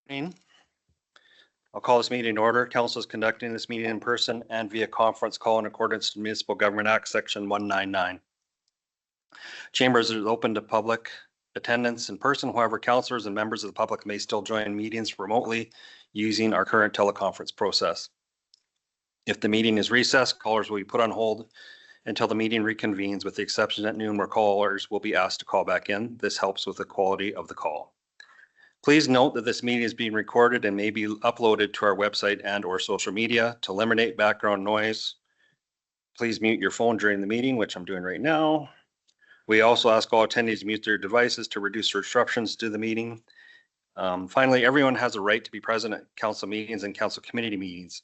I'll call this meeting in order. Council is conducting this meeting in person and via conference call in accordance to Municipal Government Act, Section 199. Chambers is open to public attendance in person. However, councilors and members of the public may still join meetings remotely using our current teleconference process. If the meeting is recessed, callers will be put on hold until the meeting reconvenes, with the exception at noon where callers will be asked to call back in. This helps with the quality of the call. Please note that this meeting is being recorded and may be uploaded to our website and/or social media. To eliminate background noise, please mute your phone during the meeting, which I'm doing right now. We also ask all attendees to mute their devices to reduce disruptions to the meeting. Finally, everyone has a right to be present at council meetings and council committee meetings.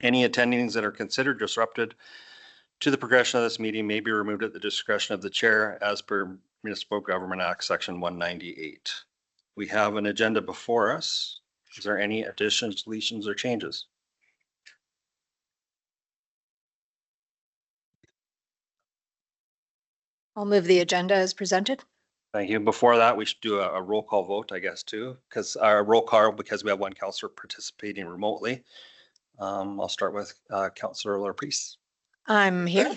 Any attendings that are considered disrupted to the progression of this meeting may be removed at the discretion of the chair as per Municipal Government Act, Section 198. We have an agenda before us. Is there any additions, deletions, or changes? I'll move the agenda as presented. Thank you. Before that, we should do a roll call vote, I guess, too, because our roll call, because we have one councillor participating remotely. I'll start with Councillor LaPriest. I'm here.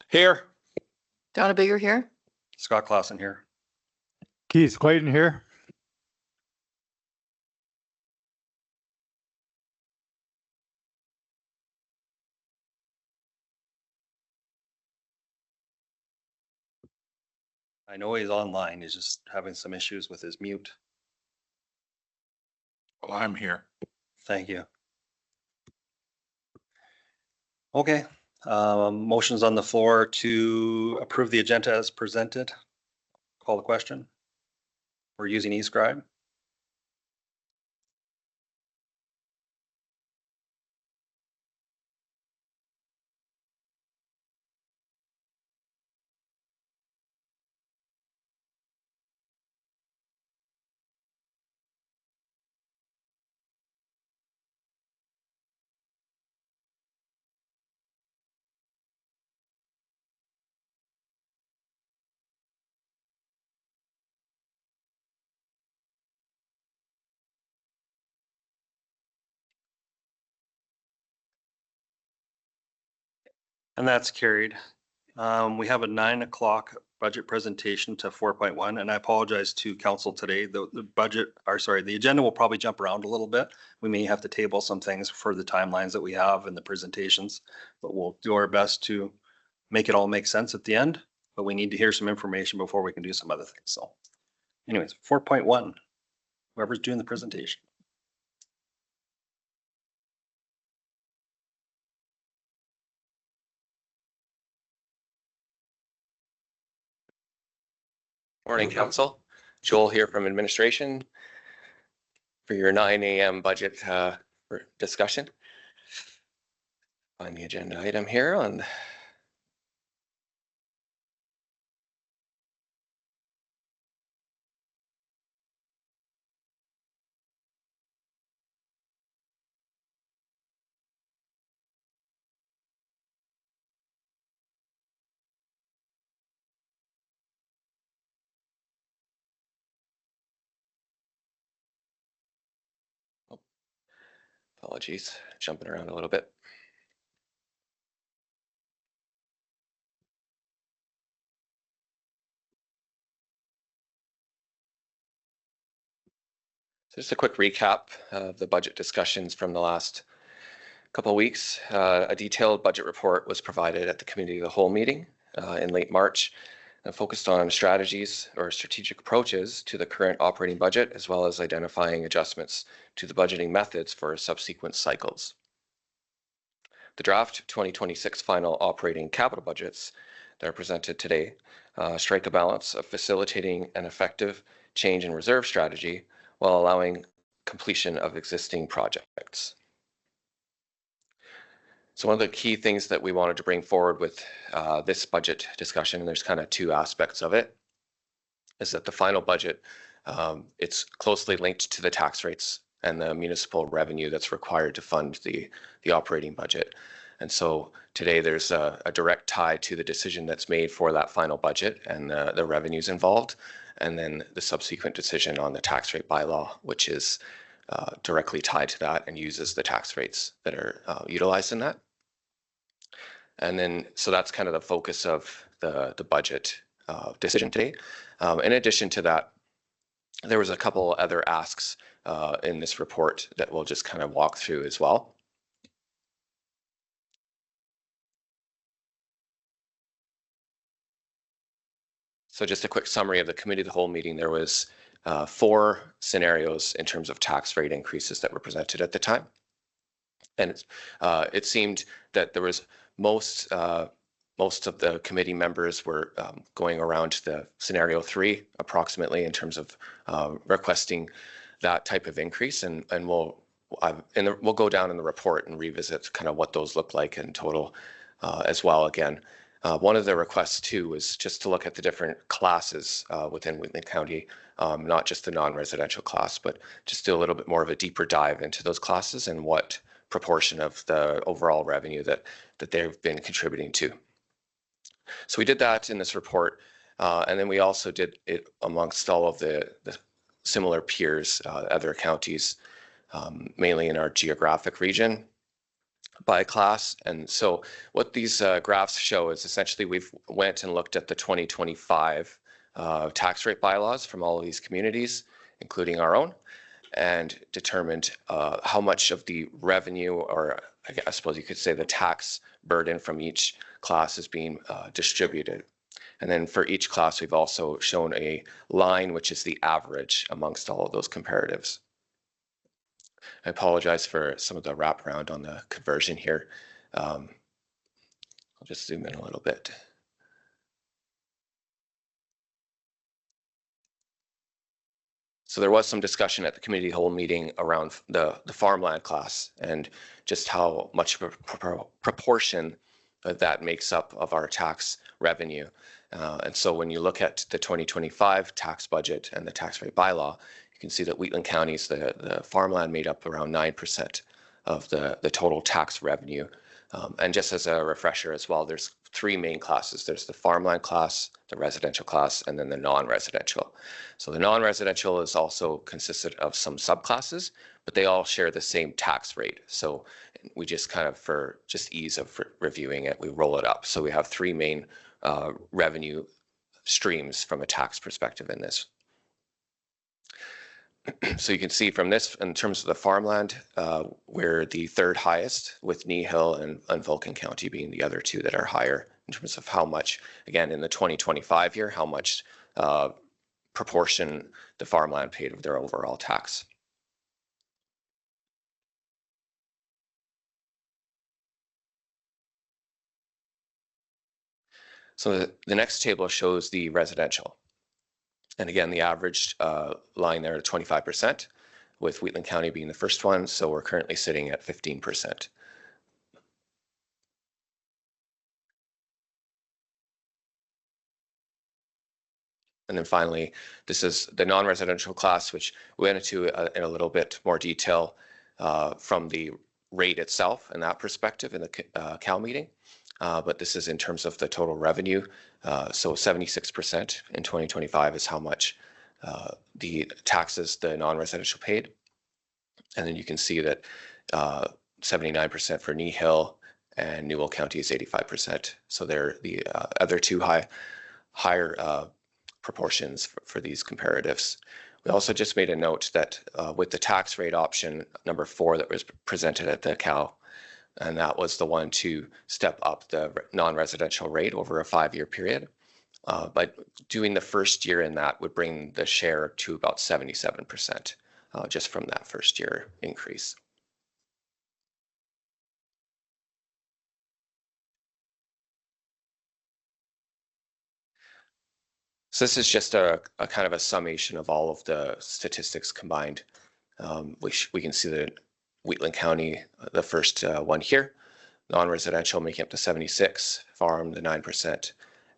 Here. Donna Bigger here. Scott Klassen here. Keith Clayton here. I know he's online. He's just having some issues with his mute. Well, I'm here. Thank you. Okay. Motions on the floor to approve the agenda as presented. Call the question. We're using eScribe. And that's carried. We have a 9 o'clock budget presentation to 4.1, and I apologize to council today. The agenda will probably jump around a little bit. We may have to table some things for the timelines that we have and the presentations, but we'll do our best to make it all make sense at the end. But we need to hear some information before we can do some other things. So anyways, 4.1, whoever's doing the presentation. Morning, Council. Joel here from administration for your 9 a.m. budget discussion. Find the agenda item here on. Apologies, jumping around a little bit. So just a quick recap of the budget discussions from the last couple of weeks. A detailed budget report was provided at the Committee of the Whole meeting in late March and focused on strategies or strategic approaches to the current operating budget, as well as identifying adjustments to the budgeting methods for subsequent cycles. The draft 2026 final operating capital budgets that are presented today strike a balance of facilitating an effective change in reserve strategy while allowing completion of existing projects. So one of the key things that we wanted to bring forward with this budget discussion, and there's kind of two aspects of it, is that the final budget, it's closely linked to the tax rates and the municipal revenue that's required to fund the operating budget. And so today there's a direct tie to the decision that's made for that final budget and the revenues involved. and then the subsequent decision on the tax rate bylaw, which is directly tied to that and uses the tax rates that are utilized in that. And then, so that's kind of the focus of the budget decision today. In addition to that, there was a couple other asks in this report that we'll just kind of walk through as well. So just a quick summary of the committee of the whole meeting. There was 4 scenarios in terms of tax rate increases that were presented at the time. And it seemed that there was most of the committee members were going around the scenario 3 approximately in terms of requesting that type of increase. And we'll go down in the report and revisit kind of what those look like in total as well. Again, one of the requests too was just to look at the different classes within Wheatland County, not just the non-residential class, but just do a little bit more of a deeper dive into those classes and what proportion of the overall revenue that they've been contributing to. So we did that in this report, and then we also did it amongst all of the similar peers, other counties, mainly in our geographic region by class. And so what these graphs show is essentially we've went and looked at the 2025 tax rate bylaws from all of these communities, including our own, and determined how much of the revenue, or I suppose you could say the tax burden from each class is being distributed. And then for each class, we've also shown a line, which is the average amongst all of those comparatives. I apologize for some of the wraparound on the conversion here. I'll just zoom in a little bit. So there was some discussion at the committee whole meeting around the farmland class and just how much of a proportion that makes up of our tax revenue. And so when you look at the 2025 tax budget and the tax rate bylaw, you can see that Wheatland County's the farmland made up around 9% of the total tax revenue. And just as a refresher as well, there's 3 main classes. There's the farmland class, the residential class, and then the non-residential. So the non-residential is also consisted of some subclasses, but they all share the same tax rate. So we just kind of, for just ease of reviewing it, we roll it up. So we have 3 main revenue streams from a tax perspective in this. So you can see from this, in terms of the farmland, we're the 3rd highest, with Knee Hill and Vulcan County being the other 2 that are higher in terms of how much, again, in the 2025 year, how much proportion the farmland paid of their overall tax. So the next table shows the residential. And again, the average line there at 25%, with Wheatland County being the first one. So we're currently sitting at 15%. And then finally, this is the non-residential class, which we went into in a little bit more detail from the rate itself and that perspective in the Cal meeting. But this is in terms of the total revenue. So 76% in 2025 is how much the taxes the non-residential paid. And then you can see that 79% for Knee Hill and Newell County is 85%. So they're the other 2 higher proportions for these comparatives. We also just made a note that with the tax rate option number 4 that was presented at the Cal, and that was the one to step up the non-residential rate over a 5-year period. But doing the first year in that would bring the share to about 77% just from that first year increase. So this is just a kind of a summation of all of the statistics combined. We can see that Wheatland County, the first one here, non-residential making up to 76, farm the 9%,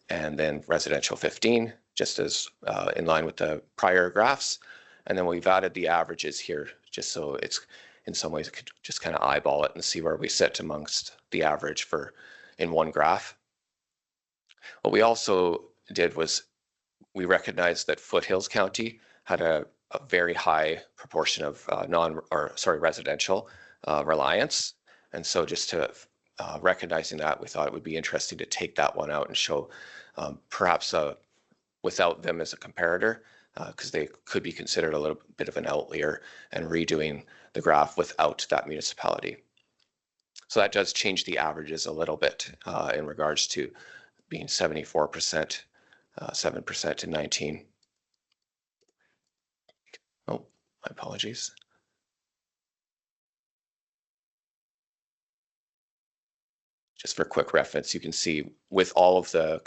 and then residential 15, just as in line with the prior graphs. And then we've added the averages here, just so it's in some ways, you could just kind of eyeball it and see where we sit amongst the average in one graph. What we also did was we recognized that Foothills County had a very high proportion of residential reliance. And so just to recognizing that, we thought it would be interesting to take that one out and show perhaps without them as a comparator, because they could be considered a little bit of an outlier, and redoing the graph without that municipality. So that does change the averages a little bit in regards to being 74%, 7% to 19. Oh, my apologies. Just for quick reference, you can see with all of the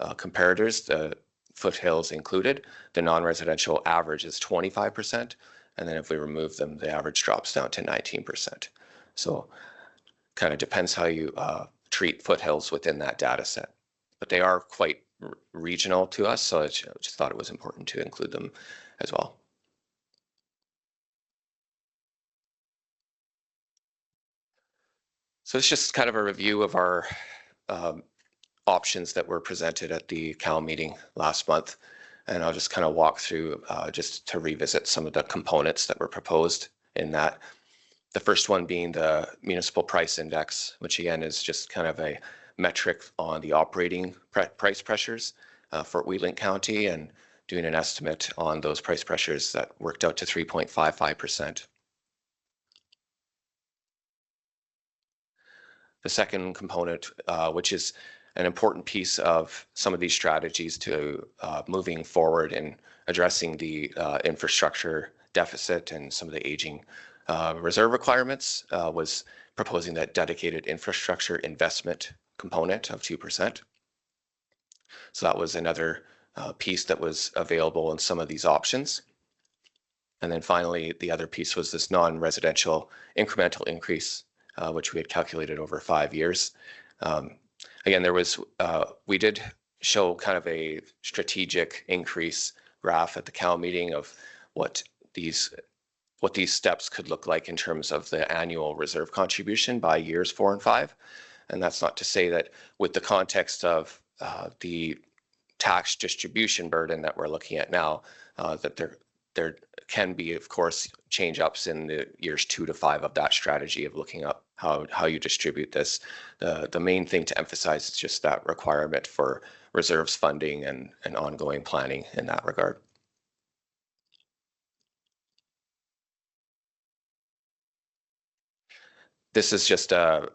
comparators, the Foothills included, the non-residential average is 25%. And then if we remove them, the average drops down to 19%. So kind of depends how you treat Foothills within that data set. But they are quite regional to us, so I just thought it was important to include them as well. So it's just kind of a review of our options that were presented at the CAL meeting last month. And I'll just kind of walk through just to revisit some of the components that were proposed in that. The first one being the municipal price index, which again is just kind of a metric on the operating price pressures for Wheatland County, and doing an estimate on those price pressures that worked out to 3.55%. The second component, which is an important piece of some of these strategies to moving forward and addressing the infrastructure deficit and some of the aging reserve requirements, was proposing that dedicated infrastructure investment component of 2%. So that was another piece that was available in some of these options. And then finally, the other piece was this non-residential incremental increase, which we had calculated over 5 years. Again, there was, we did show kind of a strategic increase graph at the CAL meeting of what these steps could look like in terms of the annual reserve contribution by years 4 and 5. And that's not to say that with the context of the tax distribution burden that we're looking at now, that there can be, of course, change ups in the years 2 to 5 of that strategy of looking up how you distribute this. The main thing to emphasize is just that requirement for reserves funding and ongoing planning in that regard. This is just a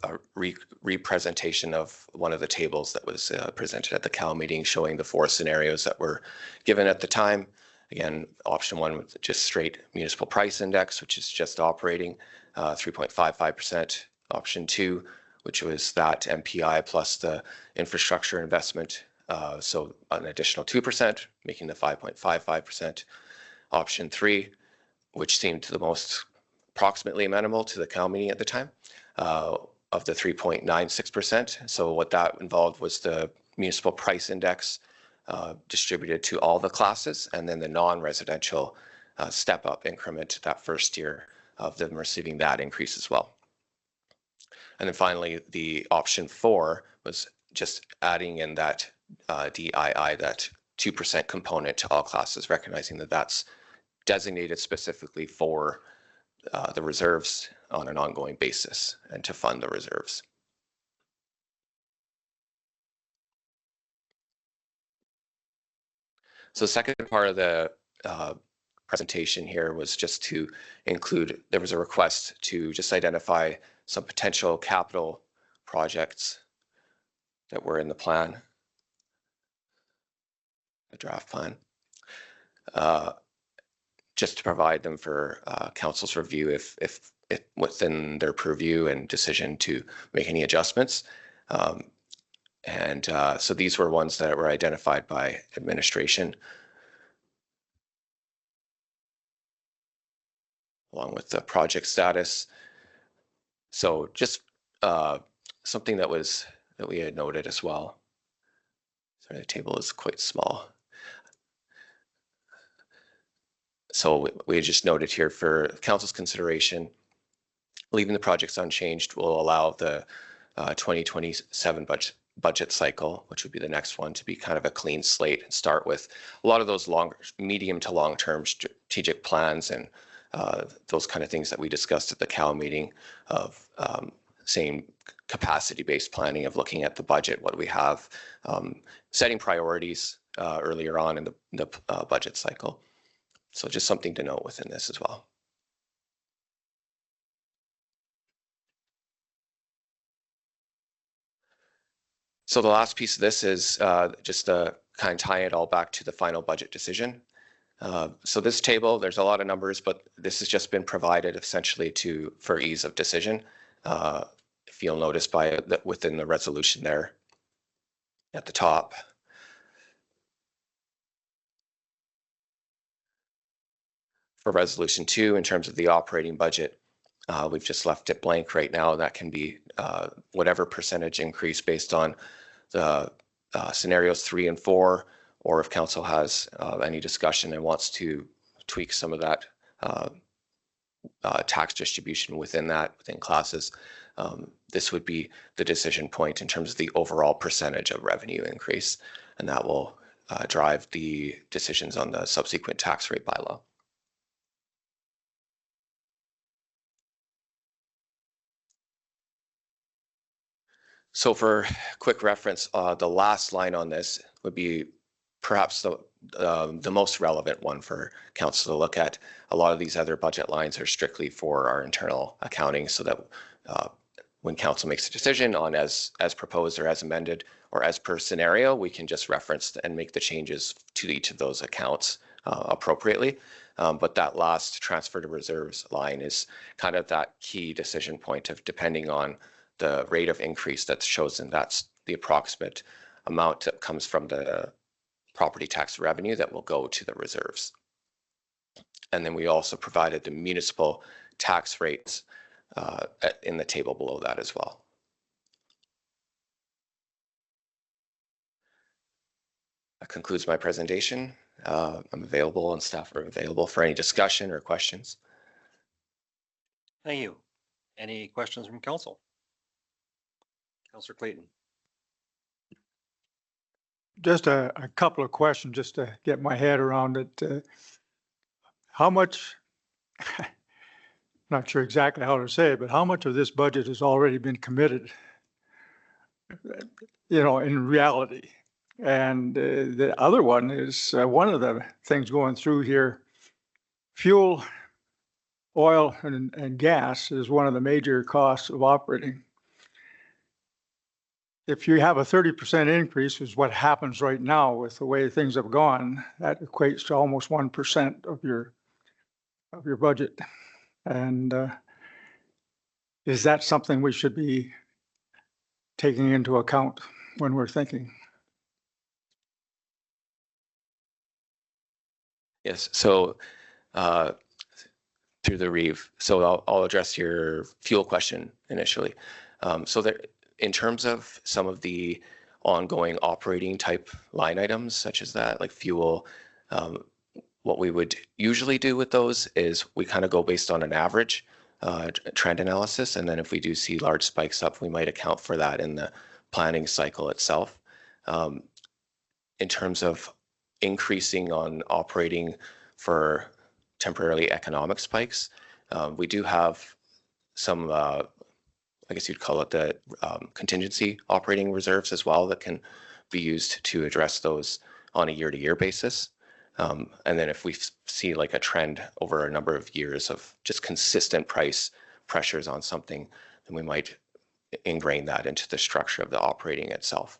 representation of one of the tables that was presented at the CAL meeting, showing the 4 scenarios that were given at the time. Again, option 1 was just straight municipal price index, which is just operating 3.55%. Option 2, which was that MPI plus the infrastructure investment, so an additional 2%, making the 5.55%. Option 3, which seemed the most approximately amenable to the CAL meeting at the time, of the 3.96%. So what that involved was the municipal price index distributed to all the classes, and then the non-residential step-up increment that first year of them receiving that increase as well. And then finally, the option 4 was just adding in that DII, that 2% component to all classes, recognizing that that's designated specifically for the reserves on an ongoing basis and to fund the reserves. So the second part of the presentation here was just to include, there was a request to just identify some potential capital projects that were in the plan, the draft plan, just to provide them for council's review if within their purview and decision to make any adjustments. So these were ones that were identified by administration, along with the project status. So just something that we had noted as well. Sorry, the table is quite small. So we just noted here for council's consideration, leaving the projects unchanged will allow the 2027 budget cycle, which would be the next one, to be kind of a clean slate and start with a lot of those medium to long-term strategic plans and those kind of things that we discussed at the Cal meeting of same capacity-based planning of looking at the budget, what do we have, setting priorities earlier on in the budget cycle. So just something to note within this as well. So the last piece of this is just to kind of tie it all back to the final budget decision. So this table, there's a lot of numbers, but this has just been provided essentially for ease of decision. If you'll notice within the resolution there at the top. For resolution 2, in terms of the operating budget, we've just left it blank right now. That can be whatever percentage increase based on the scenarios 3 and 4, or if council has any discussion and wants to tweak some of that tax distribution within classes, this would be the decision point in terms of the overall percentage of revenue increase, and that will drive the decisions on the subsequent tax rate bylaw. So for quick reference, the last line on this would be perhaps the most relevant one for council to look at. A lot of these other budget lines are strictly for our internal accounting, so that when council makes a decision on as proposed or as amended or as per scenario, we can just reference and make the changes to each of those accounts appropriately. But that last transfer to reserves line is kind of that key decision point of depending on the rate of increase that's chosen. That's the approximate amount that comes from the property tax revenue that will go to the reserves. And then we also provided the municipal tax rates in the table below that as well. That concludes my presentation. I'm available and staff are available for any discussion or questions. Thank you. Any questions from council? Councillor Clayton. Just a couple of questions just to get my head around it. How much, not sure exactly how to say it, but how much of this budget has already been committed, in reality? And the other one is one of the things going through here, fuel, oil, and gas is one of the major costs of operating. If you have a 30% increase, is what happens right now with the way things have gone, that equates to almost 1% of your budget. And is that something we should be taking into account when we're thinking? Yes, so through the Reeve, so I'll address your fuel question initially. So there, in terms of some of the ongoing operating type line items, such as that, like fuel, what we would usually do with those is we kind of go based on an average trend analysis. And then if we do see large spikes up, we might account for that in the planning cycle itself. In terms of increasing on operating for temporarily economic spikes, we do have some I guess you'd call it the contingency operating reserves as well that can be used to address those on a year-to-year basis. And then if we see like a trend over a number of years of just consistent price pressures on something, then we might ingrain that into the structure of the operating itself.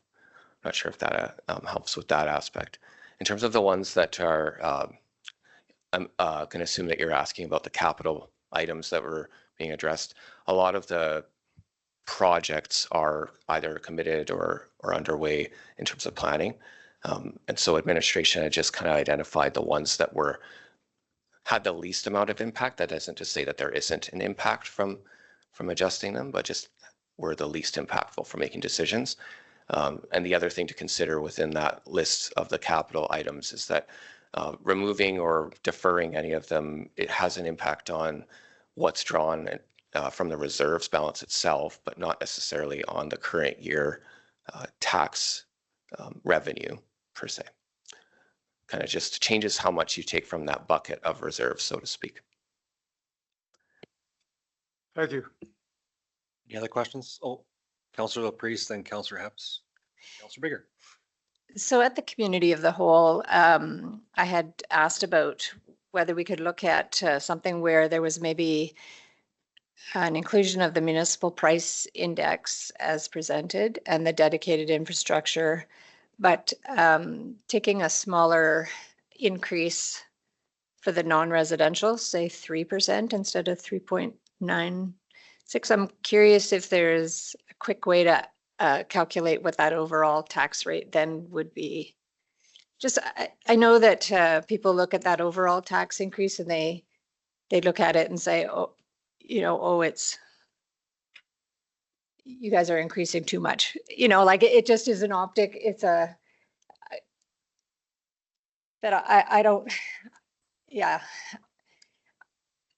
I'm not sure if that helps with that aspect. In terms of the ones that are, I'm going to assume that you're asking about the capital items that were being addressed. A lot of the projects are either committed or underway in terms of planning. And so administration had just kind of identified the ones that had the least amount of impact. That isn't to say that there isn't an impact from adjusting them, but just were the least impactful for making decisions. And the other thing to consider within that list of the capital items is that removing or deferring any of them, it has an impact on what's drawn from the reserves balance itself, but not necessarily on the current year tax revenue per se. Kind of just changes how much you take from that bucket of reserves, so to speak. Thank you. Any other questions? Oh, Councillor LaPriest, then Councillor Hepps. Councillor Bigger. So at the community of the whole, I had asked about whether we could look at something where there was maybe an inclusion of the municipal price index as presented and the dedicated infrastructure, but taking a smaller increase for the non-residential, say 3% instead of 3.96. I'm curious if there's a quick way to calculate what that overall tax rate then would be. Just, I know that people look at that overall tax increase and they look at it and say, oh, you know, oh, you guys are increasing too much. You know, like it just is an optic. It's that I don't, yeah.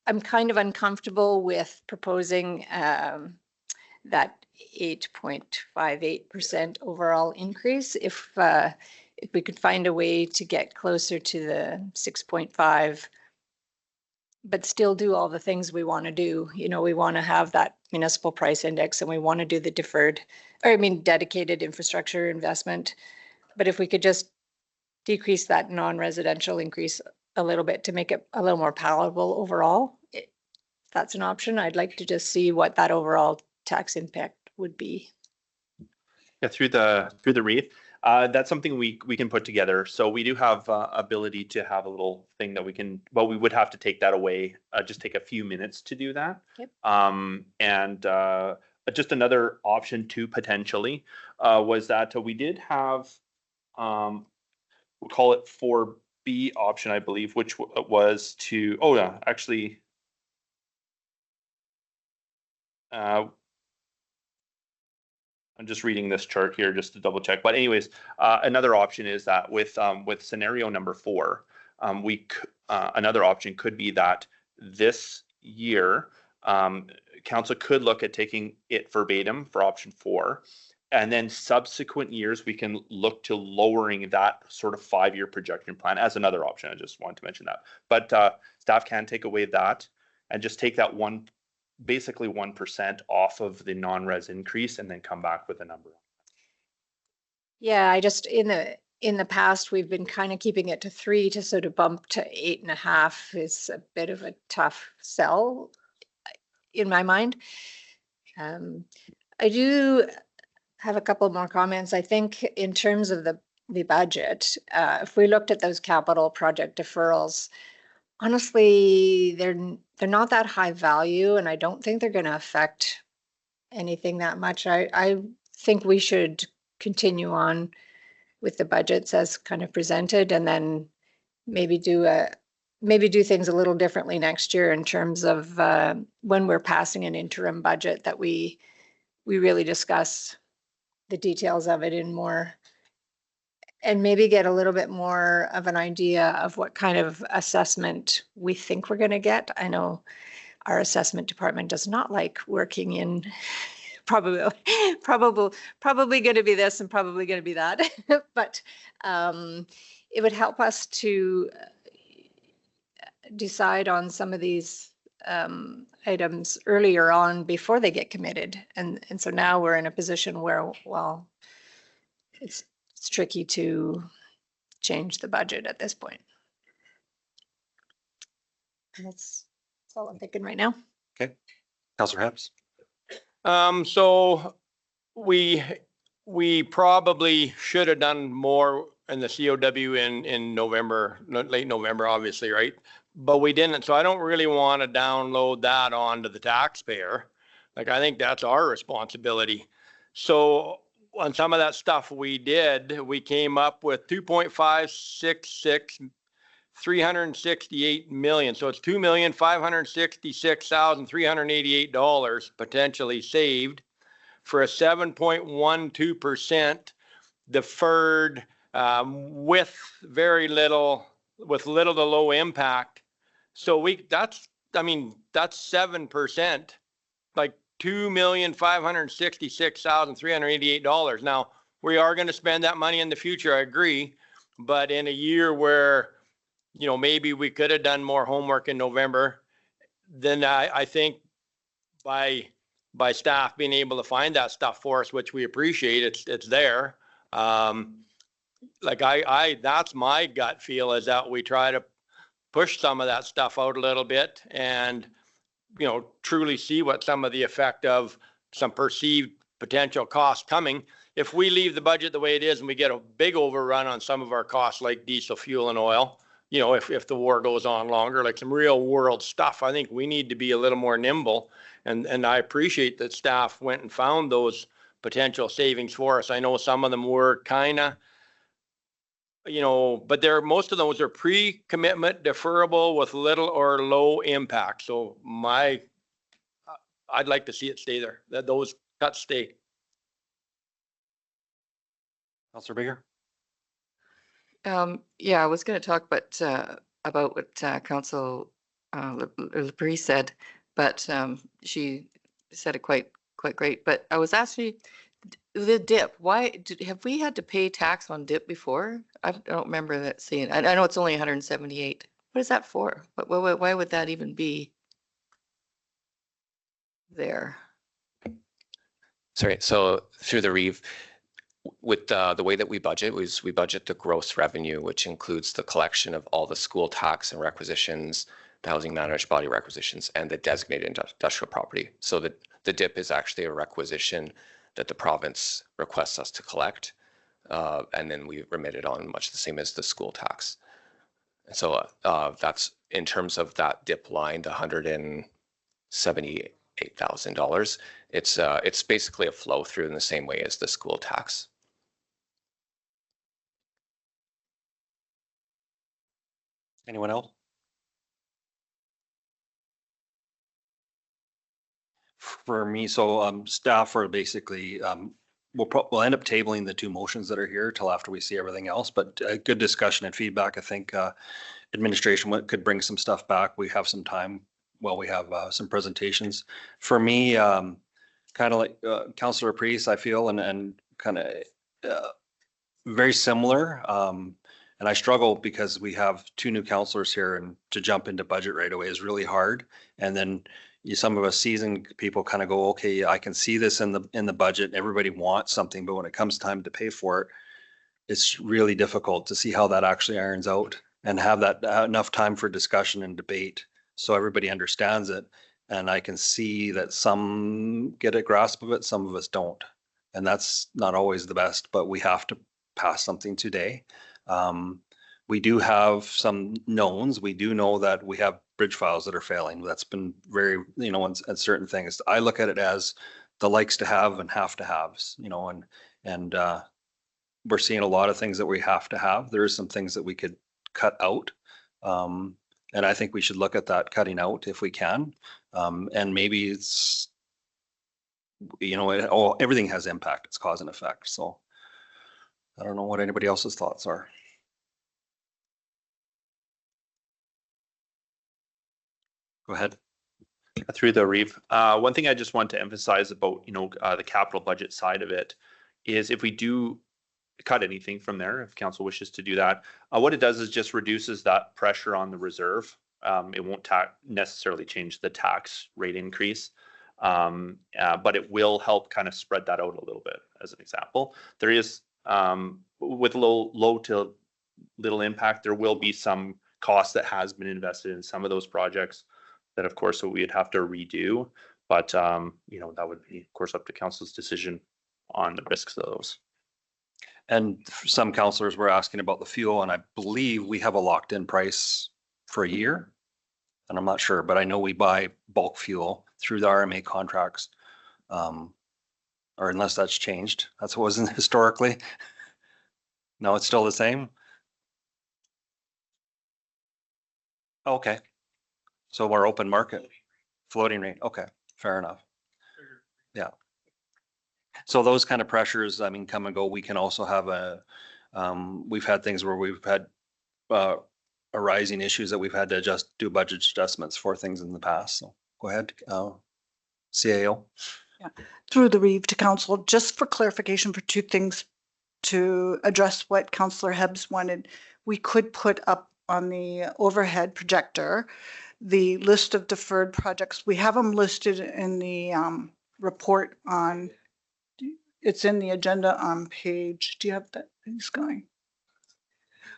I'm kind of uncomfortable with proposing that 8.58% overall increase. If we could find a way to get closer to the 6.5, but still do all the things we want to do. You know, we want to have that municipal price index and we want to do the dedicated infrastructure investment. But if we could just decrease that non-residential increase a little bit to make it a little more palatable overall, that's an option. I'd like to just see what that overall tax impact would be. Yeah, through the REIT. That's something we can put together. So we do have ability to have a little thing that we can, well, we would have to take that away, just take a few minutes to do that. Yep. And just another option too, potentially, was that we did have, we'll call it 4B option, I believe, which was to, oh yeah, actually, I'm just reading this chart here just to double check. But anyways, another option is that with scenario number 4, another option could be that this year, council could look at taking it verbatim for option 4. And then subsequent years, we can look to lowering that sort of 5-year projection plan as another option. I just wanted to mention that. But staff can take away that and just take that basically 1% off of the non-res increase and then come back with a number. Yeah, I just, in the past, we've been kind of keeping it to 3 to sort of bump to 8.5 is a bit of a tough sell in my mind. I do have a couple more comments. I think in terms of the budget, if we looked at those capital project deferrals, honestly, they're not that high value, and I don't think they're going to affect anything that much. I think we should continue on with the budgets as kind of presented, and then maybe do things a little differently next year in terms of when we're passing an interim budget, that we really discuss the details of it in more, and maybe get a little bit more of an idea of what kind of assessment we think we're going to get. I know our assessment department does not like working in probably going to be this and probably going to be that, but it would help us to decide on some of these items earlier on before they get committed. And so now we're in a position where, well, it's tricky to change the budget at this point. And that's all I'm thinking right now. Okay. Councillor Hepps. So we probably should have done more in the COW in November, late November, obviously, right? But we didn't. So I don't really want to download that onto the taxpayer. Like, I think that's our responsibility. So on some of that stuff we did, we came up with 2.566, 368 million. So it's $2,566,388 potentially saved for a 7.12% deferred with little to low impact. So that's 7%, like $2,566,388. Now, we are going to spend that money in the future. I agree. But in a year where, maybe we could have done more homework in November, then I think by staff being able to find that stuff for us, which we appreciate, it's there. That's my gut feel, is that we try to push some of that stuff out a little bit and, truly see what some of the effect of some perceived potential costs coming. If we leave the budget the way it is and we get a big overrun on some of our costs like diesel, fuel and oil, if the war goes on longer, like some real world stuff, I think we need to be a little more nimble. And I appreciate that staff went and found those potential savings for us. I know some of them were kind of, but most of those are pre-commitment deferrable with little or low impact. So I'd like to see it stay there, that those cuts stay. Councillor Bigger? Yeah, I was going to talk about what Council Laprie said, but she said it quite great. But I was actually the dip. Have we had to pay tax on dip before? I don't remember that seeing. I know it's only 178. What is that for? Why would that even be there? Sorry, so through the REEV, with the way that we budget, we budget the gross revenue, which includes the collection of all the school tax and requisitions, the housing managed body requisitions, and the designated industrial property. So the DIP is actually a requisition that the province requests us to collect, and then we remit it on much the same as the school tax. So that's in terms of that DIP line, the $178,000. It's basically a flow through in the same way as the school tax. Anyone else? For me, so staff are basically, we'll end up tabling the two motions that are here till after we see everything else, but a good discussion and feedback. I think administration could bring some stuff back. We have some time while we have some presentations. For me, kind of like Councillor Priest, I feel, and kind of very similar. And I struggle because we have two new councillors here, and to jump into budget right away is really hard. And then some of us seasoned people kind of go, okay, I can see this in the budget. Everybody wants something, but when it comes time to pay for it, it's really difficult to see how that actually irons out and have that enough time for discussion and debate so everybody understands it. And I can see that some get a grasp of it, some of us don't. And that's not always the best, but we have to pass something today. We do have some knowns. We do know that we have bridge files that are failing. That's been very, and certain things. I look at it as the likes to have and have to haves, and we're seeing a lot of things that we have to have. There is some things that we could cut out. And I think we should look at that cutting out if we can. And maybe it's, everything has impact. It's cause and effect. So I don't know what anybody else's thoughts are. Go ahead. Through the REEV. One thing I just want to emphasize about, the capital budget side of it is if we do cut anything from there, if council wishes to do that, what it does is just reduces that pressure on the reserve. It won't necessarily change the tax rate increase, but it will help kind of spread that out a little bit. As an example, there is with low to little impact, there will be some cost that has been invested in some of those projects that, of course, we'd have to redo. But that would be, of course, up to council's decision on the risks of those. And some councillors were asking about the fuel, and I believe we have a locked-in price for a year. And I'm not sure, but I know we buy bulk fuel through the RMA contracts, or unless that's changed. That's what was historically. No, it's still the same. Okay. So we're open market, floating rate. Okay, fair enough. Yeah. So those kind of pressures, come and go. We can also have we've had things where we've had arising issues that we've had to do budget adjustments for things in the past. So go ahead, CAO. Yeah. Through the REEV to council, just for clarification for two things to address what Councillor Hebbs wanted, we could put up on the overhead projector the list of deferred projects. We have them listed in the report on, it's in the agenda on page, do you have that? It's going.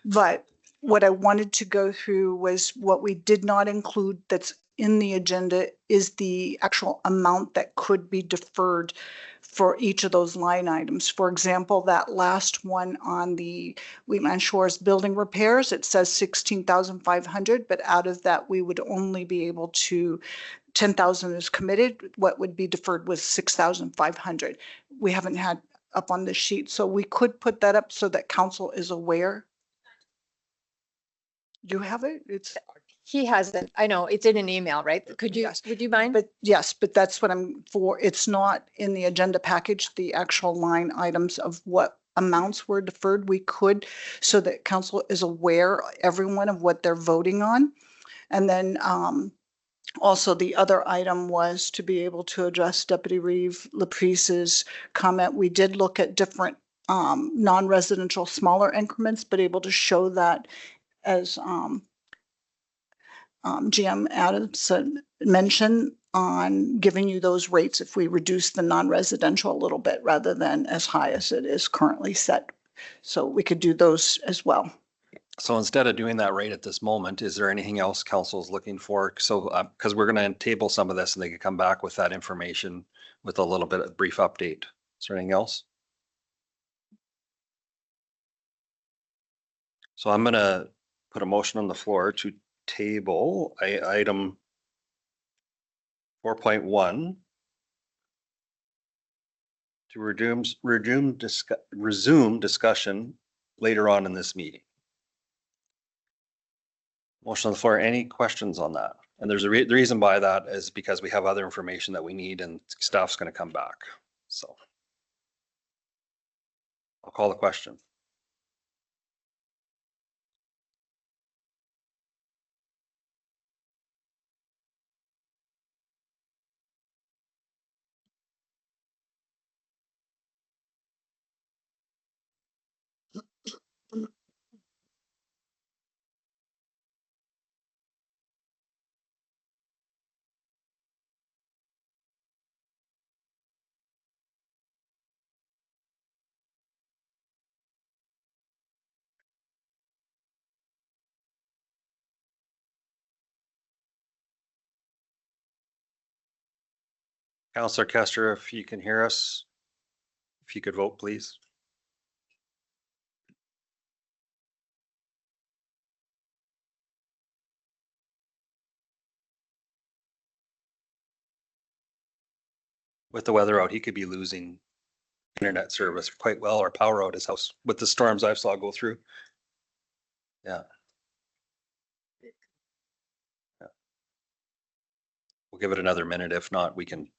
But what I wanted to go through was what we did not include that's in the agenda is the actual amount that could be deferred for each of those line items. For example, that last one on the Wheatland Shores building repairs, it says 16,500, but out of that, we would only be able to, 10,000 is committed. What would be deferred was 6,500. We haven't had up on the sheet, so we could put that up so that council is aware. Do you have it? It's, He hasn't, I know, it's in an email, right? Could you, Yes. would you mind? but yes, but that's what I'm for. It's not in the agenda package, the actual line items of what amounts were deferred. We could, so that council is aware, everyone, of what they're voting on. And then also the other item was to be able to address Deputy Reeve Laprice's comment. We did look at different non-residential smaller increments, but able to show that as GM Adamson mentioned on giving you those rates if we reduce the non-residential a little bit rather than as high as it is currently set. So we could do those as well. So instead of doing that right at this moment, is there anything else council is looking for? So, because we're going to table some of this and they could come back with that information with a little bit of brief update. Is there anything else? So I'm going to put a motion on the floor to table item 4.1 to resume discussion later on in this meeting. Motion on the floor. Any questions on that? And there's the reason by that is because we have other information that we need and staff's going to come back. So I'll call the question. Councillor Kester, if you can hear us, if you could vote, please. With the weather out, he could be losing internet service quite well, or power out his house with the storms I saw go through. Yeah. Yeah. We'll give it another minute. If not, we can.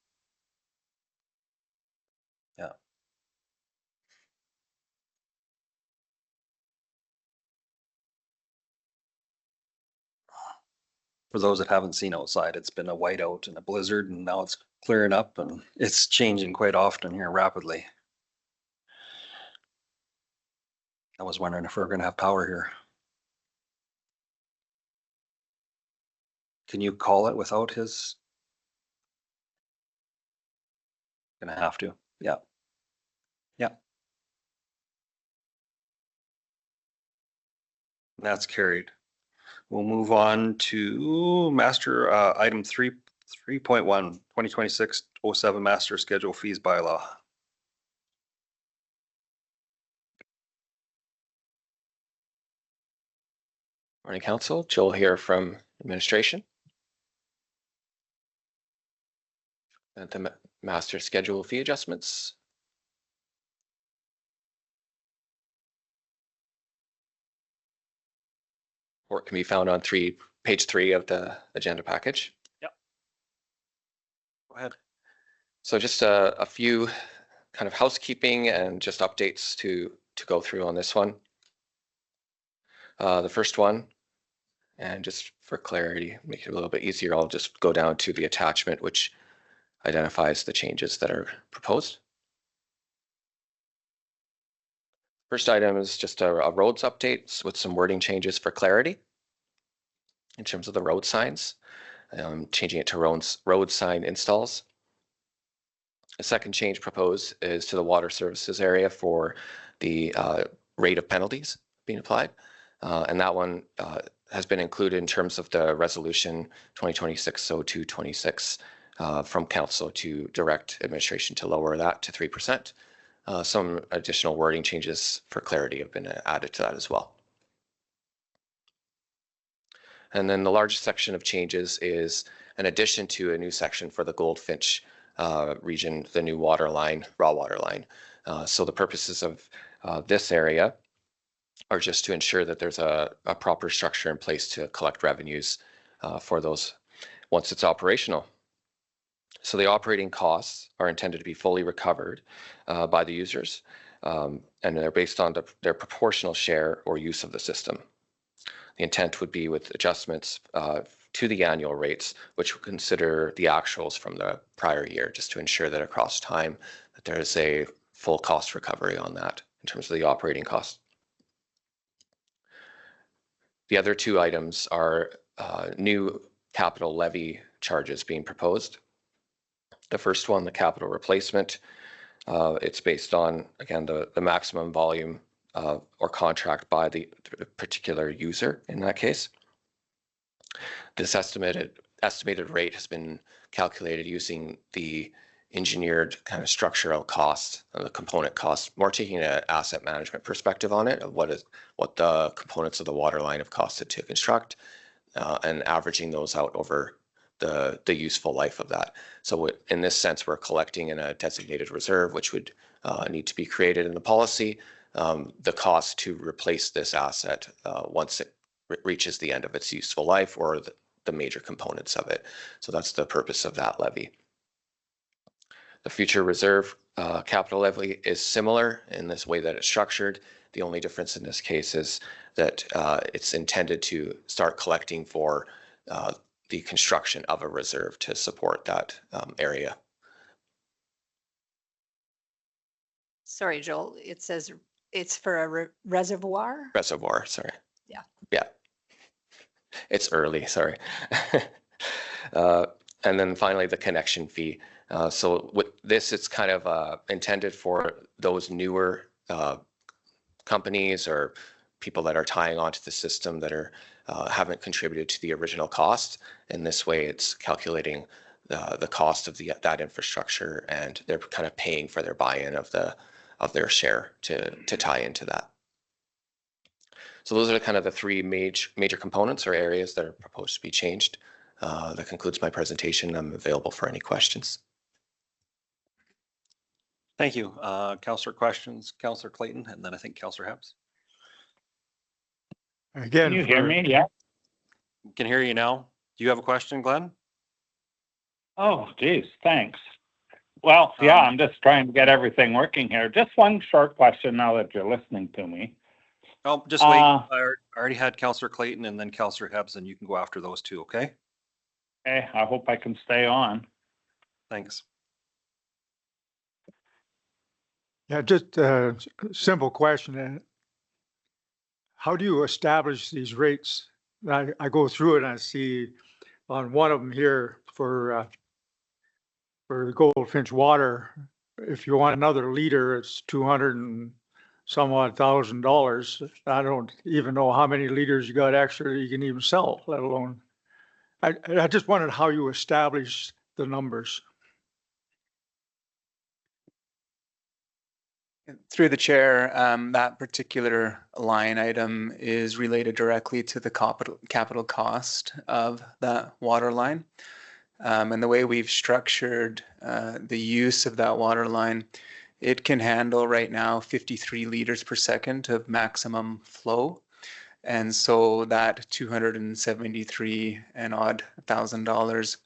Yeah. For those that haven't seen outside, it's been a whiteout and a blizzard, and now it's clearing up and it's changing quite often here rapidly. I was wondering if we're going to have power here. Can you call it without his? Gonna have to. Yeah. Yeah. That's carried. We'll move on to master item 3.1 2026-07 master schedule fees bylaw. Morning, Council. Joel here from administration. And the master schedule fee adjustments. Report can be found on page 3 of the agenda package. Yep. Go ahead. So just a few kind of housekeeping and just updates to go through on this one. The first one, and just for clarity, make it a little bit easier, I'll just go down to the attachment, which identifies the changes that are proposed. First item is just a roads update with some wording changes for clarity in terms of the road signs, changing it to road sign installs. A second change proposed is to the water services area for the rate of penalties being applied. And that one has been included in terms of the resolution 2026-0226 from council to direct administration to lower that to 3%. Some additional wording changes for clarity have been added to that as well. And then the largest section of changes is an addition to a new section for the Goldfinch region, the new water line, raw water line. So the purposes of this area are just to ensure that there's a proper structure in place to collect revenues for those once it's operational. So the operating costs are intended to be fully recovered by the users, and they're based on their proportional share or use of the system. The intent would be with adjustments to the annual rates, which would consider the actuals from the prior year, just to ensure that across time that there is a full cost recovery on that in terms of the operating costs. The other two items are new capital levy charges being proposed. The first one, the capital replacement, it's based on, again, the maximum volume or contract by the particular user in that case. This estimated rate has been calculated using the engineered kind of structural cost, the component cost, more taking an asset management perspective on it, of what the components of the water line have costed to construct, and averaging those out over the useful life of that. So in this sense, we're collecting in a designated reserve, which would need to be created in the policy, the cost to replace this asset once it reaches the end of its useful life, or the major components of it. So that's the purpose of that levy. The future reserve capital levy is similar in this way that it's structured. The only difference in this case is that it's intended to start collecting for the construction of a reserve to support that area. Sorry, Joel, it says it's for a reservoir? Reservoir, sorry. Yeah. Yeah. It's early, sorry. And then finally, the connection fee. So with this, it's kind of intended for those newer companies or people that are tying onto the system that are haven't contributed to the original cost. And this way, it's calculating the cost of that infrastructure, and they're kind of paying for their buy-in of their share to tie into that. So those are kind of the three major components or areas that are proposed to be changed. That concludes my presentation. I'm available for any questions. Thank you. Councillor questions, Councillor Clayton, and then I think Councillor Hepps. Again, Can you hear me? Yeah. Can hear you now. Do you have a question, Glenn? Oh, geez, thanks. Well, yeah, I'm just trying to get everything working here. Just one short question now that you're listening to me. Oh, just wait. I already had Councillor Clayton and then Councillor Hepps, and you can go after those two, okay? Okay, I hope I can stay on. Thanks. Yeah, just a simple question. How do you establish these rates? I go through it and I see on one of them here for the Goldfinch water, if you want another liter, it's 200 and some odd $1,000. I don't even know how many liters you got extra you can even sell, let alone. I just wondered how you establish the numbers. Through the chair, that particular line item is related directly to the capital cost of that water line. And the way we've structured the use of that water line, it can handle right now 53 liters per second of maximum flow. And so that $273 and odd $1,000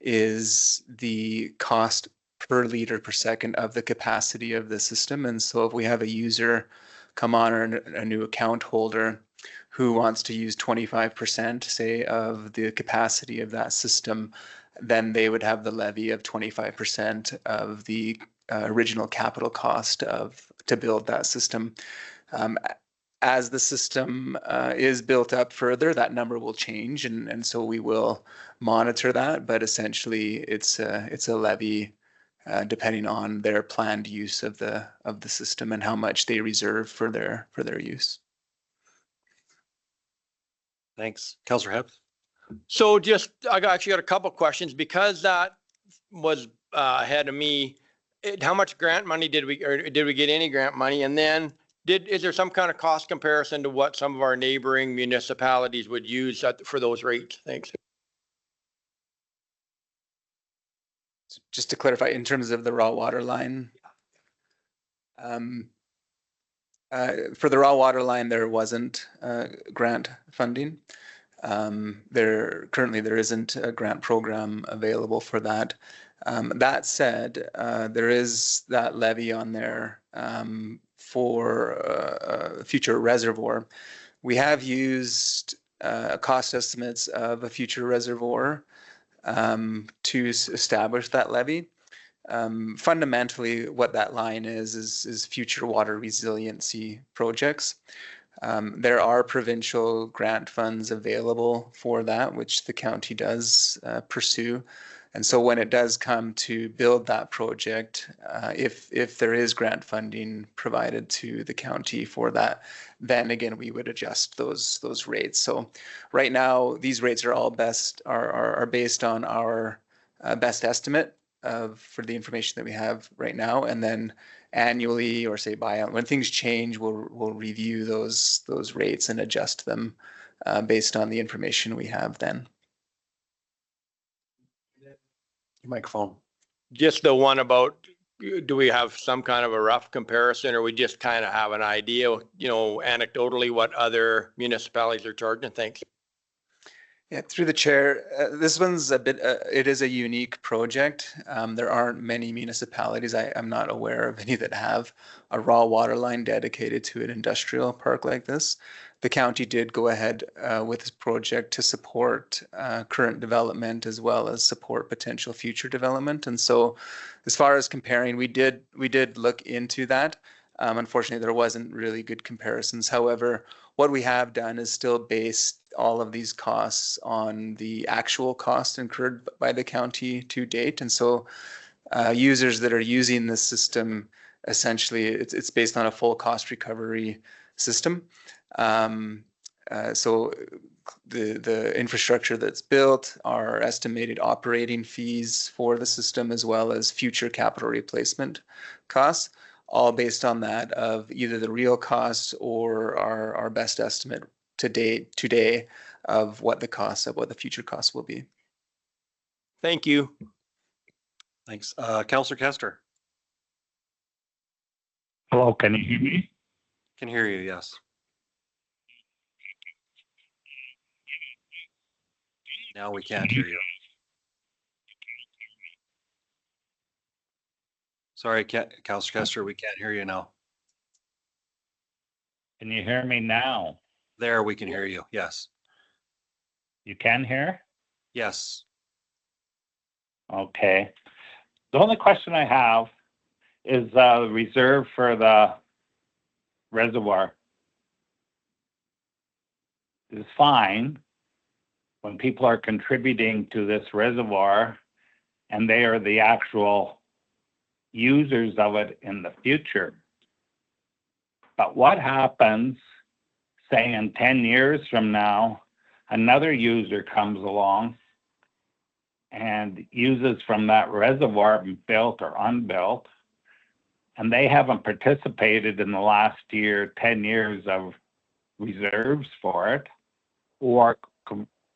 is the cost per liter per second of the capacity of the system. And so if we have a user come on, or a new account holder who wants to use 25%, say, of the capacity of that system, then they would have the levy of 25% of the original capital cost to build that system. As the system is built up further, that number will change, and so we will monitor that. But essentially, it's a levy depending on their planned use of the system and how much they reserve for their use. Thanks. Councillor Hebb? So actually got a couple questions because that was ahead of me. How much grant money did we get any grant money? And then is there some kind of cost comparison to what some of our neighboring municipalities would use for those rates? Thanks. Just to clarify, in terms of the raw water line, for the raw water line, there wasn't grant funding. Currently there isn't a grant program available for that. That said, there is that levy on there for a future reservoir. We have used cost estimates of a future reservoir to establish that levy. Fundamentally, what that line is future water resiliency projects. There are provincial grant funds available for that, which the county does pursue. And so when it does come to build that project, if there is grant funding provided to the county for that, then again, we would adjust those rates. So right now, these rates are all based on our best estimate for the information that we have right now. And then annually, or say when things change, we'll review those rates and adjust them based on the information we have then. Microphone. Just the one about, do we have some kind of a rough comparison, or we just kind of have an idea, anecdotally what other municipalities are charging? Thanks. Yeah, through the chair, this one's it is a unique project. There aren't many municipalities, I'm not aware of any that have a raw water line dedicated to an industrial park like this. The county did go ahead with this project to support current development as well as support potential future development. And so as far as comparing, we did look into that. Unfortunately, there wasn't really good comparisons. However, what we have done is still based all of these costs on the actual cost incurred by the county to date. And so users that are using this system, essentially, it's based on a full cost recovery system. So the infrastructure that's built, our estimated operating fees for the system, as well as future capital replacement costs, all based on that of either the real costs or our best estimate today of what the future costs will be. Thank you. Thanks. Councillor Kester? Hello, can you hear me? Can hear you, yes. Now we can't hear you. Sorry, Councillor Kester, we can't hear you now. Can you hear me now? There, we can hear you, yes. You can hear? Yes. Okay. The only question I have is the reserve for the reservoir is fine when people are contributing to this reservoir and they are the actual users of it in the future. But what happens, say in 10 years from now, another user comes along and uses from that reservoir, built or unbuilt, and they haven't participated in the last 10 years of reserves for it, or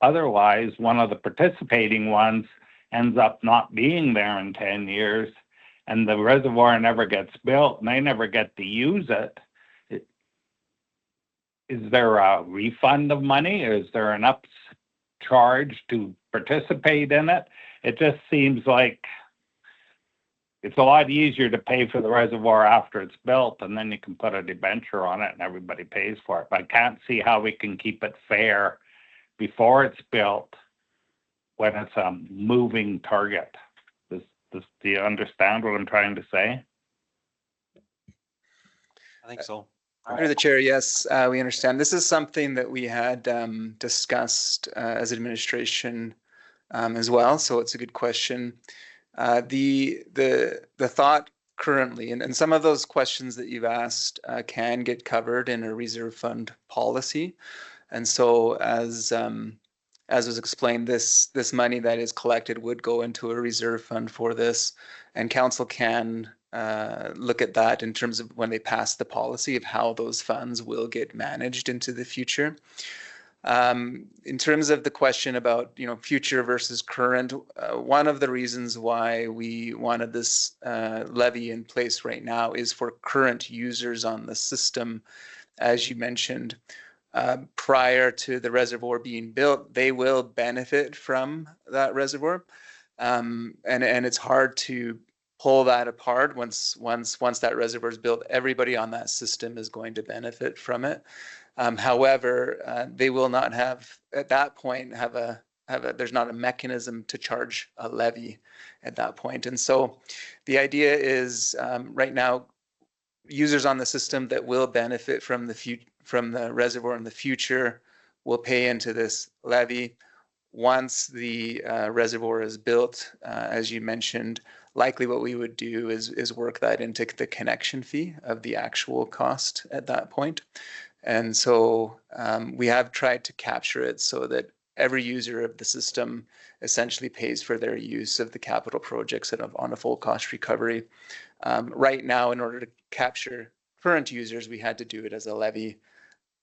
otherwise one of the participating ones ends up not being there in 10 years and the reservoir never gets built and they never get to use it. Is there a refund of money? Is there an upcharge to participate in it? It just seems like it's a lot easier to pay for the reservoir after it's built, and then you can put a debenture on it and everybody pays for it. But I can't see how we can keep it fair before it's built when it's a moving target. Do you understand what I'm trying to say? I think so. Through the chair, yes, we understand. This is something that we had discussed as administration as well, so it's a good question. The thought currently, and some of those questions that you've asked can get covered in a reserve fund policy. And so as was explained, this money that is collected would go into a reserve fund for this, and council can look at that in terms of when they pass the policy of how those funds will get managed into the future. In terms of the question about, you know, future versus current, one of the reasons why we wanted this levy in place right now is for current users on the system. As you mentioned, prior to the reservoir being built, they will benefit from that reservoir. And it's hard to pull that apart. Once that reservoir is built, everybody on that system is going to benefit from it. However, they will not have, at that point, there's not a mechanism to charge a levy at that point. And so the idea is right now, users on the system that will benefit from the reservoir in the future will pay into this levy. Once the reservoir is built, as you mentioned, likely what we would do is work that into the connection fee of the actual cost at that point. And so we have tried to capture it so that every user of the system essentially pays for their use of the capital projects on a full cost recovery. Right now, in order to capture current users, we had to do it as a levy.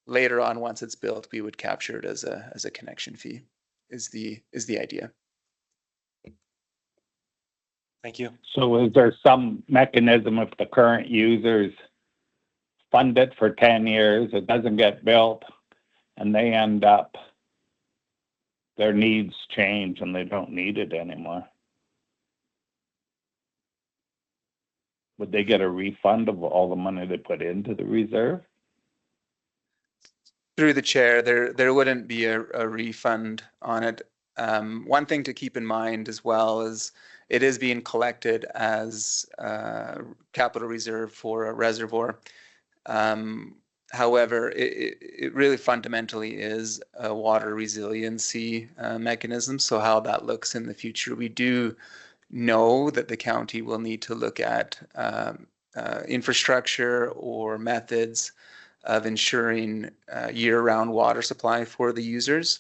Later on, once it's built, we would capture it as a connection fee, is the idea. Thank you. So is there some mechanism if the current users fund it for 10 years, it doesn't get built, and they end up, their needs change and they don't need it anymore? Would they get a refund of all the money they put into the reserve? Through the chair, there wouldn't be a refund on it. One thing to keep in mind as well is it is being collected as capital reserve for a reservoir. However, it really fundamentally is a water resiliency mechanism. So how that looks in the future, we do know that the county will need to look at infrastructure or methods of ensuring year-round water supply for the users.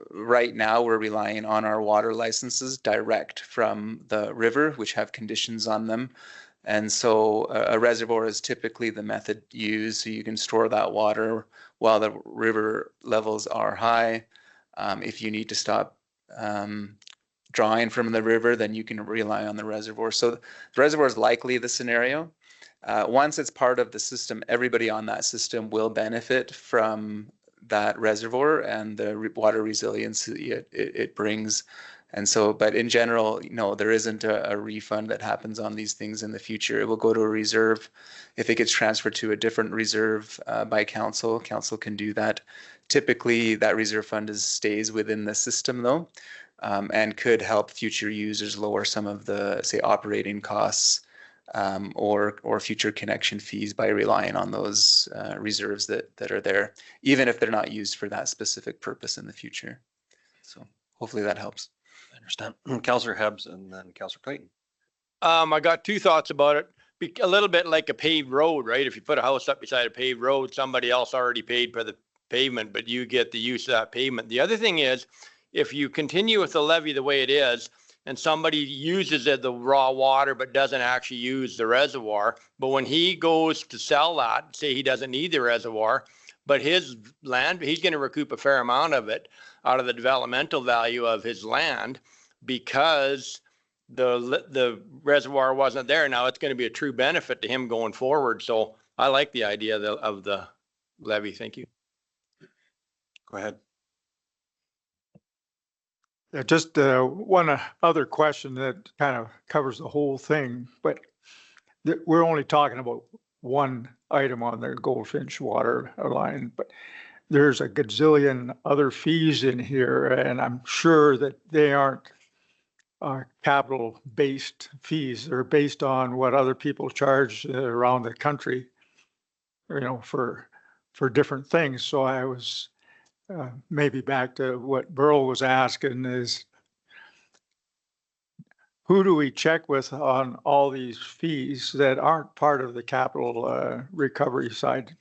Right now, we're relying on our water licenses direct from the river, which have conditions on them. And so a reservoir is typically the method used, so you can store that water while the river levels are high. If you need to stop drawing from the river, then you can rely on the reservoir. So the reservoir is likely the scenario. Once it's part of the system, everybody on that system will benefit from that reservoir and the water resiliency it brings. And so, but in general, no, there isn't a refund that happens on these things in the future. It will go to a reserve. If it gets transferred to a different reserve by council, council can do that. Typically, that reserve fund stays within the system though, and could help future users lower some of the, say, operating costs or future connection fees by relying on those reserves that are there, even if they're not used for that specific purpose in the future. So hopefully that helps. I understand. Councillor Hebbs and then Councillor Clayton. I got two thoughts about it. A little bit like a paved road, right? If you put a house up beside a paved road, somebody else already paid for the pavement, but you get the use of that pavement. The other thing is, if you continue with the levy the way it is, and somebody uses the raw water but doesn't actually use the reservoir, but when he goes to sell that, say he doesn't need the reservoir, but his land, he's going to recoup a fair amount of it out of the developmental value of his land because the reservoir wasn't there. Now it's going to be a true benefit to him going forward. So I like the idea of the levy. Thank you. Go ahead. Just one other question that kind of covers the whole thing, but we're only talking about one item on the Goldfinch water line, but there's a gazillion other fees in here, and I'm sure that they aren't capital-based fees. They're based on what other people charge around the country. for different things. So I was maybe back to what Burl was asking is, who do we check with on all these fees that aren't part of the capital recovery side?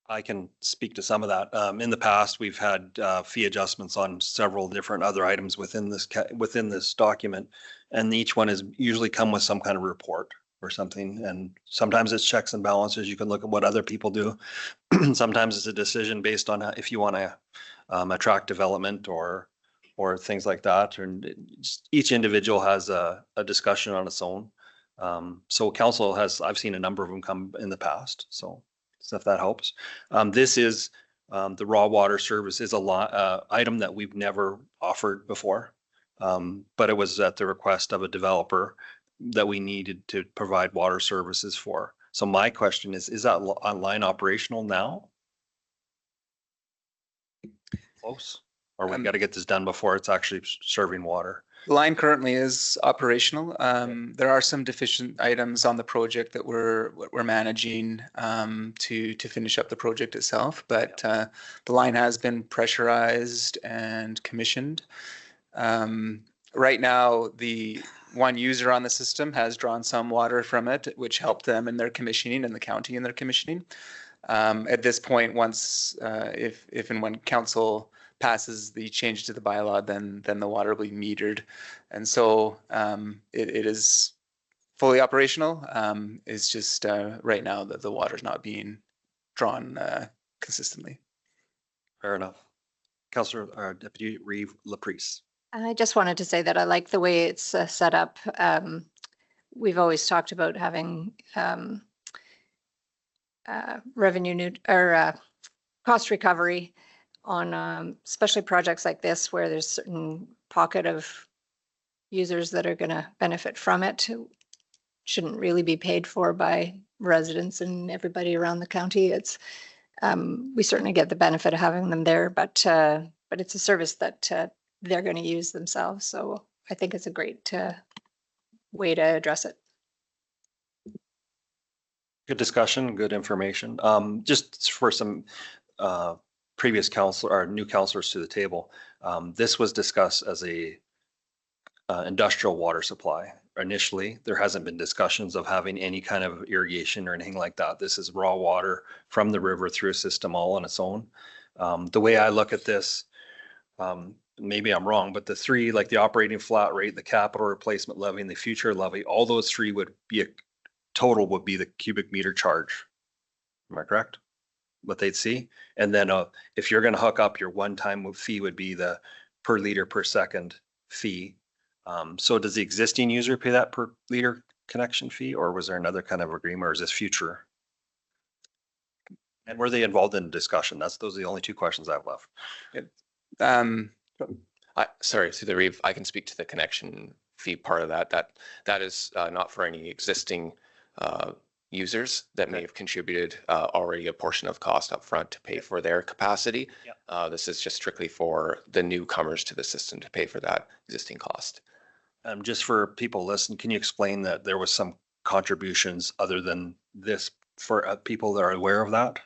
I can speak to some of that. In the past, we've had fee adjustments on several different other items within this document. And each one is usually come with some kind of report or something. And sometimes it's checks and balances. You can look at what other people do. Sometimes it's a decision based on if you want to attract development or things like that. And each individual has a discussion on its own. So council I've seen a number of them come in the past. So if that helps. This is the raw water service is a item that we've never offered before. But it was at the request of a developer that we needed to provide water services for. So my question is that line operational now? Close? Or we've got to get this done before it's actually serving water? The line currently is operational. There are some deficient items on the project that we're managing to finish up the project itself, but the line has been pressurized and commissioned. Right now, the one user on the system has drawn some water from it, which helped them in their commissioning and the county in their commissioning. At this point, once if and when council passes the change to the bylaw, then the water will be metered. And so it is fully operational. It's just right now that the water's not being drawn consistently. Fair enough. Councillor Deputy Reeve Laprise. I just wanted to say that I like the way it's set up. We've always talked about having cost recovery on especially projects like this where there's certain pocket of users that are going to benefit from it. Shouldn't really be paid for by residents and everybody around the county. It's we certainly get the benefit of having them there, but it's a service that they're going to use themselves. So I think it's a great way to address it. Good discussion, good information. Just for some previous council or new councillors to the table, this was discussed as a industrial water supply. Initially, there hasn't been discussions of having any kind of irrigation or anything like that. This is raw water from the river through a system all on its own. The way I look at this, maybe I'm wrong, but the three, like the operating flat rate, the capital replacement levy, and the future levy, all those three would be total would be the cubic meter charge. Am I correct? What they'd see. And then if you're going to hook up, your one-time fee would be the per liter per second fee. So does the existing user pay that per liter connection fee, or was there another kind of agreement, or is this future? And were they involved in discussion? Those are the only two questions I've left. Sorry, through the Reeve, I can speak to the connection fee part of that. That is not for any existing users that may have contributed already a portion of cost up front to pay for their capacity. This is just strictly for the newcomers to the system to pay for that existing cost. Just for people listening, can you explain that there was some contributions other than this for people that are aware of that?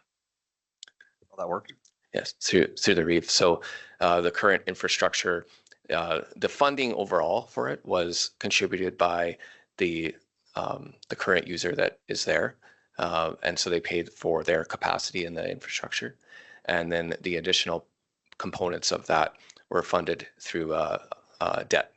How that worked? Yes, through the Reeve. So the current infrastructure, the funding overall for it was contributed by the current user that is there. And so they paid for their capacity in the infrastructure. And then the additional components of that were funded through debt,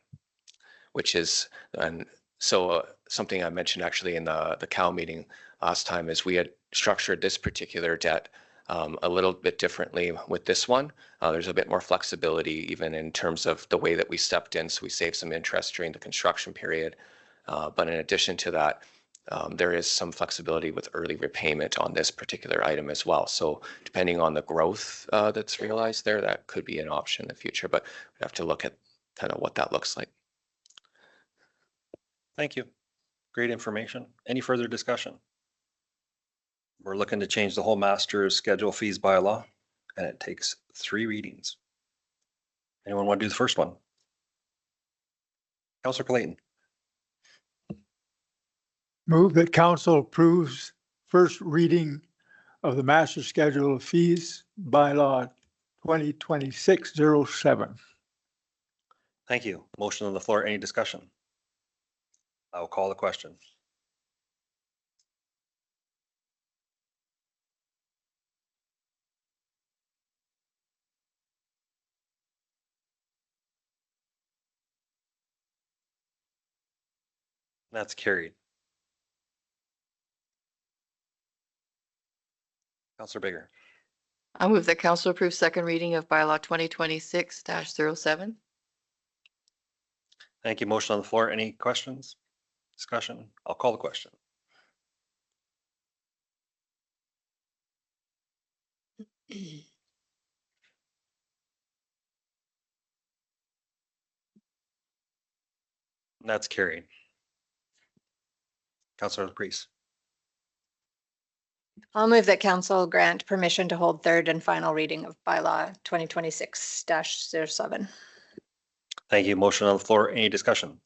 which is, and so something I mentioned actually in the COW meeting last time is we had structured this particular debt a little bit differently with this one. There's a bit more flexibility even in terms of the way that we stepped in. So we saved some interest during the construction period. But in addition to that, there is some flexibility with early repayment on this particular item as well. So depending on the growth that's realized there, that could be an option in the future, but we have to look at kind of what that looks like. Thank you. Great information. Any further discussion? We're looking to change the whole master's schedule fees bylaw, and it takes 3 readings. Anyone want to do the first one? Councillor Clayton. Move that council approves first reading of the master schedule of fees bylaw 2026-07. Thank you. Motion on the floor. Any discussion? I will call the question. That's carried. Councillor Bigger. I move that council approve second reading of bylaw 2026-07. Thank you. Motion on the floor. Any questions? Discussion? I'll call the question. That's carried. Councillor Laprise. I'll move that council grant permission to hold third and final reading of bylaw 2026-07. Thank you. Motion on the floor. Any discussion?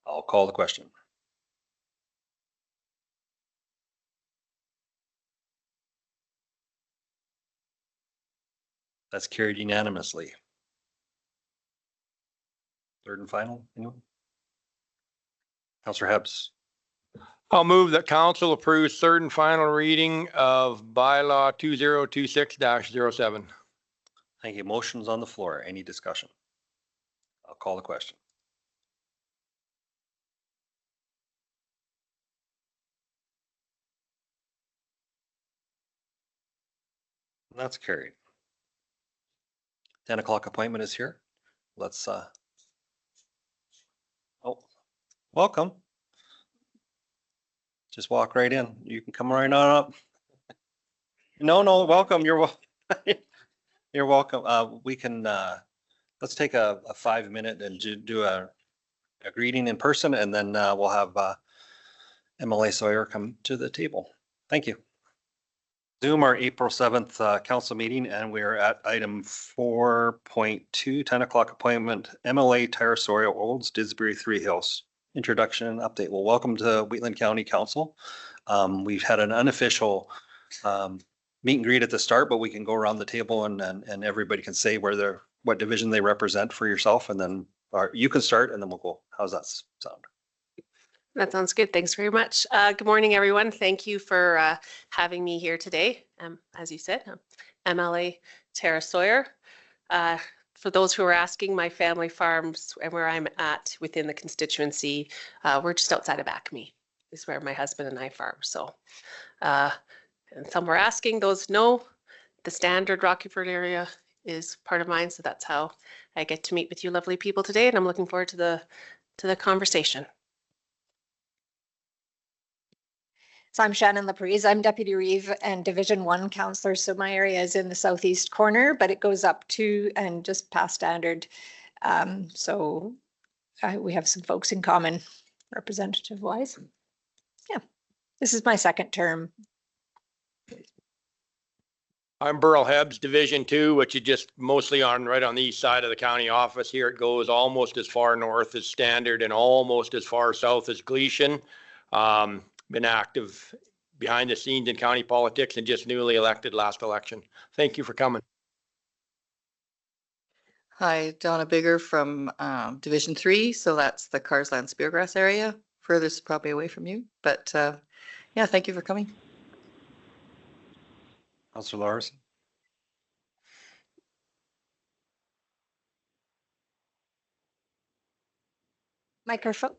I'll call the question. That's carried unanimously. Third and final, anyone? Councillor Hebbs. I'll move that council approves third and final reading of bylaw 2026-07. Thank you. Motion's on the floor. Any discussion? I'll call the question. That's carried. 10 o'clock appointment is here. Let's, oh, welcome. Just walk right in. You can come right on up. No, welcome. You're you're welcome. We can, let's take a 5-minute and do a greeting in person, and then we'll have MLA Sawyer come to the table. Thank you. Zoom our April 7th council meeting, and we're at item 4.2, 10 o'clock appointment, MLA Tara Sawyer, Olds, Didsbury, Three Hills. Introduction and update. Well, welcome to Wheatland County Council. We've had an unofficial meet and greet at the start, but we can go around the table and everybody can say what division they represent for yourself, and then you can start and then we'll go. How's that sound? That sounds good. Thanks very much. Good morning, everyone. Thank you for having me here today. As you said, I'm MLA Tara Sawyer. For those who are asking, my family farms and where I'm at within the constituency, we're just outside of Acme. This is where my husband and I farm. So, and some were asking, those know the standard Rockyford area is part of mine. So that's how I get to meet with you lovely people today. And I'm looking forward to the conversation. So I'm Shannon Laprise. I'm Deputy Reeve and Division 1 Councillor. So my area is in the southeast corner, but it goes up to and just past standard. So we have some folks in common representative wise. Yeah, this is my second term. I'm Burl Hebbs, Division 2, which is just mostly right on the east side of the county office. Here it goes almost as far north as Standard and almost as far south as Gleason. Been active behind the scenes in county politics and just newly elected last election. Thank you for coming. Hi, Donna Bigger from Division 3. So that's the Carsland Speargrass area. Furthest probably away from you. But yeah, thank you for coming. Councillor Larson. Microphone.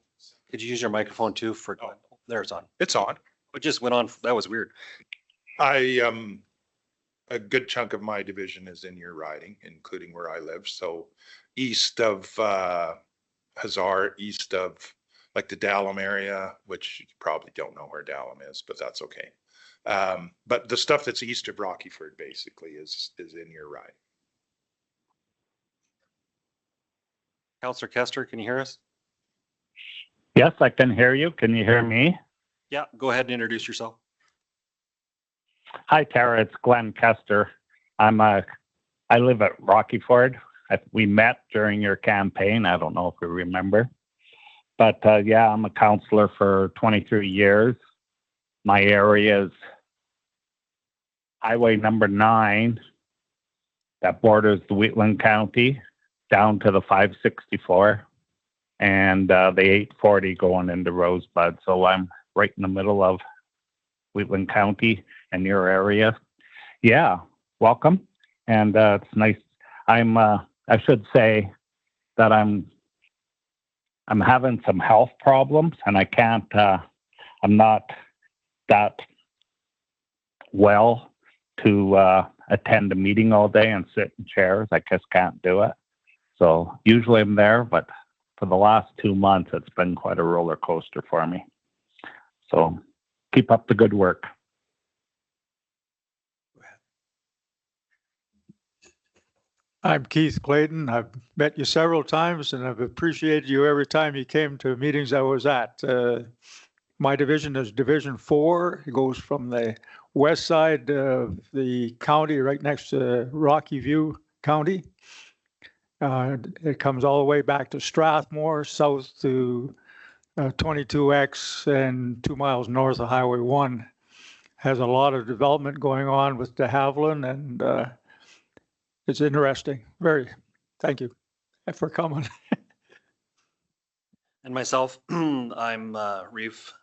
Could you use your microphone too for, there it's on. It's on. It just went on. That was weird. A good chunk of my division is in your riding, including where I live. So east of Hazard, east of like the Dallam area, which you probably don't know where Dallam is, but that's okay. But the stuff that's east of Rockyford basically is in your riding. Councillor Kester, can you hear us? Yes, I can hear you. Can you hear me? Yeah, go ahead and introduce yourself. Hi, Tara. It's Glenn Kester. I live at Rockyford. We met during your campaign. I don't know if you remember. But yeah, I'm a councillor for 23 years. my area is Highway number 9 that borders the Wheatland County down to the 564 and the 840 going into Rosebud. So I'm right in the middle of Wheatland County and your area. Yeah, welcome. And it's nice. I should say that I'm having some health problems and I can't, I'm not that well to attend a meeting all day and sit in chairs. I just can't do it. So usually I'm there, but for the last 2 months, it's been quite a roller coaster for me. So keep up the good work. I'm Keith Clayton. I've met you several times and I've appreciated you every time you came to meetings I was at. My division is Division 4. It goes from the west side of the county right next to Rocky View County. It comes all the way back to Strathmore, south to 22X and 2 miles north of Highway 1. Has a lot of development going on with de Havilland and it's interesting. Very. Thank you for coming. And myself, I'm Reeve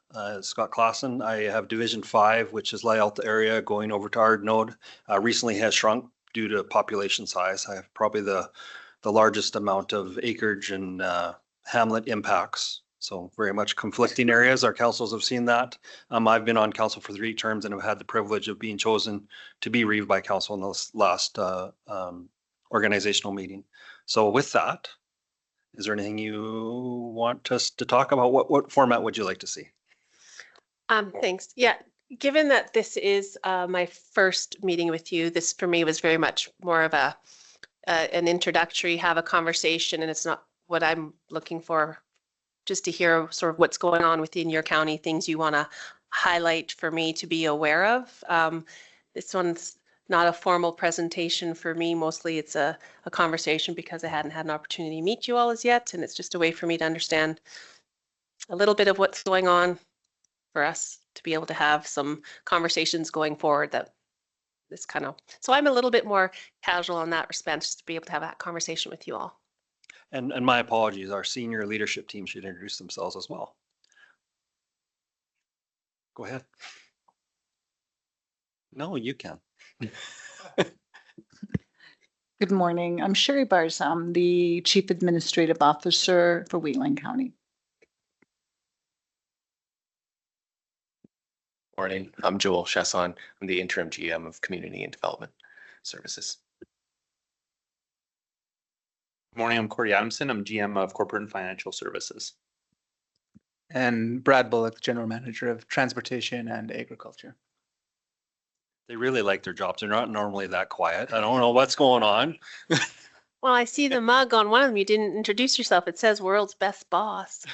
Scott Clausen. I have Division 5, which is layout area going over to Ardnode. Recently has shrunk due to population size. I have probably the largest amount of acreage and hamlet impacts. So very much conflicting areas. Our councils have seen that. I've been on council for 3 terms and have had the privilege of being chosen to be Reeve by council in this last organizational meeting. So with that, is there anything you want us to talk about? What format would you like to see? Thanks. Yeah, given that this is my first meeting with you, this for me was very much more of an introductory, have a conversation, and it's not what I'm looking for, just to hear sort of what's going on within your county, things you want to highlight for me to be aware of. This one's not a formal presentation for me. Mostly it's a conversation because I hadn't had an opportunity to meet you all as yet, and it's just a way for me to understand a little bit of what's going on for us to be able to have some conversations going forward that this kind of, so I'm a little bit more casual in that respect, just to be able to have that conversation with you all. And my apologies, our senior leadership team should introduce themselves as well. Go ahead. No, you can. Good morning. I'm Sherry Bars. I'm the Chief Administrative Officer for Wheatland County. Morning, I'm Joel Chasson. I'm the interim GM of Community and Development Services. Good morning, I'm Corey Adamson. I'm GM of Corporate and Financial Services. And Brad Bullock, General Manager of Transportation and Agriculture. They really like their jobs. They're not normally that quiet. I don't know what's going on. Well, I see the mug on one of them. You didn't introduce yourself. It says world's best boss.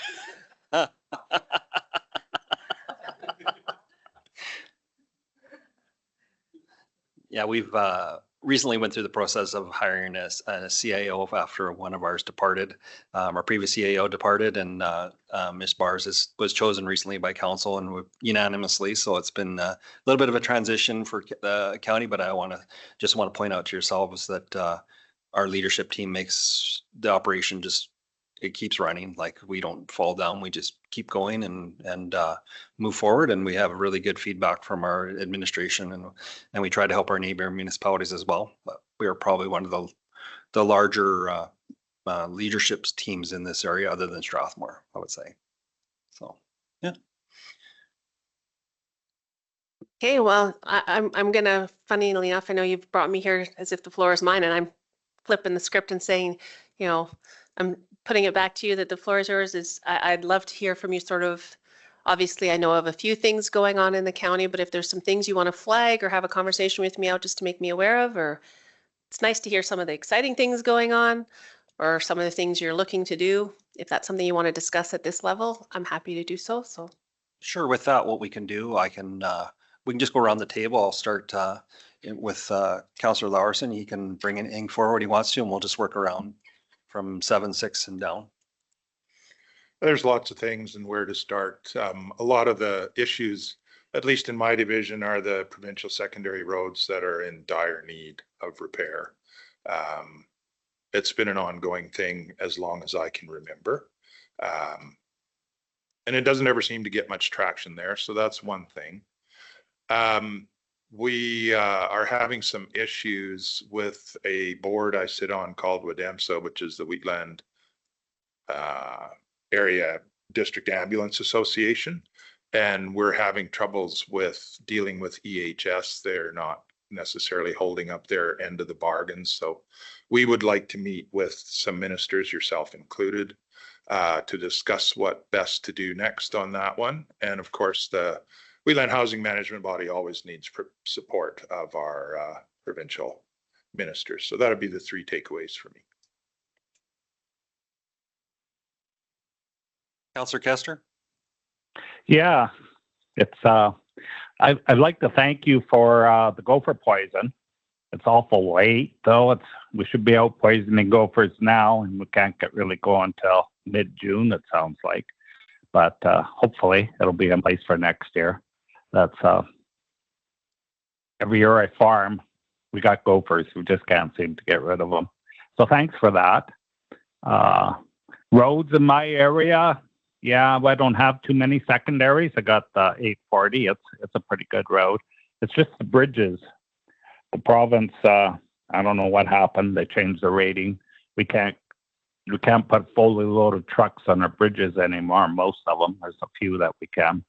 Yeah, we've recently went through the process of hiring a CIO after one of ours departed. Our previous CIO departed, and Ms. Bars was chosen recently by council and unanimously. So it's been a little bit of a transition for the county, but I just want to point out to yourselves that our leadership team makes the operation it keeps running. Like, we don't fall down, we just keep going and move forward. And we have really good feedback from our administration, and we try to help our neighbor municipalities as well. But we are probably one of the larger leadership teams in this area, other than Strathmore, I would say. So, yeah. Okay, well, I'm gonna, funnily enough, I know you've brought me here as if the floor is mine, and I'm flipping the script and saying, I'm putting it back to you that the floor is yours. I'd love to hear from you sort of, obviously I know of a few things going on in the county, but if there's some things you want to flag or have a conversation with me out just to make me aware of, or it's nice to hear some of the exciting things going on or some of the things you're looking to do. If that's something you want to discuss at this level, I'm happy to do so. Sure. With that, what we can do, we can just go around the table. I'll start with Councillor Larson. He can bring anything forward he wants to, and we'll just work around from 7, 6 and down. There's lots of things and where to start. A lot of the issues at least in my division, are the provincial secondary roads that are in dire need of repair. It's been an ongoing thing as long as I can remember. And it doesn't ever seem to get much traction there. So that's one thing. We are having some issues with a board I sit on called WADEMSA, which is the Wheatland Area District Ambulance Association. And we're having troubles with dealing with EHS. They're not necessarily holding up their end of the bargain. So we would like to meet with some ministers, yourself included, to discuss what best to do next on that one. And of course, the Wheatland Housing Management Body always needs support of our provincial ministers. So that'll be the 3 takeaways for me. Councillor Kester? Yeah, it's, I'd like to thank you for the gopher poison. It's awful late, though. We should be out poisoning gophers now, and we can't get really going until mid-June, it sounds like. But hopefully it'll be in place for next year. That's every year I farm, we got gophers. We just can't seem to get rid of them. So thanks for that. Roads in my area, yeah, I don't have too many secondaries. I got the 840. It's a pretty good road. It's just the bridges. The province, I don't know what happened. They changed the rating. We can't put fully loaded trucks on our bridges anymore. Most of them. There's a few that we can,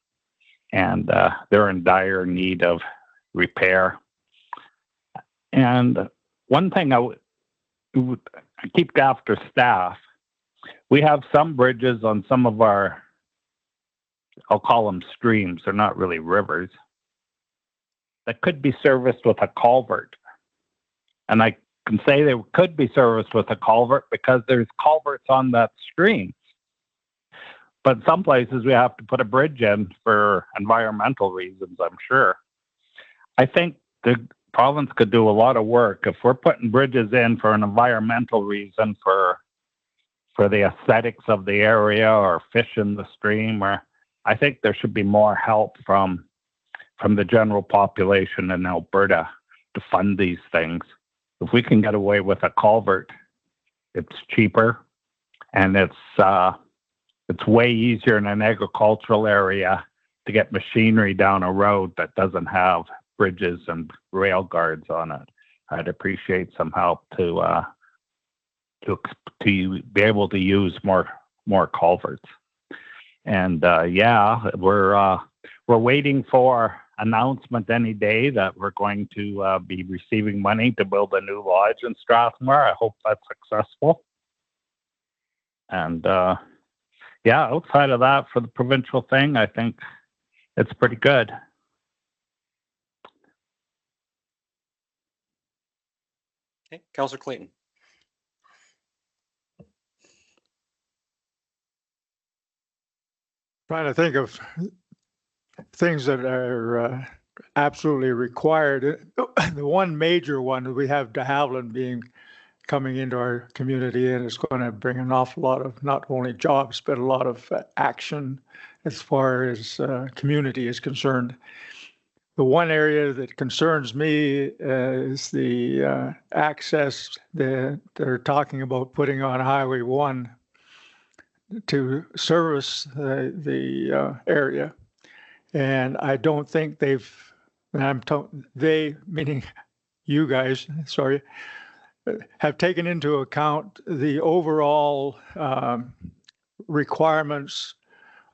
and they're in dire need of repair. And one thing I keep after staff. We have some bridges on some of our, I'll call them streams. They're not really rivers, that could be serviced with a culvert. And I can say they could be serviced with a culvert because there's culverts on that stream. But some places we have to put a bridge in for environmental reasons, I'm sure. I think the province could do a lot of work if we're putting bridges in for an environmental reason, for the aesthetics of the area or fish in the stream, or I think there should be more help from the general population in Alberta to fund these things. If we can get away with a culvert, it's cheaper, and it's way easier in an agricultural area to get machinery down a road that doesn't have bridges and rail guards on it. I'd appreciate some help to be able to use more culverts. And yeah, we're waiting for announcement any day that we're going to be receiving money to build a new lodge in Strathmore. I hope that's successful. And yeah, outside of that, for the provincial thing, I think it's pretty good. Okay, Councillor Clayton. Trying to think of things that are absolutely required. The one major one we have de Havilland coming into our community, and it's going to bring an awful lot of not only jobs but a lot of action as far as community is concerned. The one area that concerns me is the access that they're talking about putting on Highway 1 to service the area. And I don't think they, meaning you guys, sorry, have taken into account the overall requirements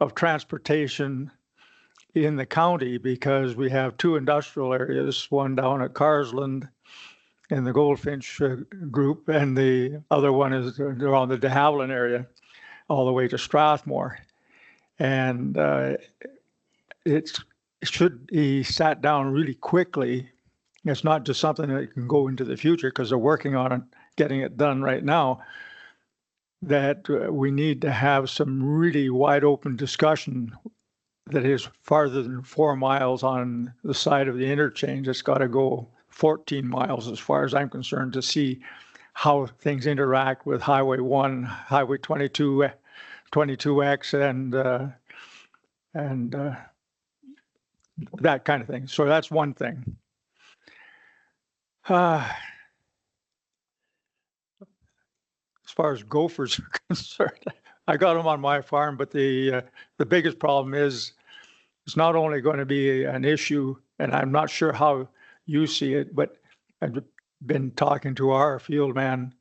of transportation in the county, because we have 2 industrial areas, one down at Carsland in the Goldfinch group, and the other one is around the de Havilland area all the way to Strathmore. And it should be sat down really quickly. It's not just something that can go into the future, because they're working on it, getting it done right now, that we need to have some really wide open discussion that is farther than 4 miles on the side of the interchange. It's got to go 14 miles as far as I'm concerned to see how things interact with Highway 1, Highway 22, 22X, and that kind of thing. So that's one thing. As far as gophers are concerned, I got them on my farm, but the biggest problem is it's not only going to be an issue, and I'm not sure how you see it, but I've been talking to our field man.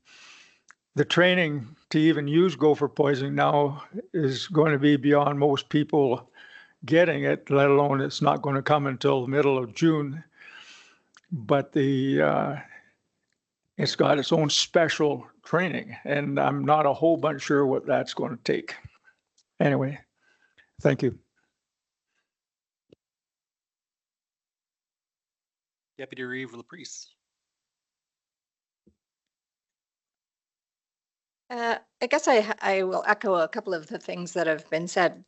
The training to even use gopher poisoning now is going to be beyond most people getting it, let alone it's not going to come until the middle of June. But it's got its own special training, and I'm not a whole bunch sure what that's going to take. Anyway, thank you. Deputy Reeve Laprise. I guess I will echo a couple of the things that have been said.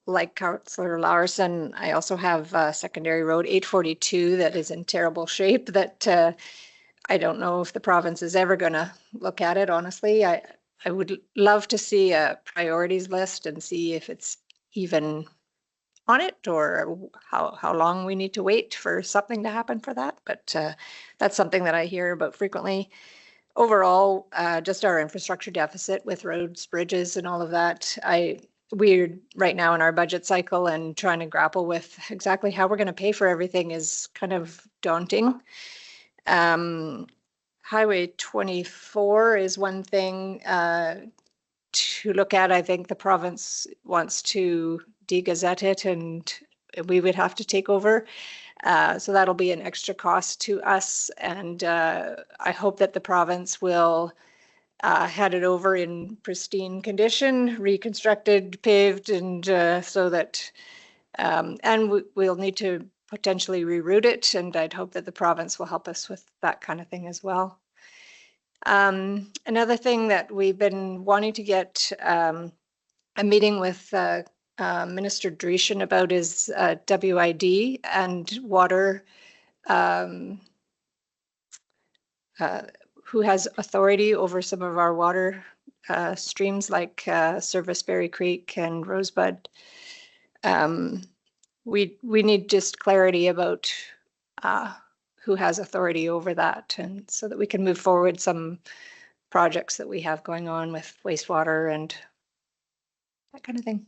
Like Councillor Larson, I also have secondary road 842 that is in terrible shape that I don't know if the province is ever going to look at it, honestly. I would love to see a priorities list and see if it's even on it or how long we need to wait for something to happen for that. But that's something that I hear about frequently. Overall, just our infrastructure deficit with roads, bridges, and all of that. We're right now in our budget cycle and trying to grapple with exactly how we're going to pay for everything is kind of daunting. Highway 24 is one thing to look at. I think the province wants to de-gazette it and we would have to take over. So that'll be an extra cost to us. And I hope that the province will had it over in pristine condition, reconstructed, paved, and so that, and we'll need to potentially reroute it. And I'd hope that the province will help us with that kind of thing as well. Another thing that we've been wanting to get a meeting with Minister Dreeshen about is WID and water, who has authority over some of our water streams like Serviceberry Creek and Rosebud. We need just clarity about who has authority over that, and so that we can move forward some projects that we have going on with wastewater and that kind of thing.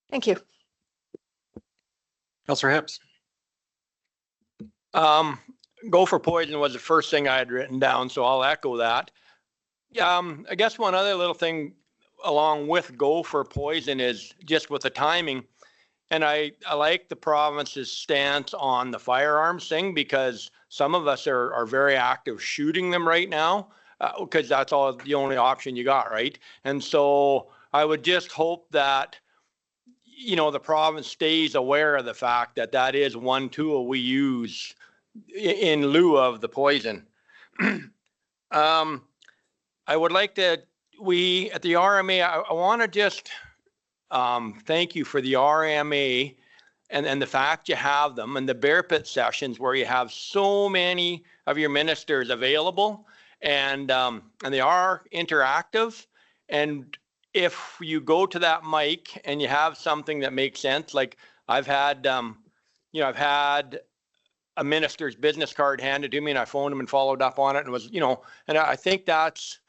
Thank you. Councillor Hibbs. Gopher poison was the first thing I had written down, so I'll echo that. I guess one other little thing along with gopher poison is just with the timing. And I like the province's stance on the firearms thing because some of us are very active shooting them right now because that's all the only option you got, right? And so I would just hope that, you know, the province stays aware of the fact that that is one tool we use in lieu of the poison. I would like to, we at the RMA, I want to just thank you for the RMA and the fact you have them and the bear pit sessions where you have so many of your ministers available and they are interactive. And if you go to that mic and you have something that makes sense, like I've had, you know, I've had a minister's business card handed to me and I phoned him and followed up on it and was, you know, and I think that's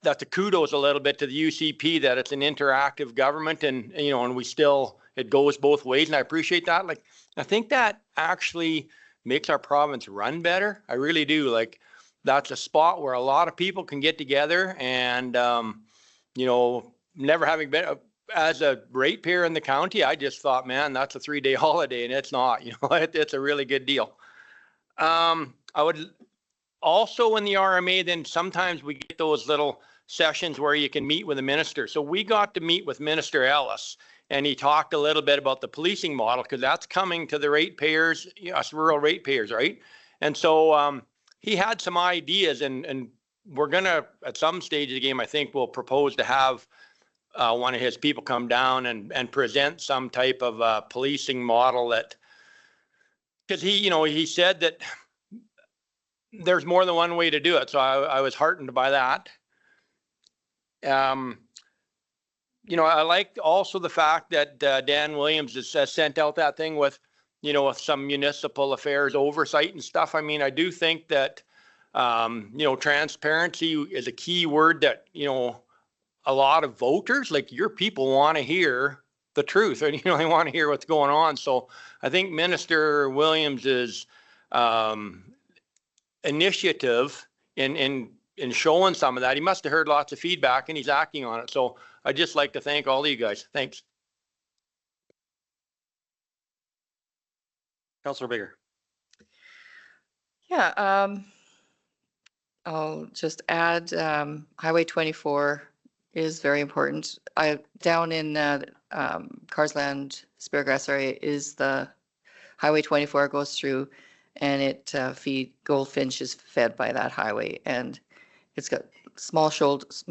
a kudos a little bit to the UCP that it's an interactive government and, you know, and we still, it goes both ways and I appreciate that. Like, I think that actually makes our province run better. I really do. Like, that's a spot where a lot of people can get together and, you know, never having been as a ratepayer in the county, I just thought, man, that's a 3-day holiday and it's not, you know, it's a really good deal. I would also in the RMA, then sometimes we get those little sessions where you can meet with a minister. So we got to meet with Minister Ellis and he talked a little bit about the policing model because that's coming to the ratepayers, you know, us rural ratepayers, right? And so he had some ideas and we're going to, at some stage of the game, I think we'll propose to have one of his people come down and present some type of policing model that, because he, you know, he said that there's more than one way to do it. So I was heartened by that. you know, I like also the fact that Dan Williams has sent out that thing with, you know, with some municipal affairs oversight and stuff. I mean, I do think that, you know, transparency is a key word that, you know, a lot of voters, like your people, want to hear the truth, and, you know, they want to hear what's going on. So I think Minister Williams's initiative in showing some of that, he must have heard lots of feedback and he's acting on it. So I'd just like to thank all of you guys. Thanks. Councillor Bigger. Yeah, I'll just add, Highway 24 is very important. Down in Carsland Speargrass area is the Highway 24 goes through, and it Goldfinch is fed by that highway, and it's got small shoulders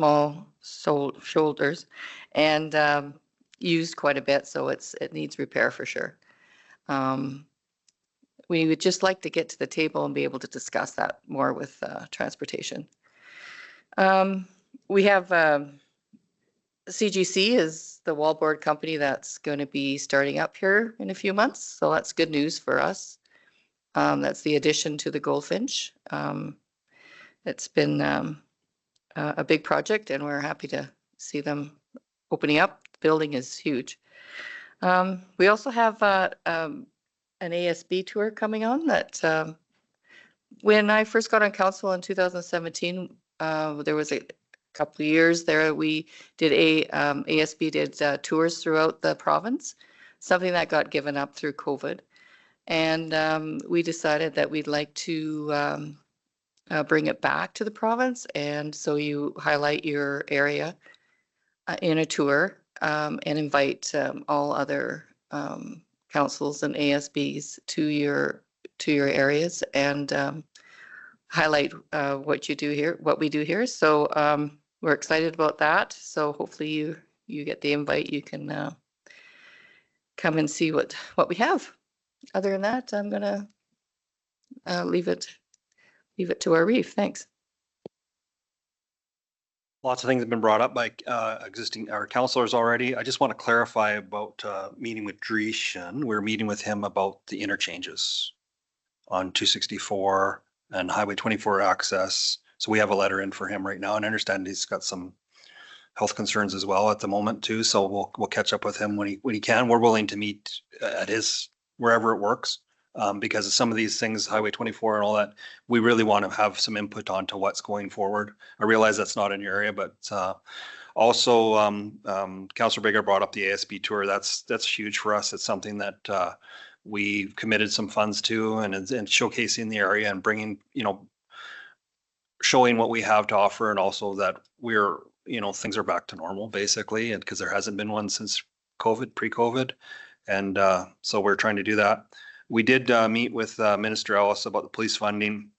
and used quite a bit, so it needs repair for sure. We would just like to get to the table and be able to discuss that more with transportation. We have CGC is the wallboard company that's going to be starting up here in a few months, so that's good news for us. That's the addition to the Goldfinch. It's been a big project, and we're happy to see them opening up. The building is huge. We also have an ASB tour coming on that when I first got on council in 2017, there was a couple of years there we did ASB did tours throughout the province, something that got given up through COVID. And we decided that we'd like to bring it back to the province. And so you highlight your area in a tour and invite all other councils and ASBs to your areas and highlight what you do here, what we do here. So we're excited about that. So hopefully you get the invite. You can come and see what we have. Other than that, I'm gonna leave it to our reef. Thanks. Lots of things have been brought up by our councillors already. I just want to clarify about meeting with Dreeshen. We're meeting with him about the interchanges on 264 and Highway 24 access. So we have a letter in for him right now, and I understand he's got some health concerns as well at the moment too. So we'll catch up with him when he can. We're willing to meet at his wherever it works. Because of some of these things, Highway 24 and all that, we really want to have some input onto what's going forward. I realize that's not in your area, but also Councillor Bigger brought up the ASB tour. That's huge for us. It's something that we've committed some funds to, and showcasing the area and bringing, showing what we have to offer, and also that we're, things are back to normal basically, and because there hasn't been one since pre-COVID. And so we're trying to do that. We did meet with Minister Ellis about the police funding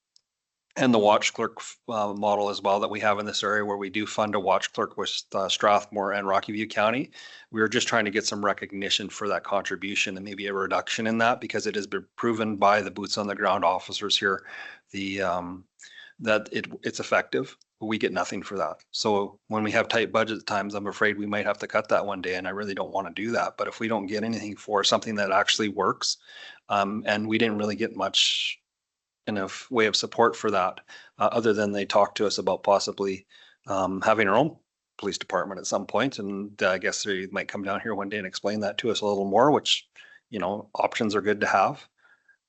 and the watch clerk model as well that we have in this area, where we do fund a watch clerk with Strathmore and Rocky View County. We were just trying to get some recognition for that contribution and maybe a reduction in that, because it has been proven by the boots on the ground officers here that it's effective. We get nothing for that. So when we have tight budget at times, I'm afraid we might have to cut that one day, and I really don't want to do that. But if we don't get anything for something that actually works, and we didn't really get much in a way of support for that, other than they talked to us about possibly having our own police department at some point. And I guess they might come down here one day and explain that to us a little more, which, options are good to have.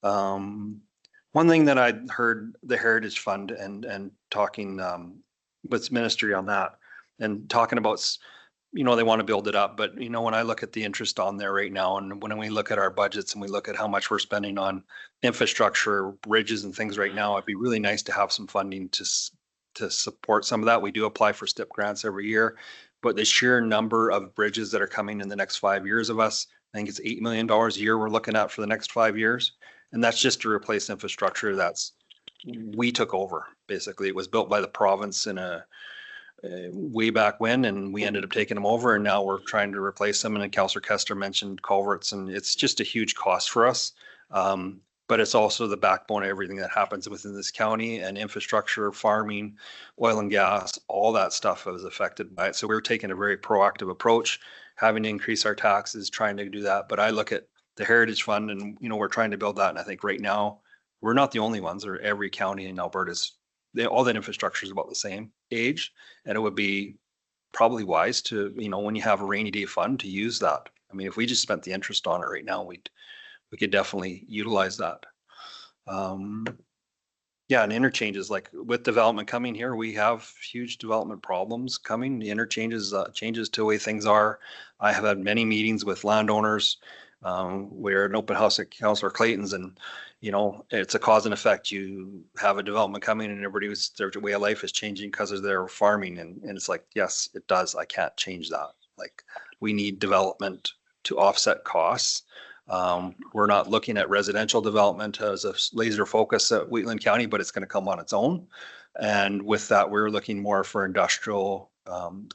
One thing that I heard the Heritage Fund and talking with ministry on that, and talking about, they want to build it up. But, when I look at the interest on there right now, and when we look at our budgets and we look at how much we're spending on infrastructure, bridges and things right now, it'd be really nice to have some funding to support some of that. We do apply for STIP grants every year, but the sheer number of bridges that are coming in the next 5 years of us, I think it's $8 million a year we're looking at for the next 5 years. And that's just to replace infrastructure we took over. Basically, it was built by the province in a way back when, and we ended up taking them over, and now we're trying to replace them. And Councillor Kester mentioned culverts, and it's just a huge cost for us. But but it's also the backbone of everything that happens within this county, and infrastructure, farming, oil and gas, all that stuff is affected by it. So we're taking a very proactive approach, having to increase our taxes, trying to do that. But I look at the Heritage Fund and, we're trying to build that. And I think right now, we're not the only ones, or every county in Alberta's, all that infrastructure is about the same age. And it would be probably wise to, when you have a rainy day fund, to use that. I mean, if we just spent the interest on it right now, we could definitely utilize that. Yeah, and interchanges, like with development coming here, we have huge development problems coming. The interchanges, changes to the way things are. I have had many meetings with landowners. We're an open house at Councillor Clayton's, and it's a cause and effect. You have a development coming and everybody's, their way of life is changing because of their farming. And it's like, yes, it does. I can't change that. Like, we need development to offset costs. We're not looking at residential development as a laser focus at Wheatland County, but it's going to come on its own. And with that, we're looking more for industrial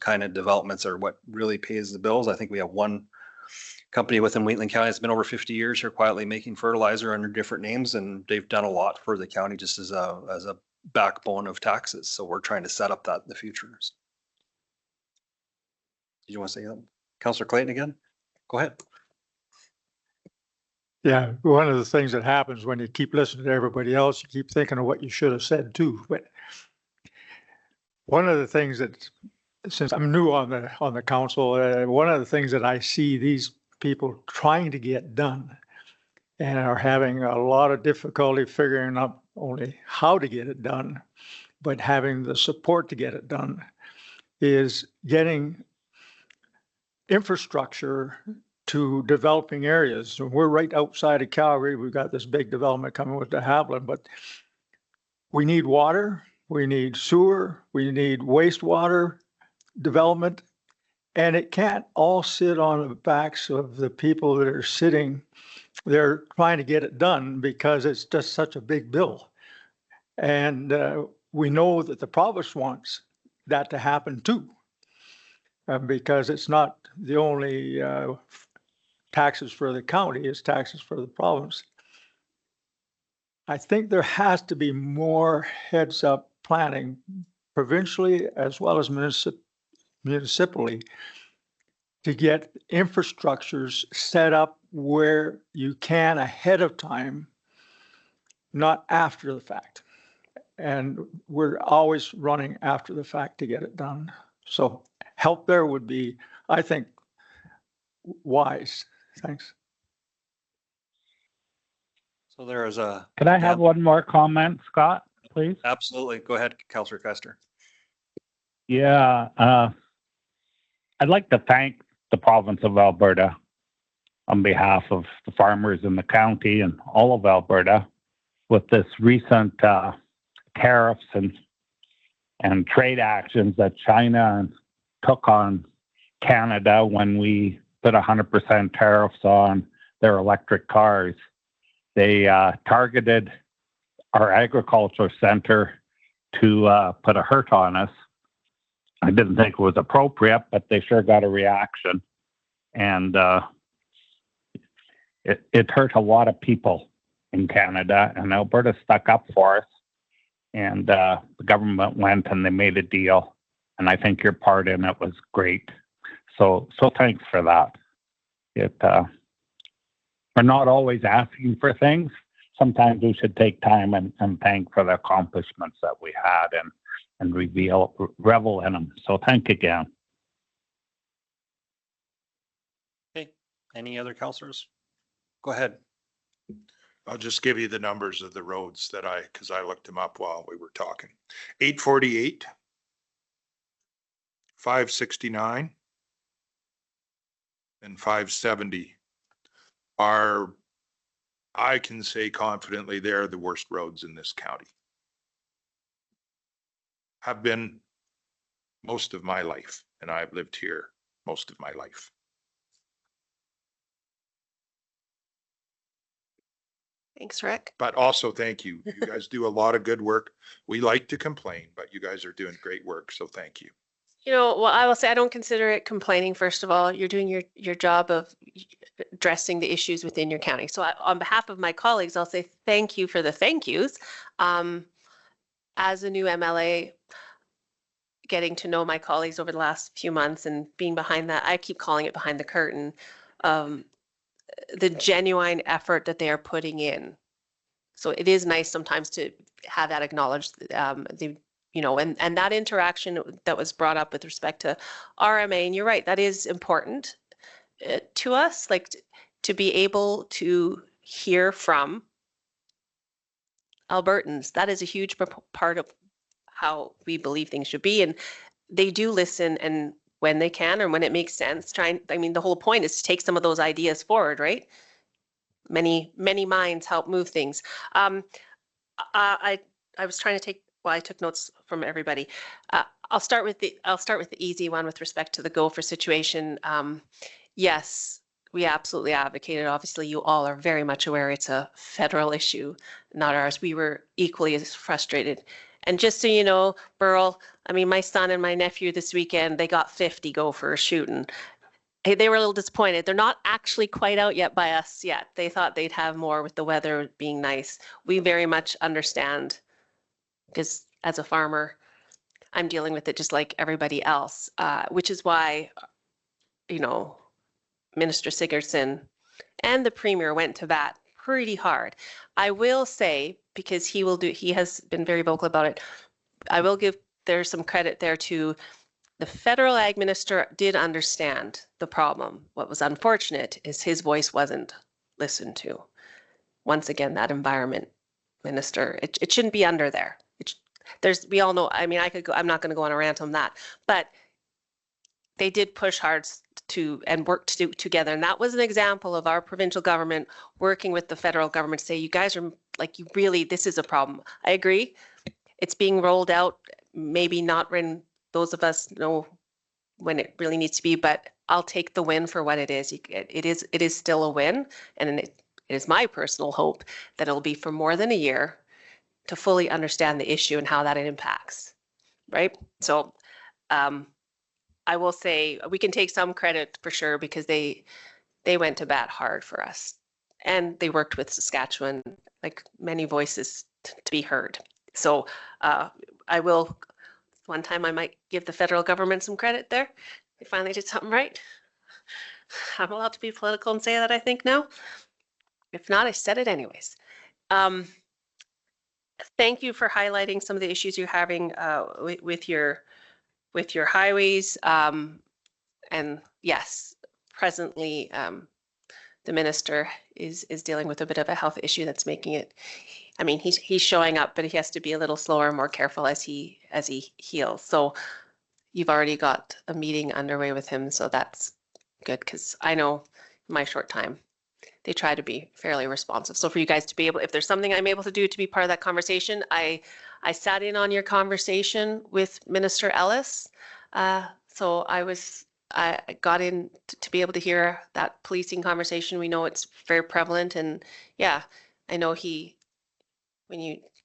kind of developments, are what really pays the bills. I think we have one company within Wheatland County that's been over 50 years here quietly making fertilizer under different names, and they've done a lot for the county just as a backbone of taxes. So we're trying to set up that in the future. Did you want to say that? Councillor Clayton again? Go ahead. Yeah, one of the things that happens when you keep listening to everybody else, you keep thinking of what you should have said too. But one of the things that, since I'm new on the council, one of the things that I see these people trying to get done and are having a lot of difficulty figuring out not only how to get it done, but having the support to get it done, is getting infrastructure to developing areas. So we're right outside of Calgary. We've got this big development coming with de Havilland, but we need water, we need sewer, we need wastewater development, and it can't all sit on the backs of the people that are sitting there trying to get it done, because it's just such a big bill. And we know that the province wants that to happen too, because it's not the only taxes for the county, it's taxes for the province. I think there has to be more heads up planning provincially as well as municipally to get infrastructures set up where you can ahead of time, not after the fact. And we're always running after the fact to get it done. So help there would be, I think, wise. Thanks. So there is a. Can I have one more comment, Scott, please? Absolutely. Go ahead, Councillor Kester. Yeah, I'd like to thank the province of Alberta on behalf of the farmers in the county and all of Alberta with this recent tariffs and trade actions that China took on Canada when we put 100% tariffs on their electric cars. They targeted our agriculture center to put a hurt on us. I didn't think it was appropriate, but they sure got a reaction. And it hurt a lot of people in Canada, and Alberta stuck up for us. And the government went and they made a deal. And I think your part in it was great. So thanks for that. We're not always asking for things. Sometimes we should take time and thank for the accomplishments that we had and revel in them. So thank you again. Okay. Any other councillors? Go ahead. I'll just give you the numbers of the roads that because I looked them up while we were talking. 848, 569, and 570 are, I can say confidently, they're the worst roads in this county. Have been most of my life, and I've lived here most of my life. Thanks, Rick. But also, thank you. You guys do a lot of good work. We like to complain, but you guys are doing great work, so thank you. Well, I will say I don't consider it complaining. First of all, you're doing your job of, addressing the issues within your county. So on behalf of my colleagues, I'll say thank you for the thank yous. As a new MLA, getting to know my colleagues over the last few months and being behind that, I keep calling it behind the curtain, the genuine effort that they are putting in. So it is nice sometimes to have that acknowledged, and that interaction that was brought up with respect to RMA, and you're right, that is important to us, like to be able to hear from Albertans. That is a huge part of how we believe things should be, and they do listen, and when they can or when it makes sense, the whole point is to take some of those ideas forward, right? Many minds help move things. I was trying to take, well, I took notes from everybody. I'll start with the easy one with respect to the gopher situation. Yes, we absolutely advocated. Obviously, you all are very much aware it's a federal issue, not ours. We were equally as frustrated. And just so you know, Burl, I mean, my son and my nephew this weekend, they got 50 gophers shooting. They were a little disappointed. They're not actually quite out yet by us yet. They thought they'd have more with the weather being nice. We very much understand, because as a farmer, I'm dealing with it just like everybody else, which is why, Minister Sigurdsson and the Premier went to bat pretty hard. I will say, because he has been very vocal about it, I will give there's some credit there to the federal ag minister did understand the problem. What was unfortunate is his voice wasn't listened to. Once again, that environment minister, it shouldn't be under there. We all know, I mean, I'm not going to go on a rant on that, but they did push hard and work together. And that was an example of our provincial government working with the federal government to say, you guys are this is a problem. I agree. It's being rolled out, maybe not when those of us know when it really needs to be, but I'll take the win for what it is. It is still a win. And it is my personal hope that it'll be for more than a year to fully understand the issue and how that impacts, right? So I will say we can take some credit for sure, because they went to bat hard for us, and they worked with Saskatchewan, like many voices to be heard. So I will, one time I might give the federal government some credit there. They finally did something right. I'm allowed to be political and say that, I think, now. If not, I said it anyways. Thank you for highlighting some of the issues you're having with your highways. And yes, presently the minister is dealing with a bit of a health issue that's making it, I mean, he's showing up, but he has to be a little slower and more careful as he heals. So you've already got a meeting underway with him, so that's good, because I know in my short time they try to be fairly responsive. So for you guys to be able, if there's something I'm able to do to be part of that conversation, I sat in on your conversation with Minister Ellis. So I got in to be able to hear that policing conversation. We know it's very prevalent, and yeah, I know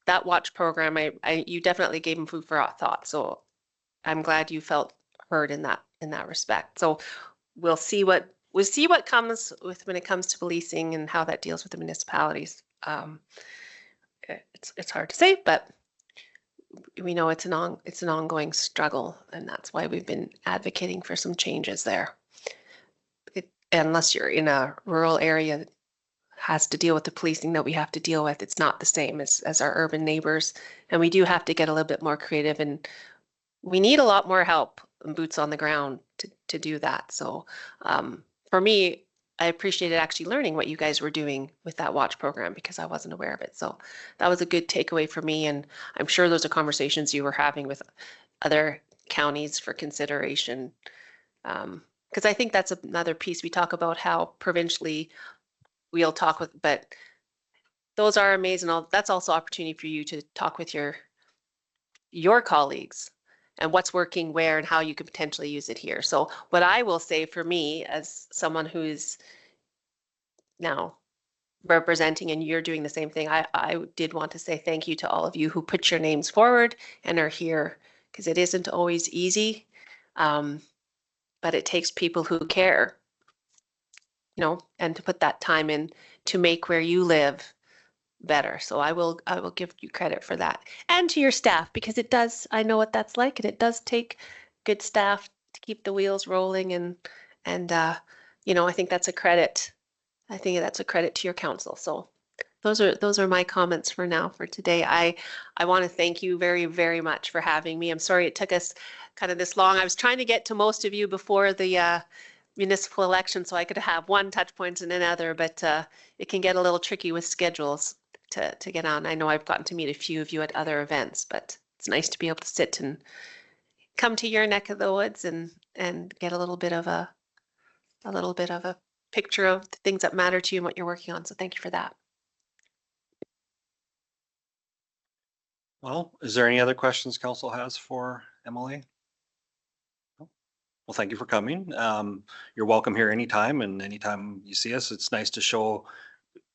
that watch program, you definitely gave him food for thought. So I'm glad you felt heard in that respect. So we'll see what comes when it comes to policing and how that deals with the municipalities. It's hard to say, but we know it's an ongoing struggle, and that's why we've been advocating for some changes there. Unless you're in a rural area that has to deal with the policing that we have to deal with, it's not the same as our urban neighbors, and we do have to get a little bit more creative, and we need a lot more help and boots on the ground to do that. So for me, I appreciated actually learning what you guys were doing with that watch program, because I wasn't aware of it. So that was a good takeaway for me. And I'm sure those are conversations you were having with other counties for consideration. Because I think that's another piece. We talk about how provincially we'll talk with, but those are amazing. That's also opportunity for you to talk with your colleagues and what's working where and how you could potentially use it here. So what I will say for me, as someone who's now representing, and you're doing the same thing, I did want to say thank you to all of you who put your names forward and are here, because it isn't always easy, but it takes people who care and to put that time in to make where you live better. So I will give you credit for that, and to your staff, because I know what that's like, and it does take good staff to keep the wheels rolling, and I think that's a credit. I think that's a credit to your council. So those are my comments for now for today. I want to thank you very, very much for having me. I'm sorry it took us kind of this long. I was trying to get to most of you before the municipal election so I could have one touch point and another, but it can get a little tricky with schedules to get on. I know I've gotten to meet a few of you at other events, but it's nice to be able to sit and come to your neck of the woods and get a little bit of a picture of the things that matter to you and what you're working on. So thank you for that. Well, is there any other questions council has for MLA? No? Well, thank you for coming. You're welcome here anytime, and anytime you see us, it's nice to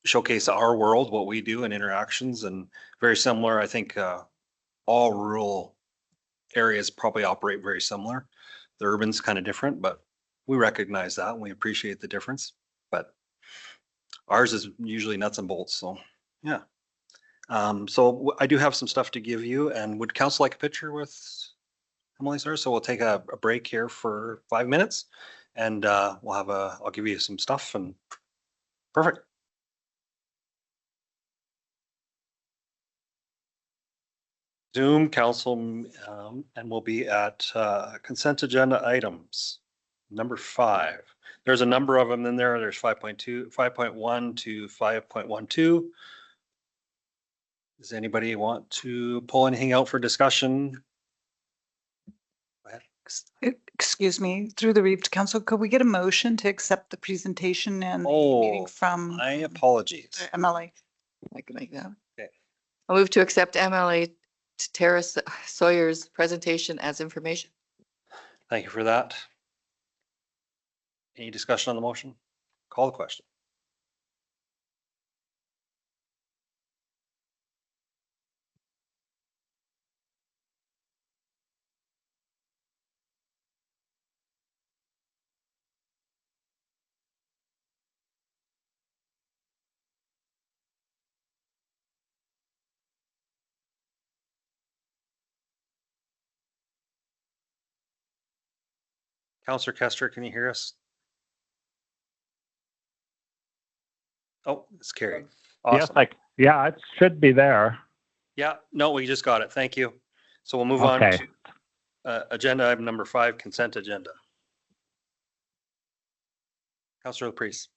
showcase our world, what we do, and interactions, and very similar. I think all rural areas probably operate very similar. The urban's kind of different, but we recognize that and we appreciate the difference. But ours is usually nuts and bolts. So yeah. So I do have some stuff to give you, and would council like a picture with Emily, sir? So we'll take a break here for 5 minutes, and I'll give you some stuff, and perfect. Zoom council, and we'll be at consent agenda items, number 5. There's a number of them in there. There's 5.2, 5.1 to 5.12. Does anybody want to pull anything out for discussion? Go ahead. Excuse me, through the Reeve Council, could we get a motion to accept the presentation and the meeting from My apologies. MLA? I can make that. Okay. I'll move to accept MLA Tara Sawyer's presentation as information. Thank you for that. Any discussion on the motion? Call the question. Councillor Kester, can you hear us? Oh, it's carried. Yes, Awesome. yeah, it should be there. Yeah, no, we just got it. Thank you. So we'll move on Okay. to agenda item number 5, consent agenda. Councillor Laprise.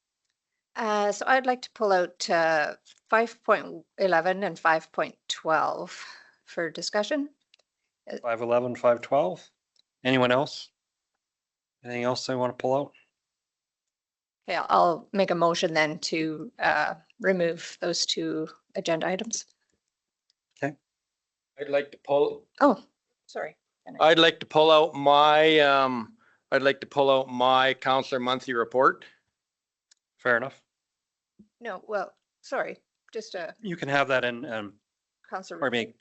So I'd like to pull out 5.11 and 5.12 for discussion. 511, 512. Anyone else? Anything else they want to pull out? Okay, I'll make a motion then to remove those 2 agenda items. I'd like to pull Oh, sorry. I'd like to pull out my counselor monthly report. Fair enough. No, well, sorry, just a You can have that in, council. pardon me,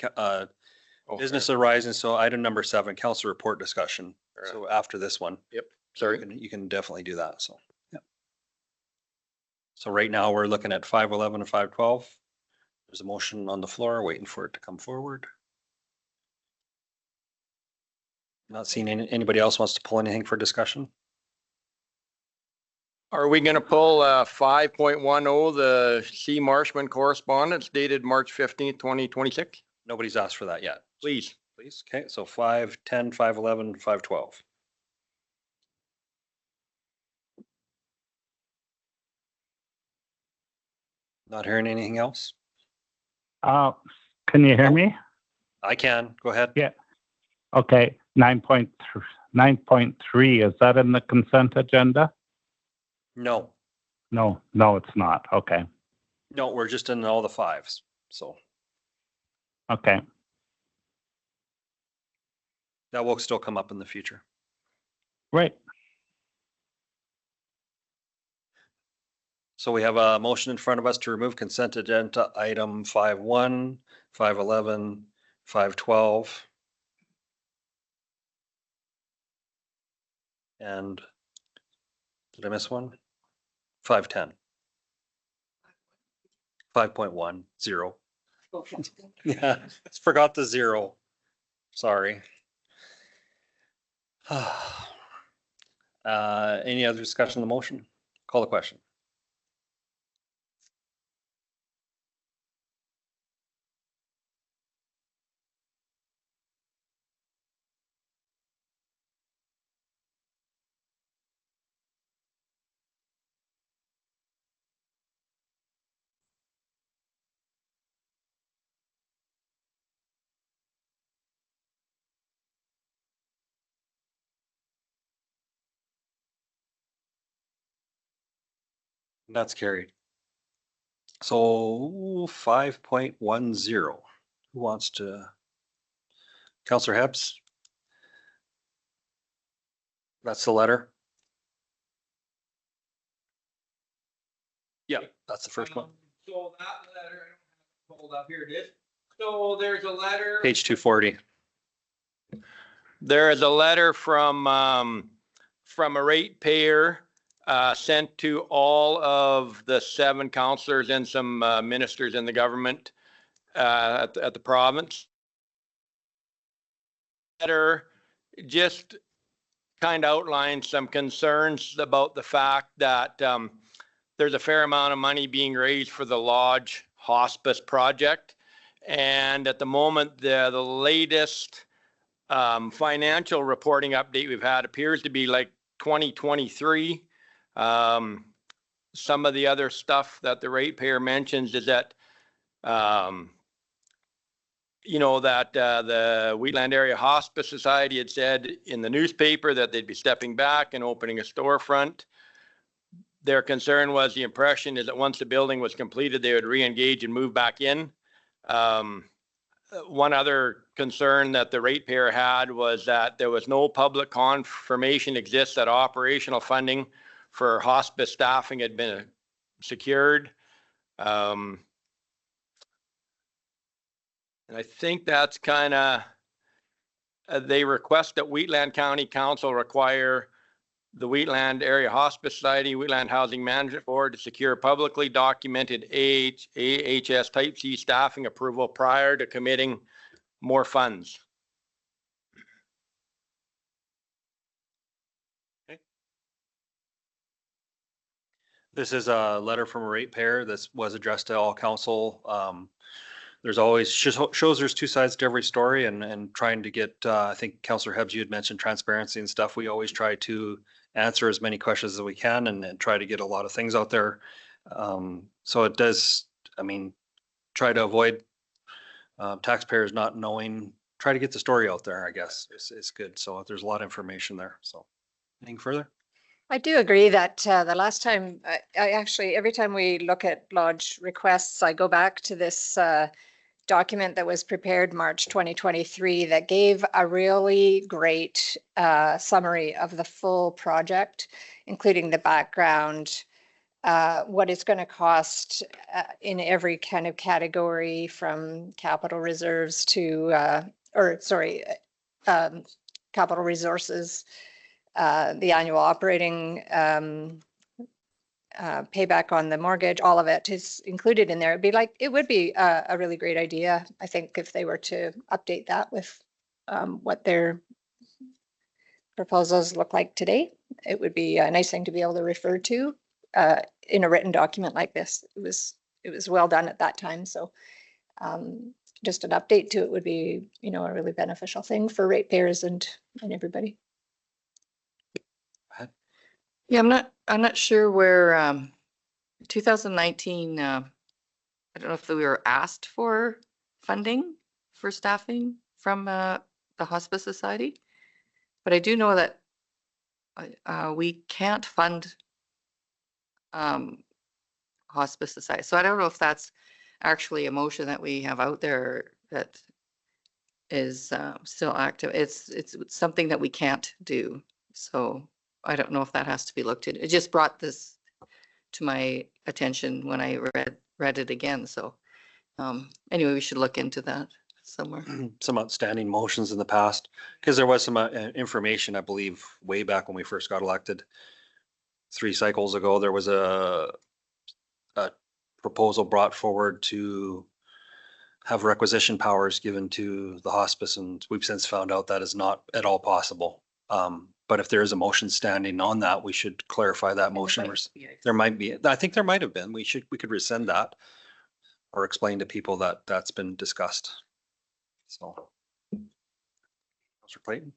Oh, business arising. So item number 7, council report discussion. So after this one. Yep. Sorry. You can definitely do that. So, yeah. So right now we're looking at 511 and 512. There's a motion on the floor, waiting for it to come forward. Not seeing anybody else wants to pull anything for discussion. Are we going to pull 5.10, the C. Marshman correspondence dated March 15th, 2026? Nobody's asked for that yet. Please. Please. Okay, so 510, 511, 512. Not hearing anything else? Can you hear me? I can. Go ahead. Yeah. Okay, 9.3, is that in the consent agenda? No, No, it's not. Okay, no, we're just in all the 5s. So okay. that will still come up in the future. Right. So we have a motion in front of us to remove consent agenda item 5.1, 5.11, 5.12. And did I miss one? 510. 5.10. Yeah, forgot the zero. Sorry. Any other discussion on the motion? Call the question. That's carried. So 5.10. Who wants to? Counselor Hebbs? That's the letter? Yeah. That's the first one. So that letter, I don't have it pulled up, here it is. So there's a letter. Page 240. There is a letter from a ratepayer sent to all of the 7 councillors and some ministers in the government at the province. Letter just kind of outlines some concerns about the fact that there's a fair amount of money being raised for the Lodge Hospice project. And at the moment, the latest financial reporting update we've had appears to be like 2023. Some of the other stuff that the ratepayer mentions is that, you know, that the Wheatland Area Hospice Society had said in the newspaper that they'd be stepping back and opening a storefront. Their concern was, the impression is that once the building was completed, they would re-engage and move back in. One other concern that the ratepayer had was that there was no public confirmation exists that operational funding for hospice staffing had been secured. And I think that's kind of, they request that Wheatland County Council require the Wheatland Area Hospice Society, Wheatland Housing Management Board to secure publicly documented AHS Type C staffing approval prior to committing more funds. Okay. This is a letter from a ratepayer that was addressed to all council. There's always shows there's 2 sides to every story, and trying to get, I think Councillor Hebbs, you had mentioned transparency and stuff. We always try to answer as many questions as we can and try to get a lot of things out there. So it does, I mean, try to avoid taxpayers not knowing, try to get the story out there, I guess, is good. So there's a lot of information there. So anything further? I do agree that the last time, I actually, every time we look at Lodge requests, I go back to this document that was prepared March 2023 that gave a really great summary of the full project, including the background, what it's going to cost in every kind of category, from capital reserves to, capital resources, the annual operating payback on the mortgage, all of it is included in there. It would be a really great idea, I think, if they were to update that with what their proposals look like today. It would be a nice thing to be able to refer to in a written document like this. It was well done at that time. So just an update to it would be, you know, a really beneficial thing for ratepayers and everybody. Yeah, I'm not sure where 2019, I don't know if we were asked for funding for staffing from the Hospice Society, but I do know that we can't fund Hospice Society. So I don't know if that's actually a motion that we have out there that is still active. It's something that we can't do. So I don't know if that has to be looked at. It just brought this to my attention when I read it again. So anyway, we should look into that somewhere. Some outstanding motions in the past, because there was some information, I believe, way back when we first got elected. 3 cycles ago, there was a proposal brought forward to have requisition powers given to the hospice, and we've since found out that is not at all possible. But if there is a motion standing on that, we should clarify that motion. There might be, I think there might have been. We could rescind that or explain to people that that's been discussed. So. Councillor Clayton?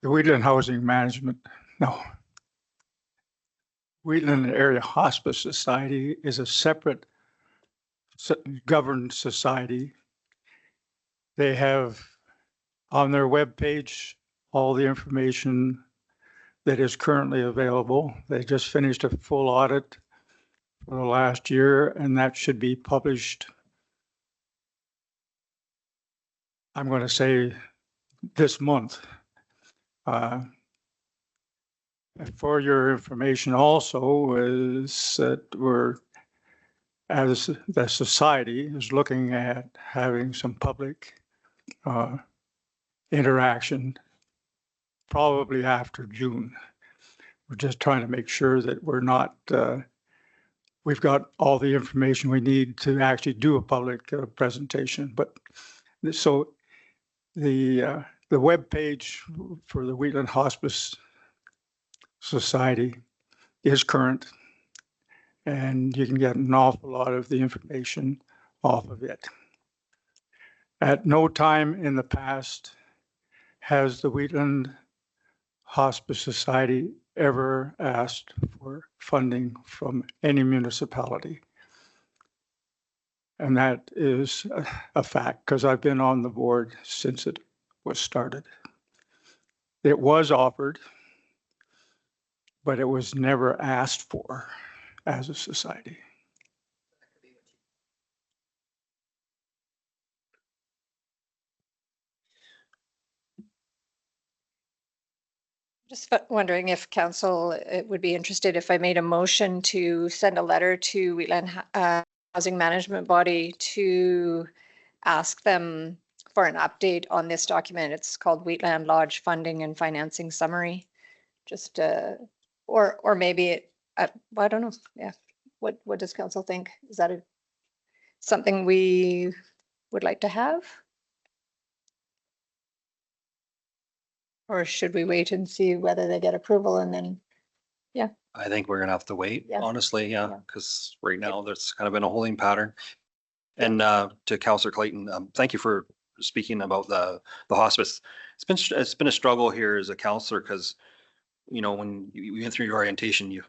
The Wheatland Housing Management, no. Wheatland Area Hospice Society is a separate governed society. They have on their webpage all the information that is currently available. They just finished a full audit for the last year, and that should be published, I'm going to say, this month. For your information also is that as the society is looking at having some public interaction probably after June. We're just trying to make sure that we're not, we've got all the information we need to actually do a public presentation. But so the web page for the Wheatland Hospice Society is current, and you can get an awful lot of the information off of it. At no time in the past has the Wheatland Hospice Society ever asked for funding from any municipality. And that is a fact, because I've been on the board since it was started. It was offered, but it was never asked for as a society. Just wondering if council would be interested if I made a motion to send a letter to Wheatland Housing Management Body to ask them for an update on this document. It's called Wheatland Lodge Funding and Financing Summary. Just or maybe I don't know. Yeah. What does council think? Is that something we would like to have? Or should we wait and see whether they get approval and then, yeah. I think we're gonna have to wait, Yeah. honestly, yeah, Yeah. because right now there's kind of been a holding pattern. And to Councillor Clayton, thank you for speaking about the hospice. It's been a struggle here as a councillor because, you know, when you went through your orientation, you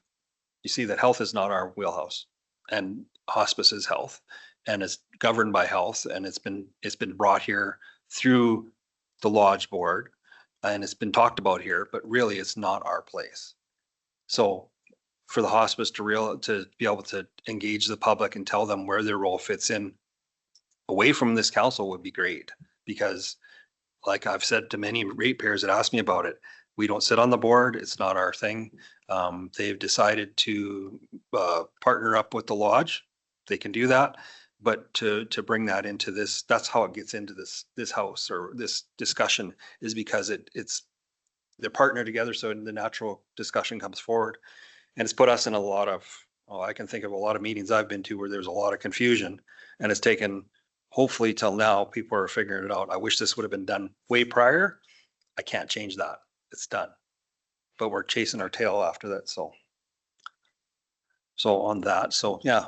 see that health is not our wheelhouse, and hospice is health, and it's governed by health, and it's been brought here through the lodge board, and it's been talked about here, but really it's not our place. So for the hospice to be able to engage the public and tell them where their role fits in away from this council would be great, because like I've said to many ratepayers that ask me about it, we don't sit on the board. It's not our thing. They've decided to partner up with the lodge. They can do that, but to bring that into this, that's how it gets into this house or this discussion, is because it's they're partnered together, so the natural discussion comes forward. And it's put us in a lot of, I can think of a lot of meetings I've been to where there's a lot of confusion, and it's taken, hopefully till now, people are figuring it out. I wish this would have been done way prior. I can't change that. It's done. But we're chasing our tail after that, so on that. So yeah.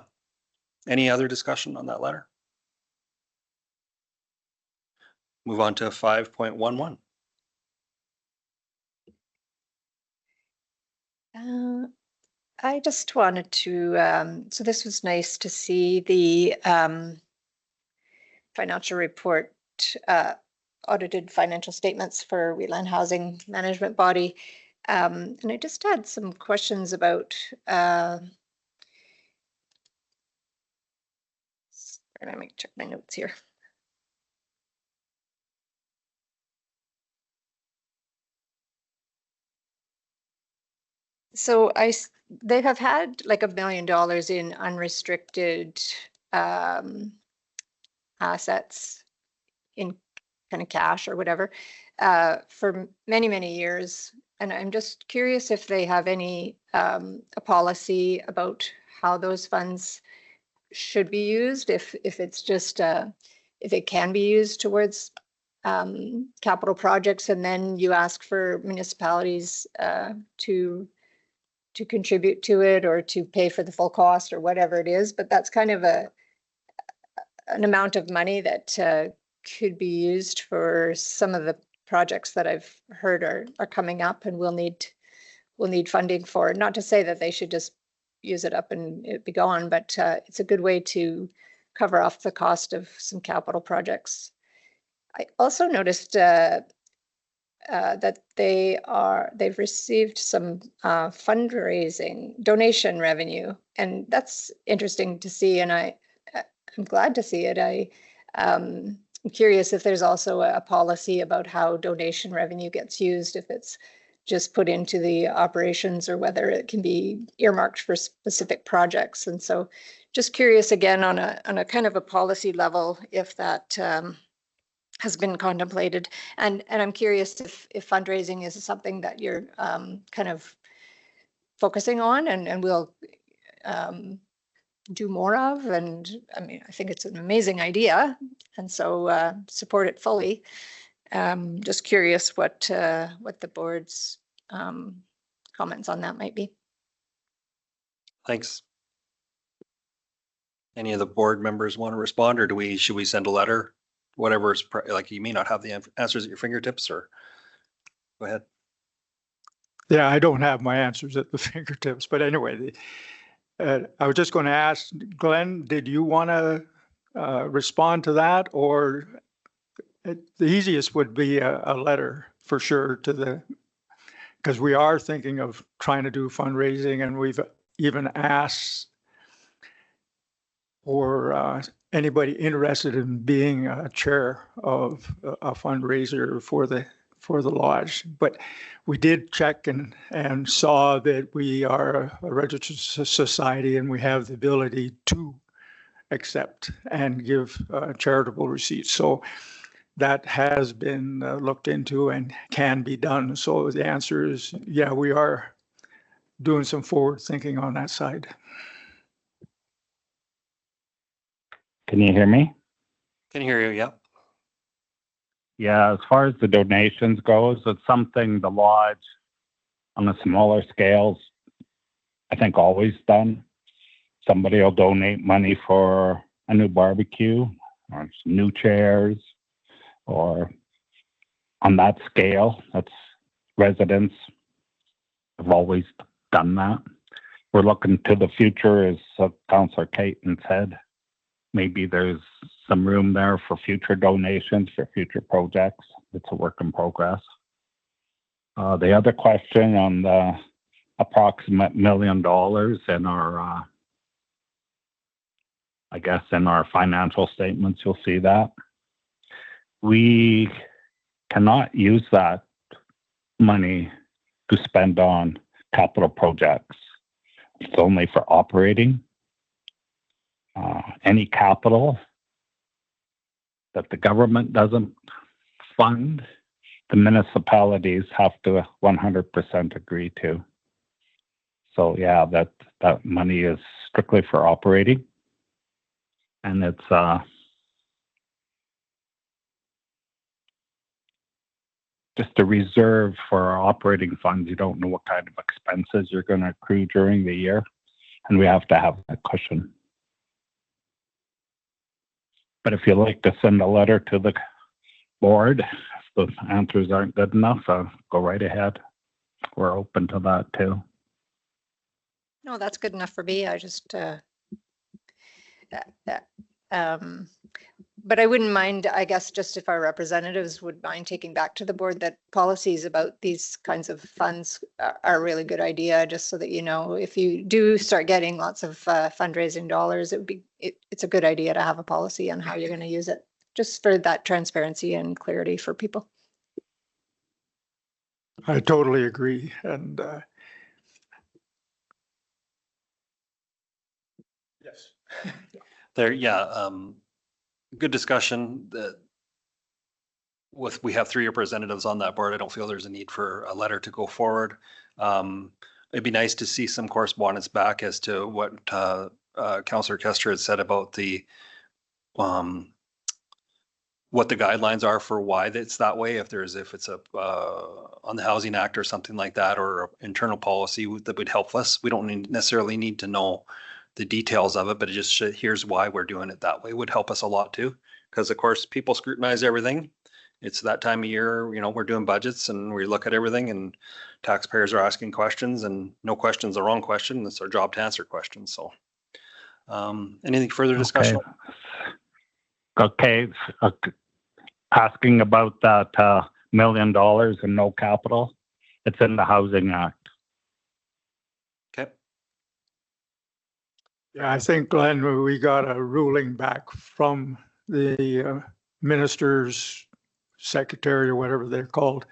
Any other discussion on that letter? Move on to 5.11. I just wanted to, so this was nice to see the financial report, audited financial statements for Wheatland Housing Management Body. And I just had some questions about, let me check my notes here. So they have had like $1 million in unrestricted assets in kind of cash or whatever, for many, many years. And I'm just curious if they have any, a policy about how those funds should be used, if it's just, if it can be used towards capital projects, and then you ask for municipalities to contribute to it or to pay for the full cost or whatever it is. But that's kind of an amount of money that could be used for some of the projects that I've heard are coming up and we'll need funding for. Not to say that they should just use it up and it be gone, but it's a good way to cover off the cost of some capital projects. I also noticed that they've received some fundraising donation revenue, and that's interesting to see. And I'm glad to see it. I'm curious if there's also a policy about how donation revenue gets used, if it's just put into the operations or whether it can be earmarked for specific projects. And so just curious again on a kind of a policy level, if that has been contemplated. And I'm curious if fundraising is something that you're kind of focusing on and will do more of. And I mean, I think it's an amazing idea, and so support it fully. Just curious what the board's comments on that might be. Thanks. Any of the board members want to respond, or should we send a letter? Whatever's like, you may not have the answers at your fingertips, or go ahead. Yeah, I don't have my answers at the fingertips, but anyway, I was just going to ask Glenn, did you want to respond to that, or the easiest would be a letter for sure to because we are thinking of trying to do fundraising, and we've even asked for anybody interested in being a chair of a fundraiser for the lodge. But we did check and saw that we are a registered society and we have the ability to accept and give charitable receipts. So that has been looked into and can be done. So the answer is, yeah, we are doing some forward thinking on that side. Can you hear me? Can hear you, yeah. Yeah, as far as the donations goes, it's something the lodge on a smaller scales, I think always done. Somebody will donate money for a new barbecue or some new chairs, or on that scale, that's residents have always done that. We're looking to the future, as Councillor Caton said. Maybe there's some room there for future donations for future projects. It's a work in progress. The other question on the approximate $1 million in our, I guess in our financial statements, you'll see that. We cannot use that money to spend on capital projects. It's only for operating. Any capital that the government doesn't fund, the municipalities have to 100% agree to. So yeah, that money is strictly for operating, and it's just a reserve for our operating funds. You don't know what kind of expenses you're going to accrue during the year, and we have to have that cushion. But if you'd like to send a letter to the board, if the answers aren't good enough, go right ahead. We're open to that too. No, that's good enough for me. I just, but I wouldn't mind, I guess, just if our representatives would mind taking back to the board that policies about these kinds of funds are a really good idea, just so that, you know, if you do start getting lots of fundraising dollars, it's a good idea to have a policy on how you're going to use it, just for that transparency and clarity for people. I totally agree. And yes. There, yeah, good discussion. we have 3 representatives on that board, I don't feel there's a need for a letter to go forward. It'd be nice to see some correspondence back as to what Councillor Kester had said about the what the guidelines are for why it's that way, if it's a on the Housing Act or something like that, or internal policy that would help us. We don't necessarily need to know the details of it, but it just here's why we're doing it that way would help us a lot too. Because of course, people scrutinize everything. It's that time of year, you know, we're doing budgets and we look at everything and taxpayers are asking questions, and no question's the wrong question. It's our job to answer questions. So anything further discussion? Okay. Asking about that $1 million and no capital. It's in the Housing Act. Okay. Yeah, I think, Glenn, we got a ruling back from the minister's secretary or whatever they're called,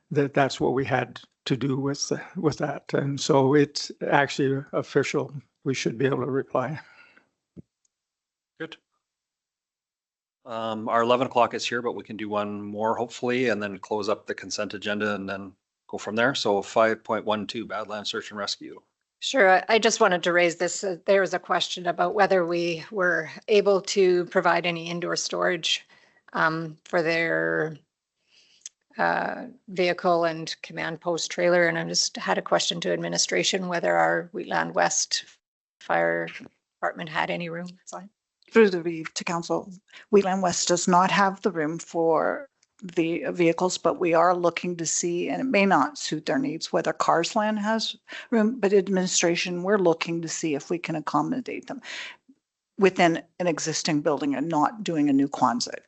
that's what we had to do with that. And so it's actually official. We should be able to reply. Good. Our 11 o'clock is here, but we can do one more hopefully, and then close up the consent agenda and then go from there. So 5.12 Badlands Search and Rescue. Sure. I just wanted to raise this. There was a question about whether we were able to provide any indoor storage for their vehicle and command post trailer. And I just had a question to administration whether our Wheatland West Fire Department had any room. Through the reeve to council, Wheatland West does not have the room for the vehicles, but we are looking to see, and it may not suit their needs, whether Carsland has room, but administration, we're looking to see if we can accommodate them within an existing building and not doing a new Quonset.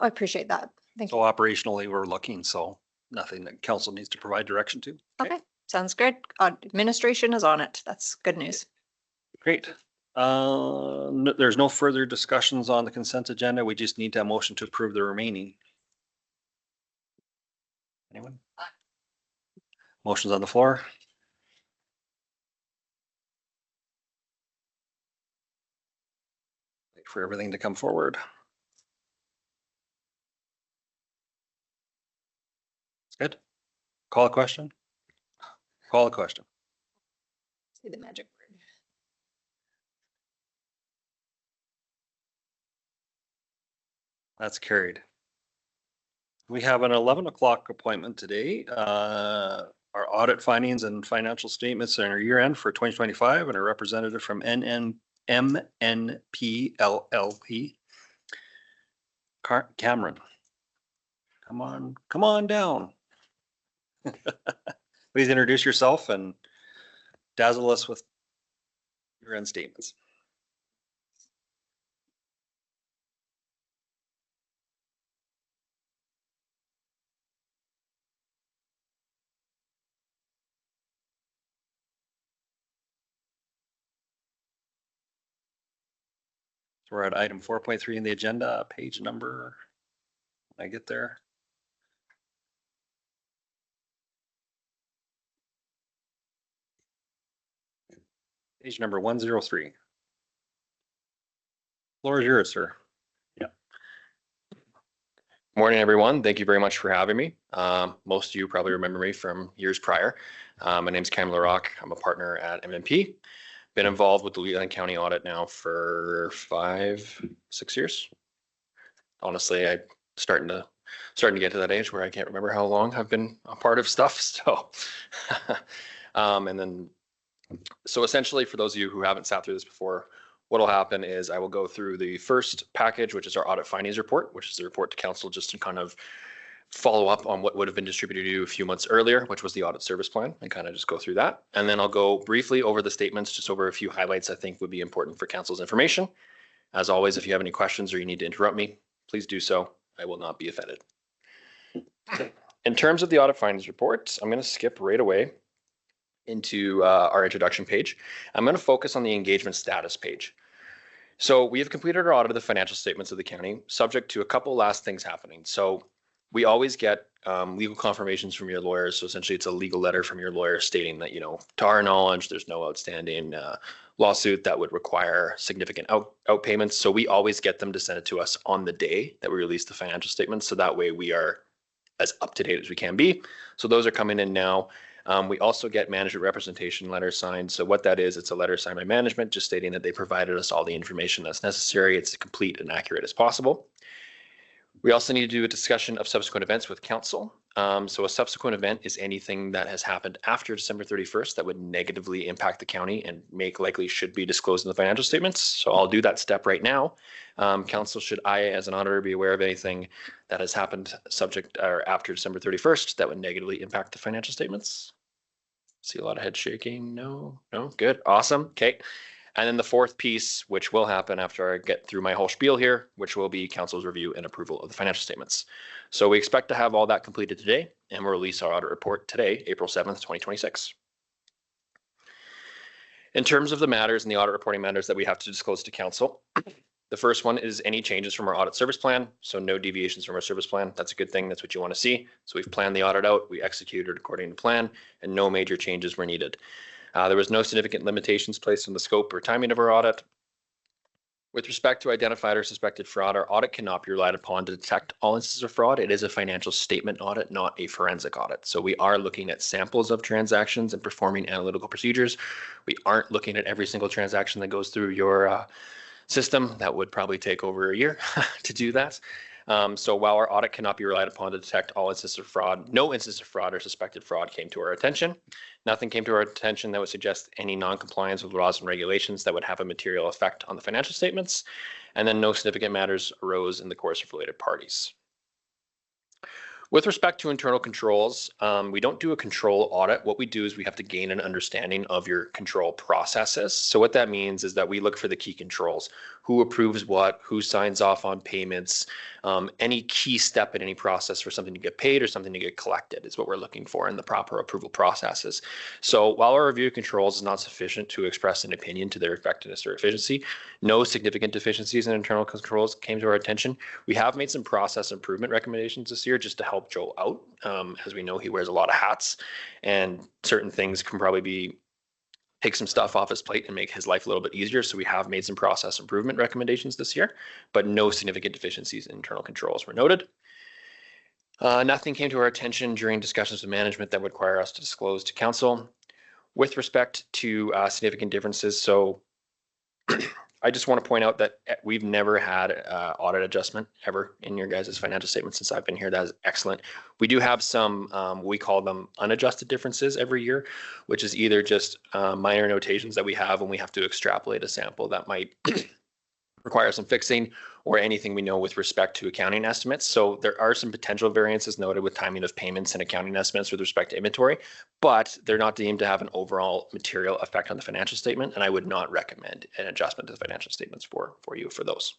I appreciate that. Thank So you. operationally, we're looking, so nothing that council needs to provide direction to. Okay, sounds good. Administration is on it. That's good news. Great. There's no further discussions on the consent agenda. We just need to have a motion to approve the remaining. Anyone? Motion's on the floor. Wait for everything to come forward. Good. Call a question? Call a question. Say the magic word. That's carried. We have an 11 o'clock appointment today. Our audit findings and financial statements are year end for 2025, and a representative from MNP LLP. Cameron. Come on down. Please introduce yourself and dazzle us with your end statements. So we're at item 4.3 in the agenda, page number. When I get there. Page number 103. Floor is yours, sir. Morning, everyone. Thank you very much for having me. Most of you probably remember me from years prior. My name's Cam LaRock. I'm a partner at MNP. Been involved with the Wheatland County audit now for 5-6 years. Honestly, I'm starting to get to that age where I can't remember how long I've been a part of stuff. So, so essentially, for those of you who haven't sat through this before, what will happen is I will go through the first package, which is our audit findings report, which is the report to council just to kind of follow up on what would have been distributed to you a few months earlier, which was the audit service plan, and kind of just go through that. And then I'll go briefly over the statements, just over a few highlights I think would be important for council's information. As always, if you have any questions or you need to interrupt me, please do so. I will not be offended. In terms of the audit findings report, I'm going to skip right away into our introduction page. I'm going to focus on the engagement status page. So we have completed our audit of the financial statements of the county, subject to a couple last things happening. So we always get legal confirmations from your lawyers. So essentially it's a legal letter from your lawyer stating that, you know, to our knowledge, there's no outstanding lawsuit that would require significant outpayments. So we always get them to send it to us on the day that we release the financial statements. So that way we are as up to date as we can be. So those are coming in now. We also get management representation letters signed. So what that is, it's a letter signed by management just stating that they provided us all the information that's necessary. It's complete and accurate as possible. We also need to do a discussion of subsequent events with council. So a subsequent event is anything that has happened after December 31st that would negatively impact the county and likely should be disclosed in the financial statements. So I'll do that step right now. Council, should I, as an auditor, be aware of anything that has happened subject or after December 31st that would negatively impact the financial statements? See a lot of head shaking. No, good, awesome. Okay. And then the fourth piece, which will happen after I get through my whole spiel here, which will be council's review and approval of the financial statements. So we expect to have all that completed today, and we'll release our audit report today, April 7th, 2026. In terms of the matters and the audit reporting matters that we have to disclose to council, the first one is any changes from our audit service plan. So no deviations from our service plan. That's a good thing. That's what you want to see. So we've planned the audit out, we executed according to plan, and no major changes were needed. There was no significant limitations placed on the scope or timing of our audit. With respect to identified or suspected fraud, our audit cannot be relied upon to detect all instances of fraud. It is a financial statement audit, not a forensic audit. So we are looking at samples of transactions and performing analytical procedures. We aren't looking at every single transaction that goes through your system. That would probably take over a year to do that. So while our audit cannot be relied upon to detect all instances of fraud, no instance of fraud or suspected fraud came to our attention. Nothing came to our attention that would suggest any non-compliance with laws and regulations that would have a material effect on the financial statements. And then no significant matters arose in the course of related parties. With respect to internal controls, we don't do a control audit. What we do is we have to gain an understanding of your control processes. So what that means is that we look for the key controls. Who approves what, who signs off on payments, any key step in any process for something to get paid or something to get collected is what we're looking for in the proper approval processes. So while our review of controls is not sufficient to express an opinion to their effectiveness or efficiency, no significant deficiencies in internal controls came to our attention. We have made some process improvement recommendations this year just to help Joel out. As we know, he wears a lot of hats, and certain things can probably take some stuff off his plate and make his life a little bit easier. So we have made some process improvement recommendations this year, but no significant deficiencies in internal controls were noted. Nothing came to our attention during discussions with management that would require us to disclose to council. With respect to significant differences, so I just want to point out that we've never had audit adjustment ever in your guys' financial statements since I've been here. That is excellent. We do have some, we call them unadjusted differences every year, which is either just minor notations that we have when we have to extrapolate a sample that might require some fixing, or anything we know with respect to accounting estimates. So there are some potential variances noted with timing of payments and accounting estimates with respect to inventory, but they're not deemed to have an overall material effect on the financial statement, and I would not recommend an adjustment to the financial statements for you for those.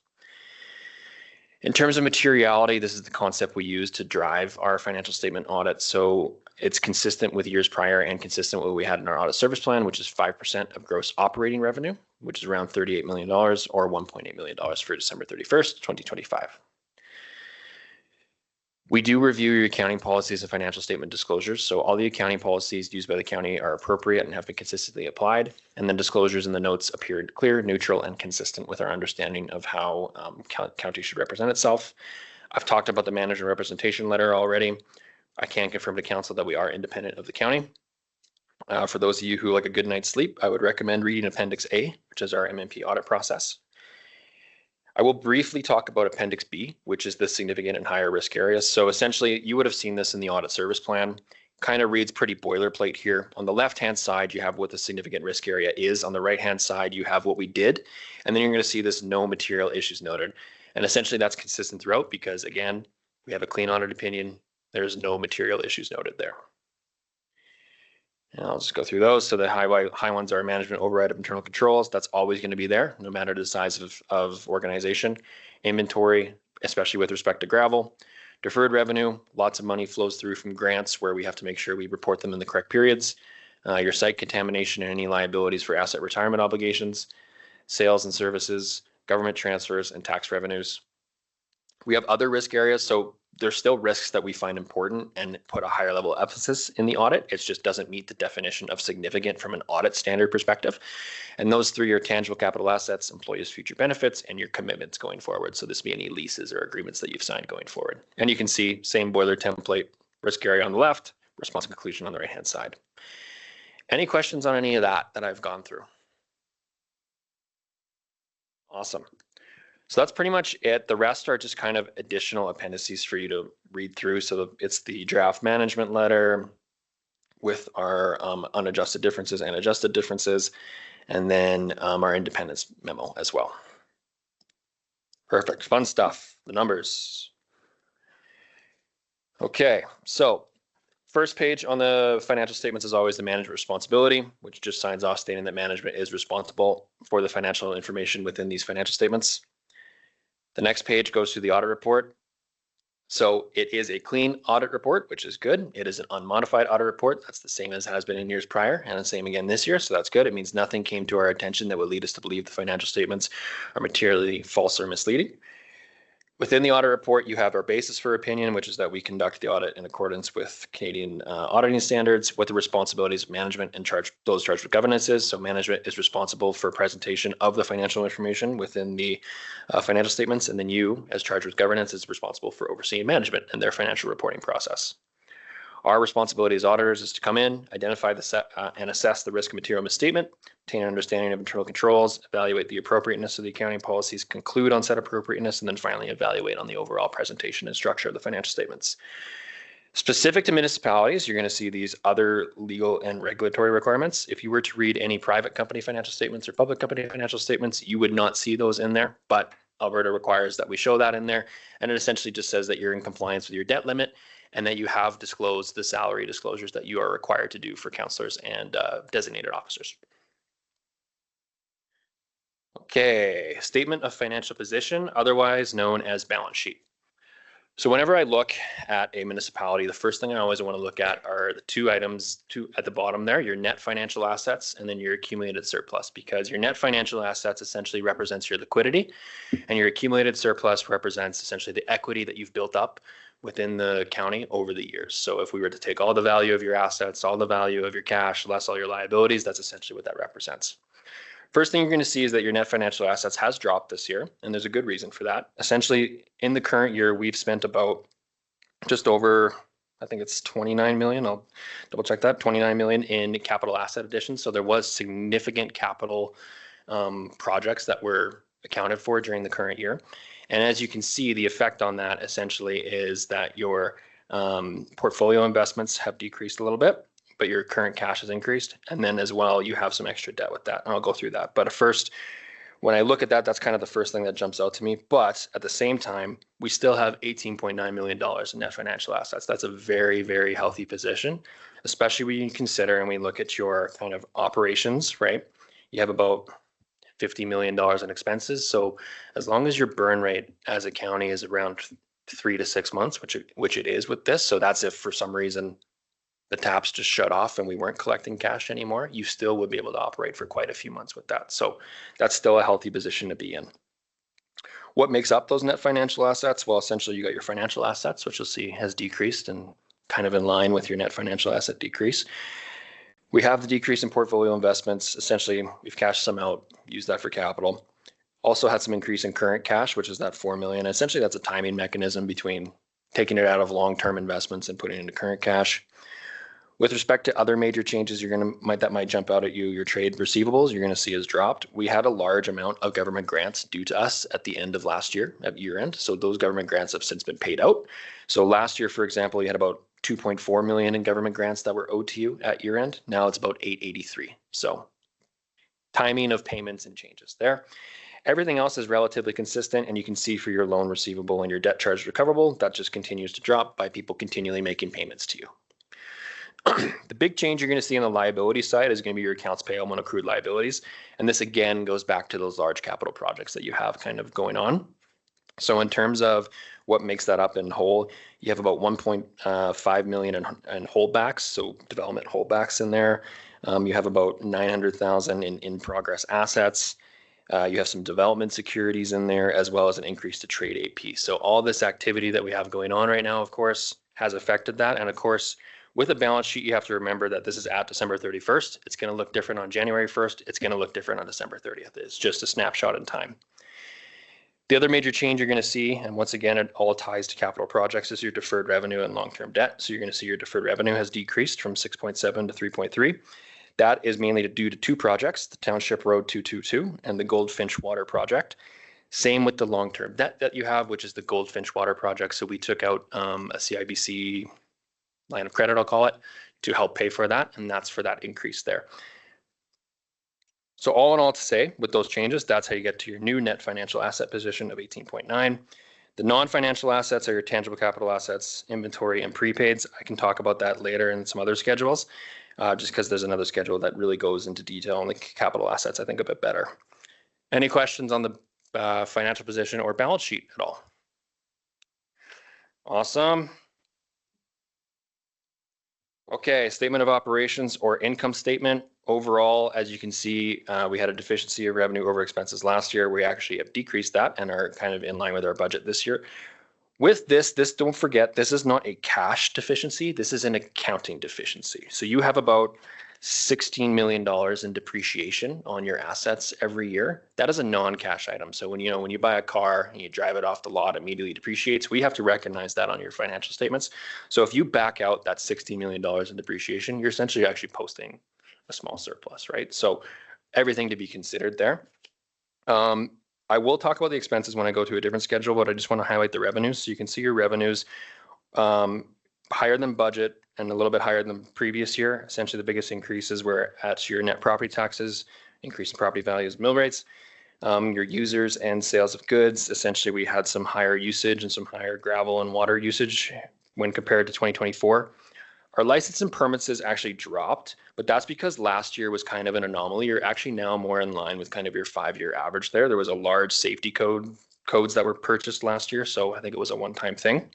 In terms of materiality, this is the concept we use to drive our financial statement audit. So it's consistent with years prior and consistent with what we had in our audit service plan, which is 5% of gross operating revenue, which is around $38 million or $1.8 million for December 31st, 2025. We do review your accounting policies and financial statement disclosures. So all the accounting policies used by the county are appropriate and have been consistently applied. And then disclosures in the notes appeared clear, neutral, and consistent with our understanding of how county should represent itself. I've talked about the manager representation letter already. I can confirm to council that we are independent of the county. For those of you who like a good night's sleep, I would recommend reading Appendix A, which is our MMP audit process. I will briefly talk about Appendix B, which is the significant and higher risk areas. So essentially, you would have seen this in the audit service plan. Kind of reads pretty boilerplate here. On the left-hand side, you have what the significant risk area is. On the right-hand side, you have what we did. And then you're going to see this no material issues noted. And essentially, that's consistent throughout because, again, we have a clean audit opinion. There's no material issues noted there. And I'll just go through those. So the high ones are management override of internal controls. That's always going to be there, no matter the size of organization. Inventory, especially with respect to gravel. Deferred revenue, lots of money flows through from grants where we have to make sure we report them in the correct periods. Your site contamination and any liabilities for asset retirement obligations. Sales and services, government transfers, and tax revenues. We have other risk areas. So there's still risks that we find important and put a higher level of emphasis in the audit. It just doesn't meet the definition of significant from an audit standard perspective. And those three are tangible capital assets, employees' future benefits, and your commitments going forward. So this would be any leases or agreements that you've signed going forward. And you can see same boiler template, risk area on the left, response conclusion on the right-hand side. Any questions on any of that I've gone through? Awesome. So that's pretty much it. The rest are just kind of additional appendices for you to read through. So it's the draft management letter with our unadjusted differences and adjusted differences, and then our independence memo as well. Perfect, fun stuff, the numbers. Okay, so first page on the financial statements is always the management responsibility, which just signs off stating that management is responsible for the financial information within these financial statements. The next page goes to the audit report. So it is a clean audit report, which is good. It is an unmodified audit report. That's the same as has been in years prior, and the same again this year. So that's good. It means nothing came to our attention that would lead us to believe the financial statements are materially false or misleading. Within the audit report, you have our basis for opinion, which is that we conduct the audit in accordance with Canadian auditing standards, what the responsibilities of management and those charged with governance is. So management is responsible for presentation of the financial information within the financial statements, and then you, as charged with governance, is responsible for overseeing management and their financial reporting process. Our responsibility as auditors is to come in, identify and assess the risk of material misstatement, obtain an understanding of internal controls, evaluate the appropriateness of the accounting policies, conclude on said appropriateness, and then finally evaluate on the overall presentation and structure of the financial statements. Specific to municipalities, you're going to see these other legal and regulatory requirements. If you were to read any private company financial statements or public company financial statements, you would not see those in there, but Alberta requires that we show that in there. And it essentially just says that you're in compliance with your debt limit and that you have disclosed the salary disclosures that you are required to do for councillors and designated officers. Okay, statement of financial position, otherwise known as balance sheet. So whenever I look at a municipality, the first thing I always want to look at are the two items at the bottom there, your net financial assets and then your accumulated surplus, because your net financial assets essentially represents your liquidity and your accumulated surplus represents essentially the equity that you've built up within the county over the years. So if we were to take all the value of your assets, all the value of your cash, less all your liabilities, that's essentially what that represents. First thing you're going to see is that your net financial assets has dropped this year, and there's a good reason for that. Essentially, in the current year, we've spent about just over, I think it's 29 million, I'll double check that, 29 million in capital asset additions. So there was significant capital projects that were accounted for during the current year. And as you can see, the effect on that essentially is that your portfolio investments have decreased a little bit, but your current cash has increased. And then as well, you have some extra debt with that. And I'll go through that. But first, when I look at that, that's kind of the first thing that jumps out to me. But at the same time, we still have $18.9 million in net financial assets. That's a very, very healthy position, especially when you consider and we look at your kind of operations, right? You have about $50 million in expenses. So as long as your burn rate as a county is around 3 to 6 months, which it is with this. So that's if for some reason the taps just shut off and we weren't collecting cash anymore, you still would be able to operate for quite a few months with that. So that's still a healthy position to be in. What makes up those net financial assets? Well, essentially you got your financial assets, which you'll see has decreased and kind of in line with your net financial asset decrease. We have the decrease in portfolio investments. Essentially, we've cashed some out, used that for capital. Also had some increase in current cash, which is that 4 million. Essentially, that's a timing mechanism between taking it out of long-term investments and putting it into current cash. With respect to other major changes, that might jump out at you. Your trade receivables, you're going to see has dropped. We had a large amount of government grants due to us at the end of last year, at year end. So those government grants have since been paid out. So last year, for example, you had about 2.4 million in government grants that were owed to you at year end. Now it's about 883. So timing of payments and changes there. Everything else is relatively consistent, and you can see for your loan receivable and your debt charge recoverable, that just continues to drop by people continually making payments to you. The big change you're going to see on the liability side is going to be your accounts payable and accrued liabilities. And this again goes back to those large capital projects that you have kind of going on. So in terms of what makes that up in whole, you have about 1.5 million in holdbacks, so development holdbacks in there. You have about 900,000 in progress assets. You have some development securities in there, as well as an increase to trade AP. So all this activity that we have going on right now, of course, has affected that. And of course, with a balance sheet, you have to remember that this is at December 31st. It's going to look different on January 1st. It's going to look different on December 30th. It's just a snapshot in time. The other major change you're going to see, and once again, it all ties to capital projects, is your deferred revenue and long-term debt. So you're going to see your deferred revenue has decreased from 6.7 to 3.3. That is mainly due to two projects, the Township Road 222 and the Goldfinch Water Project. Same with the long-term debt that you have, which is the Goldfinch Water Project. So we took out a CIBC line of credit, I'll call it, to help pay for that, and that's for that increase there. So all in all, to say, with those changes, that's how you get to your new net financial asset position of 18.9. The non-financial assets are your tangible capital assets, inventory, and prepaids. I can talk about that later in some other schedules, just because there's another schedule that really goes into detail on the capital assets, I think, a bit better. Any questions on the financial position or balance sheet at all? Awesome. Okay, statement of operations or income statement. Overall, as you can see, we had a deficiency of revenue over expenses last year. We actually have decreased that and are kind of in line with our budget this year. With this, don't forget, this is not a cash deficiency. This is an accounting deficiency. So you have about $16 million in depreciation on your assets every year. That is a non-cash item. So when you buy a car and you drive it off the lot, it immediately depreciates. We have to recognize that on your financial statements. So if you back out that $16 million in depreciation, you're essentially actually posting a small surplus, right? So everything to be considered there. I will talk about the expenses when I go to a different schedule, but I just want to highlight the revenues. So you can see your revenues higher than budget and a little bit higher than previous year. Essentially, the biggest increases were at your net property taxes, increase in property values, mill rates, your users and sales of goods. Essentially, we had some higher usage and some higher gravel and water usage when compared to 2024. Our license and permits has actually dropped, but that's because last year was kind of an anomaly. You're actually now more in line with kind of your 5-year average there. There was a large safety codes that were purchased last year, so I think it was a one-time thing.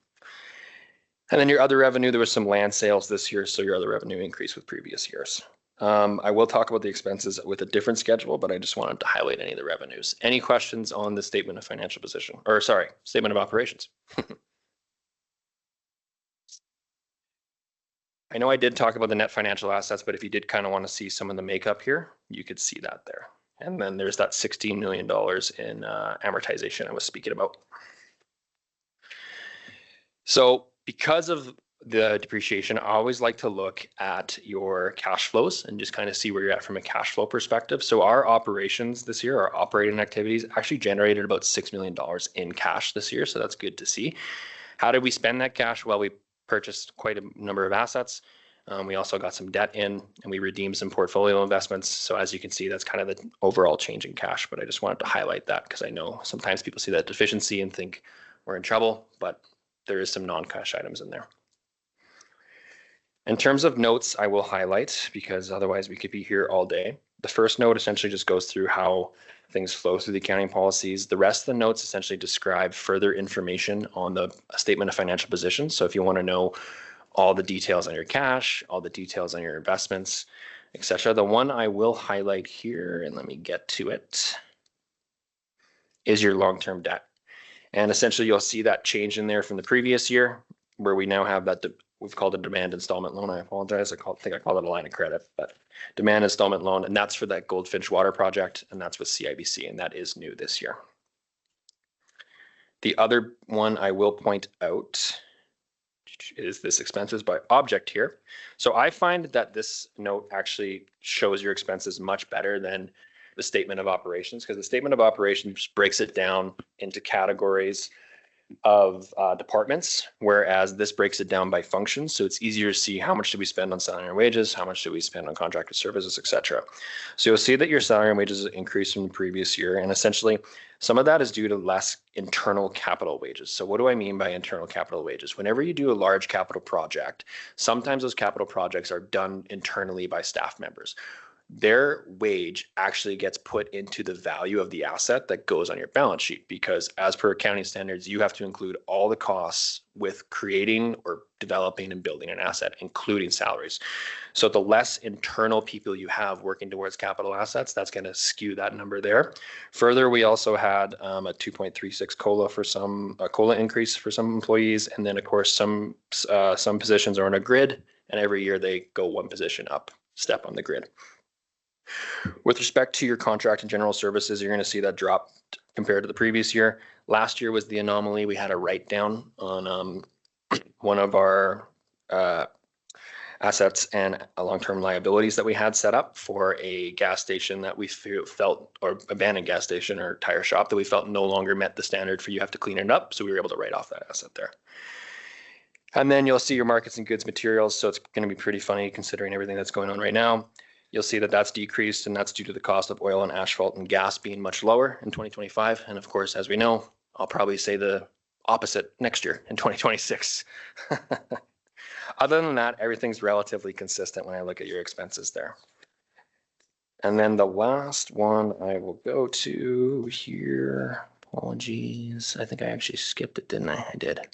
And then your other revenue, there was some land sales this year, so your other revenue increased with previous years. I will talk about the expenses with a different schedule, but I just wanted to highlight any of the revenues. Any questions on the statement of financial position, or sorry, statement of operations? I know I did talk about the net financial assets, but if you did kind of want to see some of the makeup here, you could see that there. And then there's that $16 million in amortization I was speaking about. So because of the depreciation, I always like to look at your cash flows and just kind of see where you're at from a cash flow perspective. So our operations this year, our operating activities actually generated about $6 million in cash this year. So that's good to see. How did we spend that cash? Well, we purchased quite a number of assets. We also got some debt in and we redeemed some portfolio investments. So as you can see, that's kind of the overall change in cash, but I just wanted to highlight that because I know sometimes people see that deficiency and think we're in trouble, but there is some non-cash items in there. In terms of notes, I will highlight because otherwise we could be here all day. The first note essentially just goes through how things flow through the accounting policies. The rest of the notes essentially describe further information on the statement of financial position. So if you want to know all the details on your cash, all the details on your investments, etc. The one I will highlight here, and let me get to it, is your long-term debt. And essentially you'll see that change in there from the previous year where we now have that, we've called a demand installment loan. I apologize. I think I called it a line of credit, but demand installment loan, and that's for that Goldfinch Water Project, and that's with CIBC, and that is new this year. The other one I will point out is this expenses by object here. So I find that this note actually shows your expenses much better than the statement of operations, because the statement of operations breaks it down into categories of departments, whereas this breaks it down by functions. So it's easier to see how much do we spend on salary and wages, how much do we spend on contracted services, etc. So you'll see that your salary and wages increased from the previous year, and essentially some of that is due to less internal capital wages. So what do I mean by internal capital wages? Whenever you do a large capital project, sometimes those capital projects are done internally by staff members. their wage actually gets put into the value of the asset that goes on your balance sheet, because as per accounting standards, you have to include all the costs with creating or developing and building an asset, including salaries. So the less internal people you have working towards capital assets, that's going to skew that number there. Further, we also had a 2.36 COLA increase for some employees, and then of course some positions are on a grid, and every year they go one position up, step on the grid. With respect to your contract and general services, you're going to see that drop compared to the previous year. Last year was the anomaly. We had a write down on one of our assets and long-term liabilities that we had set up for a gas station that we felt, or abandoned gas station or tire shop that we felt no longer met the standard for you have to clean it up. So we were able to write off that asset there. And then you'll see your markets and goods materials. So it's going to be pretty funny considering everything that's going on right now. You'll see that that's decreased, and that's due to the cost of oil and asphalt and gas being much lower in 2025. And of course, as we know, I'll probably say the opposite next year in 2026. Other than that, everything's relatively consistent when I look at your expenses there. And then the last one I will go to here, apologies, I think I actually skipped it, didn't I? I did.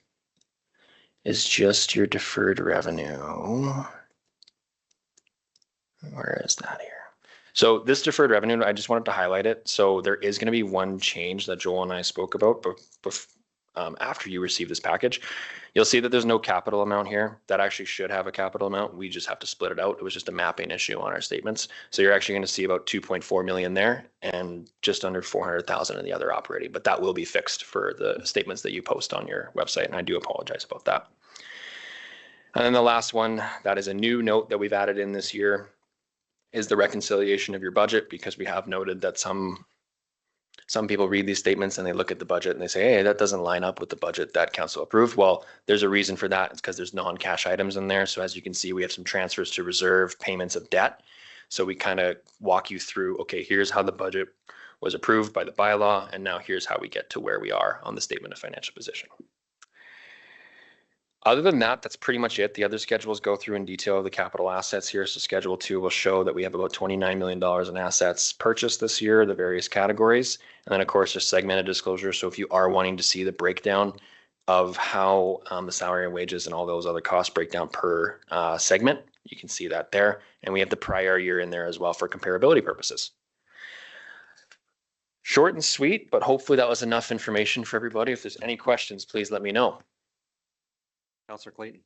Is just your deferred revenue. Where is that here? So this deferred revenue, I just wanted to highlight it. So there is going to be one change that Joel and I spoke about after you receive this package. You'll see that there's no capital amount here. That actually should have a capital amount. We just have to split it out. It was just a mapping issue on our statements. So you're actually going to see about 2.4 million there and just under 400,000 in the other operating, but that will be fixed for the statements that you post on your website. And I do apologize about that. And then the last one, that is a new note that we've added in this year, is the reconciliation of your budget, because we have noted that some people read these statements and they look at the budget and they say, hey, that doesn't line up with the budget that council approved. Well, there's a reason for that. It's because there's non-cash items in there. So as you can see, we have some transfers to reserve, payments of debt. So we kind of walk you through, okay, here's how the budget was approved by the bylaw, and now here's how we get to where we are on the statement of financial position. Other than that, that's pretty much it. The other schedules go through in detail the capital assets here. So Schedule 2 will show that we have about $29 million in assets purchased this year, the various categories. And then, of course, there's segmented disclosure. So if you are wanting to see the breakdown of how the salary and wages and all those other costs break down per segment, you can see that there. And we have the prior year in there as well for comparability purposes. Short and sweet, but hopefully that was enough information for everybody. If there's any questions, please let me know. Councillor Clayton.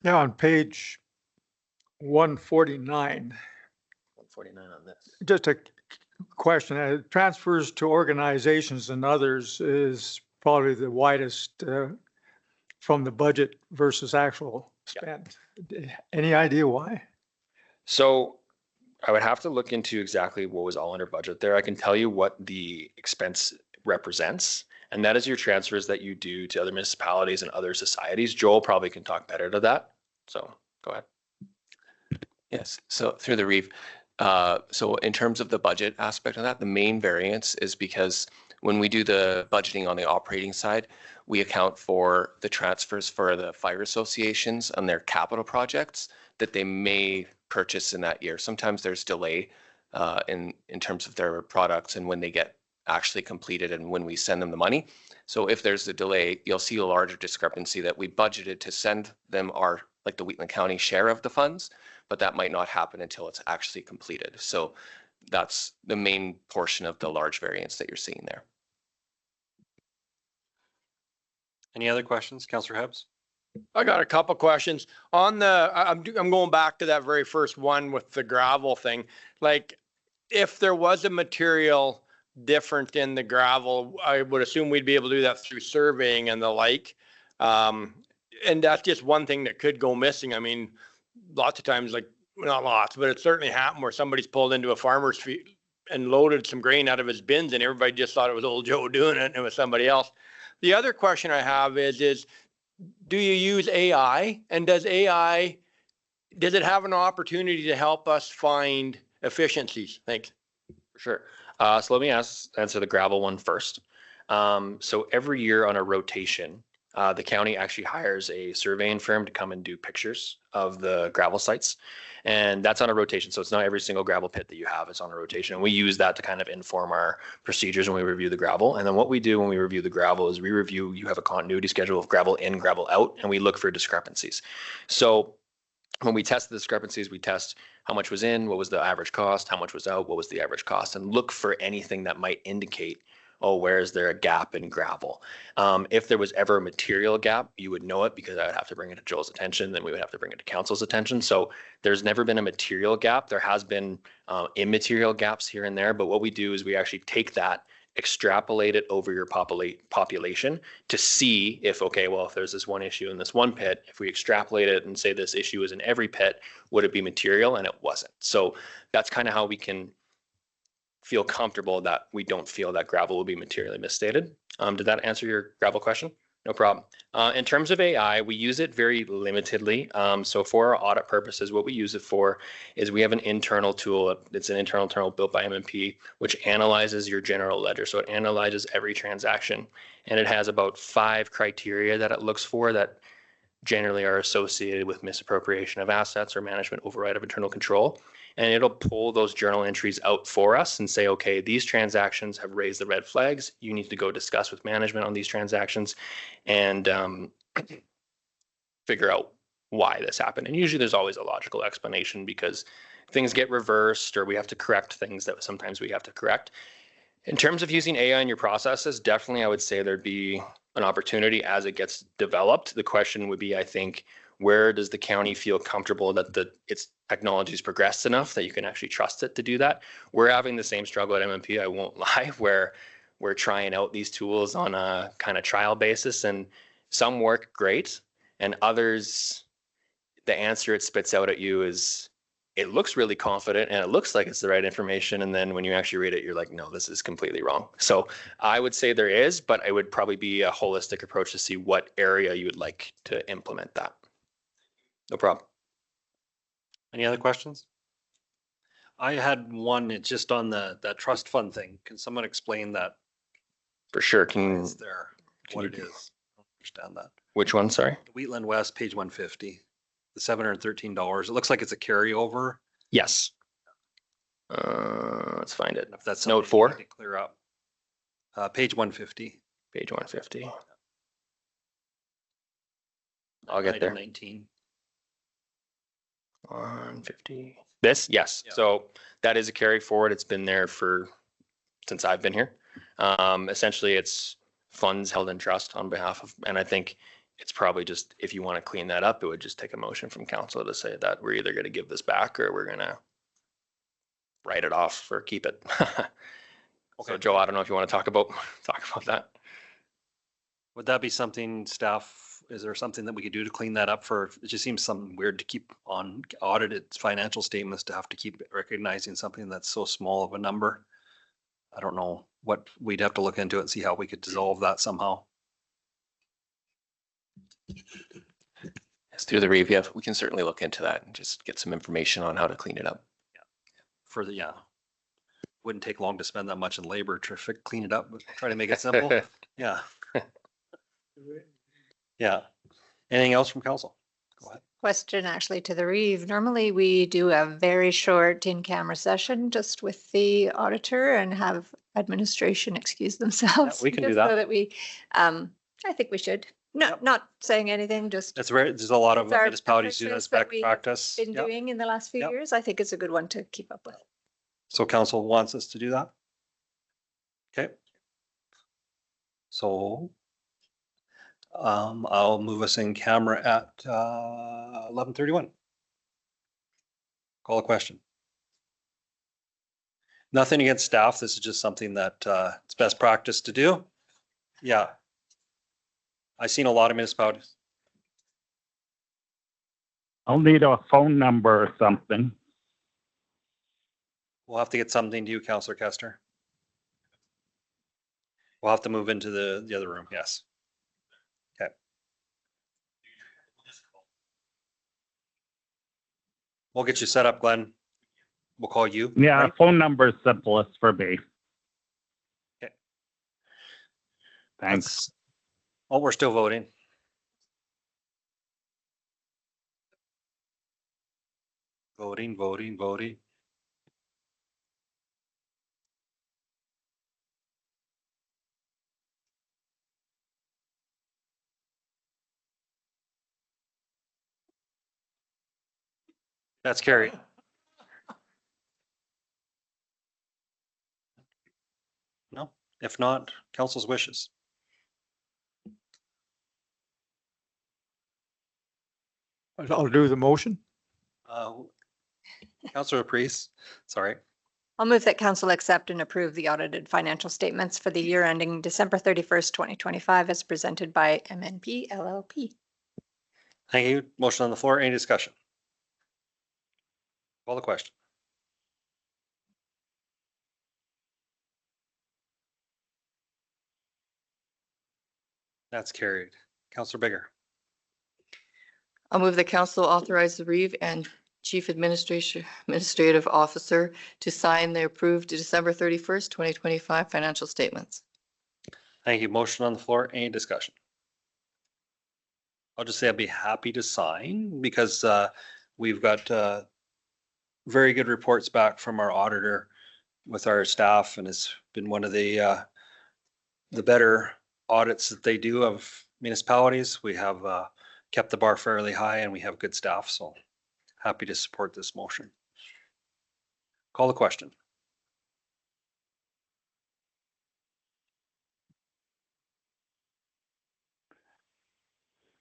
Yeah, on page 149. 149 on this. Just a question, transfers to organizations and others is probably the widest from the budget versus actual spend. Any idea why? So I would have to look into exactly what was all under budget there. I can tell you what the expense represents, and that is your transfers that you do to other municipalities and other societies. Joel probably can talk better to that. So go ahead. Yes, so through the Reeve. So in terms of the budget aspect of that, the main variance is because when we do the budgeting on the operating side, we account for the transfers for the fire associations on their capital projects that they may purchase in that year. Sometimes there's delay in terms of their products and when they get actually completed and when we send them the money. So if there's a delay, you'll see a larger discrepancy that we budgeted to send them our, like the Wheatland County share of the funds, but that might not happen until it's actually completed. So that's the main portion of the large variance that you're seeing there. Any other questions, Councillor Hebbs? I got a couple questions on the, I'm going back to that very first one with the gravel thing. Like if there was a material different in the gravel, I would assume we'd be able to do that through surveying and the like. And that's just one thing that could go missing. I mean, lots of times, like not lots, but it certainly happened where somebody's pulled into a farmer's field and loaded some grain out of his bins and everybody just thought it was old Joe doing it and it was somebody else. The other question I have is do you use AI, and does it have an opportunity to help us find efficiencies? Thanks. For sure. So let me answer the gravel one first. So every year on a rotation the county actually hires a surveying firm to come and do pictures of the gravel sites. And that's on a rotation. So it's not every single gravel pit that you have, it's on a rotation. And we use that to kind of inform our procedures when we review the gravel. And then what we do when we review the gravel is you have a continuity schedule of gravel in, gravel out, and we look for discrepancies. So when we test the discrepancies, we test how much was in, what was the average cost, how much was out, what was the average cost, and look for anything that might indicate, oh, where is there a gap in gravel? If there was ever a material gap, you would know it because I would have to bring it to Joel's attention, then we would have to bring it to council's attention. So there's never been a material gap. There has been immaterial gaps here and there, but what we do is we actually take that, extrapolate it over your population to see if, okay, well, if there's this one issue in this one pit, if we extrapolate it and say this issue is in every pit, would it be material? And it wasn't. So that's kind of how we can feel comfortable that we don't feel that gravel will be materially misstated. Did that answer your gravel question? No problem. In terms of AI, we use it very limitedly. So for our audit purposes, what we use it for is we have an internal tool. It's an internal tool built by MMP, which analyzes your general ledger. So it analyzes every transaction, and it has about 5 criteria that it looks for that generally are associated with misappropriation of assets or management override of internal control. And it'll pull those journal entries out for us and say, okay, these transactions have raised the red flags. You need to go discuss with management on these transactions and figure out why this happened. And usually there's always a logical explanation because things get reversed or we have to correct things that sometimes we have to correct. In terms of using AI in your processes, definitely I would say there'd be an opportunity as it gets developed. The question would be, I think, where does the county feel comfortable that its technology has progressed enough that you can actually trust it to do that? We're having the same struggle at MMP, I won't lie, where we're trying out these tools on a kind of trial basis, and some work great, and others, the answer it spits out at you is, it looks really confident and it looks like it's the right information. And then when you actually read it, you're like, no, this is completely wrong. So I would say there is, but it would probably be a holistic approach to see what area you would like to implement that. No problem. Any other questions? I had one, it's just on that trust fund thing. Can someone explain that? For sure. Is there, what it is? I don't understand that. Which one, sorry? Wheatland West, page 150, the $713. It looks like it's a carryover. Yes. Let's find it. If that's Note something 4. we need to clear up. Page 150. Page 150. I'll get there. Item 19. 150. This? Yes. Yeah. So that is a carry forward. It's been there since I've been here. Essentially, it's funds held in trust on behalf of, and I think it's probably just, if you want to clean that up, it would just take a motion from council to say that we're either going to give this back or we're going to write it off or keep it. So Joe, I don't know if you want to talk about that. Would that be something staff, is there something that we could do to clean that up for, it just seems something weird to keep on audited financial statements to have to keep recognizing something that's so small of a number. I don't know what, we'd have to look into it and see how we could dissolve that somehow. Yes, through the review, we can certainly look into that and just get some information on how to clean it up. For the, yeah. Wouldn't take long to spend that much in labor to clean it up, but try to make it simple. Yeah. Yeah. Anything else from council? Go ahead. Question actually to the Reeve. Normally we do a very short in-camera session just with the auditor and have administration excuse themselves. we can do just that. So that we, I think we should. No, not saying anything, just That's right. There's a lot of It's our municipalities do that as practices that back we practice. been Yep. doing in the last few Yep. years. I think it's a good one to keep up with. So council wants us to do that? Okay. So I'll move us in camera at 11:31. Call a question. Nothing against staff. This is just something that it's best practice to do. Yeah. I've seen a lot of municipalities. I'll need a phone number or something. We'll have to get something to you, Councillor Kester. We'll have to move into the other room. Yes. Okay. We'll get you set up, Glenn. We'll call you. Yeah, right? phone number is simplest for me. Okay. Thanks. Oh, we're still voting. Voting, voting, voting. That's carried. No, if not, council's wishes. I'll do the motion. Councilor Priest, sorry. I'll move that council accept and approve the audited financial statements for the year ending December 31st, 2025 as presented by MNP LLP. Thank you. Motion on the floor. Any discussion? Call the question. That's carried. Councilor Bigger. I'll move the council authorize the Reeve and Chief Administrative Officer to sign the approved December 31st, 2025 financial statements. Thank you. Motion on the floor. Any discussion? I'll just say I'd be happy to sign because we've got very good reports back from our auditor with our staff, and it's been one of the better audits that they do of municipalities. We have kept the bar fairly high and we have good staff, so happy to support this motion. Call the question.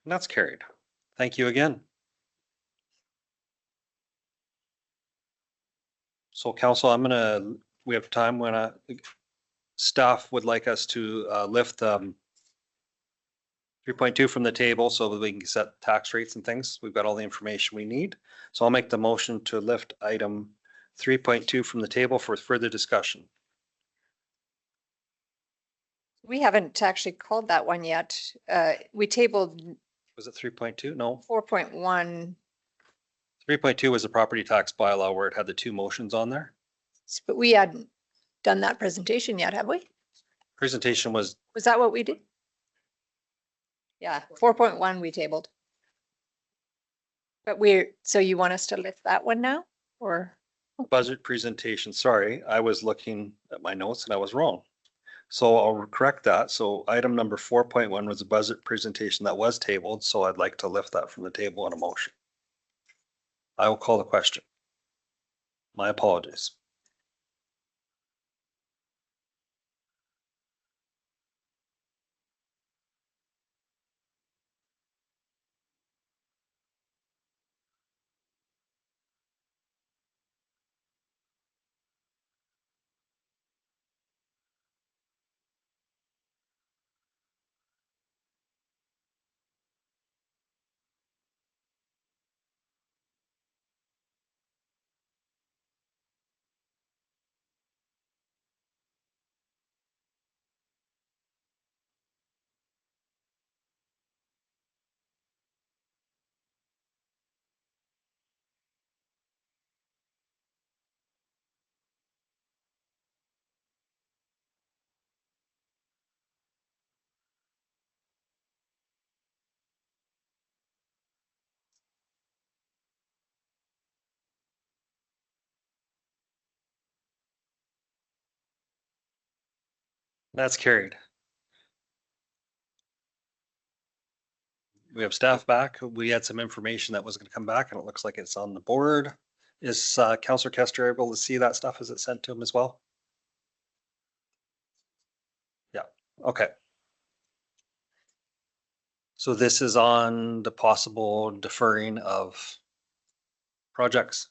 And that's carried. Thank you again. So council, we have time when staff would like us to lift 3.2 from the table so that we can set tax rates and things. We've got all the information we need. So I'll make the motion to lift item 3.2 from the table for further discussion. We haven't actually called that one yet. We tabled Was it 3.2? No. 4.1, 3.2 was the property tax bylaw where it had the two motions on there. but we hadn't done that presentation yet, have we? Presentation was, Was that what we did? Yeah, 4.1 we tabled. But so you want us to lift that one now or? budget presentation. Sorry, I was looking at my notes and I was wrong. So I'll correct that. So item number 4.1 was a budget presentation that was tabled. So I'd like to lift that from the table on a motion. I will call the question. My apologies. That's carried. We have staff back. We had some information that was going to come back and it looks like it's on the board. Is Councillor Kester able to see that stuff? Is it sent to him as well? Yeah, okay. So this is on the possible deferring of projects.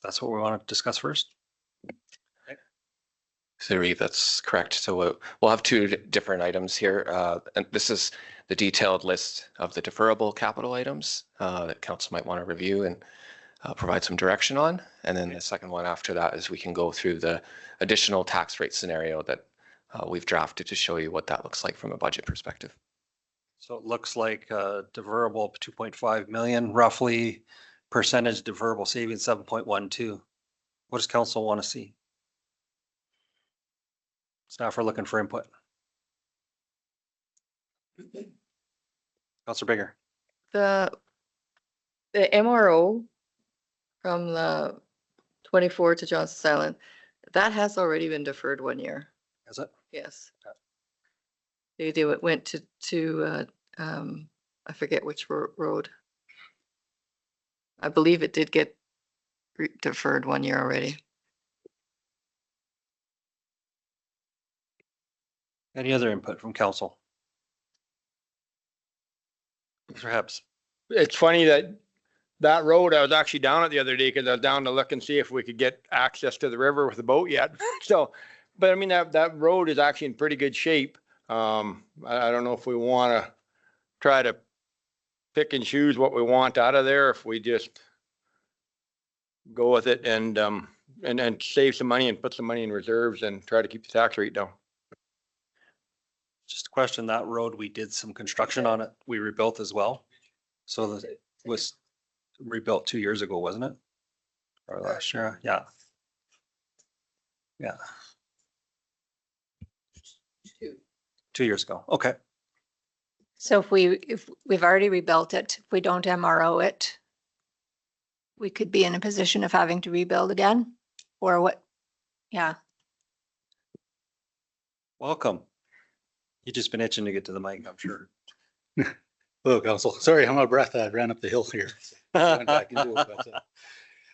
That's what we want to discuss first. So Reeve, that's correct. So we'll have two different items here. And this is the detailed list of the deferrable capital items that council might want to review and provide some direction on. And then the second one after that is we can go through the additional tax rate scenario that we've drafted to show you what that looks like from a budget perspective. So it looks like deferrable of 2.5 million, roughly percentage deferrable savings 7.12. What does council want to see? Staff are looking for input. Councilor Bigger. The MRO from the 24 to Johnson's Island, that has already been deferred 1 year. Is it? Yes. It went to, I forget which road. I believe it did get deferred 1 year already. Any other input from council? Perhaps. It's funny that that road, I was actually down it the other day because I was down to look and see if we could get access to the river with the boat yet. So, but I mean, that road is actually in pretty good shape. I don't know if we want to try to pick and choose what we want out of there, if we just go with it and save some money and put some money in reserves and try to keep the tax rate down. Just a question, that road, we did some construction on it. We rebuilt as well. So that it was rebuilt 2 years ago, wasn't it? Or last year? Yeah. Yeah. 2 years ago. Okay. So if we've already rebuilt it, if we don't MRO it, we could be in a position of having to rebuild again, or what? Yeah. Welcome. You've just been itching to get to the mic, I'm sure. Hello, council. Sorry, I'm out of breath. I ran up the hill here. I went back into it,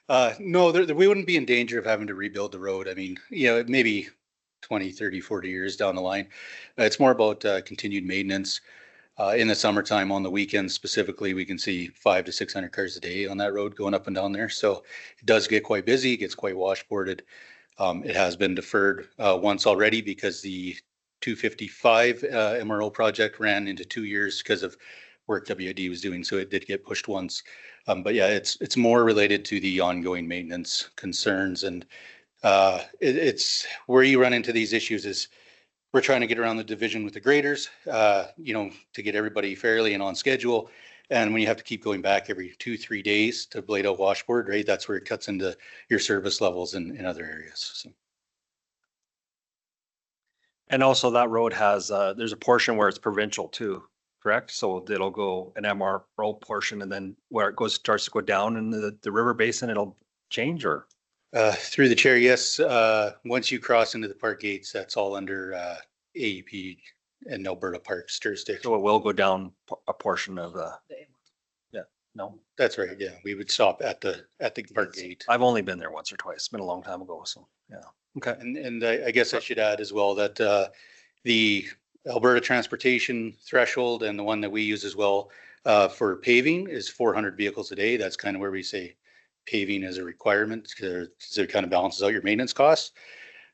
but, no, we wouldn't be in danger of having to rebuild the road. I mean, you know, maybe 20, 30, 40 years down the line. It's more about continued maintenance. In the summertime, on the weekends specifically, we can see 500 to 600 cars a day on that road going up and down there. So it does get quite busy, it gets quite washboarded. It has been deferred once already because the 255 MRO project ran into 2 years because of work WID was doing. So it did get pushed once. But yeah, it's more related to the ongoing maintenance concerns. And it's where you run into these issues is we're trying to get around the division with the graders, you know, to get everybody fairly and on schedule. And when you have to keep going back every 2-3 days to blade out washboard, right, that's where it cuts into your service levels in other areas. So. And also that road has, there's a portion where it's provincial too, correct? So it'll go an MRO portion, and then where it goes, starts to go down in the river basin, it'll change, or? Through the chair, yes. Once you cross into the park gates, that's all under AEP and Alberta Parks jurisdiction. So it will go down a portion of yeah, no? That's right, yeah. We would stop at the park gate. I've only been there once or twice. It's been a long time ago, so, yeah. Okay. And I guess I should add as well that the Alberta transportation threshold and the one that we use as well for paving is 400 vehicles a day. That's kind of where we say paving is a requirement because it kind of balances out your maintenance costs.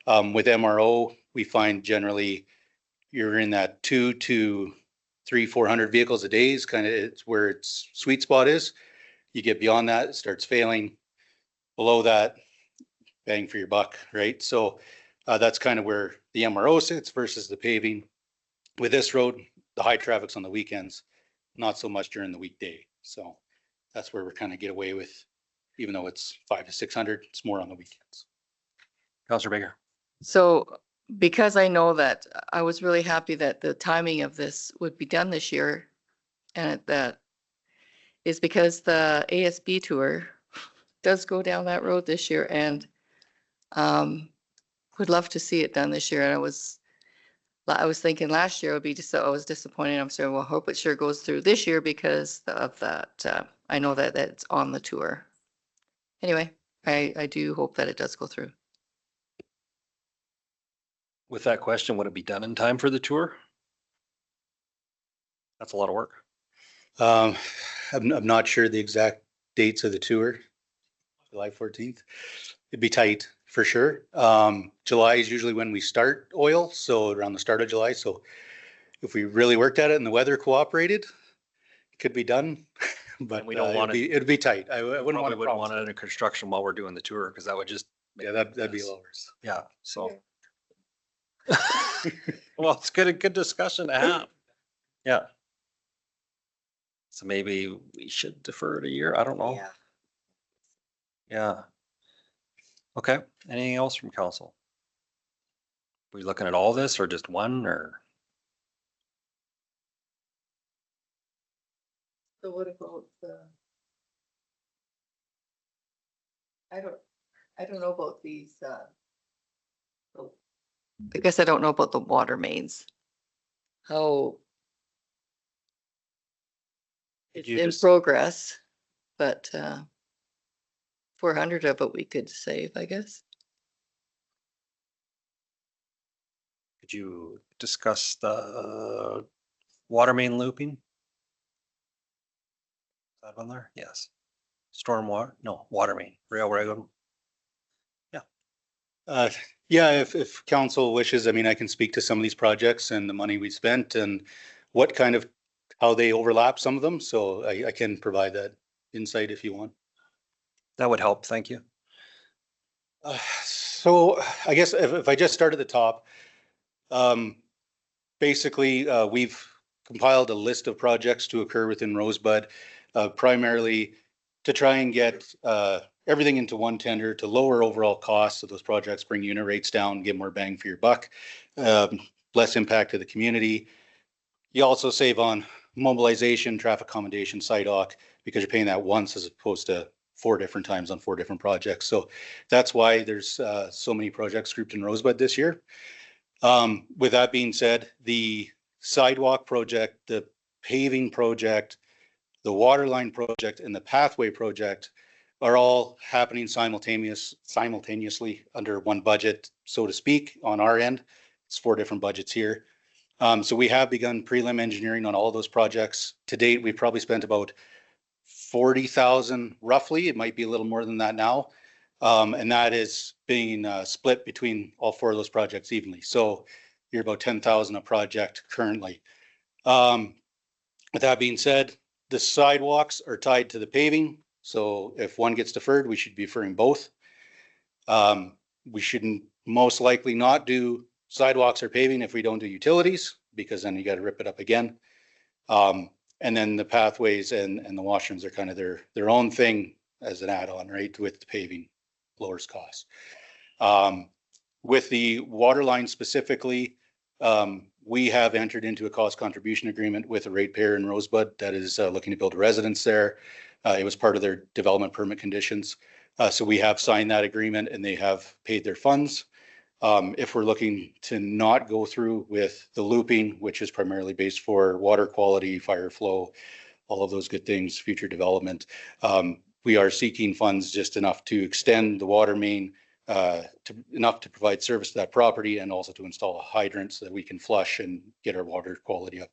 With MRO, we find generally you're in that 200 to 400 vehicles a day is kind of it's where its sweet spot is. You get beyond that, it starts failing. Below that, bang for your buck, right? So that's kind of where the MRO sits versus the paving. With this road, the high traffic's on the weekends, not so much during the weekday. So that's where we're kind of get away with, even though it's 500 to 600, it's more on the weekends. Councilor Baker. So because I know that I was really happy that the timing of this would be done this year, and that is because the ASB tour does go down that road this year, and would love to see it done this year. And I was thinking last year would be just, I was disappointed. I'm saying, well, hope it sure goes through this year because of that. I know that it's on the tour. Anyway, I do hope that it does go through. With that question, would it be done in time for the tour? That's a lot of work. I'm not sure the exact dates of the tour. July 14th. It'd be tight for sure. July is usually when we start oil, so around the start of July. So if we really worked at it and the weather cooperated, it could be done. But we don't want it. It'd be tight. I wouldn't want it under construction while we're doing the tour, because that would just that'd be lowers. Yeah. So. Well, it's a good discussion to have. Yeah. So maybe we should defer it a year. I don't know. Yeah. Okay. Anything else from council? We looking at all this or just one, or? So what about the I don't know about these, I guess I don't know about the water mains. How it's you in just- progress, but 400 of it we could save, I guess. Could you discuss the water main looping? Is that on there? Yes. Stormwater, no, water main, railroad. Yeah, if council wishes, I mean, I can speak to some of these projects and the money we spent and what kind of, how they overlap some of them. So I can provide that insight if you want. That would help, thank you. So I guess if I just start at the top, basically, we've compiled a list of projects to occur within Rosebud, primarily to try and get everything into one tender to lower overall costs of those projects, bring unit rates down, get more bang for your buck, less impact to the community. You also save on mobilization, traffic accommodation, SIDOC, because you're paying that once as opposed to 4 different times on 4 different projects. So that's why there's so many projects grouped in Rosebud this year. With that being said, the sidewalk project, the paving project, the water line project, and the pathway project are all happening simultaneously under one budget, so to speak, on our end. It's 4 different budgets here. So we have begun prelim engineering on all of those projects. To date, we've probably spent about 40,000 roughly. It might be a little more than that now. And that is being split between all 4 of those projects evenly. So you're about 10,000 a project currently. With that being said, the sidewalks are tied to the paving. So if one gets deferred, we should be deferring both. We shouldn't most likely not do sidewalks or paving if we don't do utilities, because then you got to rip it up again. And then the pathways and the washrooms are kind of their own thing as an add-on, right, with the paving lowers costs. With the water line specifically, we have entered into a cost contribution agreement with a ratepayer in Rosebud that is looking to build a residence there. It was part of their development permit conditions. So we have signed that agreement and they have paid their funds. If we're looking to not go through with the looping, which is primarily based for water quality, fire flow, all of those good things, future development, we are seeking funds just enough to extend the water main, enough to provide service to that property and also to install a hydrant so that we can flush and get our water quality up.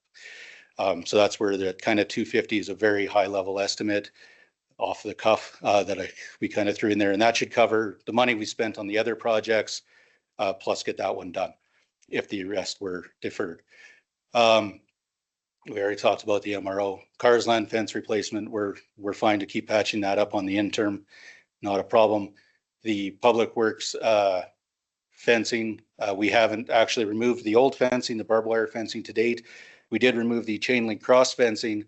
So that's where the kind of 250 is a very high level estimate off the cuff that we kind of threw in there. And that should cover the money we spent on the other projects, plus get that one done if the rest were deferred. We already talked about the MRO. Carsland fence replacement, we're fine to keep patching that up on the interim, not a problem. The public works fencing, we haven't actually removed the old fencing, the barbed wire fencing to date. We did remove the chain link cross fencing.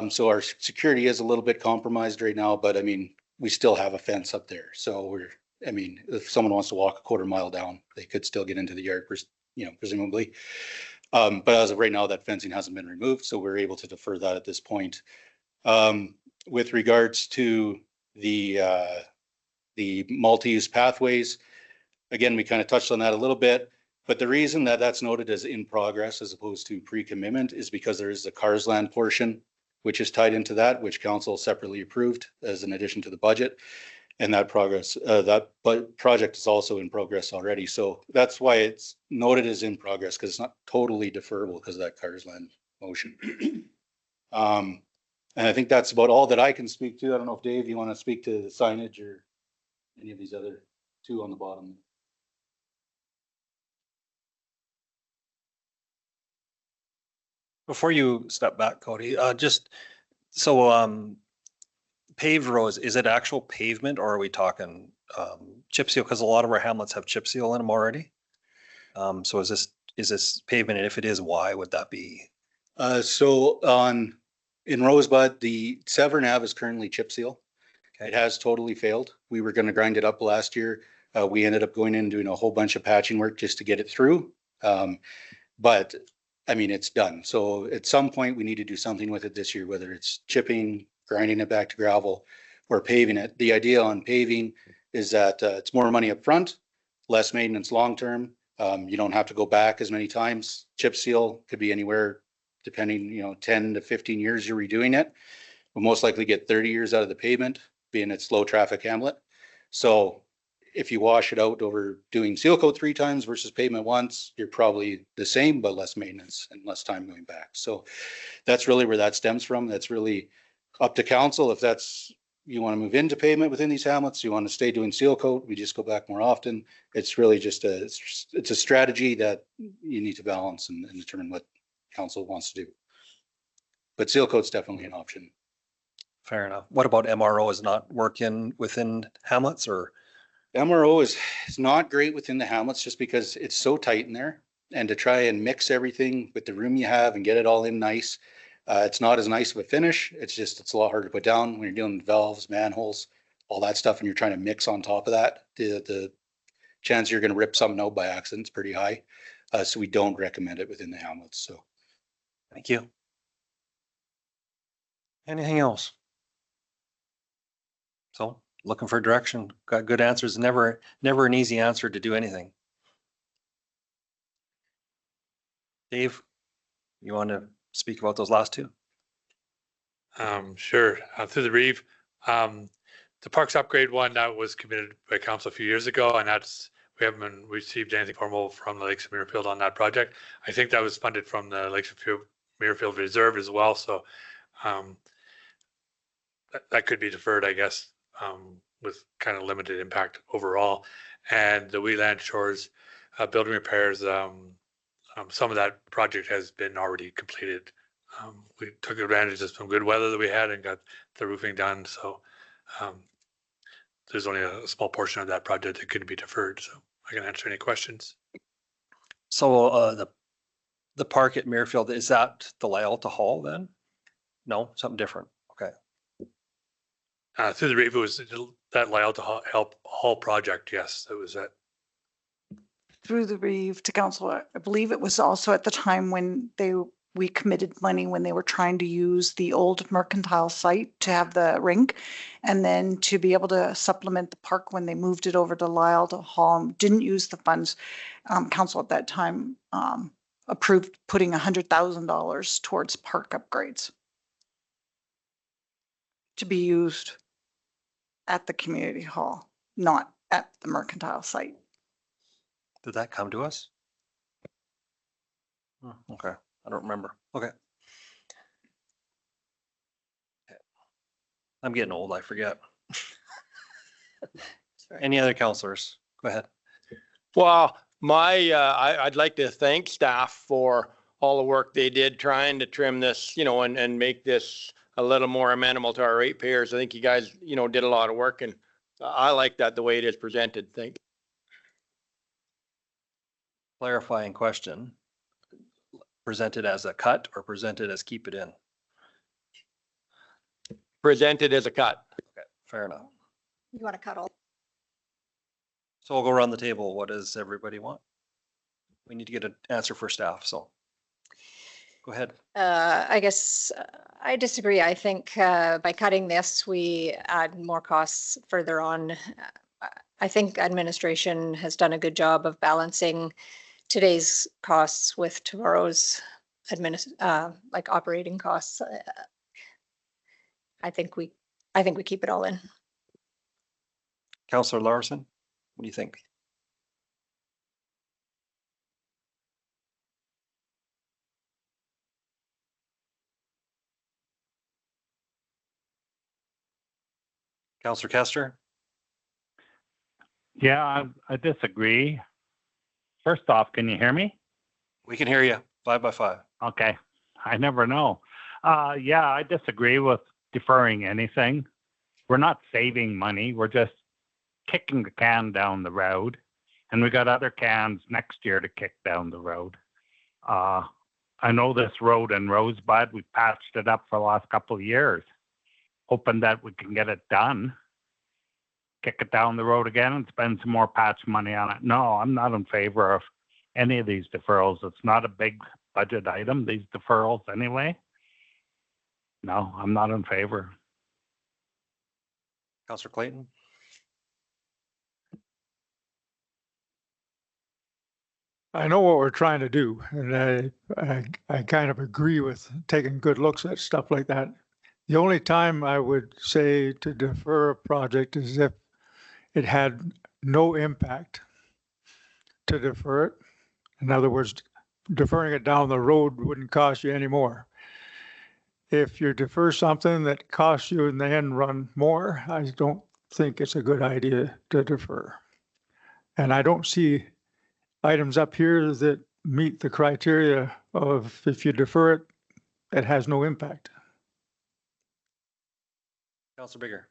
So our security is a little bit compromised right now, but I mean, we still have a fence up there. So I mean, if someone wants to walk a quarter mile down, they could still get into the yard, presumably. But as of right now, that fencing hasn't been removed, so we're able to defer that at this point. With regards to the multi-use pathways, again, we kind of touched on that a little bit, but the reason that that's noted as in progress as opposed to pre-commitment is because there is the Carsland portion, which is tied into that, which council separately approved as an addition to the budget. And that project is also in progress already. So that's why it's noted as in progress, because it's not totally deferrable because of that Carsland motion. And I think that's about all that I can speak to. I don't know if Dave, you want to speak to the signage or any of these other 2 on the bottom. Before you step back, Cody, just so paved roads, is it actual pavement or are we talking chip seal? Because a lot of our hamlets have chip seal in them already. So is this pavement? And if it is, why would that be? So in Rosebud, the Severn Ave is currently chip seal. Okay. It has totally failed. We were going to grind it up last year. We ended up going in and doing a whole bunch of patching work just to get it through. But I mean, it's done. So at some point we need to do something with it this year, whether it's chipping, grinding it back to gravel, or paving it. The idea on paving is that it's more money up front, less maintenance long-term. You don't have to go back as many times. Chip seal could be anywhere, depending, 10 to 15 years you're redoing it. We'll most likely get 30 years out of the pavement, being it's low traffic hamlet. So if you wash it out over doing seal coat 3 times versus pavement once, you're probably the same, but less maintenance and less time going back. So that's really where that stems from. That's really up to council. If that's, you want to move into pavement within these hamlets, you want to stay doing seal coat, we just go back more often. It's really just it's a strategy that you need to balance and determine what council wants to do. But seal coat's definitely an option. Fair enough. What about MRO? Is not working within hamlets, or? MRO is not great within the hamlets just because it's so tight in there, and to try and mix everything with the room you have and get it all in nice. It's not as nice of a finish. It's a lot harder to put down when you're dealing with valves, manholes, all that stuff, and you're trying to mix on top of that. The chance you're going to rip something out by accident is pretty high. So we don't recommend it within the hamlets. So Thank you. Anything else? So looking for direction, got good answers. Never an easy answer to do anything. Dave, you want to speak about those last two? Sure. Through the Reeve, the parks upgrade one that was committed by council a few years ago, and we haven't received anything formal from the Lakes of Muirfield on that project. I think that was funded from the Lakes of Muirfield Reserve as well. So that could be deferred, I guess, with kind of limited impact overall. And the Wheeland Shores building repairs, some of that project has been already completed. We took advantage of some good weather that we had and got the roofing done. So there's only a small portion of that project that could be deferred. So I can answer any questions. So the park at Muirfield, is that the Lyalta Hall then? No, something different. Okay. Through the Reeve, it was that Lyalta Hall project. Yes, that was it. Through the Reeve to council, I believe it was also at the time when we committed money when they were trying to use the old mercantile site to have the rink, and then to be able to supplement the park when they moved it over to Lyalta Hall, didn't use the funds. Council at that time approved putting $100,000 towards park upgrades to be used at the community hall, not at the mercantile site. Did that come to us? Okay. I don't remember. Okay. I'm getting old. I forget. Any other counselors? Go ahead. Well, I'd like to thank staff for all the work they did trying to trim this, and make this a little more amenable to our ratepayers. I think you guys, did a lot of work, and I like that the way it is presented. Thank you. Clarifying question. Presented as a cut or presented as keep it in? Presented as a cut. Okay, fair enough. You want to cuddle? So we'll go around the table. What does everybody want? We need to get an answer for staff, so go ahead. I guess I disagree. I think by cutting this, we add more costs further on. I think administration has done a good job of balancing today's costs with tomorrow's operating costs. I think we keep it all in. Councillor Larson, what do you think? Councillor Kester? Yeah, I disagree. First off, can you hear me? We can hear you. 5 by 5. Okay. I never know. Yeah, I disagree with deferring anything. We're not saving money. We're just kicking the can down the road. And we got other cans next year to kick down the road. I know this road in Rosebud, we patched it up for the last couple of years, hoping that we can get it done. Kick it down the road again and spend some more patch money on it. No, I'm not in favor of any of these deferrals. It's not a big budget item, these deferrals anyway. No, I'm not in favor. Councillor Clayton? I know what we're trying to do, and I kind of agree with taking good looks at stuff like that. The only time I would say to defer a project is if it had no impact to defer it. In other words, deferring it down the road wouldn't cost you any more. If you defer something that costs you in the end run more, I don't think it's a good idea to defer. And I don't see items up here that meet the criteria of if you defer it, it has no impact. Councilor Bigger.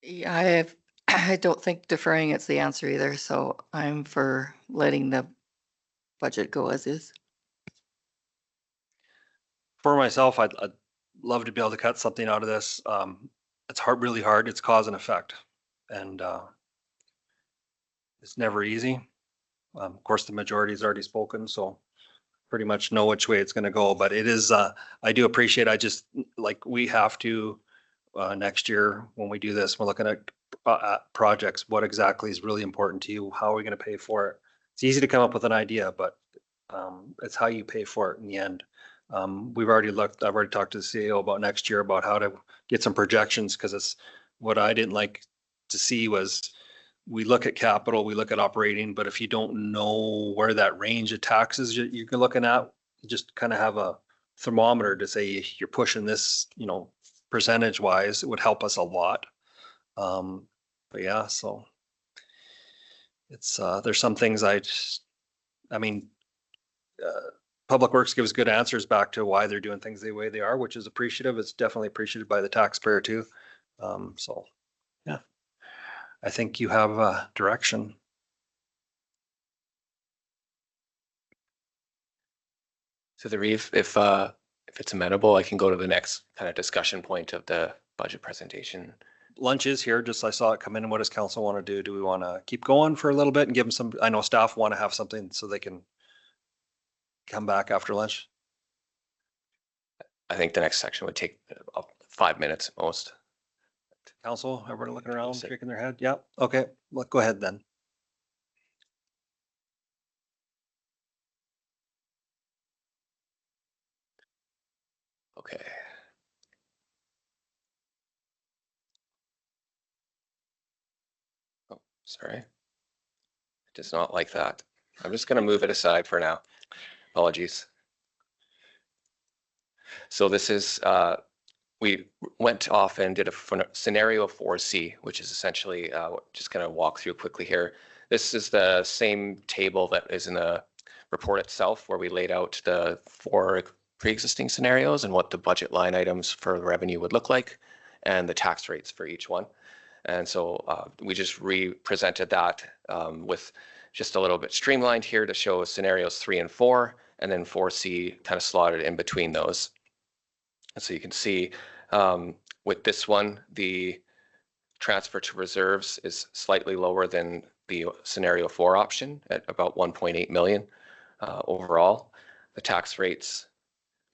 Yeah, I don't think deferring it's the answer either, so I'm for letting the budget go as is. For myself, I'd love to be able to cut something out of this. It's really hard. It's cause and effect. And it's never easy. Of course, the majority has already spoken, so pretty much know which way it's going to go. But it is, I do appreciate, I just, like, we have to, next year, when we do this, we're looking at projects, what exactly is really important to you? How are we going to pay for it? It's easy to come up with an idea, but it's how you pay for it in the end. I've already talked to the CEO about next year about how to get some projections, because it's what I didn't like to see was we look at capital, we look at operating, but if you don't know where that range of taxes you're looking at, just kind of have a thermometer to say you're pushing this, percentage wise, it would help us a lot. But yeah, so it's, there's some things Public Works gives good answers back to why they're doing things the way they are, which is appreciative. It's definitely appreciated by the taxpayer too. So yeah, I think you have a direction. So the Reeve, if it's amenable, I can go to the next kind of discussion point of the budget presentation. Lunch is here, just I saw it come in. And what does council want to do? Do we want to keep going for a little bit and give them some, I know staff want to have something so they can come back after lunch? I think the next section would take 5 minutes at most. Council, everybody looking around, shaking their head? Yeah, okay, let's go ahead then. Okay. Oh, sorry. It does not like that. I'm just going to move it aside for now. Apologies. So this is, we went off and did a scenario 4C, which is essentially just going to walk through quickly here. This is the same table that is in the report itself, where we laid out the 4 pre-existing scenarios and what the budget line items for revenue would look like and the tax rates for each one. And so we just re-presented that with just a little bit streamlined here to show scenarios 3 and 4, and then 4C kind of slotted in between those. And so you can see with this one, the transfer to reserves is slightly lower than the scenario 4 option at about 1.8 million overall. The tax rates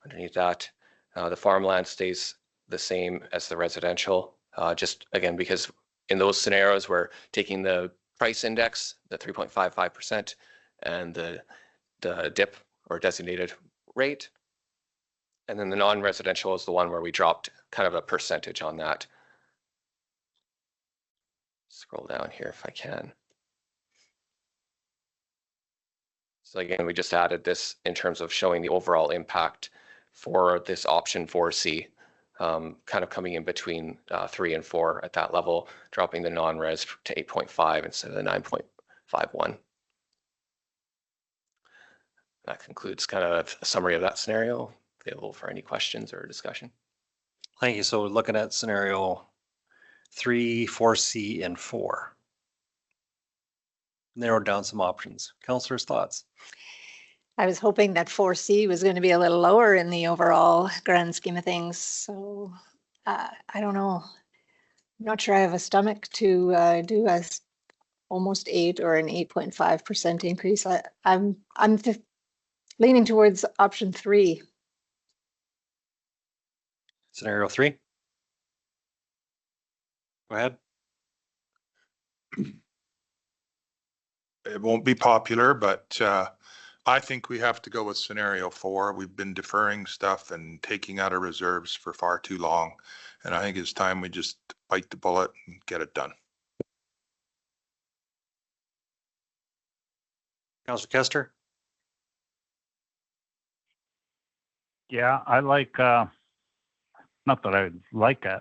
underneath that, the farmland stays the same as the residential, just again, because in those scenarios, we're taking the price index, the 3.55%, and the DIP or designated rate. And then the non-residential is the one where we dropped kind of a percentage on that. Scroll down here if I can. So again, we just added this in terms of showing the overall impact for this option 4C, kind of coming in between 3 and 4 at that level, dropping the non-res to 8.5 instead of the 9.51. That concludes kind of a summary of that scenario. Available for any questions or discussion. Thank you. So we're looking at scenario 3, 4C, and 4. Narrowed down some options. Councillor's thoughts? I was hoping that 4C was going to be a little lower in the overall grand scheme of things. So I don't know. I'm not sure I have a stomach to do a almost 8 or an 8.5% increase. I'm leaning towards option 3. Scenario 3. Go ahead. it won't be popular, but I think we have to go with scenario 4. We've been deferring stuff and taking out of reserves for far too long. And I think it's time we just bite the bullet and get it done. Councillor Kester? Yeah, I like, not that I like it,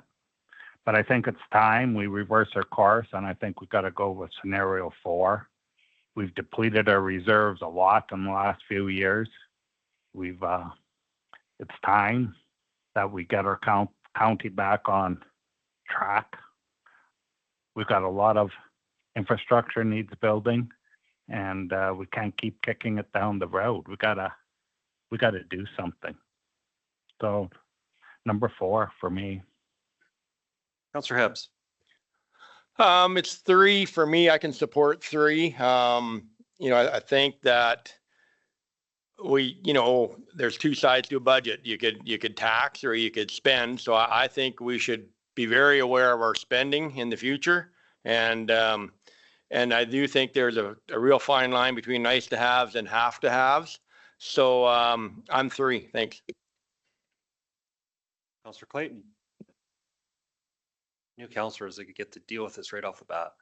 but I think it's time we reverse our course, and I think we got to go with scenario 4. We've depleted our reserves a lot in the last few years. It's time that we get our county back on track. We've got a lot of infrastructure needs building, and we can't keep kicking it down the road. We gotta do something. So, number 4 for me. Councillor Hibbs? It's 3 for me. I can support 3. I think that there's 2 sides to a budget. You could tax or you could spend. So I think we should be very aware of our spending in the future. And I do think there's a real fine line between nice to haves and have to haves. So I'm 3. Thanks. Councillor Clayton? New councillors, they could get to deal with this right off the bat.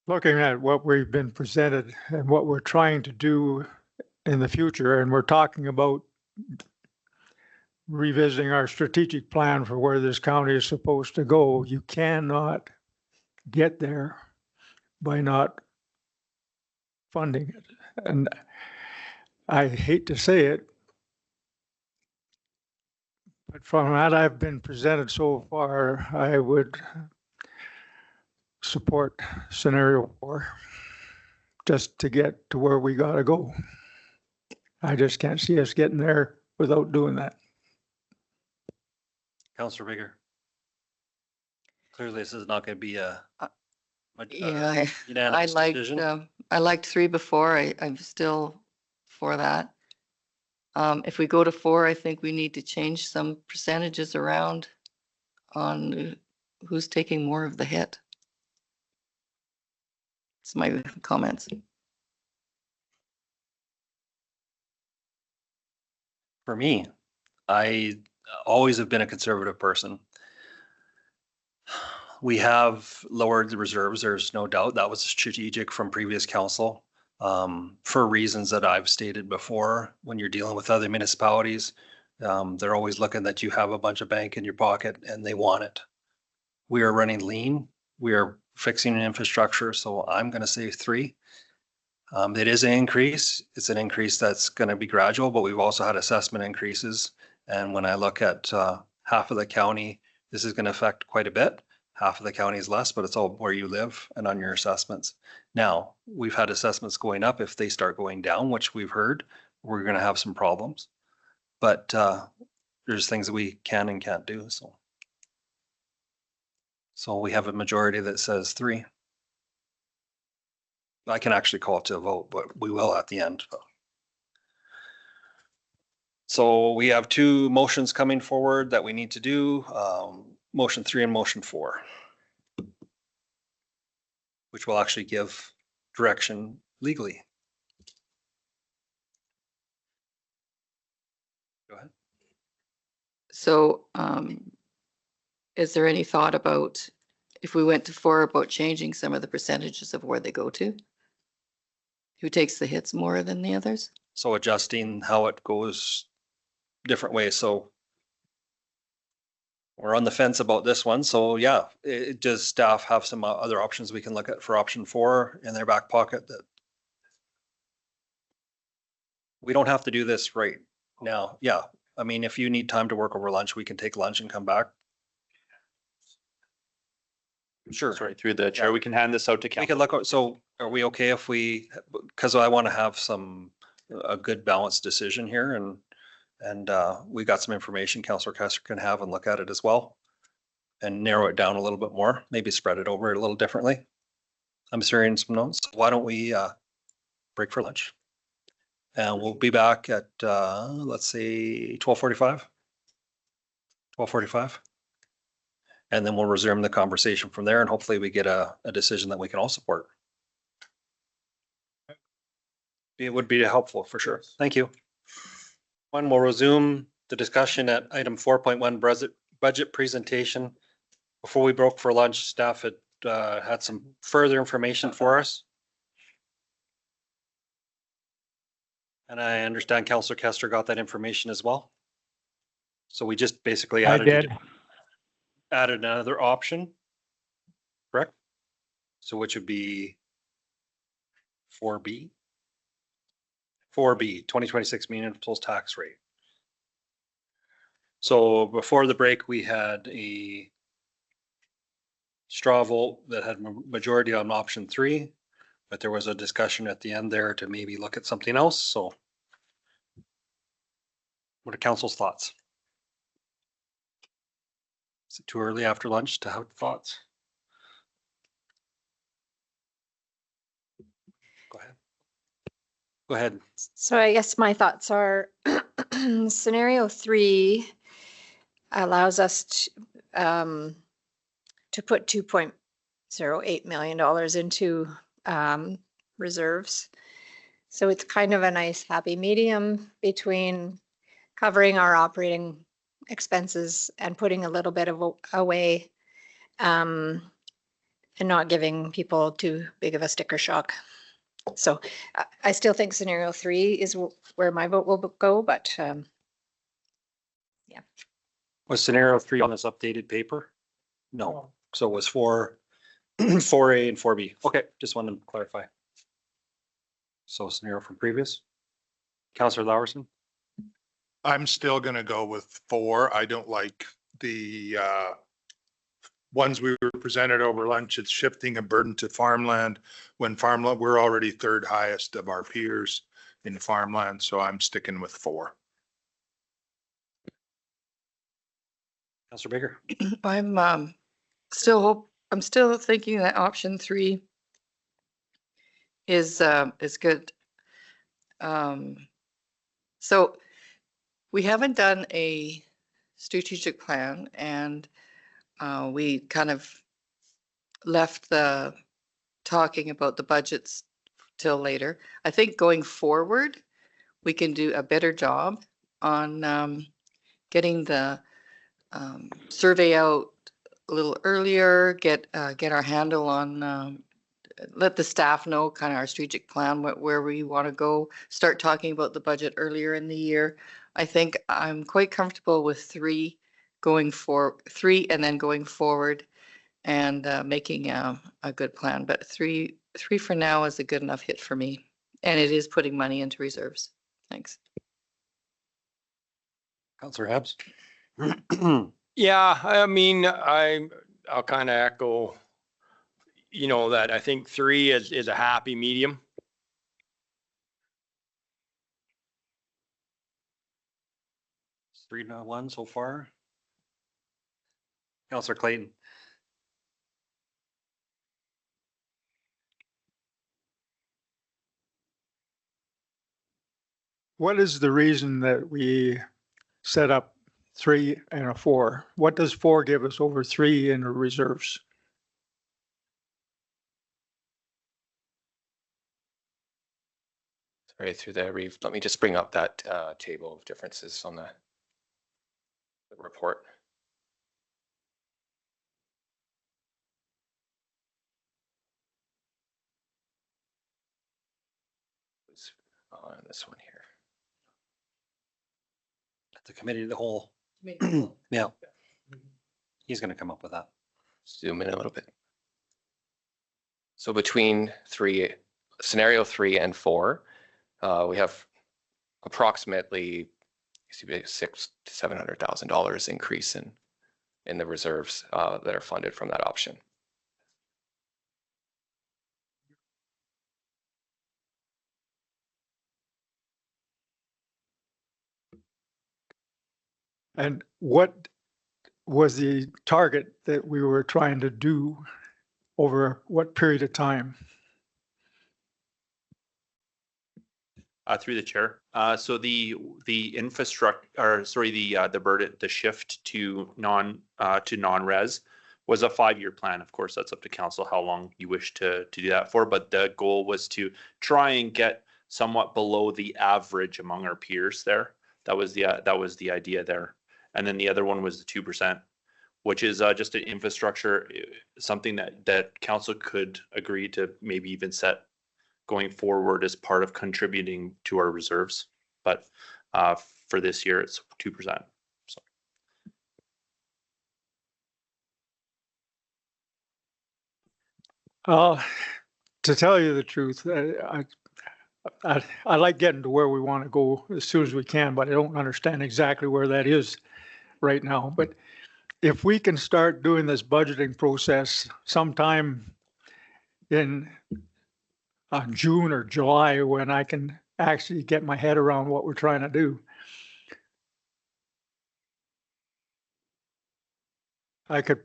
Looking at what we've been presented and what we're trying to do in the future, and we're talking about revisiting our strategic plan for where this county is supposed to go, you cannot get there by not funding it. And I hate to say it, but from what I've been presented so far, I would support scenario 4 just to get to where we gotta go. I just can't see us getting there without doing that. Councillor Bigger? Clearly, this is not going to be a Yeah, unanimous decision. I liked 3 before. I'm still for that. If we go to 4, I think we need to change some percentages around on who's taking more of the hit. That's my comments. For me, I always have been a conservative person. We have lowered the reserves. There's no doubt that was strategic from previous council for reasons that I've stated before. When you're dealing with other municipalities, they're always looking that you have a bunch of bank in your pocket and they want it. We are running lean. We are fixing an infrastructure. So I'm going to say 3. It is an increase. It's an increase that's going to be gradual, but we've also had assessment increases. And when I look at half of the county, this is going to affect quite a bit. Half of the county is less, but it's all where you live and on your assessments. Now, we've had assessments going up. If they start going down, which we've heard, we're going to have some problems. But there's things that we can and can't do. So we have a majority that says 3. I can actually call it to a vote, but we will at the end. So we have 2 motions coming forward that we need to do, motion 3 and motion 4, which will actually give direction legally. Go ahead. So is there any thought about, if we went to 4, about changing some of the percentages of where they go to? Who takes the hits more than the others? So adjusting how it goes different ways. So we're on the fence about this one. So yeah, does staff have some other options we can look at for option 4 in their back pocket? That we don't have to do this right now. Yeah. I mean, if you need time to work over lunch, we can take lunch and come back. Sure. Sorry, through the chair, we can hand this out to We council. can look, so are we okay if because I want to have a good balanced decision here, and we got some information Councillor Kester can have and look at it as well and narrow it down a little bit more, maybe spread it over a little differently. I'm sharing some notes. Why don't we break for lunch? And we'll be back at, let's say 12:45. 12:45. And then we'll resume the conversation from there and hopefully we get a decision that we can all support. It would be helpful for sure. Thank you. One, we'll resume the discussion at item 4.1 budget presentation. Before we broke for lunch, staff had some further information for us. And I understand Councillor Kester got that information as well. So we just basically I added did. another option, correct? So which would be 4B? 4B, 2026 municipal tax rate. So before the break, we had a straw vote that had majority on option 3, but there was a discussion at the end there to maybe look at something else. So what are council's thoughts? Is it too early after lunch to have thoughts? Go ahead. Go ahead. So I guess my thoughts are scenario 3 allows us to put $2.08 million into reserves. So it's kind of a nice happy medium between covering our operating expenses and putting a little bit of away and not giving people too big of a sticker shock. So I still think scenario 3 is where my vote will go, but yeah. Was scenario 3 on this updated paper? No. So it was 4A and 4B. Okay, just wanted to clarify. So scenario from previous. Councillor Lowerson? I'm still gonna go with 4. I don't like the ones we were presented over lunch. It's shifting a burden to farmland when farmland, we're already 3rd highest of our peers in farmland. So I'm sticking with 4. Councillor Baker? I'm still thinking that option 3 is good. So we haven't done a strategic plan, and we kind of left the talking about the budgets till later. I think going forward, we can do a better job on getting the survey out a little earlier, get our handle on, let the staff know kind of our strategic plan, where we want to go, start talking about the budget earlier in the year. I think I'm quite comfortable with 3 going for 3 and then going forward and making a good plan. But 3 for now is a good enough hit for me. And it is putting money into reserves. Thanks. Councillor Habs? Yeah, I mean, I'll kind of echo, that I think 3 is a happy medium. It's 3-1 so far. Councillor Clayton? What is the reason that we set up 3 and a 4? What does 4 give us over 3 in the reserves? Sorry, through there, Reeve. Let me just bring up that table of differences on the report. It's on this one here. The committee of the whole. Yeah. He's going to come up with that. Zoom in a little bit. So between scenario 3 and 4, we have approximately $600,000 to $700,000 increase in the reserves that are funded from that option. And what was the target that we were trying to do over what period of time? Through the chair. So the infrastructure, or sorry, the shift to non-res was a 5-year plan. Of course, that's up to council how long you wish to do that for. But the goal was to try and get somewhat below the average among our peers there. That was the idea there. And then the other one was the 2%, which is just an infrastructure, something that council could agree to maybe even set going forward as part of contributing to our reserves. But for this year, it's 2%. So. To tell you the truth, I like getting to where we want to go as soon as we can, but I don't understand exactly where that is right now. But if we can start doing this budgeting process sometime in June or July, when I can actually get my head around what we're trying to do, I could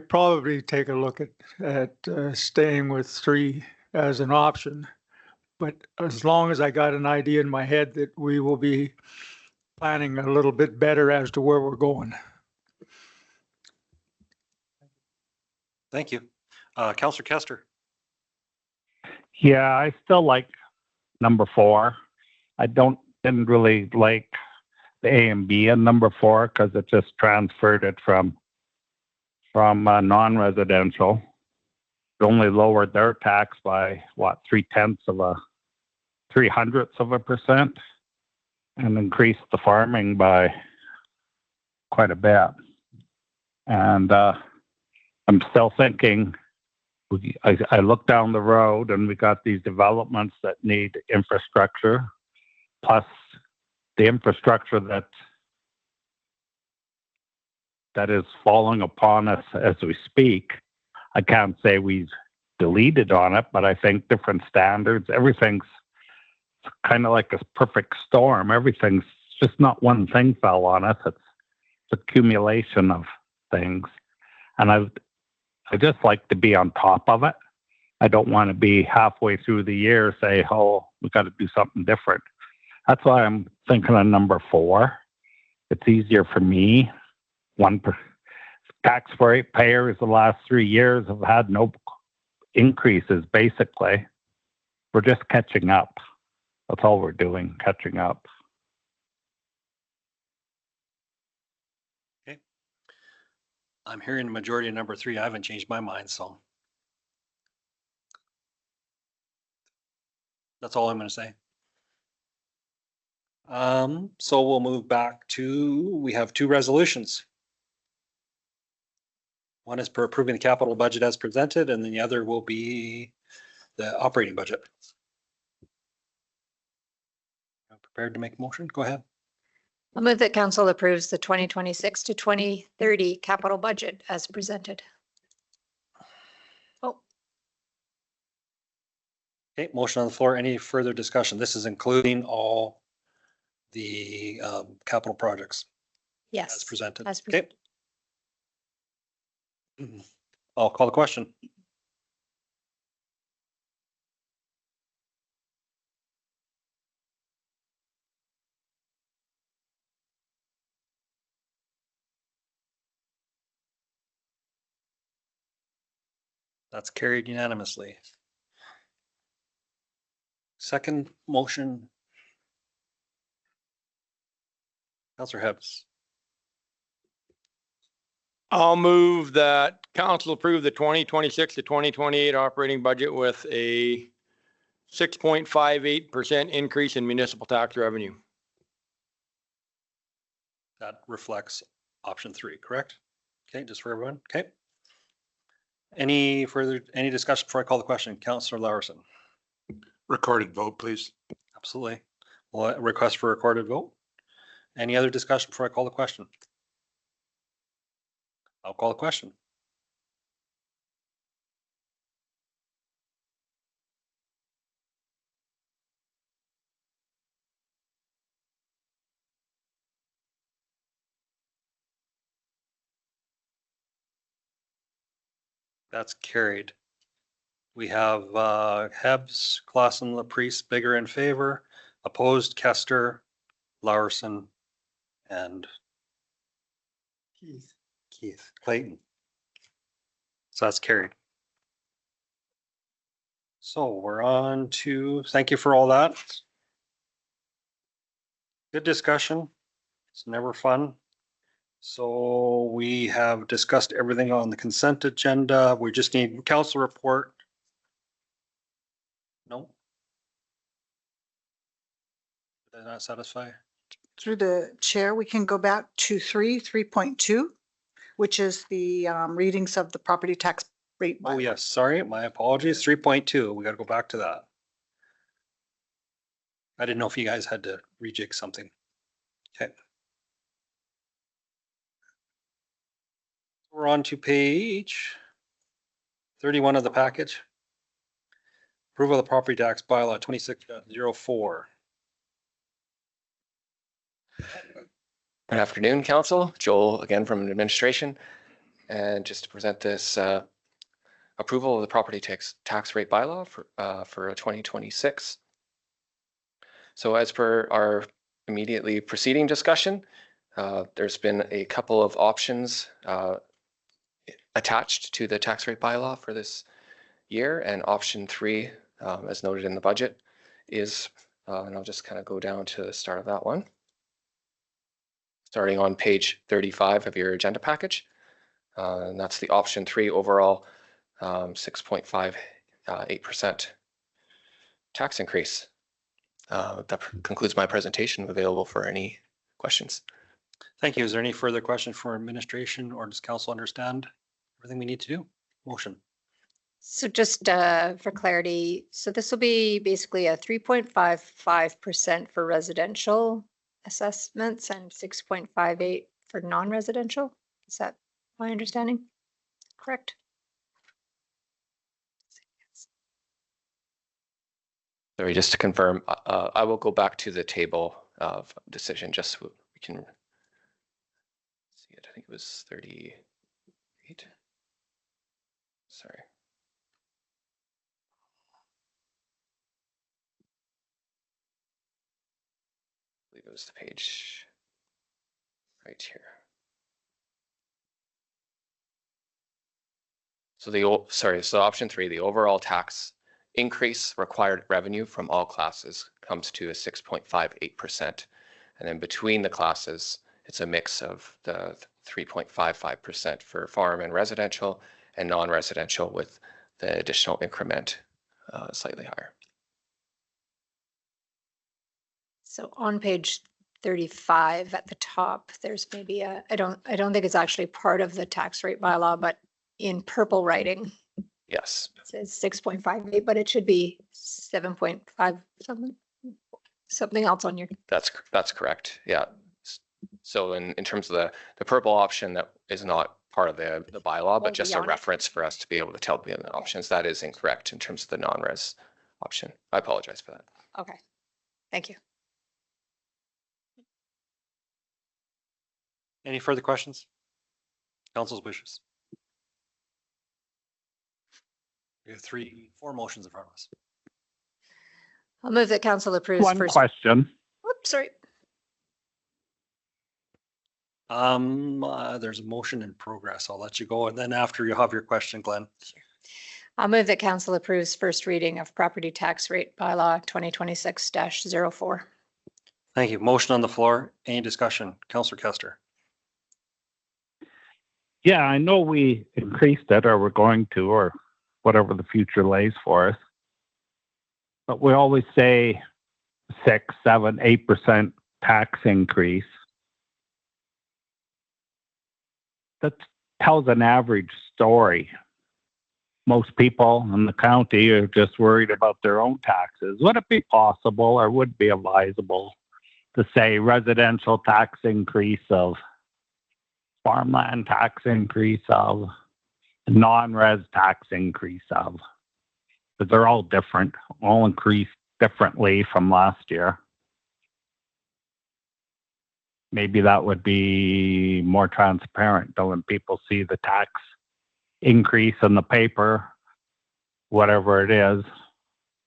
probably take a look at staying with 3 as an option. But as long as I got an idea in my head that we will be planning a little bit better as to where we're going. Thank you. Councillor Kester. Yeah, I still like number 4. I didn't really like the A and B in number 4 because it just transferred it from non-residential. It only lowered their tax by what, 0.03% and increased the farming by quite a bit. And I'm still thinking, I look down the road and we got these developments that need infrastructure, plus the infrastructure that is falling upon us as we speak. I can't say we've deleted on it, but I think different standards, everything's kind of like a perfect storm. Everything's just not one thing fell on us. It's accumulation of things. And I just like to be on top of it. I don't want to be halfway through the year say, oh, we got to do something different. That's why I'm thinking of number 4. It's easier for me. Taxpayers the last 3 years have had no increases, basically. We're just catching up. That's all we're doing, catching up. Okay. I'm hearing the majority of number 3. I haven't changed my mind, so. That's all I'm going to say. So we'll move back to, we have 2 resolutions. One is for approving the capital budget as presented, and then the other will be the operating budget. Prepared to make a motion? Go ahead. I'll move that council approves the 2026 to 2030 capital budget as presented. Oh, Okay, motion on the floor. Any further discussion? This is including all the capital projects yes. as presented. As presented. Okay. I'll call the question. That's carried unanimously. Second motion. Councillor Hibbs. I'll move that council approve the 2026 to 2028 operating budget with a 6.58% increase in municipal tax revenue. That reflects option 3, correct? Okay, just for everyone. Okay. Any discussion before I call the question? Councillor Larson. Recorded vote, please. Absolutely. Well, request for recorded vote. Any other discussion before I call the question? I'll call the question. That's carried. We have Hibbs, Clausen, Laprise, Bigger in favor, Opposed, Kester, Larson, and Keith Clayton. So that's carried. So we're on to, thank you for all that. Good discussion. It's never fun. So we have discussed everything on the consent agenda. We just need council report. No? Did that not satisfy? Through the chair, we can go back to 3.2, which is the readings of the property tax rate. Oh, yes, sorry, my apologies. 3.2, we gotta go back to that. I didn't know if you guys had to rejig something. Okay. We're on to page 31 of the package. Approval of the property tax bylaw 26.04. Good afternoon, Council. Joel again from administration. And just to present this approval of the property tax rate bylaw for 2026. So as per our immediately preceding discussion, there's been a couple of options attached to the tax rate bylaw for this year, and option 3, as noted in the budget, is, and I'll just kind of go down to the start of that one. Starting on page 35 of your agenda package. And that's the option 3 overall 6.58% tax increase. That concludes my presentation. Available for any questions. Thank you. Is there any further question for administration, or does council understand everything we need to do? Motion. So just for clarity, so this will be basically a 3.55% for residential assessments and 6.58 for non-residential. Is that my understanding? Correct? Sorry, just to confirm, I will go back to the table of decision just so we can see it. I think it was 38. Sorry. I believe it was the page right here. So so option 3, the overall tax increase required revenue from all classes comes to a 6.58%. And then between the classes, it's a mix of the 3.55% for farm and residential and non-residential, with the additional increment slightly higher. So on page 35 at the top, there's maybe a, I don't think it's actually part of the tax rate bylaw, but in purple writing, Yes. it says 6.58, but it should be 7.5 something else on your. That's correct. Yeah. So in terms of the purple option, that is not part of the bylaw, but just a reference for us to be able to tell the options. That is incorrect in terms of the non-res option. I apologize for that. Okay, thank you. Any further questions? Council's wishes. We have 4 motions in front of us. I'll move that council approves One first. question. Oops, sorry. There's a motion in progress. I'll let you go, and then after you have your question, Glenn. I'll move that council approves first reading of property tax rate bylaw 2026-04. Thank you. Motion on the floor. Any discussion? Councillor Kester. Yeah, I know we increased it, or we're going to, or whatever the future lays for us. But we always say 6, 7, 8% tax increase. That tells an average story. Most people in the county are just worried about their own taxes. Would it be possible, or would it be advisable to say residential tax increase of, farmland tax increase of, non-res tax increase of? Because they're all different, all increased differently from last year. Maybe that would be more transparent, though, when people see the tax increase in the paper, whatever it is,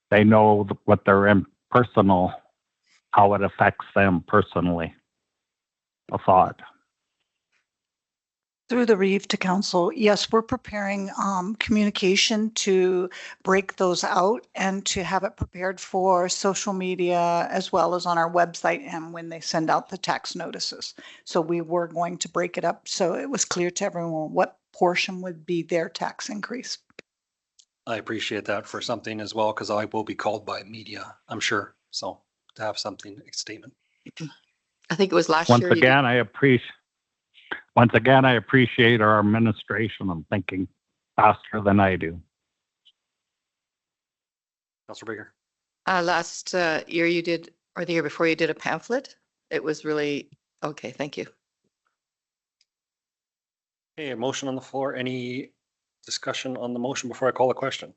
they know what their personal how it affects them personally. A thought. Through the Reeve to council, yes, we're preparing communication to break those out and to have it prepared for social media as well as on our website and when they send out the tax notices. So we were going to break it up so it was clear to everyone what portion would be their tax increase. I appreciate that for something as well, because I will be called by media, I'm sure. So to have something, a statement. I think it was last Once year. again, I appreciate our administration and thinking faster than I do. Councilor Bigger. Last year you did, or the year before you did a pamphlet. It was really, okay, thank you. Okay, a motion on the floor. Any discussion on the motion before I call the question?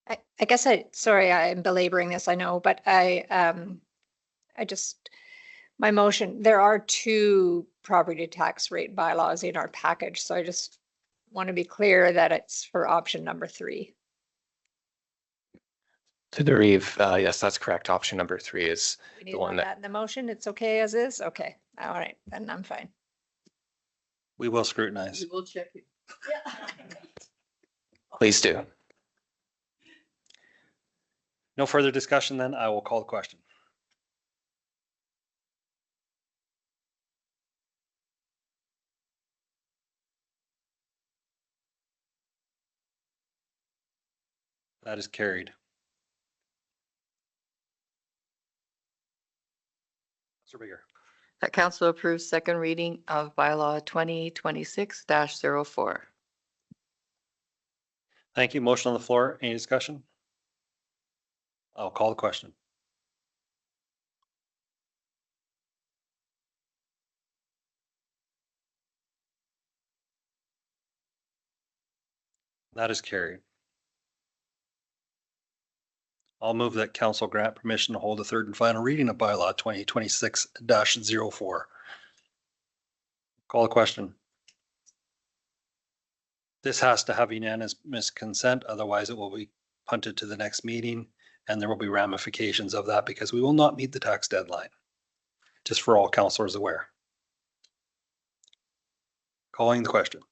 I guess sorry, I'm belaboring this, I know, but my motion, there are 2 property tax rate bylaws in our package, so I just want to be clear that it's for option number 3. To the Reeve, yes, that's correct. Option number 3 is We need the to one have that, that in the motion. It's okay as is? Okay, all right, then I'm fine. We will scrutinize. will check it. please do. No further discussion, then I will call the question. That is carried. Councilor Bigger. That council approves second reading of bylaw 2026-04. Thank you. Motion on the floor. Any discussion? I'll call the question. That is carried. I'll move that council grant permission to hold a third and final reading of bylaw 2026-04. Call the question. This has to have unanimous consent, otherwise it will be punted to the next meeting, and there will be ramifications of that because we will not meet the tax deadline. Just for all councilors aware. Calling the question.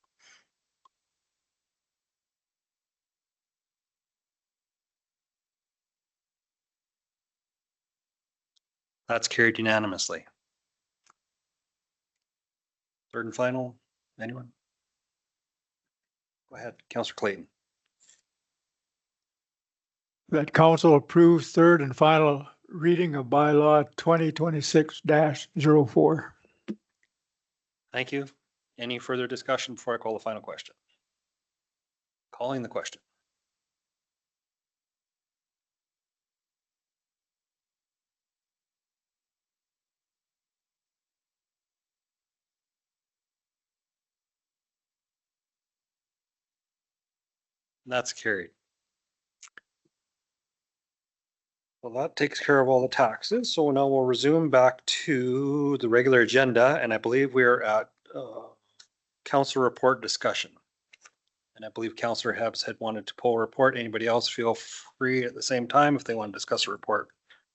That's carried unanimously. Third and final, anyone? Go ahead, Councillor Clayton. That council approves third and final reading of bylaw 2026-04. Thank you. Any further discussion before I call the final question? Calling the question. That's carried. Well, that takes care of all the taxes. So now we'll resume back to the regular agenda, and I believe we are at council report discussion. And I believe Councillor Hebbs had wanted to pull a report. Anybody else feel free at the same time if they want to discuss a report.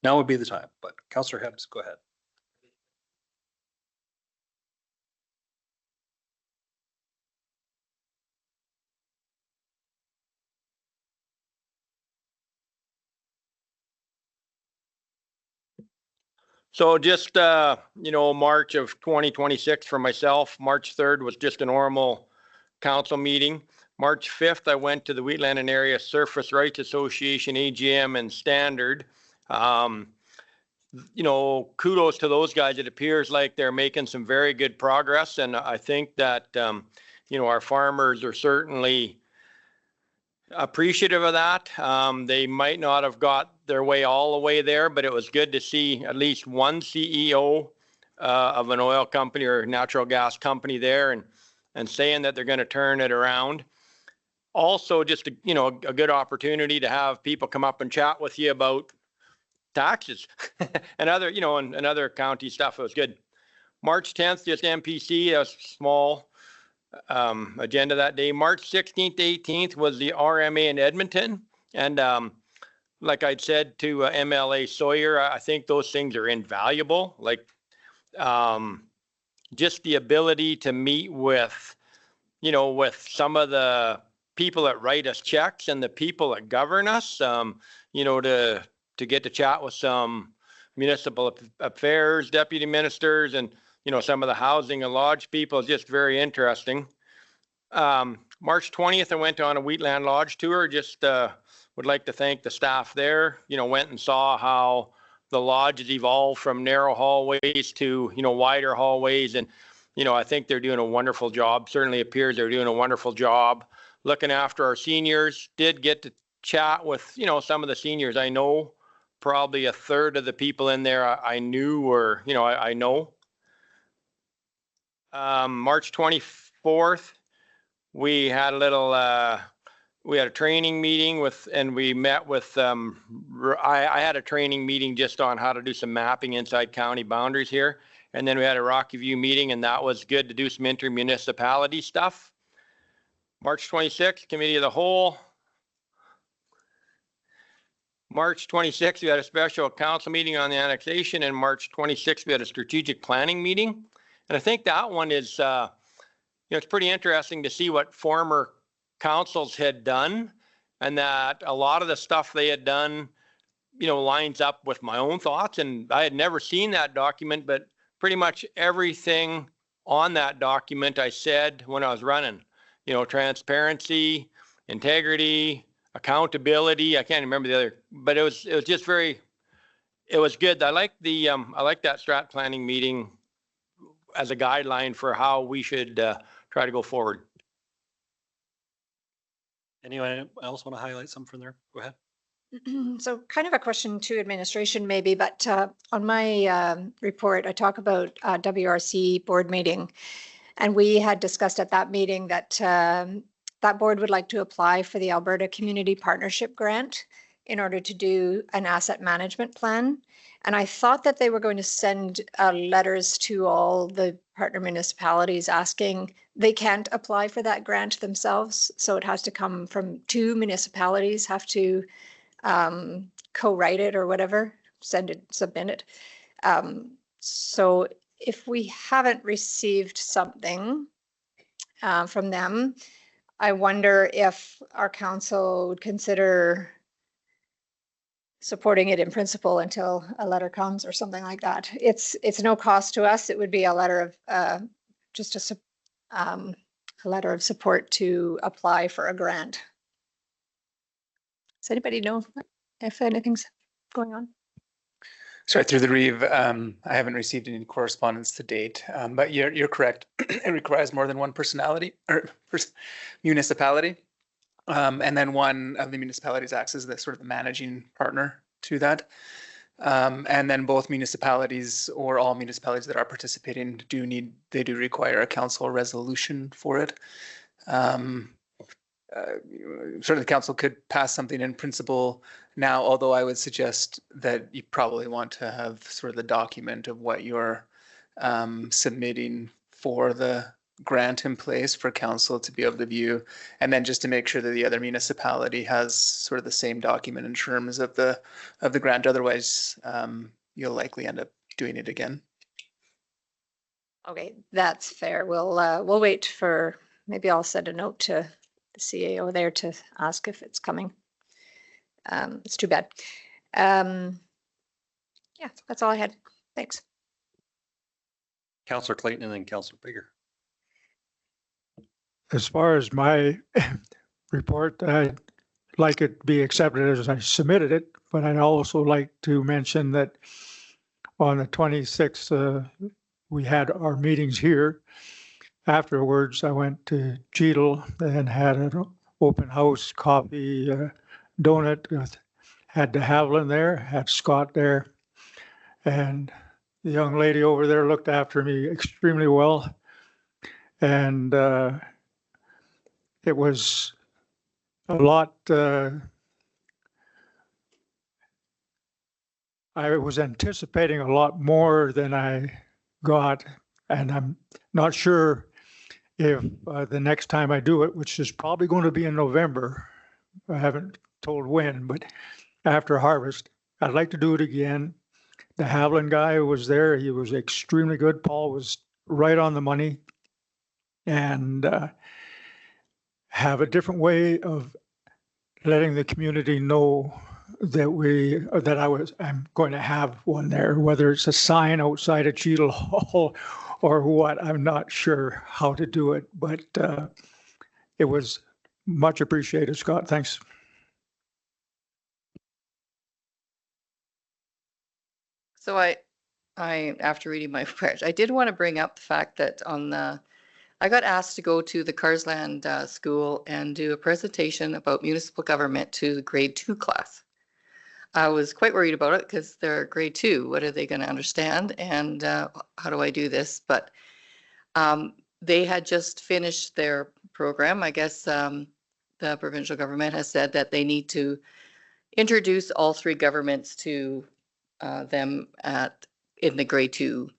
Now would be the time, but Councillor Hebbs, go ahead. So just, March of 2026 for myself, March 3rd was just a normal council meeting. March 5th, I went to the Wheatland and Area Surface Rights Association, AGM and Standard. Kudos to those guys. It appears like they're making some very good progress. And I think that, our farmers are certainly appreciative of that. They might not have got their way all the way there, but it was good to see at least one CEO of an oil company or natural gas company there and saying that they're going to turn it around. Also, just a good opportunity to have people come up and chat with you about taxes and other, and other county stuff. It was good. March 10th, just MPC, a small agenda that day. March 16th, 18th was the RMA in Edmonton. And like I'd said to MLA Sawyer, I think those things are invaluable. Like just the ability to meet with, you know, with some of the people that write us checks and the people that govern us, you know, to get to chat with some municipal affairs deputy ministers and, you know, some of the housing and lodge people is just very interesting. March 20th, I went on a Wheatland Lodge tour. Just would like to thank the staff there. You know, went and saw how the lodge has evolved from narrow hallways to, you know, wider hallways. And, you know, I think they're doing a wonderful job. Certainly appears they're doing a wonderful job looking after our seniors. Did get to chat with, you know, some of the seniors. I know probably a third of the people in there I knew or, you know, I know. March 24th, we had a little, we had a training meeting with, and we met with, I had a training meeting just on how to do some mapping inside county boundaries here. And then we had a Rocky View meeting, and that was good to do some inter-municipality stuff. March 26th, Committee of the Whole. March 26th, we had a special council meeting on the annexation, and March 26th, we had a strategic planning meeting. And I think that one is, you know, it's pretty interesting to see what former councils had done, and that a lot of the stuff they had done, you know, lines up with my own thoughts. And I had never seen that document, but pretty much everything on that document I said when I was running, you know, transparency, integrity, accountability. I can't remember the other, but it was just very, it was good. I like the, I like that strat planning meeting as a guideline for how we should try to go forward. Anyone else want to highlight something from there? Go ahead. So kind of a question to administration maybe, but on my report, I talk about WRC board meeting. And we had discussed at that meeting that that board would like to apply for the Alberta Community Partnership Grant in order to do an asset management plan. And I thought that they were going to send letters to all the partner municipalities asking, they can't apply for that grant themselves. So it has to come from 2 municipalities, have to co-write it or whatever, submit it. So if we haven't received something from them, I wonder if our council would consider supporting it in principle until a letter comes or something like that. It's no cost to us. It would be a letter of just a letter of support to apply for a grant. Does anybody know if anything's going on? Sorry, through the Reeve, I haven't received any correspondence to date, but you're correct. It requires more than one personality or municipality. And then one of the municipalities acts as the sort of the managing partner to that. And then both municipalities or all municipalities that are participating they do require a council resolution for it. Sort of the council could pass something in principle now, although I would suggest that you probably want to have sort of the document of what you're submitting for the grant in place for council to be able to view, and then just to make sure that the other municipality has sort of the same document in terms of the grant. Otherwise, you'll likely end up doing it again. Okay, that's fair. We'll wait for, maybe I'll send a note to the CAO there to ask if it's coming. It's too bad. Yeah, that's all I had. Thanks. Councillor Clayton and then Councillor Bigger. As far as my report, I'd like it to be accepted as I submitted it, but I'd also like to mention that on the 26th, we had our meetings here. Afterwards, I went to Cheadle and had an open house coffee donut. Had de Havilland there, had Scott there, and the young lady over there looked after me extremely well. And it was a lot, I was anticipating a lot more than I got, and I'm not sure if the next time I do it, which is probably going to be in November, I haven't told when, but after harvest. I'd like to do it again. The Haviland guy was there. He was extremely good. Paul was right on the money. And have a different way of letting the community know that I'm going to have one there, whether it's a sign outside of Cheadle Hall or what. I'm not sure how to do it, but it was much appreciated, Scott. Thanks. So I after reading my prayers, I did want to bring up the fact that I got asked to go to the Carsland school and do a presentation about municipal government to the grade 2 class. I was quite worried about it because they're grade 2. What are they going to understand? And how do I do this? But they had just finished their program. I guess the provincial government has said that they need to introduce all 3 governments to them in the grade 2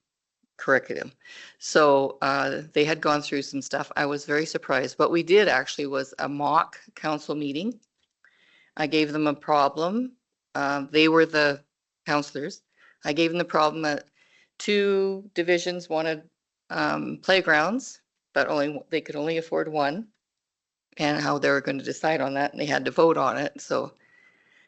curriculum. So they had gone through some stuff. I was very surprised. What we did actually was a mock council meeting. I gave them a problem. They were the counselors. I gave them the problem that 2 divisions wanted playgrounds, but they could only afford 1, and how they were going to decide on that, and they had to vote on it. So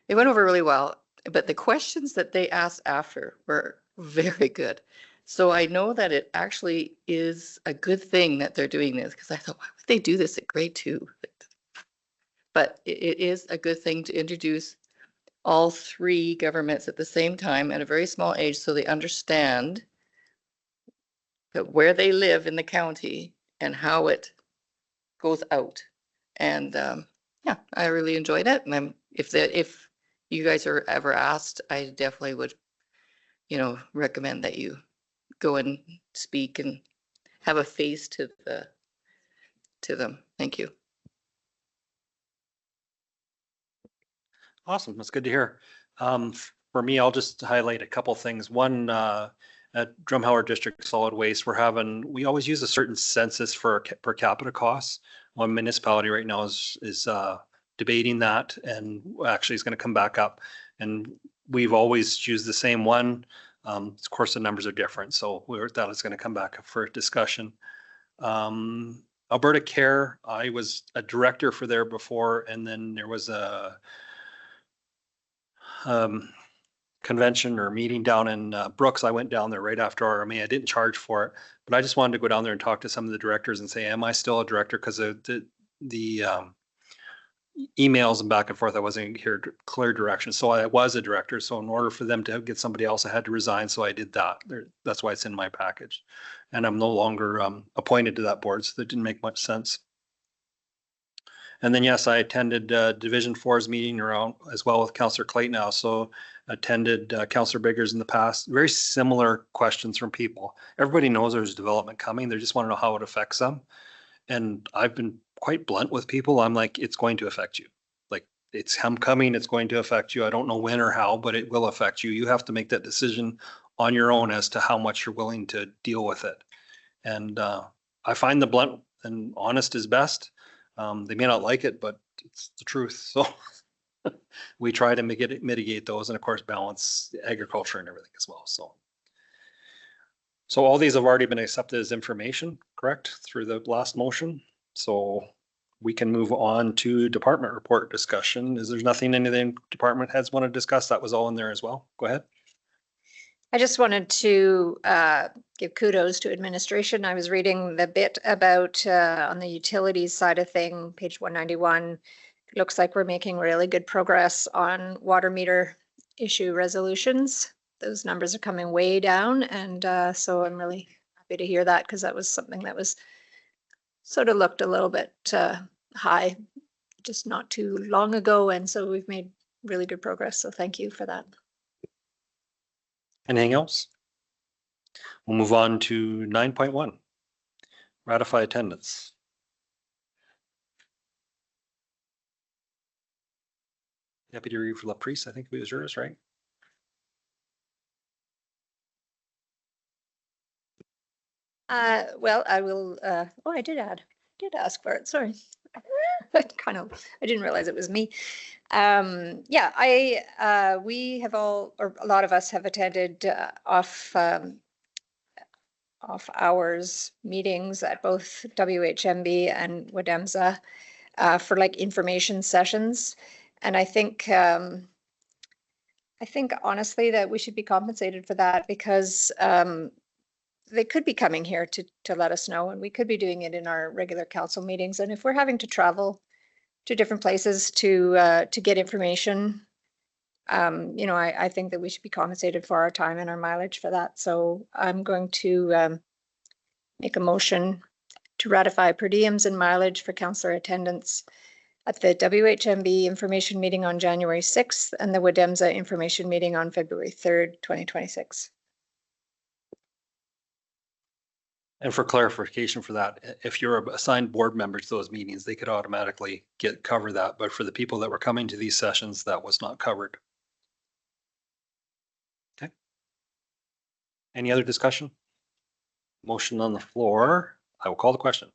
it went over really well. But the questions that they asked after were very good. So I know that it actually is a good thing that they're doing this, because I thought, why would they do this at grade 2? But it is a good thing to introduce all 3 governments at the same time at a very small age, so they understand that where they live in the county and how it goes out. And yeah, I really enjoyed it. And if you guys are ever asked, I definitely would, recommend that you go and speak and have a face to them. Thank you. Awesome. That's good to hear. For me, I'll just highlight a couple things. One, at Drumheller District Solid Waste, we always use a certain census for per capita costs. One municipality right now is debating that, and actually is going to come back up. And we've always used the same one. Of course, the numbers are different, so that is going to come back up for discussion. Alberta Care, I was a director for there before, and then there was a convention or meeting down in Brooks. I went down there right after RMA. I didn't charge for it, but I just wanted to go down there and talk to some of the directors and say, am I still a director? Because the emails and back and forth, I wasn't hearing clear direction. So I was a director. So in order for them to get somebody else, I had to resign. So I did that. That's why it's in my package. And I'm no longer appointed to that board. So that didn't make much sense. And then, yes, I attended Division 4's meeting around as well with Councillor Clayton. I also attended Councillor Biggers in the past. Very similar questions from people. Everybody knows there's development coming. They just want to know how it affects them. And I've been quite blunt with people. I'm like, it's going to affect you. Like, it's coming. It's going to affect you. I don't know when or how, but it will affect you. You have to make that decision on your own as to how much you're willing to deal with it. And I find the blunt and honest is best. They may not like it, but it's the truth. So we try to mitigate those, and of course balance agriculture and everything as well. So all these have already been accepted as information, correct, through the last motion. So we can move on to department report discussion. There's nothing any of the department heads want to discuss? That was all in there as well. Go ahead. I just wanted to give kudos to administration. I was reading the bit about on the utilities side of thing, page 191. It looks like we're making really good progress on water meter issue resolutions. Those numbers are coming way down. And so I'm really happy to hear that, because that was something that was sort of looked a little bit high just not too long ago. And so we've made really good progress. So thank you for that. Anything else? We'll move on to 9.1, ratify attendance. Deputy Reeve Laprise, I think it was yours, right? Well, I will, I did add. did ask for it, sorry. I didn't realize it was me. Yeah, we have all, or a lot of us have attended off hours meetings at both WHMB and WDEMSA for like information sessions. And I think honestly that we should be compensated for that because they could be coming here to let us know, and we could be doing it in our regular council meetings. And if we're having to travel to different places to get information, you know, I think that we should be compensated for our time and our mileage for that. So I'm going to make a motion to ratify per diems and mileage for councillor attendance at the WHMB information meeting on January 6th and the WDEMSA information meeting on February 3rd, 2026. And for clarification for that, if you're a assigned board member to those meetings, they could automatically cover that. But for the people that were coming to these sessions, that was not covered. Okay. Any other discussion? Motion on the floor. I will call the question.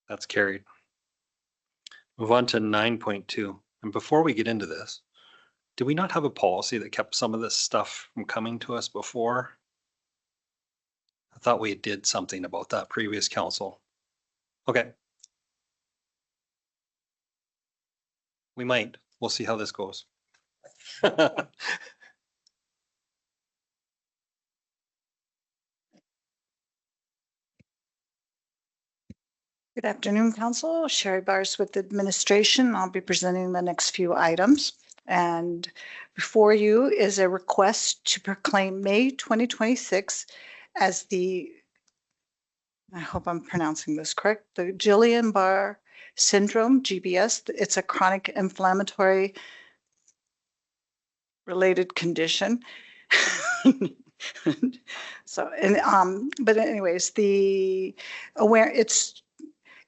That's carried. Move on to 9.2. And before we get into this, do we not have a policy that kept some of this stuff from coming to us before? I thought we did something about that previous council. Okay. We might. We'll see how this goes. Good afternoon, Council. Sherry Bars with administration. I'll be presenting the next few items. And before you is a request to proclaim May 2026 as the, I hope I'm pronouncing this correct, the Guillain-Barré syndrome, GBS. It's a chronic inflammatory related condition. So, but anyways,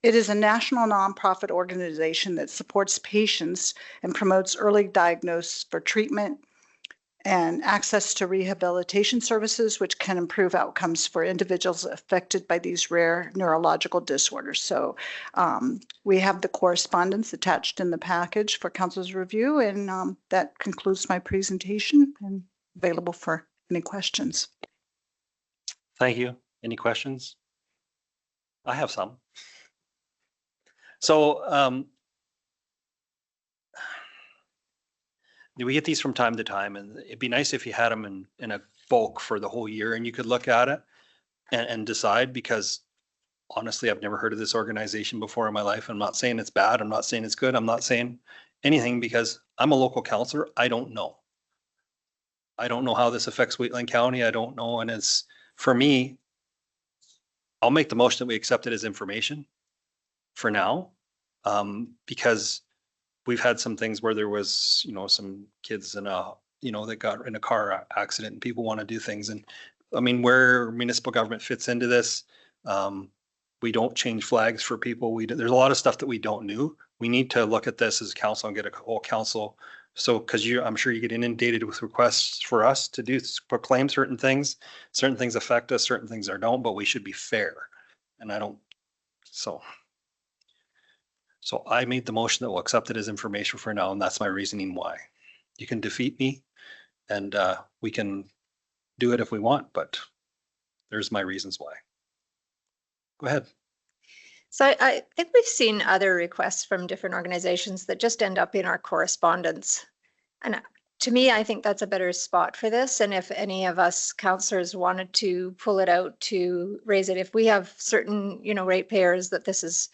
it is a national nonprofit organization that supports patients and promotes early diagnosis for treatment and access to rehabilitation services, which can improve outcomes for individuals affected by these rare neurological disorders. So we have the correspondence attached in the package for council's review, and that concludes my presentation and available for any questions. Thank you. Any questions? I have some. So we get these from time to time, and it'd be nice if you had them in a bulk for the whole year and you could look at it and decide, because honestly, I've never heard of this organization before in my life. I'm not saying it's bad. I'm not saying it's good. I'm not saying anything because I'm a local councillor. I don't know. I don't know how this affects Wheatland County. I don't know. And it's, for me, I'll make the motion that we accept it as information for now, because we've had some things where there was, you know, some kids in a, you know, that got in a car accident and people want to do things. And I mean, where municipal government fits into this, we don't change flags for people. There's a lot of stuff that we don't do. We need to look at this as council and get a whole council. So, because I'm sure you get inundated with requests for us to proclaim certain things. Certain things affect us, certain things don't, but we should be fair. And I don't, so I made the motion that we'll accept it as information for now, and that's my reasoning why. You can defeat me, and we can do it if we want, but there's my reasons why. Go ahead. So I think we've seen other requests from different organizations that just end up in our correspondence. And to me, I think that's a better spot for this. And if any of us councillors wanted to pull it out to raise it, if we have certain, you know, ratepayers that this is,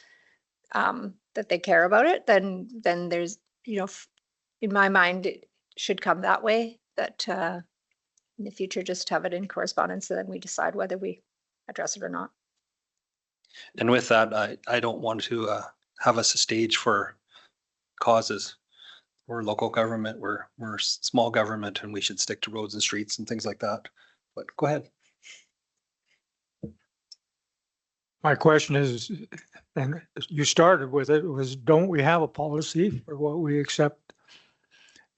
that they care about it, then there's, you know, in my mind, it should come that way, that in the future, just have it in correspondence, and then we decide whether we address it or not. And with that, I don't want to have us a stage for causes. We're local government, we're small government, and we should stick to roads and streets and things like that. But go ahead. My question is, and you started with it, was don't we have a policy for what we accept?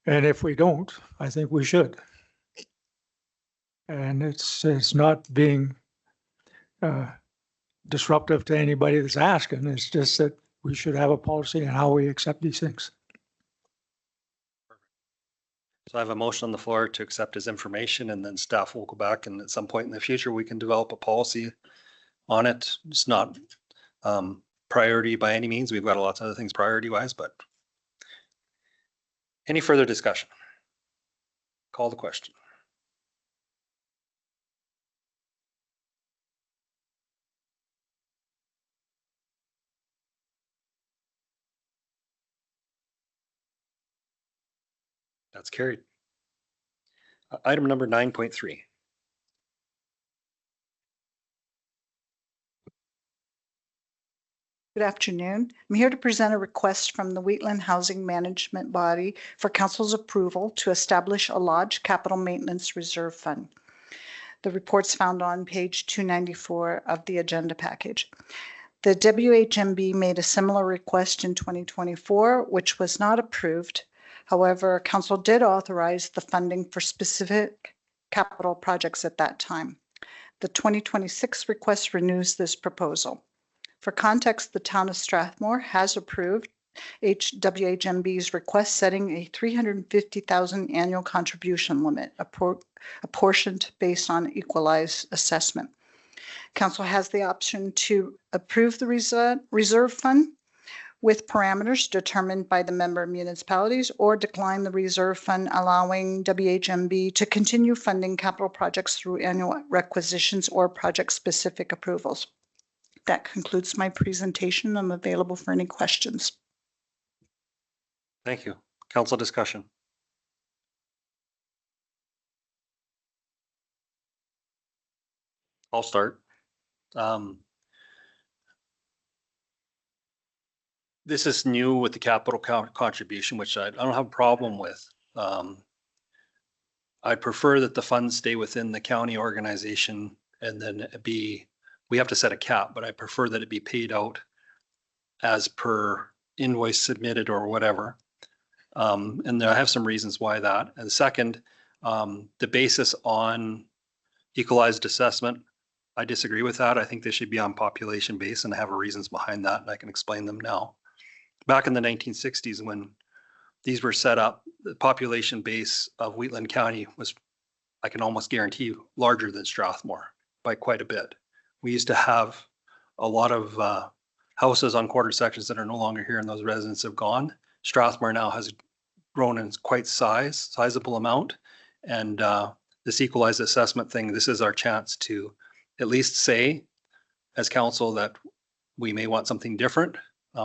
And if we don't, I think we should. And it's not being disruptive to anybody that's asking. It's just that we should have a policy on how we accept these things. So I have a motion on the floor to accept his information, and then staff will go back and at some point in the future, we can develop a policy on it. It's not priority by any means. We've got lots of other things priority wise, but any further discussion? Call the question. That's carried. Item number 9.3. Good afternoon. I'm here to present a request from the Wheatland Housing Management Body for Council's approval to establish a Lodge Capital Maintenance Reserve Fund. The report's found on page 294 of the agenda package. The WHMB made a similar request in 2024, which was not approved. However, Council did authorize the funding for specific capital projects at that time. The 2026 request renews this proposal. For context, the town of Strathmore has approved WHMB's request setting a $350,000 annual contribution limit, apportioned based on equalized assessment. Council has the option to approve the reserve fund with parameters determined by the member municipalities, or decline the reserve fund, allowing WHMB to continue funding capital projects through annual requisitions or project-specific approvals. That concludes my presentation. I'm available for any questions. Thank you. Council discussion. I'll start. This is new with the capital contribution, which I don't have a problem with. I'd prefer that the funds stay within the county organization, and then we have to set a cap, but I prefer that it be paid out as per invoice submitted or whatever. And I have some reasons why that. And second, the basis on equalized assessment, I disagree with that. I think they should be on population base, and I have reasons behind that, and I can explain them now. Back in the 1960s, when these were set up, the population base of Wheatland County was, I can almost guarantee you, larger than Strathmore by quite a bit. We used to have a lot of houses on quarter sections that are no longer here, and those residents have gone. Strathmore now has grown in quite sizable amount. And this equalized assessment thing, this is our chance to at least say as council that we may want something different.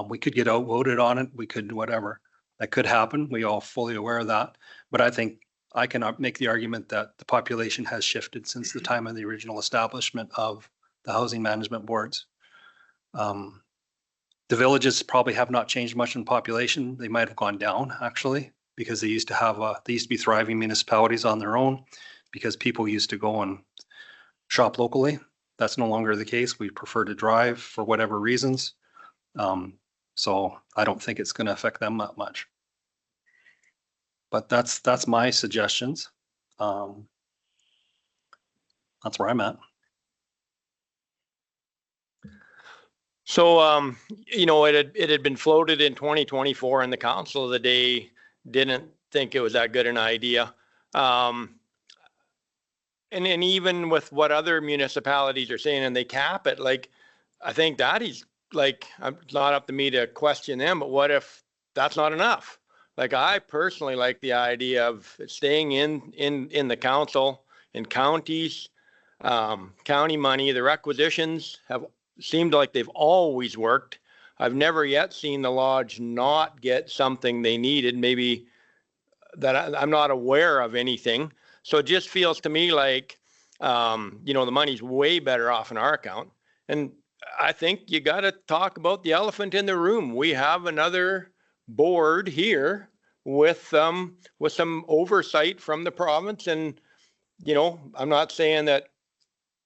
We could get outvoted on it. We could do whatever. That could happen. We all fully aware of that. But I think I can make the argument that the population has shifted since the time of the original establishment of the housing management boards. The villages probably have not changed much in population. They might have gone down actually, because they used to be thriving municipalities on their own, because people used to go and shop locally. That's no longer the case. We prefer to drive for whatever reasons. So I don't think it's going to affect them that much. But that's my suggestions. That's where I'm at. So, it had been floated in 2024, and the council of the day didn't think it was that good an idea. And even with what other municipalities are saying, and they cap it, like, I think that is like, it's not up to me to question them, but what if that's not enough? Like, I personally like the idea of staying in the council, in counties, county money. The requisitions have seemed like they've always worked. I've never yet seen the lodge not get something they needed, maybe that I'm not aware of anything. So it just feels to me like, the money's way better off in our account. And I think you got to talk about the elephant in the room. We have another board here with some oversight from the province. And, I'm not saying that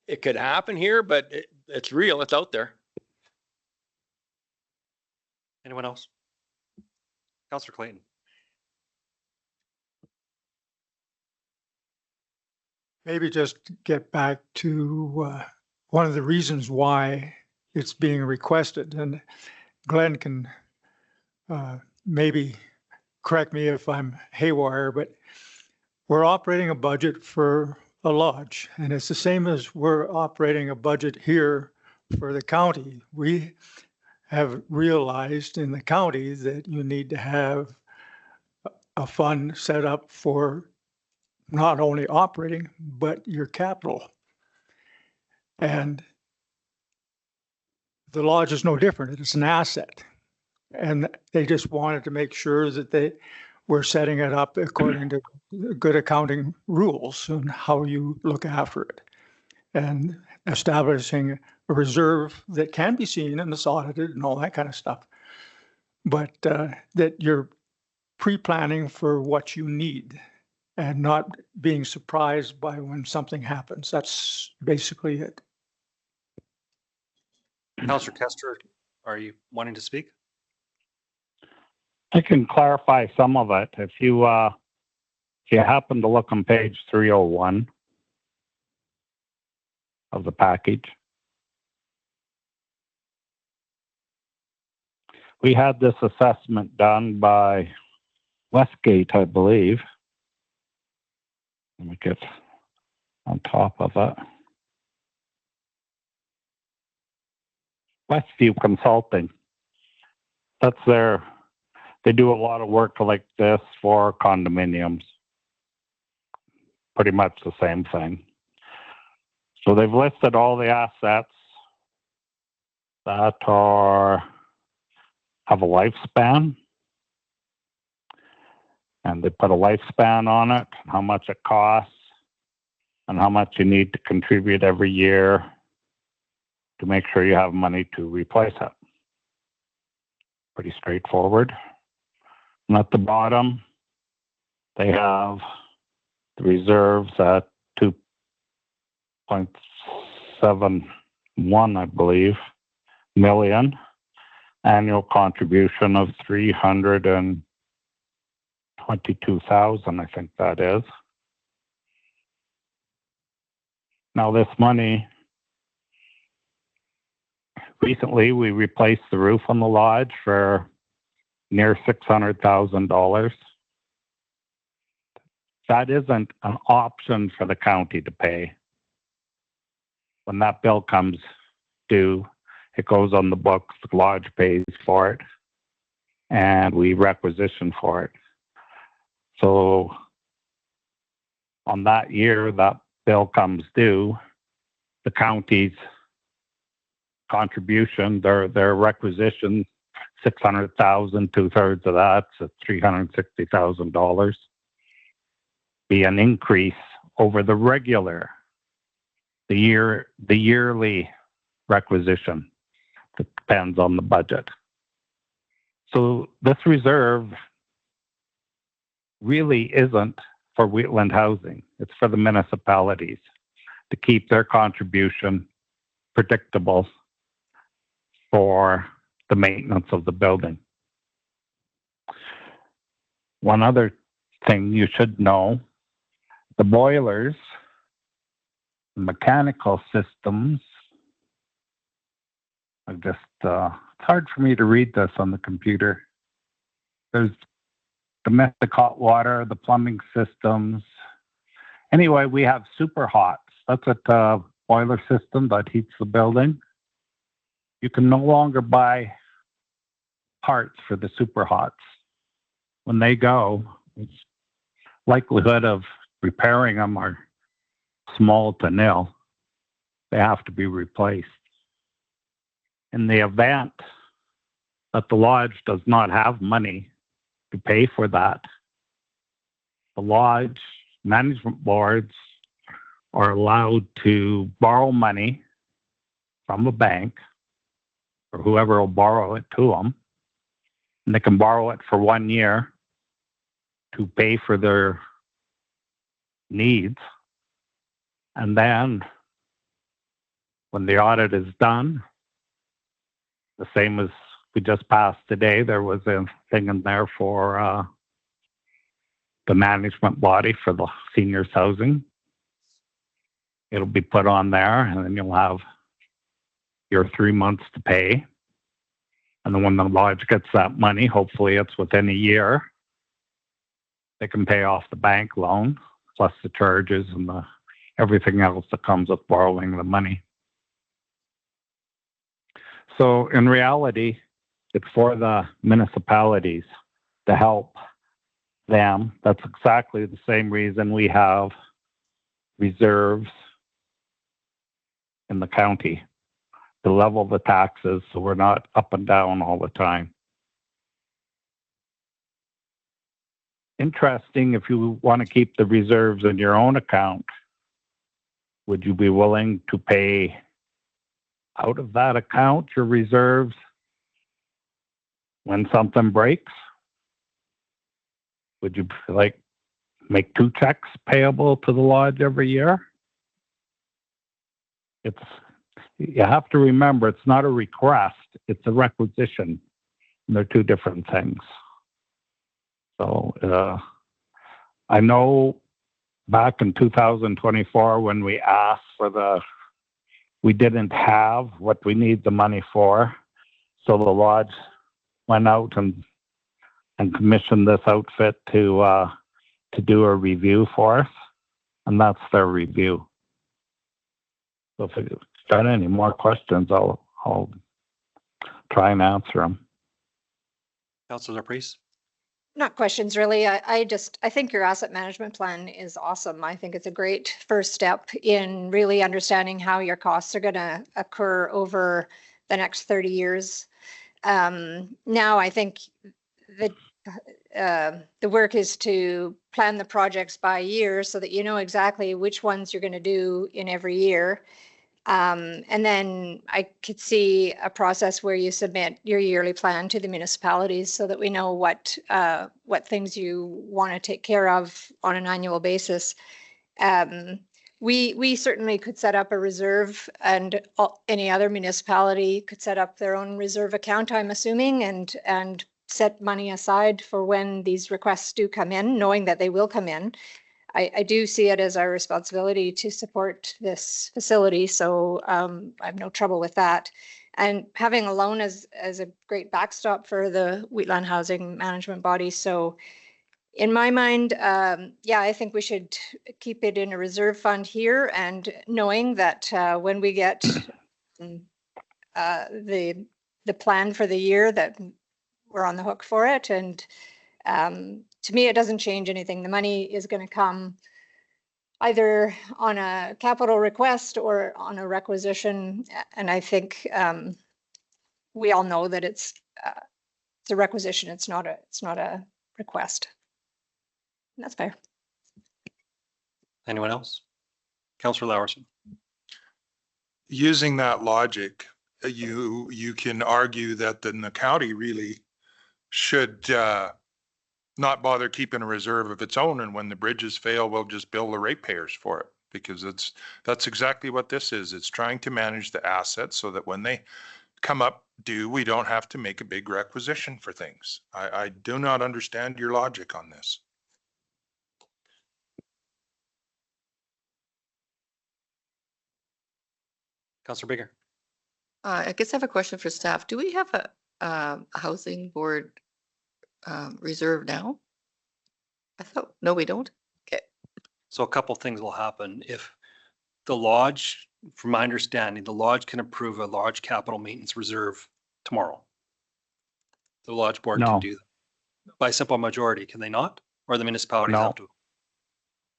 it could happen here, but it's real. It's out there. Anyone else? Councillor Clayton. Maybe just get back to one of the reasons why it's being requested, and Glenn can maybe correct me if I'm haywire, but we're operating a budget for a lodge, and it's the same as we're operating a budget here for the county. We have realized in the county that you need to have a fund set up for not only operating, but your capital. And the lodge is no different. It's an asset. And they just wanted to make sure that they were setting it up according to good accounting rules and how you look after it. And establishing a reserve that can be seen and it's audited and all that kind of stuff. But that you're pre-planning for what you need and not being surprised by when something happens. That's basically it. Councillor Kester, are you wanting to speak? I can clarify some of it. If you happen to look on page 301 of the package, we had this assessment done by Westgate, I believe. Let me get on top of it. Westview Consulting. That's they do a lot of work like this for condominiums. Pretty much the same thing. So they've listed all the assets that have a lifespan. And they put a lifespan on it, how much it costs, and how much you need to contribute every year to make sure you have money to replace it. Pretty straightforward. And at the bottom, they have the reserves at 2.71, I believe, million. Annual contribution of 322,000, I think that is. Now this money, recently we replaced the roof on the lodge for near $600,000. That isn't an option for the county to pay. When that bill comes due, it goes on the books, the lodge pays for it, and we requisition for it. So on that year that bill comes due, the county's contribution, their requisition, 600,000, 2/3 of that, so $360,000, be an increase over the yearly requisition. It depends on the budget. So this reserve really isn't for Wheatland Housing. It's for the municipalities to keep their contribution predictable for the maintenance of the building. One other thing you should know, the boilers, mechanical systems, it's hard for me to read this on the computer. There's domestic hot water, the plumbing systems. Anyway, we have super hots. That's a boiler system that heats the building. You can no longer buy parts for the super hots. When they go, it's likelihood of repairing them are small to nil. They have to be replaced. In the event that the lodge does not have money to pay for that, the lodge management boards are allowed to borrow money from a bank or whoever will borrow it to them. And they can borrow it for 1 year to pay for their needs. And then when the audit is done, the same as we just passed today, there was a thing in there for the management body for the seniors housing. It'll be put on there, and then you'll have your 3 months to pay. And then when the lodge gets that money, hopefully it's within a year, they can pay off the bank loan, plus the charges and everything else that comes with borrowing the money. So in reality, it's for the municipalities to help them. That's exactly the same reason we have reserves in the county, to level the taxes so we're not up and down all the time. Interesting, if you want to keep the reserves in your own account, would you be willing to pay out of that account your reserves when something breaks? Would you like make 2 checks payable to the lodge every year? You have to remember, it's not a request, it's a requisition. And they're 2 different things. So I know back in 2024 when we asked for we didn't have what we need the money for. So the lodge went out and commissioned this outfit to do a review for us. And that's their review. So if you've got any more questions, I'll try and answer them. Councilor Priest? Not questions, really. I think your asset management plan is awesome. I think it's a great first step in really understanding how your costs are going to occur over the next 30 years. Now, I think that the work is to plan the projects by year so that you know exactly which ones you're going to do in every year. And then I could see a process where you submit your yearly plan to the municipalities so that we know what things you want to take care of on an annual basis. We certainly could set up a reserve, and any other municipality could set up their own reserve account, I'm assuming, and set money aside for when these requests do come in, knowing that they will come in. I do see it as our responsibility to support this facility, so I have no trouble with that. And having a loan as a great backstop for the Wheatland Housing Management Body. So in my mind, yeah, I think we should keep it in a reserve fund here, and knowing that when we get the plan for the year, that we're on the hook for it. And to me, it doesn't change anything. The money is going to come either on a capital request or on a requisition. And I think we all know that it's a requisition. It's not a request. And that's fair. Anyone else? Councillor Lawerson. Using that logic, you can argue that the county really should not bother keeping a reserve of its own, and when the bridges fail, we'll just bill the ratepayers for it, because that's exactly what this is. It's trying to manage the assets so that when they come up due, we don't have to make a big requisition for things. I do not understand your logic on this. Councillor Bigger. I guess I have a question for staff. Do we have a housing board reserve now? I thought, no, we don't. Okay. So a couple things will happen. If the lodge, from my understanding, the lodge can approve a large capital maintenance reserve tomorrow. The lodge board can do that by simple majority, can they not? Or the municipalities have to?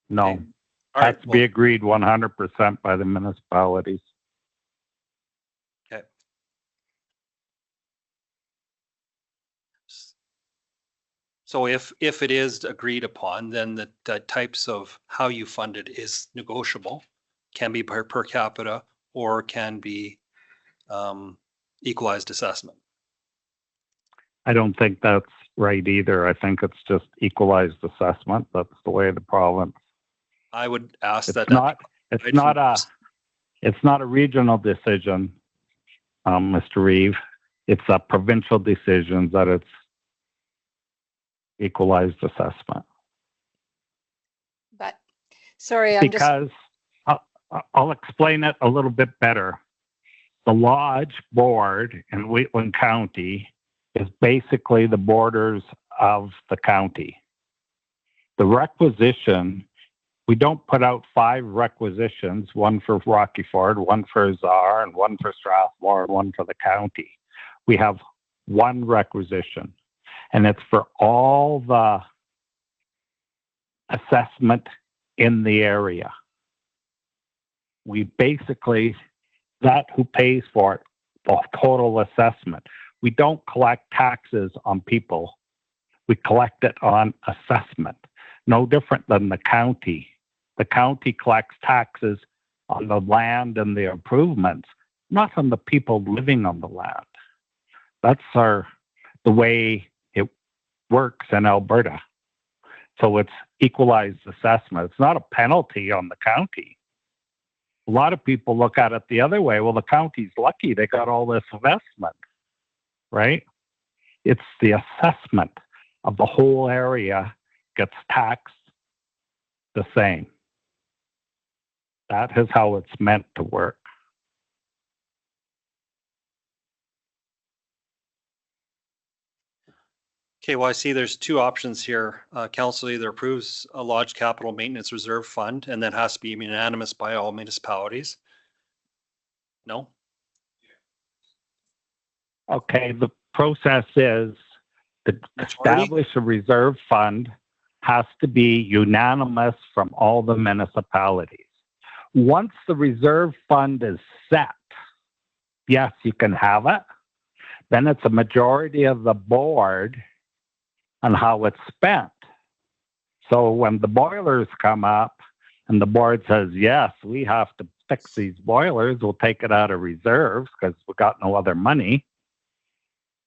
No. Okay. All right, Has to be agreed 100% by the municipalities. Okay. So if it is agreed upon, then the types of how you fund it is negotiable, can be per capita or can be equalized assessment. I don't think that's right either. I think it's just equalized assessment. That's the way the province. I would ask It's that. not a regional decision, Mr. Reeve. It's a provincial decision that it's equalized assessment. But, sorry, I'm just, Because I'll explain it a little bit better. The Lodge Board in Wheatland County is basically the borders of the county. The requisition, we don't put out 5 requisitions, one for Rocky Ford, one for Czar, and one for Strathmore, and one for the county. We have one requisition, and it's for all the assessment in the area. We basically, that who pays for it, the total assessment. We don't collect taxes on people. We collect it on assessment. No different than the county. The county collects taxes on the land and the improvements, not on the people living on the land. That's the way it works in Alberta. So it's equalized assessment. It's not a penalty on the county. A lot of people look at it the other way. Well, the county's lucky they got all this investment, right? It's the assessment of the whole area gets taxed the same. That is how it's meant to work. Okay, well, I see there's 2 options here. Council either approves a Lodge Capital Maintenance Reserve Fund, and that has to be unanimous by all municipalities. No? Okay, the process is to establish a reserve fund has to be unanimous from all the municipalities. Once the reserve fund is set, yes, you can have it. Then it's a majority of the board on how it's spent. So when the boilers come up and the board says, yes, we have to fix these boilers, we'll take it out of reserves because we got no other money,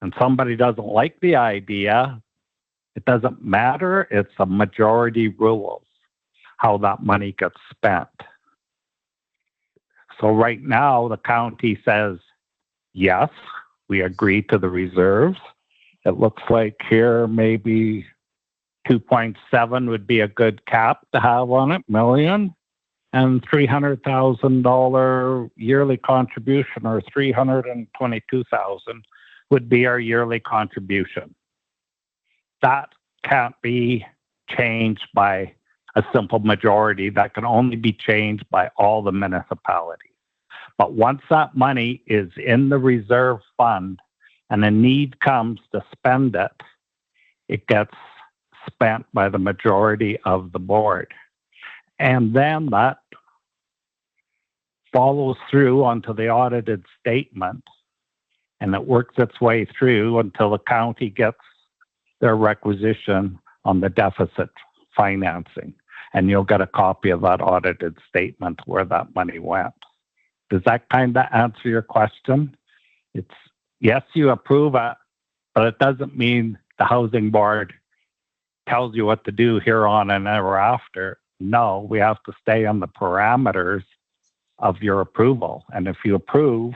and somebody doesn't like the idea, it doesn't matter. It's a majority rules how that money gets spent. So right now, the county says, yes, we agree to the reserves. It looks like here maybe 2.7 would be a good cap to have on it, million, and $300,000 yearly contribution, or $322,000 would be our yearly contribution. That can't be changed by a simple majority. That can only be changed by all the municipalities. But once that money is in the reserve fund and a need comes to spend it, it gets spent by the majority of the board. And then that follows through onto the audited statement, and it works its way through until the county gets their requisition on the deficit financing. And you'll get a copy of that audited statement where that money went. Does that kind of answer your question? It's yes, you approve it, but it doesn't mean the housing board tells you what to do here on and ever after. No, we have to stay on the parameters of your approval. And if you approve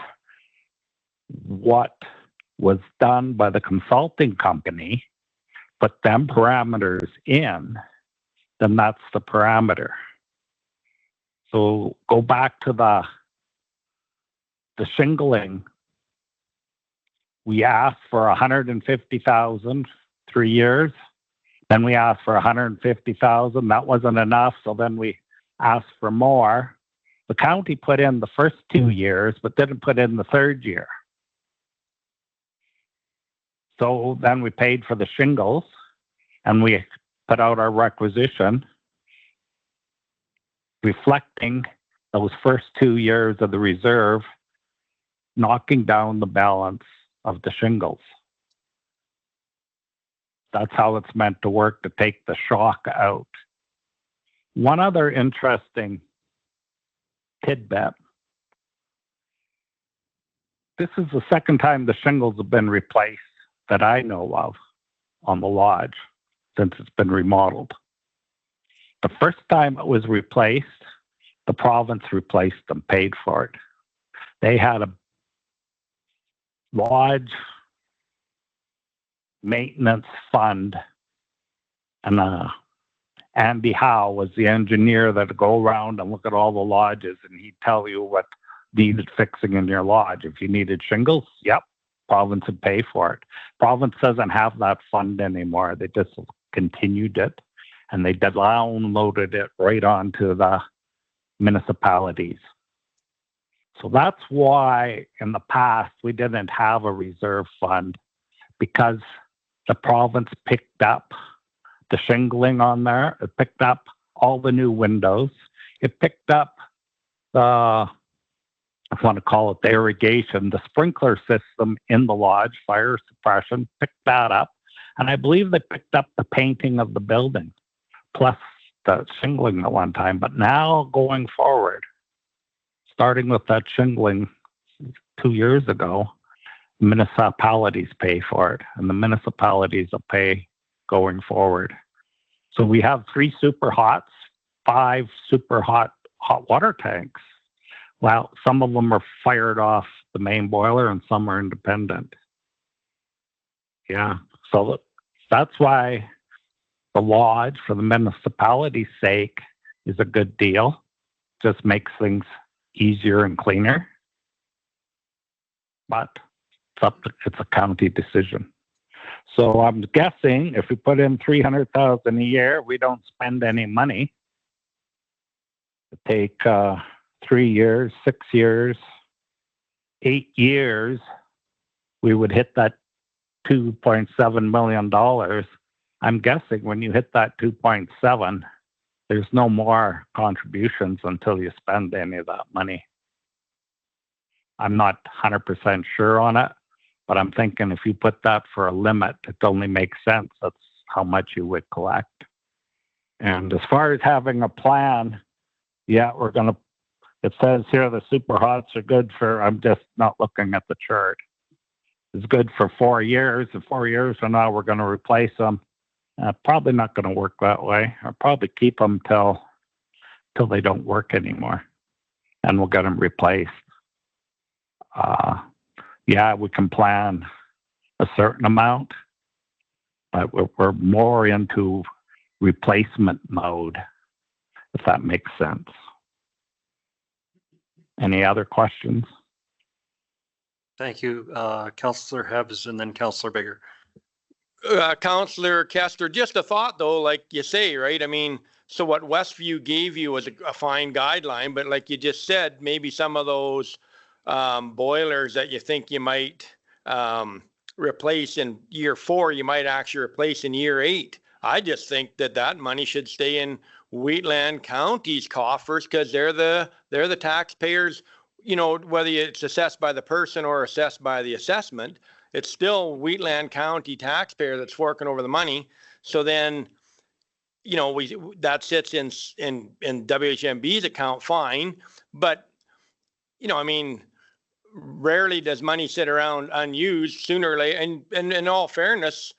what was done by the consulting company, put them parameters in, then that's the parameter. So go back to the shingling. We asked for 150,000 3 years. Then we asked for 150,000. That wasn't enough. So then we asked for more. The county put in the first 2 years, but didn't put in the third year. So then we paid for the shingles and we put out our requisition reflecting those first 2 years of the reserve, knocking down the balance of the shingles. That's how it's meant to work, to take the shock out. One other interesting tidbit. This is the second time the shingles have been replaced that I know of on the lodge since it's been remodeled. The first time it was replaced, the province replaced them, paid for it. They had a lodge maintenance fund, and Andy Howe was the engineer that'd go around and look at all the lodges, and he'd tell you what needed fixing in your lodge. If you needed shingles, yep, province would pay for it. Province doesn't have that fund anymore. They just continued it, and they downloaded it right onto the municipalities. So that's why in the past we didn't have a reserve fund, because the province picked up the shingling on there. It picked up all the new windows. It picked up the, I want to call it the irrigation, the sprinkler system in the lodge, fire suppression, picked that up. And I believe they picked up the painting of the building, plus the shingling at one time. But now going forward, starting with that shingling 2 years ago, municipalities pay for it, and the municipalities will pay going forward. So we have 3 super hots, 5 super hot water tanks. Well, some of them are fired off the main boiler and some are independent. Yeah, so that's why the lodge, for the municipality's sake, is a good deal. Just makes things easier and cleaner. But it's a county decision. So I'm guessing if we put in $300,000 a year, we don't spend any money. It take 3 years, 6 years, 8 years, we would hit that $2.7 million. I'm guessing when you hit that 2.7, there's no more contributions until you spend any of that money. I'm not 100% sure on it, but I'm thinking if you put that for a limit, it only makes sense. That's how much you would collect. And as far as having a plan, yeah, it says here the super hots are good for, I'm just not looking at the chart. It's good for 4 years. In 4 years from now, we're going to replace them. Probably not going to work that way. I'll probably keep them till they don't work anymore, and we'll get them replaced. Yeah, we can plan a certain amount, but we're more into replacement mode, if that makes sense. Any other questions? Thank you, Councillor Hebbs, and then Councillor Bigger. Councillor Kester, just a thought though, like you say, right? I mean, so what Westview gave you was a fine guideline, but like you just said, maybe some of those boilers that you think you might replace in year 4, you might actually replace in year 8. I just think that money should stay in Wheatland County's coffers, because they're the taxpayers. You know, whether it's assessed by the person or assessed by the assessment, it's still Wheatland County taxpayer that's forking over the money. So then, you know, that sits in WHMB's account, fine. But, you know, I mean, rarely does money sit around unused. Sooner or later, and in all fairness,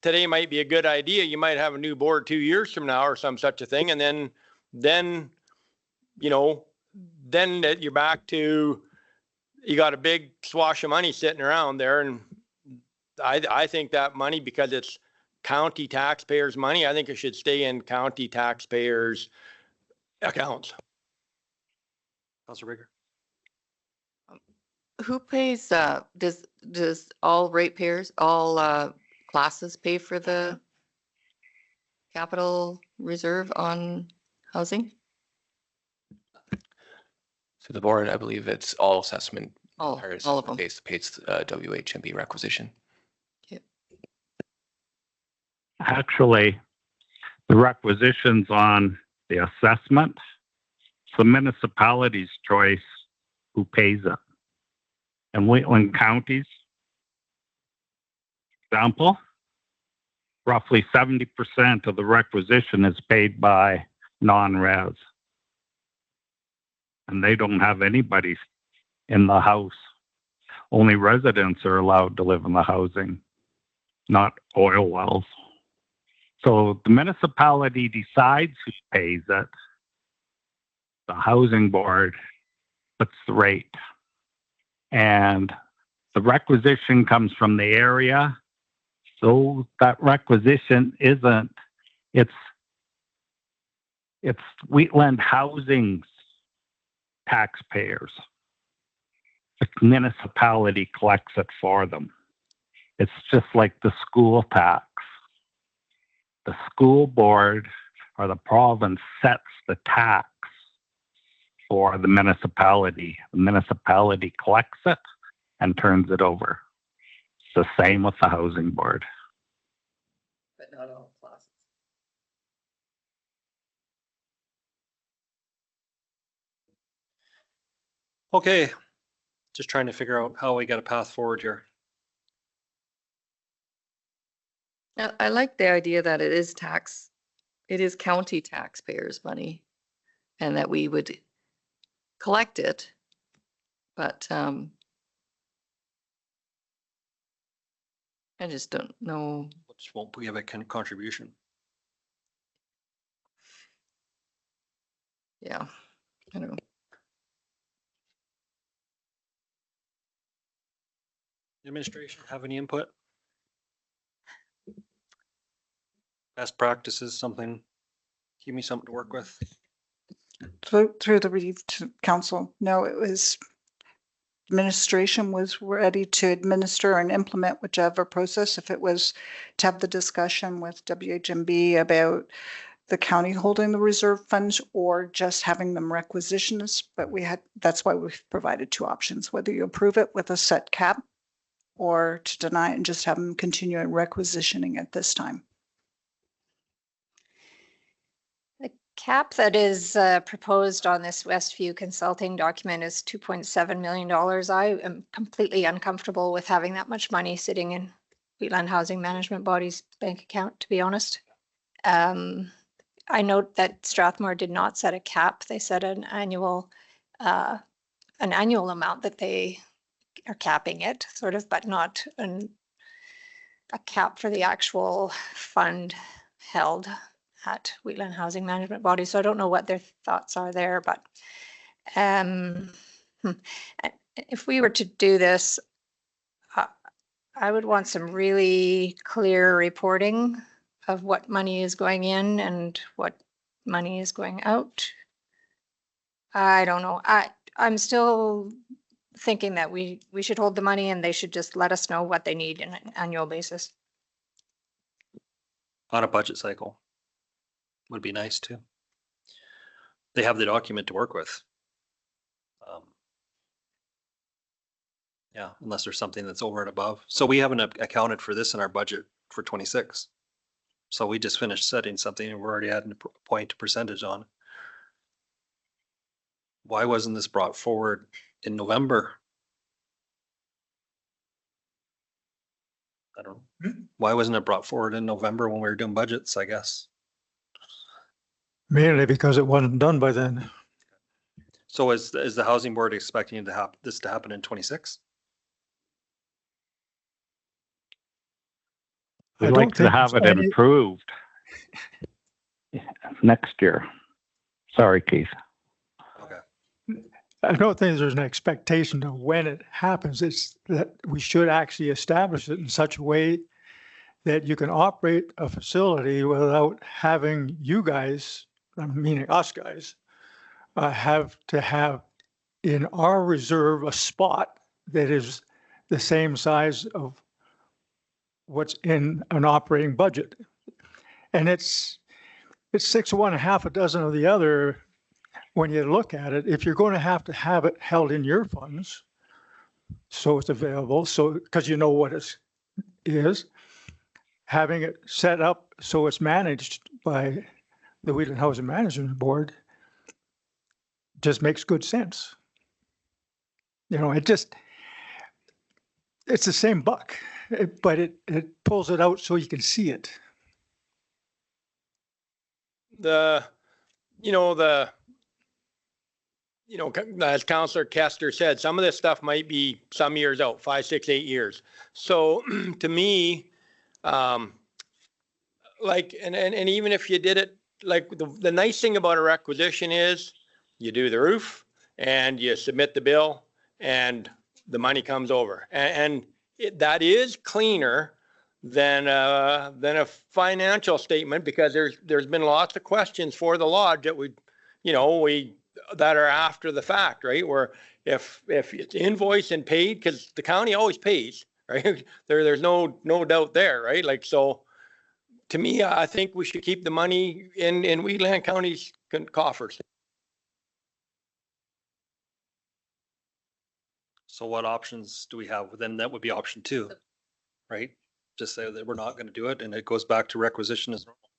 today might be a good idea. You might have a new board 2 years from now or some such a thing. And then, you know, then you're back to, you got a big swash of money sitting around there. And I think that money, because it's county taxpayers' money, I think it should stay in county taxpayers' accounts. Councillor Bigger. Who pays, does all ratepayers, all classes pay for the capital reserve on housing? So the board, I believe it's all assessment. All of them. Pays WHMB requisition. Actually, the requisitions on the assessment, it's the municipality's choice who pays it. And Wheatland County's example, roughly 70% of the requisition is paid by non-res. And they don't have anybody in the house. Only residents are allowed to live in the housing, not oil wells. So the municipality decides who pays it. The housing board puts the rate. And the requisition comes from the area. So that requisition it's Wheatland Housing's taxpayers. The municipality collects it for them. It's just like the school tax. The school board or the province sets the tax for the municipality. The municipality collects it and turns it over. It's the same with the housing board. But not all classes. Okay, just trying to figure out how we got a path forward here. Now, I like the idea that it is county taxpayers' money and that we would collect it. But I just don't know. Which won't give a contribution. Yeah, I don't know. Administration have any input? Best practices, something, give me something to work with. Through the Relief Council, no, it was administration was ready to administer and implement whichever process. If it was to have the discussion with WHMB about the county holding the reserve funds or just having them requisitioned, but that's why we've provided two options, whether you approve it with a set cap or to deny it and just have them continue requisitioning at this time. The cap that is proposed on this Westview Consulting document is $2.7 million. I am completely uncomfortable with having that much money sitting in Wheatland Housing Management Body's bank account, to be honest. I note that Strathmore did not set a cap. They set an annual amount that they are capping it, sort of, but not a cap for the actual fund held at Wheatland Housing Management Body. So I don't know what their thoughts are there, but if we were to do this, I would want some really clear reporting of what money is going in and what money is going out. I don't know. I'm still thinking that we should hold the money and they should just let us know what they need on an annual basis. On a budget cycle. Would be nice too. They have the document to work with. Yeah, unless there's something that's over and above. So we haven't accounted for this in our budget for 26. So we just finished setting something and we're already adding a point percentage on. Why wasn't this brought forward in November? I don't know. Why wasn't it brought forward in November when we were doing budgets, I guess? Mainly because it wasn't done by then. So is the housing board expecting this to happen in 26? We'd like to have it improved next year. Sorry, Keith. Okay. I don't think there's an expectation of when it happens. It's that we should actually establish it in such a way that you can operate a facility without having you guys, meaning us guys, have to have in our reserve a spot that is the same size of what's in an operating budget. And it's 6 of one, half a dozen of the other when you look at it. If you're going to have it held in your funds, so it's available, so because you know what it is, having it set up so it's managed by the Wheatland Housing Management Board just makes good sense. You know, it's the same buck, but it pulls it out so you can see it. As Councillor Kester said, some of this stuff might be some years out, 5, 6, 8 years. So to me, and even if you did it, like the nice thing about a requisition is you do the roof and you submit the bill and the money comes over. And that is cleaner than a financial statement, because there's been lots of questions for the lodge that that are after the fact, right? Where if it's invoiced and paid, because the county always pays, right? There's no doubt there, right? Like, so to me, I think we should keep the money in Wheatland County's coffers. So what options do we have? Then that would be option 2, right? Just say that we're not going to do it, and it goes back to requisition as normal.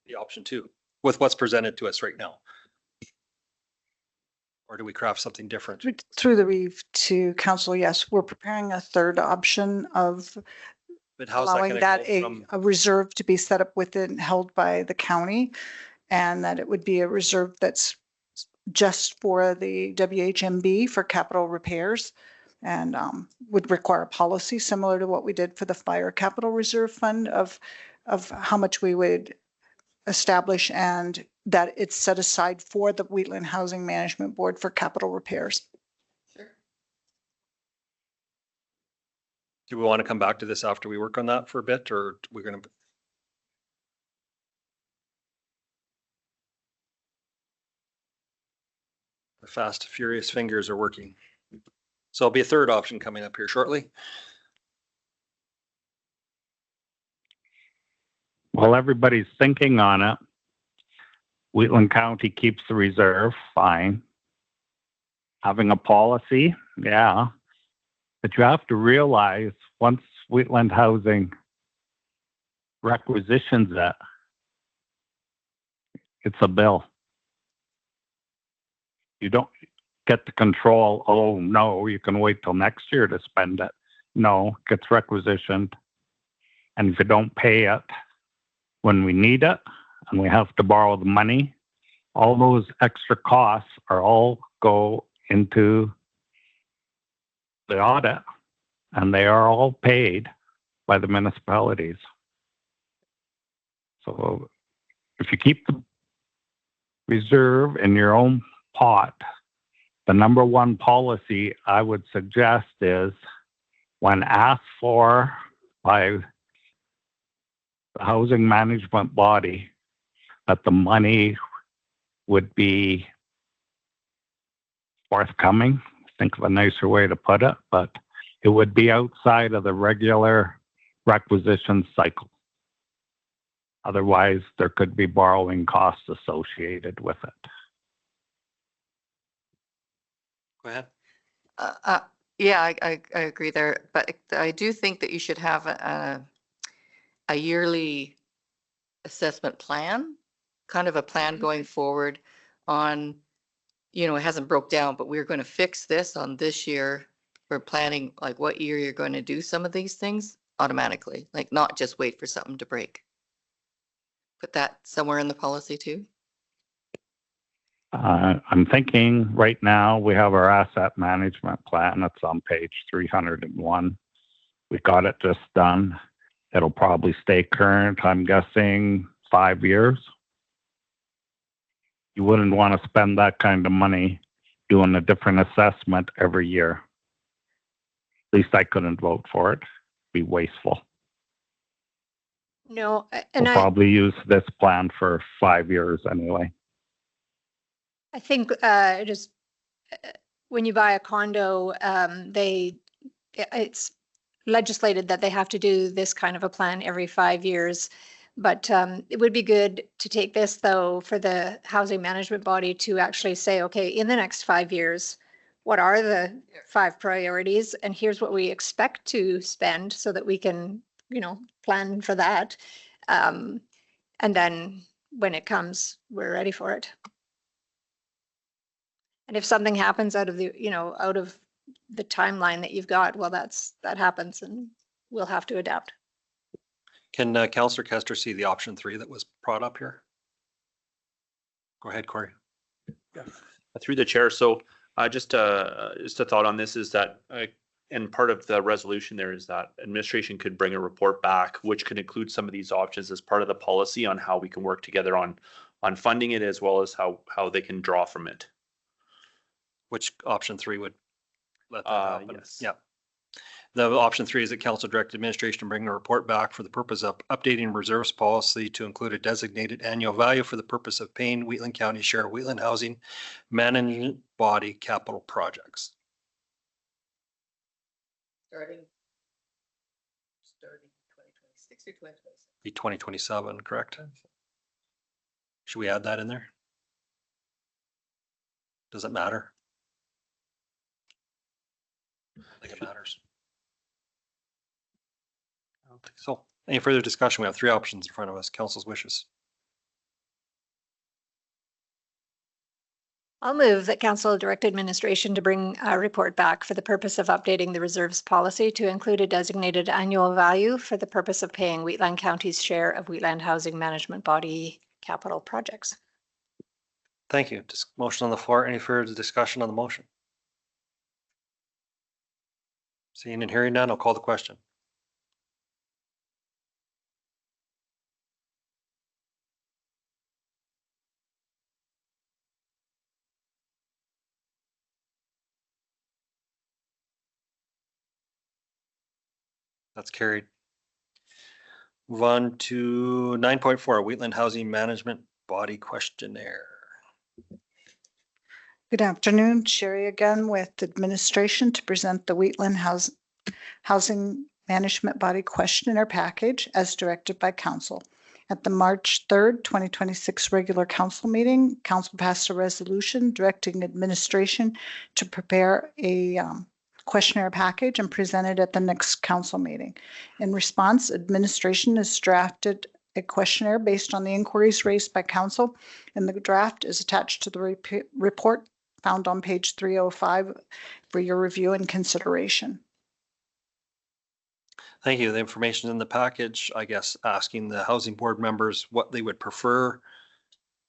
The option 2 with what's presented to us right now. Or do we craft something different? Through the reeve to council, yes, we're preparing a third option of But how's allowing that that going to go from? a reserve to be set up within, held by the county, and that it would be a reserve that's just for the WHMB for capital repairs, and would require a policy similar to what we did for the fire capital reserve fund of how much we would establish, and that it's set aside for the Wheatland Housing Management Board for capital repairs. Do we want to come back to this after we work on that for a bit, or we're going to? The fast, furious fingers are working. So it'll be a third option coming up here shortly. While everybody's thinking on it, Wheatland County keeps the reserve, fine. Having a policy, yeah. But you have to realize once Wheatland Housing requisitions it, it's a bill. You don't get to control, oh no, you can wait till next year to spend it. No, it gets requisitioned. And if you don't pay it when we need it and we have to borrow the money, all those extra costs are all go into the audit, and they are all paid by the municipalities. So if you keep the reserve in your own pot, the number one policy I would suggest is, when asked for by the housing management body, that the money would be forthcoming. Think of a nicer way to put it, but it would be outside of the regular requisition cycle. Otherwise, there could be borrowing costs associated with it. Go ahead. Yeah, I agree there, but I do think that you should have a yearly assessment plan, kind of a plan going forward on, it hasn't broke down, but we're going to fix this on this year. We're planning like what year you're going to do some of these things automatically, like not just wait for something to break. Put that somewhere in the policy too. I'm thinking right now we have our asset management plan. It's on page 301. We got it just done. It'll probably stay current, I'm guessing 5 years. You wouldn't want to spend that kind of money doing a different assessment every year. At least I couldn't vote for it. It'd be wasteful. No, and We'll probably use this plan for 5 years anyway. I think just when you buy a condo, it's legislated that they have to do this kind of a plan every 5 years. But it would be good to take this, though, for the housing management body to actually say, okay, in the next 5 years, what are the 5 priorities? And here's what we expect to spend so that we can, plan for that. And then when it comes, we're ready for it. And if something happens out of the timeline that you've got, well, that happens and we'll have to adapt. Can Councillor Kester see the option 3 that was brought up here? Go ahead, Corey. Yeah. Through the chair. So just a thought on this is that, and part of the resolution there is that administration could bring a report back, which could include some of these options as part of the policy on how we can work together on funding it, as well as how they can draw from it. Which option 3 would? let that happen. Yes. Yeah. The option 3 is that council direct administration to bring a report back for the purpose of updating reserves policy to include a designated annual value for the purpose of paying Wheatland County share of Wheatland Housing Management Body capital projects. Starting 2026 or 2027? Be 2027, correct? Should we add that in there? Does it matter? I think it matters. I don't think so. Any further discussion? We have 3 options in front of us. Council's wishes. I'll move that council direct administration to bring a report back for the purpose of updating the reserves policy to include a designated annual value for the purpose of paying Wheatland County's share of Wheatland Housing Management Body capital projects. Thank you. Motion on the floor. Any further discussion on the motion? Seeing and hearing none, I'll call the question. That's carried. Move on to 9.4, Wheatland Housing Management Body Questionnaire. Good afternoon, Sherry again with administration to present the Wheatland Housing Management Body Questionnaire package as directed by council. At the March 3rd, 2026 regular council meeting, council passed a resolution directing administration to prepare a questionnaire package and present it at the next council meeting. In response, administration has drafted a questionnaire based on the inquiries raised by council, and the draft is attached to the report found on page 305 for your review and consideration. Thank you. The information in the package, I guess, asking the housing board members what they would prefer,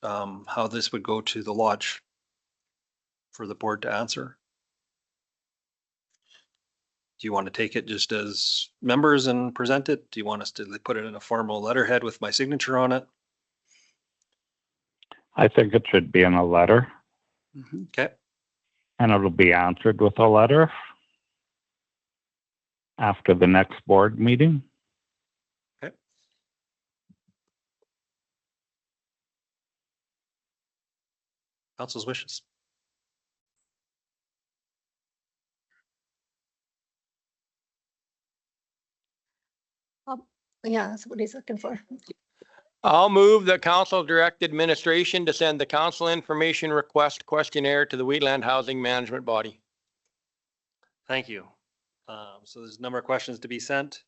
how this would go to the lodge for the board to answer. Do you want to take it just as members and present it? Do you want us to put it in a formal letterhead with my signature on it? I think it should be in a letter. Okay. And it'll be answered with a letter after the next board meeting. Okay. Council's wishes. Yeah, that's what he's looking for. I'll move that council direct administration to send the council information request questionnaire to the Wheatland Housing Management Body. Thank you. So there's a number of questions to be sent.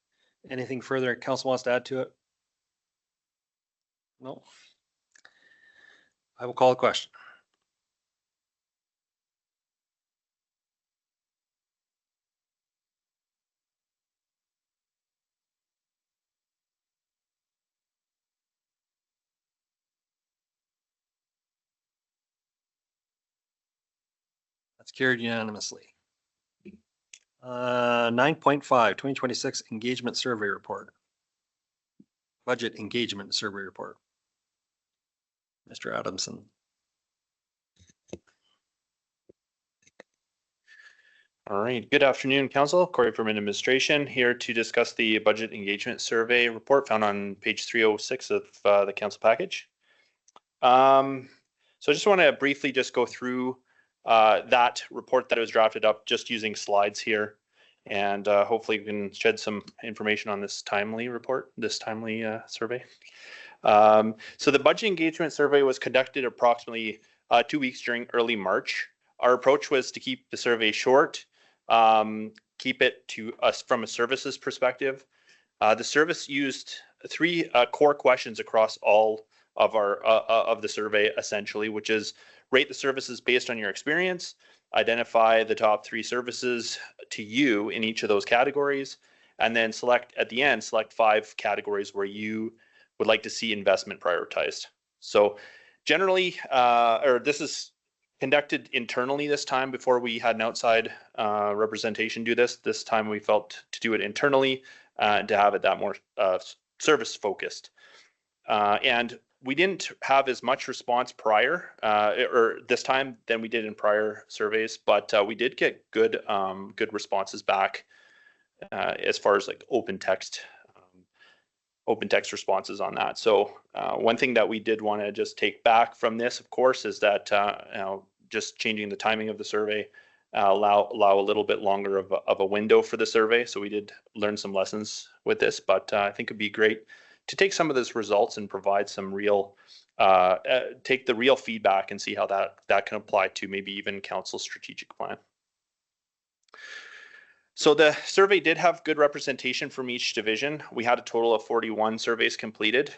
Anything further council wants to add to it? No. I will call the question. That's carried unanimously. 9.5, 2026 engagement survey report. Budget engagement survey report. Mr. Adamson. All right. Good afternoon, Council. Corey from Administration here to discuss the budget engagement survey report found on page 306 of the council package. So I just want to briefly just go through that report that was drafted up just using slides here, and hopefully we can shed some information on this timely report, this timely survey. So the budget engagement survey was conducted approximately 2 weeks during early March. Our approach was to keep the survey short, keep it to us from a services perspective. The service used 3 core questions across all of our of the survey, essentially, which is rate the services based on your experience, identify the top 3 services to you in each of those categories, and then select at the end, select 5 categories where you would like to see investment prioritized. So generally, or this is conducted internally this time before we had an outside representation do this. This time we felt to do it internally and to have it that more service focused. And we didn't have as much response prior or this time than we did in prior surveys, but we did get good responses back as far as like open text responses on that. So one thing that we did want to just take back from this, of course, is that just changing the timing of the survey allow a little bit longer of a window for the survey. So we did learn some lessons with this, but I think it'd be great to take some of those results and provide some real, take the real feedback and see how that can apply to maybe even council's strategic plan. So the survey did have good representation from each division. We had a total of 41 surveys completed.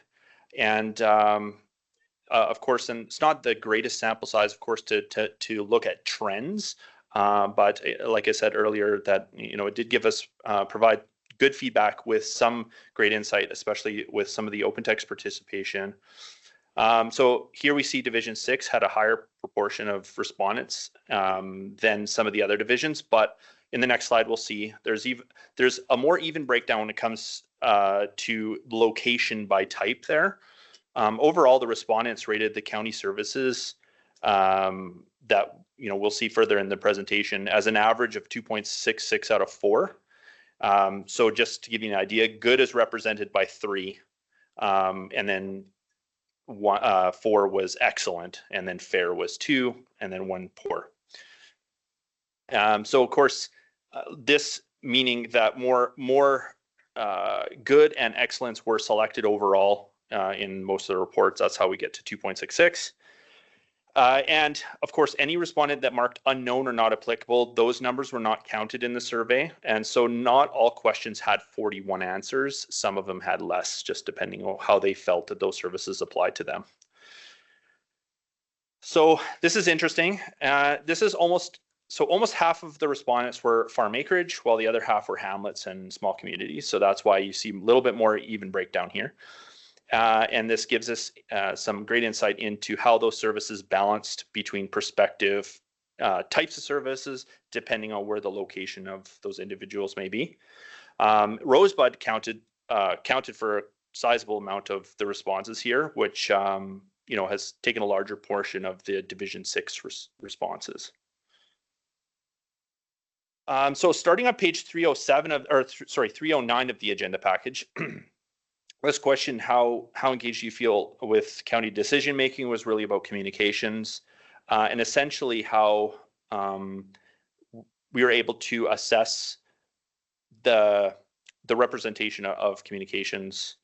And of course, and it's not the greatest sample size, of course, to look at trends. But like I said earlier, that, you know, it did give us, provide good feedback with some great insight, especially with some of the open text participation. So here we see Division 6 had a higher proportion of respondents than some of the other divisions, but in the next slide, we'll see there's a more even breakdown when it comes to location by type there. Overall, the respondents rated the county services that, you know, we'll see further in the presentation as an average of 2.66 out of 4. So just to give you an idea, good is represented by 3, and then 4 was excellent, and then fair was 2, and then 1 poor. So of course, this meaning that more good and excellence were selected overall in most of the reports. That's how we get to 2.66. And of course, any respondent that marked unknown or not applicable, those numbers were not counted in the survey. And so not all questions had 41 answers. Some of them had less, just depending on how they felt that those services applied to them. So this is interesting. This is almost half of the respondents were farm acreage, while the other half were hamlets and small communities. So that's why you see a little bit more even breakdown here. And this gives us some great insight into how those services balanced between prospective types of services, depending on where the location of those individuals may be. Rosebud counted for a sizable amount of the responses here, which you know, has taken a larger portion of the Division 6 responses. So starting on page 309 of the agenda package, this question, how engaged do you feel with county decision making, was really about communications, and essentially how we were able to assess the representation of communications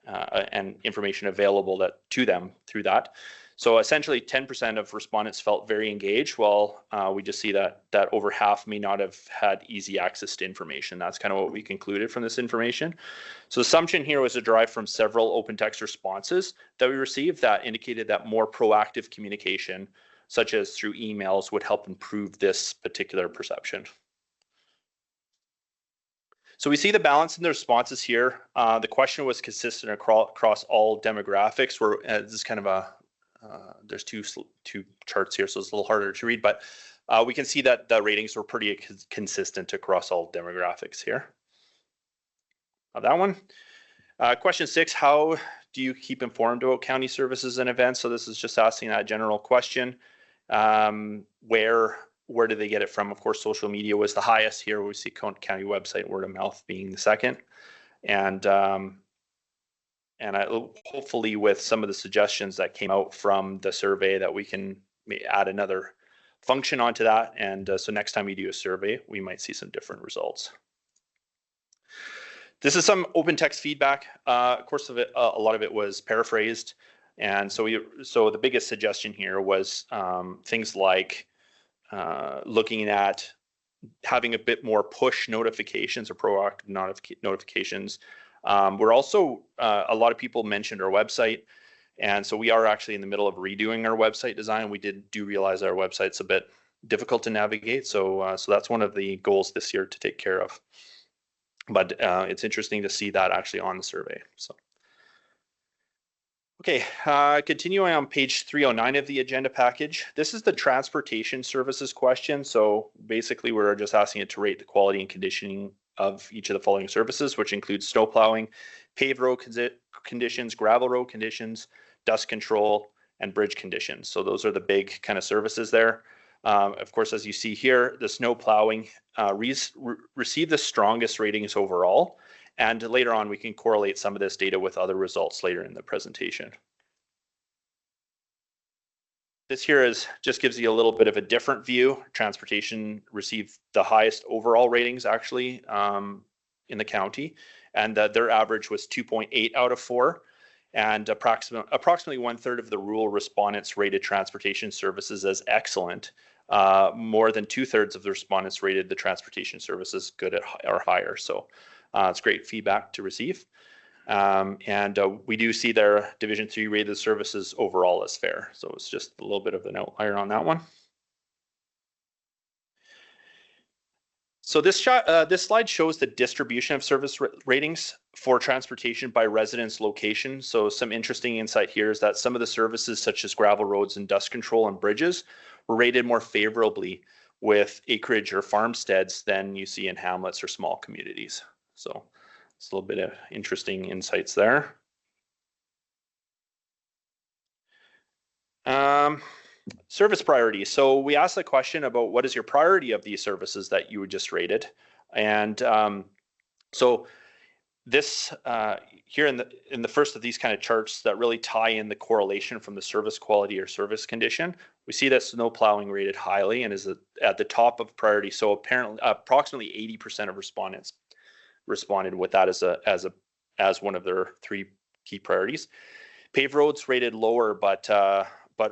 and information available to them through that. So essentially 10% of respondents felt very engaged, while we just see that over half may not have had easy access to information. That's kind of what we concluded from this information. So the assumption here was derived from several open text responses that we received that indicated that more proactive communication, such as through emails, would help improve this particular perception. So we see the balance in the responses here. The question was consistent across all demographics. This is kind of a there's two charts here, so it's a little harder to read, but we can see that the ratings were pretty consistent across all demographics here. That one. Question 6, how do you keep informed about county services and events? So this is just asking that general question. Where do they get it from? Of course, social media was the highest here. We see county website, word of mouth being the second. And hopefully with some of the suggestions that came out from the survey that we can add another function onto that. And so next time we do a survey, we might see some different results. This is some open text feedback. Of course, a lot of it was paraphrased. And so the biggest suggestion here was things like looking at having a bit more push notifications or proactive notifications. We're also, a lot of people mentioned our website. And so we are actually in the middle of redoing our website design. We do realize our website's a bit difficult to navigate. So that's one of the goals this year to take care of. But it's interesting to see that actually on the survey. So, okay, continuing on page 309 of the agenda package. This is the transportation services question. So basically we're just asking it to rate the quality and conditioning of each of the following services, which includes snow plowing, paved road conditions, gravel road conditions, dust control, and bridge conditions. So those are the big kind of services there. Of course, as you see here, the snow plowing received the strongest ratings overall. And later on, we can correlate some of this data with other results later in the presentation. This here just gives you a little bit of a different view. Transportation received the highest overall ratings actually in the county, and their average was 2.8 out of 4. And approximately 1/3 of the rural respondents rated transportation services as excellent. More than 2/3 of the respondents rated the transportation services good or higher. So it's great feedback to receive. And we do see their Division 3 rated services overall as fair. So it's just a little bit of an outlier on that one. So this slide shows the distribution of service ratings for transportation by residence location. So some interesting insight here is that some of the services such as gravel roads and dust control and bridges were rated more favorably with acreage or farmsteads than you see in hamlets or small communities. So it's a little bit of interesting insights there. Service priorities. So we asked the question about what is your priority of these services that you just rated. And so this here in the first of these kind of charts that really tie in the correlation from the service quality or service condition, we see that snow plowing rated highly and is at the top of priority. So apparently approximately 80% of respondents responded with that as one of their 3 key priorities. Paved roads rated lower, but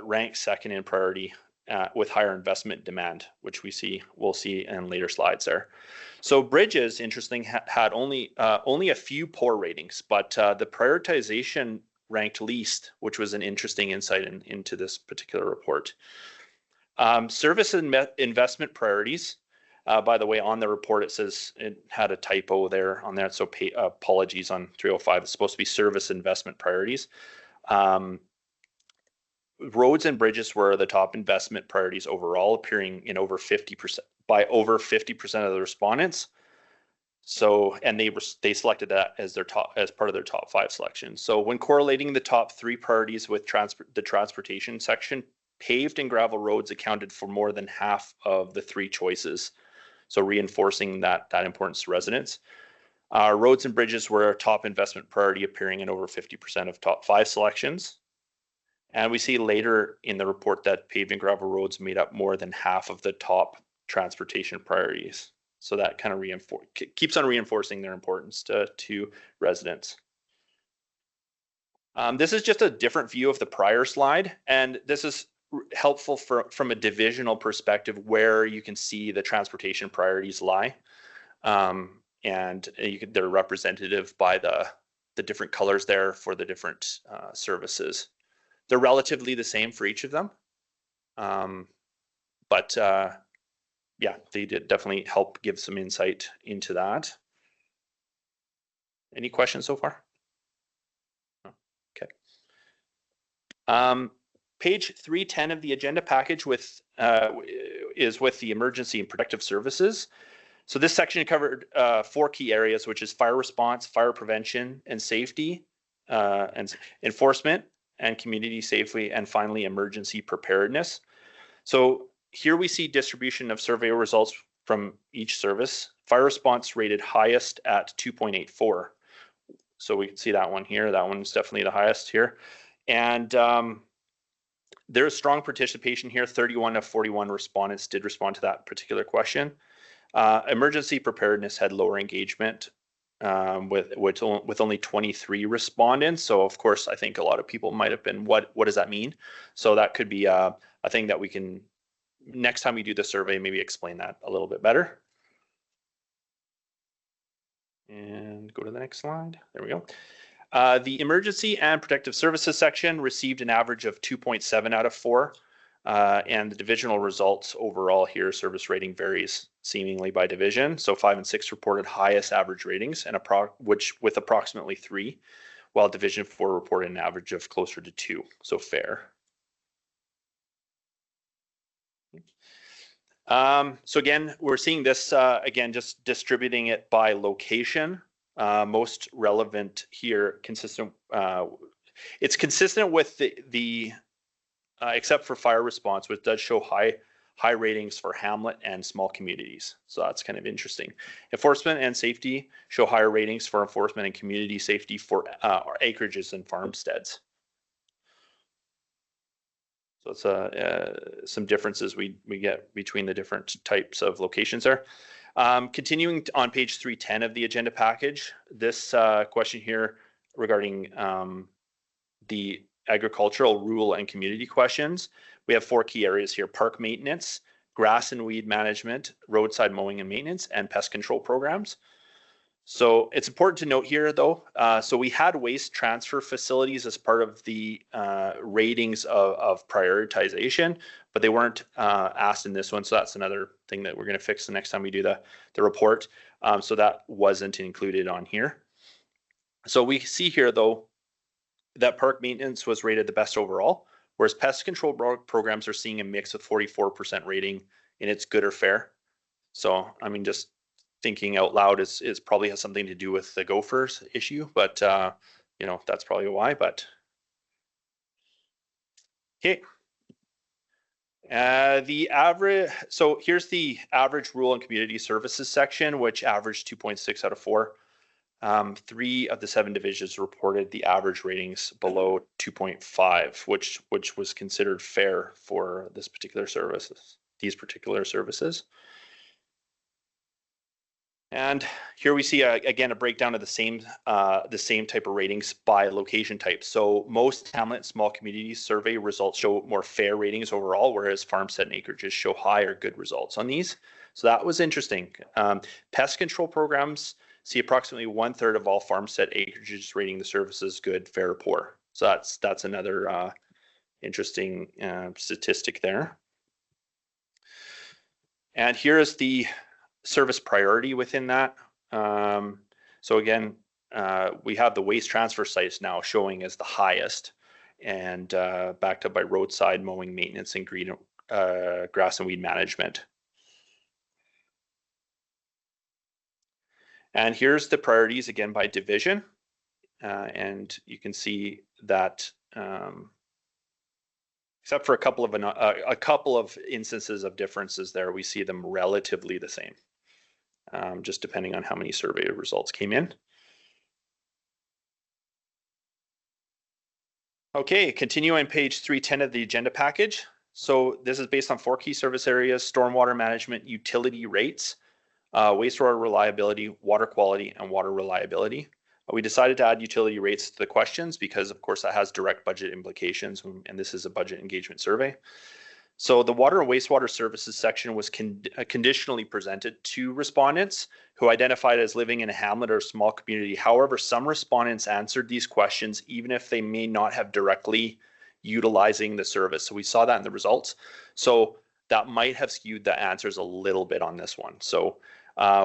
ranked second in priority with higher investment demand, which we'll see in later slides there. So bridges, interesting, had only a few poor ratings, but the prioritization ranked least, which was an interesting insight into this particular report. Service and investment priorities. By the way, on the report, it says it had a typo there on that. So apologies on 305. It's supposed to be service investment priorities. Roads and bridges were the top investment priorities overall, appearing in over 50% of the respondents. So, and they selected that as part of their top 5 selections. So when correlating the top 3 priorities with the transportation section, paved and gravel roads accounted for more than half of the 3 choices. So reinforcing that importance to residents. Roads and bridges were a top investment priority, appearing in over 50% of top 5 selections. And we see later in the report that paved and gravel roads made up more than half of the top transportation priorities. So that kind of keeps on reinforcing their importance to residents. This is just a different view of the prior slide, and this is helpful from a divisional perspective where you can see the transportation priorities lie. And they're representative by the different colors there for the different services. They're relatively the same for each of them. But yeah, they did definitely help give some insight into that. Any questions so far? Okay. Page 310 of the agenda package is with the emergency and protective services. So this section covered 4 key areas, which is fire response, fire prevention and safety, and enforcement, and community safety, and finally emergency preparedness. So here we see distribution of survey results from each service. Fire response rated highest at 2.84. So we can see that one here. That one's definitely the highest here. And there's strong participation here. 31 of 41 respondents did respond to that particular question. Emergency preparedness had lower engagement, with only 23 respondents. So of course, I think a lot of people might have been, what does that mean? So that could be a thing that we can, next time we do the survey, maybe explain that a little bit better. And go to the next slide. There we go. The emergency and protective services section received an average of 2.7 out of 4. And the divisional results overall here, service rating varies seemingly by division. So 5 and 6 reported highest average ratings, and which with approximately 3, while Division 4 reported an average of closer to 2, so fair. So again, we're seeing this again, just distributing it by location. Most relevant here, consistent It's consistent with the except for fire response, which does show high ratings for hamlet and small communities. So that's kind of interesting. Enforcement and safety show higher ratings for enforcement and community safety for acreages and farmsteads. So it's some differences we get between the different types of locations there. Continuing on page 310 of the agenda package, this question here regarding the agricultural, rural, and community questions. We have 4 key areas here: park maintenance, grass and weed management, roadside mowing and maintenance, and pest control programs. So it's important to note here though, so we had waste transfer facilities as part of the ratings of prioritization, but they weren't asked in this one. So that's another thing that we're going to fix the next time we do the report. So that wasn't included on here. So we see here though, that park maintenance was rated the best overall, whereas pest control programs are seeing a mix with 44% rating in its good or fair. So, I mean, just thinking out loud is probably has something to do with the gophers issue, but you know, that's probably why, but okay. The average, so here's the average rural and community services section, which averaged 2.6 out of 4. 3 of the 7 divisions reported the average ratings below 2.5, which was considered fair for this particular services, these particular services. And here we see again a breakdown of the same type of ratings by location type. So most hamlet and small community survey results show more fair ratings overall, whereas farmstead and acreages show high or good results on these. So that was interesting. Pest control programs see approximately 1/3 of all farmstead acreages rating the services good, fair, or poor. So that's another interesting statistic there. And here is the service priority within that. So again, we have the waste transfer sites now showing as the highest, and backed up by roadside mowing, maintenance, and green grass and weed management. And here's the priorities again by division. And you can see that except for a couple of instances of differences there, we see them relatively the same, just depending on how many survey results came in. Okay, continue on page 310 of the agenda package. So this is based on 4 key service areas: stormwater management, utility rates, wastewater reliability, water quality, and water reliability. We decided to add utility rates to the questions because, of course, that has direct budget implications, and this is a budget engagement survey. So the water and wastewater services section was conditionally presented to respondents who identified as living in a hamlet or small community. However, some respondents answered these questions even if they may not have directly utilizing the service. So we saw that in the results. So that might have skewed the answers a little bit on this one. So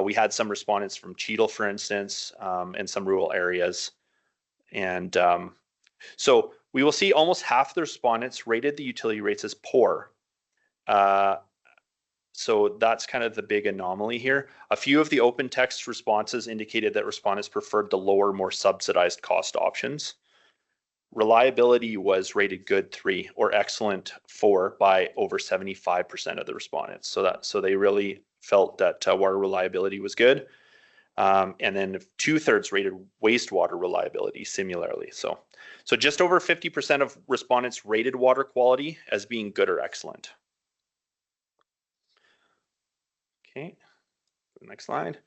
we had some respondents from Cheadle, for instance, and some rural areas. And so we will see almost half the respondents rated the utility rates as poor. So that's kind of the big anomaly here. A few of the open text responses indicated that respondents preferred the lower, more subsidized cost options. Reliability was rated good 3 or excellent 4 by over 75% of the respondents. So they really felt that water reliability was good. And then 2/3 rated wastewater reliability similarly. So just over 50% of respondents rated water quality as being good or excellent. Okay, next slide.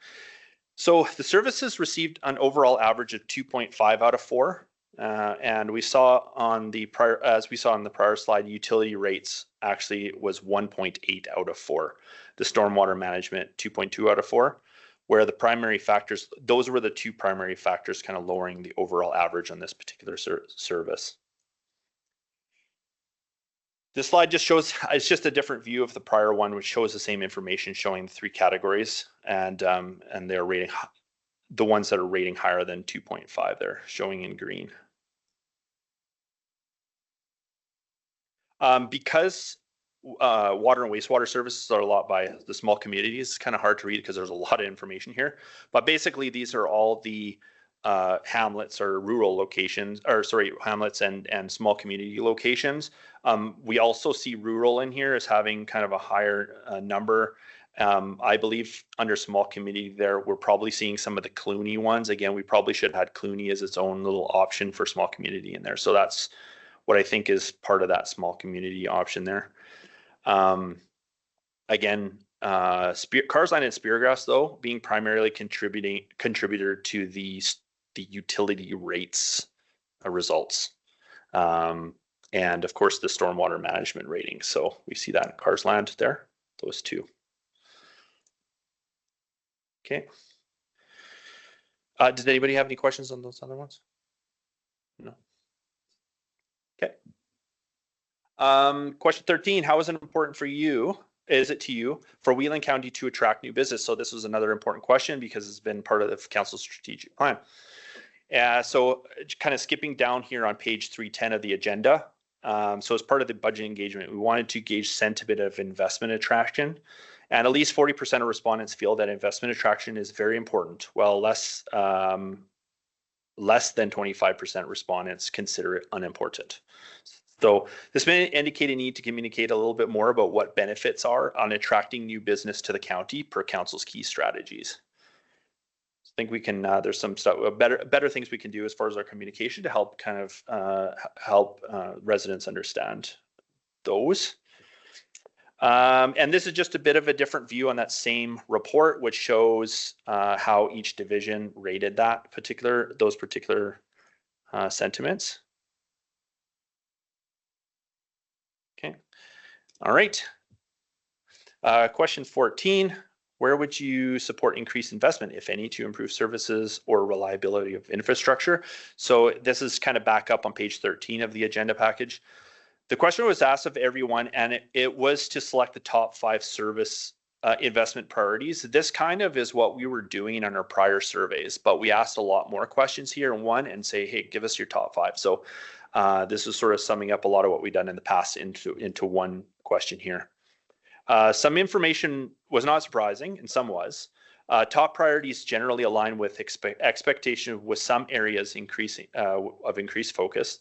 So the services received an overall average of 2.5 out of 4. And we saw on the prior, as we saw on the prior slide, utility rates actually was 1.8 out of 4. The stormwater management 2.2 out of 4, where the primary factors, those were the 2 primary factors kind of lowering the overall average on this particular service. This slide just shows, it's just a different view of the prior one, which shows the same information showing the 3 categories, and they're rating, the ones that are rating higher than 2.5 they're showing in green. Because water and wastewater services are a lot by the small communities, it's kind of hard to read because there's a lot of information here. But basically, these are all the hamlets or rural locations, or sorry, hamlets and small community locations. We also see rural in here as having kind of a higher number. I believe under small community there, we're probably seeing some of the Clooney ones. Again, we probably should have had Clooney as its own little option for small community in there. So that's what I think is part of that small community option there. Again, Carsland and Speargrass though, being primarily contributor to the utility rates results. And of course the stormwater management rating. So we see that in Carsland there, those two. Okay. Does anybody have any questions on those other ones? No. Okay. Question 13, how is it important for you, is it to you, for Wheeling County to attract new business? So this was another important question because it's been part of the council's strategic plan. So kind of skipping down here on page 310 of the agenda. So as part of the budget engagement, we wanted to gauge sentiment of investment attraction. And at least 40% of respondents feel that investment attraction is very important, while less than 25% respondents consider it unimportant. So this may indicate a need to communicate a little bit more about what benefits are on attracting new business to the county per council's key strategies. I think we can, there's some stuff, better things we can do as far as our communication to help kind of help residents understand those. And this is just a bit of a different view on that same report, which shows how each division rated those particular sentiments. Okay. All right. Question 14. Where would you support increased investment, if any, to improve services or reliability of infrastructure? So this is kind of back up on page 13 of the agenda package. The question was asked of everyone, and it was to select the top 5 service investment priorities. This kind of is what we were doing on our prior surveys, but we asked a lot more questions here in one and say, hey, give us your top 5. So this is sort of summing up a lot of what we've done in the past into one question here. Some information was not surprising, and some was. Top priorities generally align with expectation, with some areas increasing of increased focus.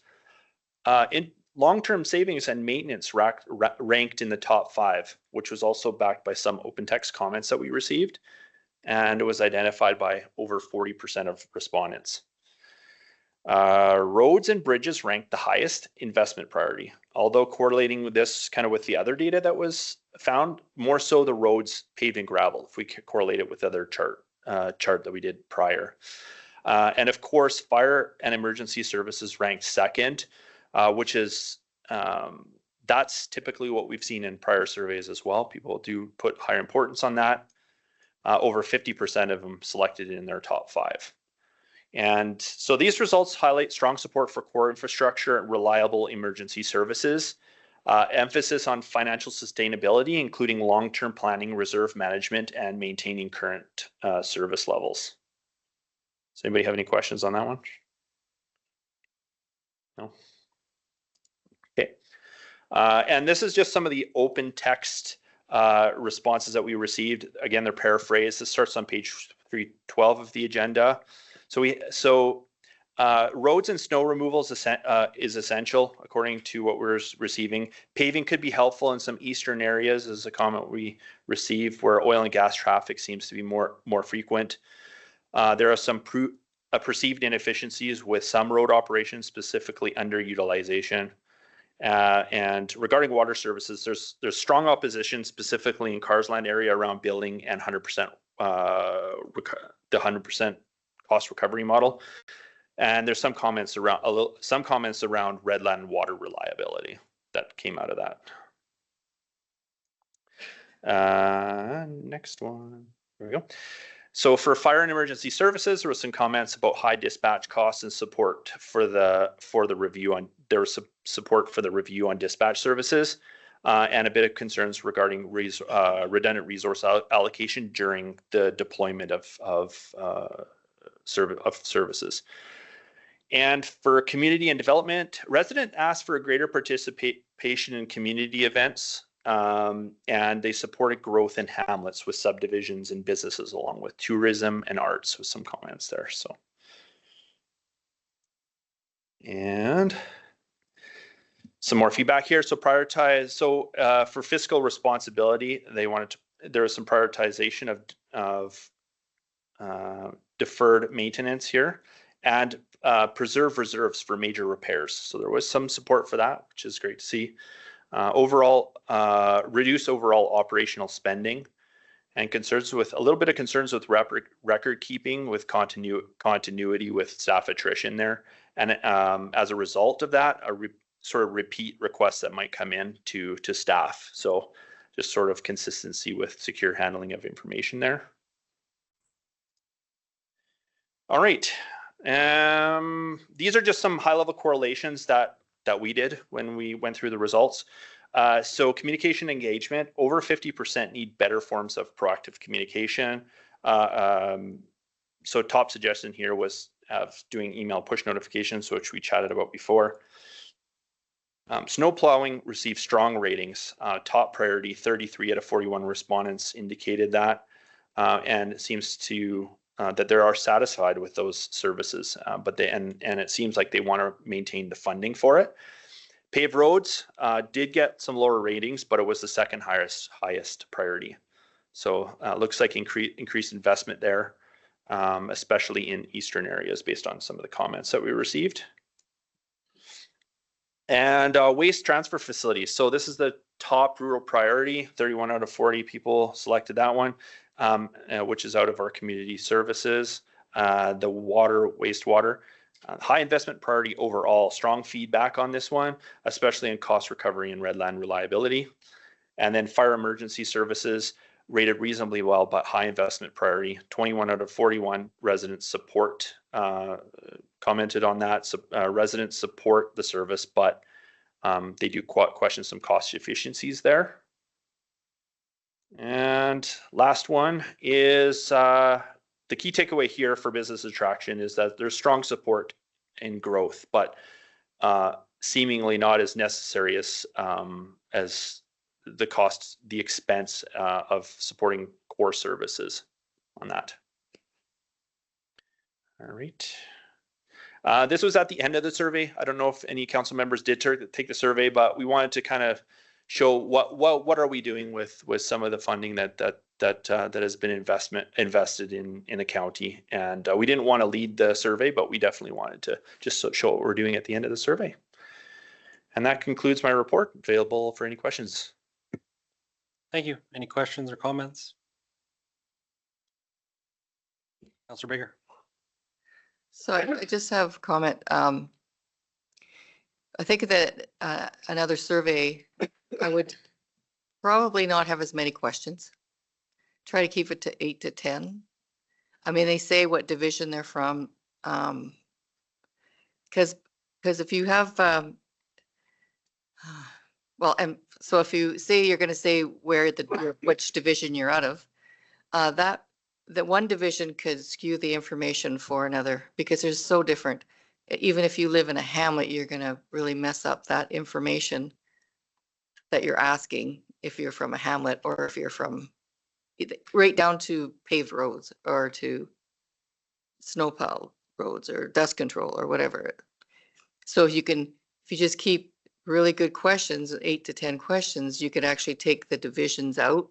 In long-term savings and maintenance ranked in the top 5, which was also backed by some open text comments that we received, and it was identified by over 40% of respondents. Roads and bridges ranked the highest investment priority, although correlating with this kind of with the other data that was found, more so the roads, paved and gravel, if we correlate it with the other chart that we did prior. And of course, fire and emergency services ranked second, which is, that's typically what we've seen in prior surveys as well. People do put higher importance on that. Over 50% of them selected in their top 5. And so these results highlight strong support for core infrastructure and reliable emergency services, emphasis on financial sustainability, including long-term planning, reserve management, and maintaining current service levels. Does anybody have any questions on that one? No? Okay. And this is just some of the open text responses that we received. Again, they're paraphrased. This starts on page 312 of the agenda. So roads and snow removals is essential, according to what we're receiving. Paving could be helpful in some eastern areas, is a comment we received, where oil and gas traffic seems to be more frequent. There are some perceived inefficiencies with some road operations, specifically underutilization. And regarding water services, there's strong opposition, specifically in Carsland area, around building and 100% the 100% cost recovery model. And there's some comments around Redland water reliability that came out of that. Next one. There we go. So for fire and emergency services, there was some comments about high dispatch costs and support for the review on, there was some support for the review on dispatch services, and a bit of concerns regarding redundant resource allocation during the deployment of services. And for community and development, resident asked for a greater participation in community events, and they supported growth in hamlets with subdivisions and businesses, along with tourism and arts, with some comments there. So And some more feedback here. So prioritize. So for fiscal responsibility, they wanted to. There was some prioritization of deferred maintenance here, and preserve reserves for major repairs. So there was some support for that, which is great to see. Overall, reduce overall operational spending, and concerns with a little bit of concerns with record keeping with continuity with staff attrition there. And as a result of that, sort of repeat requests that might come in to staff. So just sort of consistency with secure handling of information there. All right. These are just some high-level correlations that we did when we went through the results. So communication engagement, over 50% need better forms of proactive communication. So top suggestion here was doing email push notifications, which we chatted about before. Snow plowing received strong ratings. Top priority, 33 out of 41 respondents indicated that, and it seems to that they are satisfied with those services, but and it seems like they want to maintain the funding for it. Paved roads did get some lower ratings, but it was the second highest priority. So looks like increased investment there, especially in eastern areas based on some of the comments that we received. And waste transfer facilities. So this is the top rural priority. 31 out of 40 people selected that one, which is out of our community services. The wastewater. High investment priority overall. Strong feedback on this one, especially in cost recovery and redland reliability. And then fire emergency services rated reasonably well, but high investment priority. 21 out of 41 residents support, commented on that. So, residents support the service, but they do question some cost efficiencies there. And last one is the key takeaway here for business attraction is that there's strong support in growth, but seemingly not as necessary as the expense of supporting core services on that. All right. This was at the end of the survey. I don't know if any council members did take the survey, but we wanted to kind of show what are we doing with some of the funding that has been invested in the county. And we didn't want to lead the survey, but we definitely wanted to just show what we're doing at the end of the survey. And that concludes my report. Available for any questions. Thank you. Any questions or comments? Councilor Baker. So I just have a comment. I think that another survey, I would probably not have as many questions. Try to keep it to 8 to 10. I mean, they say what division they're from. Because if you have, well, and so if you say you're going to say which division you're out of, that one division could skew the information for another because they're so different. Even if you live in a hamlet, you're going to really mess up that information that you're asking if you're from a hamlet or if you're from right down to paved roads or to snowplow roads or dust control or whatever. So if you just keep really good questions, 8 to 10 questions, you could actually take the divisions out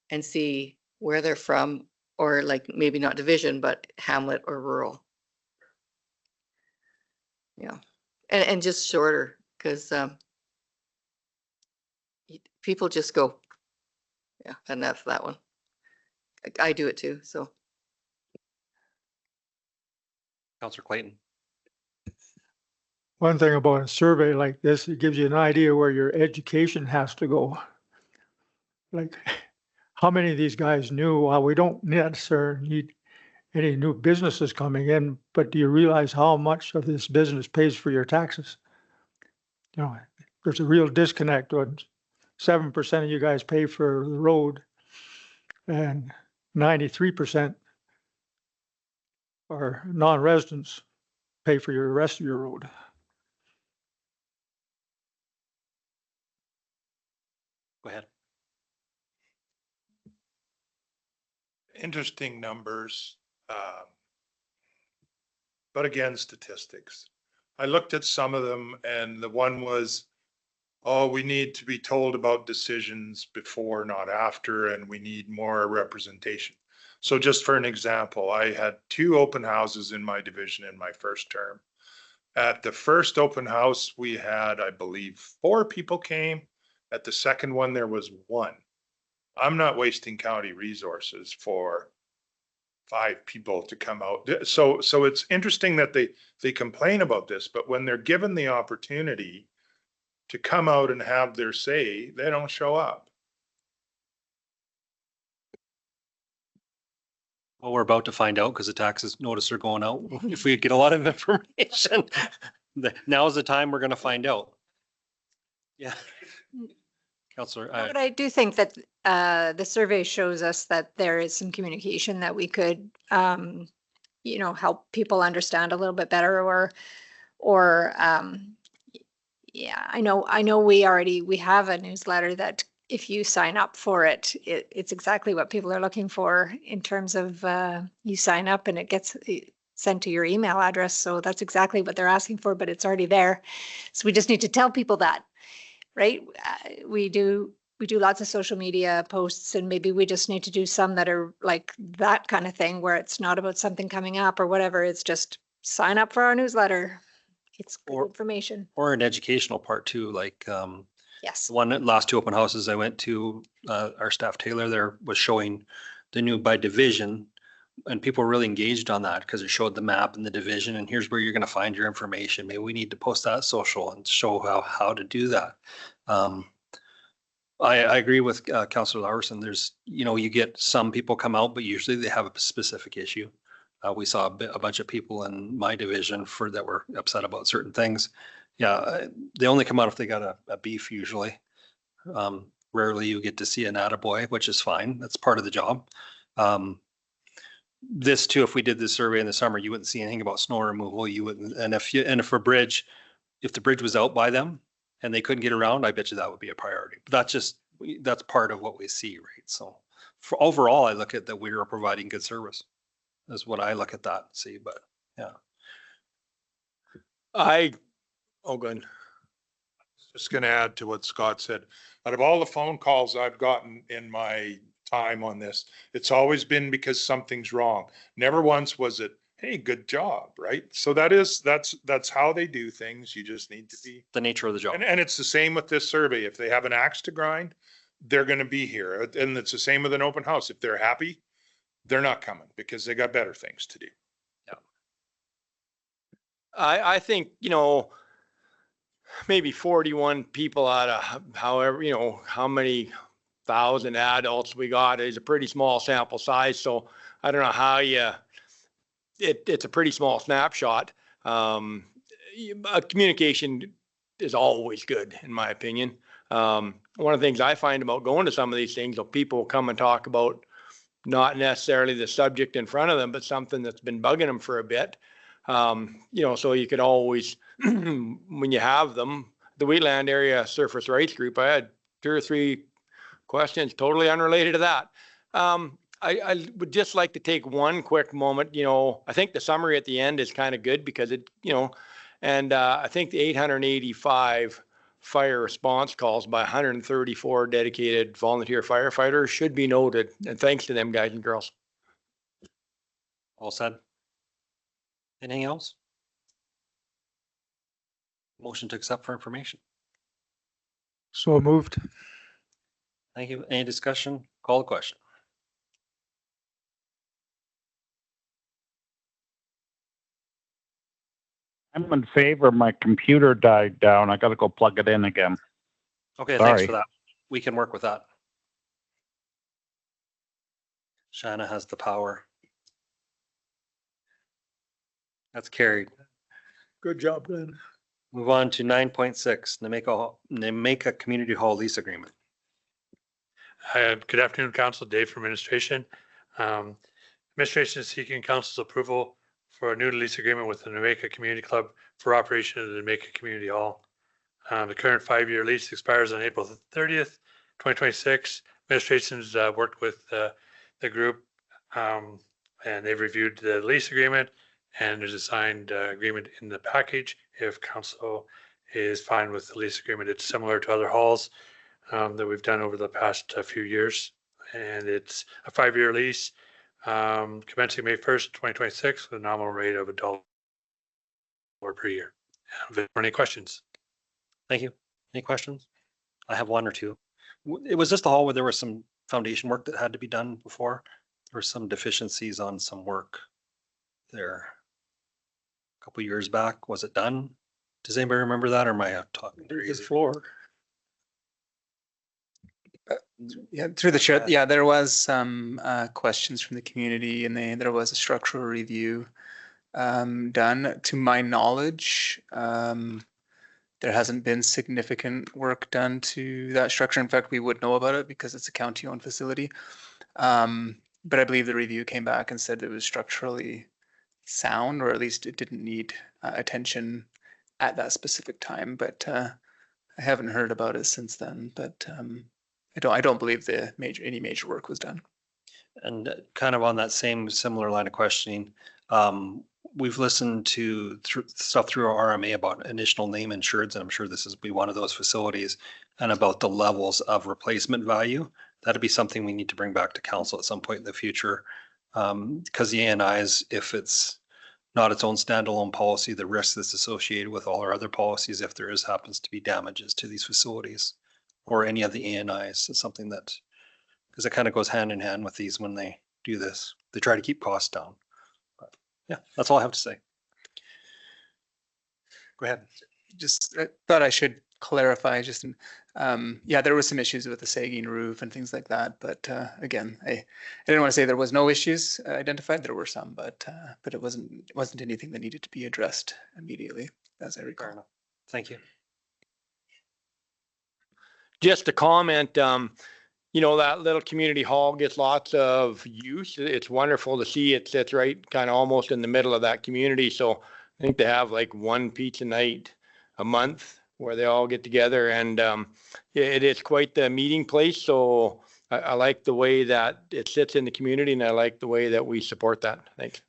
and see where they're from, or like maybe not division, but hamlet or rural. Yeah, and just shorter because people just go, yeah, and that's that one. I do it too, so. Councilor Clayton. One thing about a survey like this, it gives you an idea where your education has to go. Like, how many of these guys knew, well, we don't necessarily need any new businesses coming in, but do you realize how much of this business pays for your taxes? You know, there's a real disconnect when 7% of you guys pay for the road and 93% are non-residents pay for your rest of your road. Go ahead. Interesting numbers, but again, statistics. I looked at some of them and the one was, oh, we need to be told about decisions before, not after, and we need more representation. So just for an example, I had 2 open houses in my division in my first term. At the first open house, we had, I believe, 4 people came. At the second one, there was 1. I'm not wasting county resources for 5 people to come out. So it's interesting that they complain about this, but when they're given the opportunity to come out and have their say, they don't show up. Well, we're about to find out because the taxes notice are going out. If we get a lot of information, now is the time we're going to find out. Yeah. Counselor. But I do think that the survey shows us that there is some communication that we could, help people understand a little bit better or yeah, I know we have a newsletter that if you sign up for it, it's exactly what people are looking for in terms of you sign up and it gets sent to your email address. So that's exactly what they're asking for, but it's already there. So we just need to tell people that, right? We do lots of social media posts and maybe we just need to do some that are like that kind of thing where it's not about something coming up or whatever. It's just sign up for our newsletter. It's good information. Or an educational part too, like yes. the last 2 open houses I went to, our staff Taylor there was showing the new by division and people were really engaged on that because it showed the map and the division and here's where you're going to find your information. Maybe we need to post that social and show how to do that. I agree with Councillor Larson. There's, you get some people come out, but usually they have a specific issue. We saw a bunch of people in my division that were upset about certain things. Yeah, they only come out if they got a beef usually. Rarely you get to see an attaboy, which is fine. That's part of the job. This too, if we did this survey in the summer, you wouldn't see anything about snow removal. You wouldn't, and if the bridge was out by them and they couldn't get around, I bet you that would be a priority. But that's part of what we see, right? So for overall, I look at that we are providing good service. Is what I look at that and see, but yeah. Good. Just going to add to what Scott said. Out of all the phone calls I've gotten in my time on this, it's always been because something's wrong. Never once was it, hey, good job, right? So that's how they do things. You just need to be the nature of the job. And it's the same with this survey. If they have an axe to grind, they're going to be here. And it's the same with an open house. If they're happy, they're not coming because they got better things to do. Yeah. I think, maybe 41 people out of however, how many thousand adults we got is a pretty small sample size. So I don't know how it's a pretty small snapshot. Communication is always good, in my opinion. One of the things I find about going to some of these things, people come and talk about not necessarily the subject in front of them, but something that's been bugging them for a bit. So you could always, when you have them, the Wheatland Area Surface Rights Group, I had 2 or 3 questions totally unrelated to that. I would just like to take one quick moment. I think the summary at the end is kind of good because and I think the 885 fire response calls by 134 dedicated volunteer firefighters should be noted. And thanks to them guys and girls. All said. Anything else? Motion to accept for information. So moved. Thank you. Any discussion? Call the question. I'm in favor. My computer died down. I got to go plug it in again. Okay, Sorry. Thanks for that. We can work with that. Shanna has the power. That's carried. Good job, Glenn. Move on to 9.6, Nameka Community Hall lease agreement. Good afternoon, Council. Dave from Administration. Administration is seeking Council's approval for a new lease agreement with the Nameka Community Club for operation of the Nameka Community Hall. The current 5-year lease expires on April 30th, 2026. Administration's worked with the group and they've reviewed the lease agreement And there's a signed agreement in the package. If council is fine with the lease agreement, it's similar to other halls that we've done over the past few years. And it's a 5-year lease commencing May 1st, 2026 with a nominal rate of $1 per year. Any questions? Thank you. Any questions? I have one or two. It was just the hall where there was some foundation work that had to be done before. There were some deficiencies on some work there. A couple years back, was it done? Does anybody remember that, or am I talking The crazy? floor. Yeah, through the chair, yeah, there was some questions from the community, and there was a structural review done. To my knowledge, there hasn't been significant work done to that structure. In fact, we would know about it because it's a county-owned facility. But I believe the review came back and said it was structurally sound, or at least it didn't need attention at that specific time. But I haven't heard about it since then. But I don't believe any major work was done. And kind of on that same similar line of questioning, we've listened to stuff through our RMA about initial name insureds, and I'm sure this is be one of those facilities, and about the levels of replacement value. That'd be something we need to bring back to council at some point in the future. Because the ANIs, if it's not its own standalone policy, the risk that's associated with all our other policies, if there happens to be damages to these facilities or any of the ANIs, is something that, because it kind of goes hand in hand with these when they do this. They try to keep costs down. But yeah, that's all I have to say. Go ahead. Just I thought I should clarify, just yeah, there were some issues with the sagging roof and things like that, but again, I didn't want to say there was no issues identified. There were some, but it wasn't anything that needed to be addressed immediately, as I recall. Fair enough. Thank you. Just a comment, you know, that little community hall gets lots of use. It's wonderful to see it sits right kind of almost in the middle of that community. So I think they have like one pizza night a month where they all get together, and it is quite the meeting place. So I like the way that it sits in the community, and I like the way that we support that. Thanks.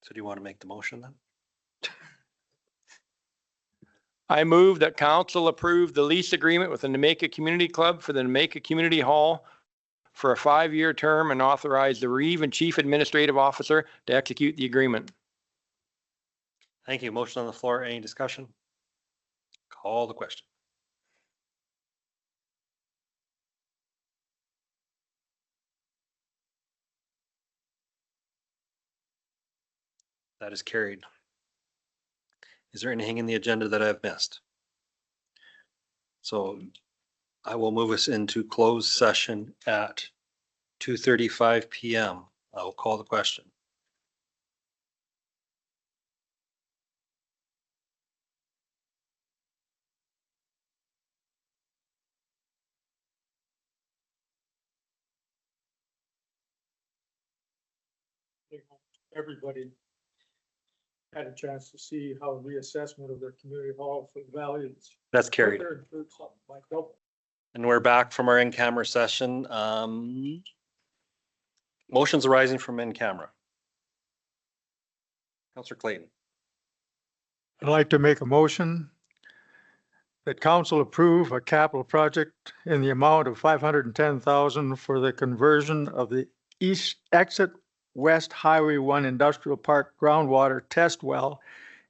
So do you want to make the motion then? I move that council approve the lease agreement with the Nameka Community Club for the Nameka Community Hall for a 5-year term, and authorize the Reeve and Chief Administrative Officer to execute the agreement. Thank you. Motion on the floor. Any discussion? Call the question. That is carried. Is there anything in the agenda that I've missed? So I will move us into closed session at 2:35 p.m. I will call the question. Everybody had a chance to see how reassessment of their community hall for the valley. That's carried. And we're back from our in-camera session. Motions arising from in-camera. Councillor Clayton. I'd like to make a motion that council approve a capital project in the amount of $510,000 for the conversion of the east exit West Highway 1 Industrial Park groundwater test well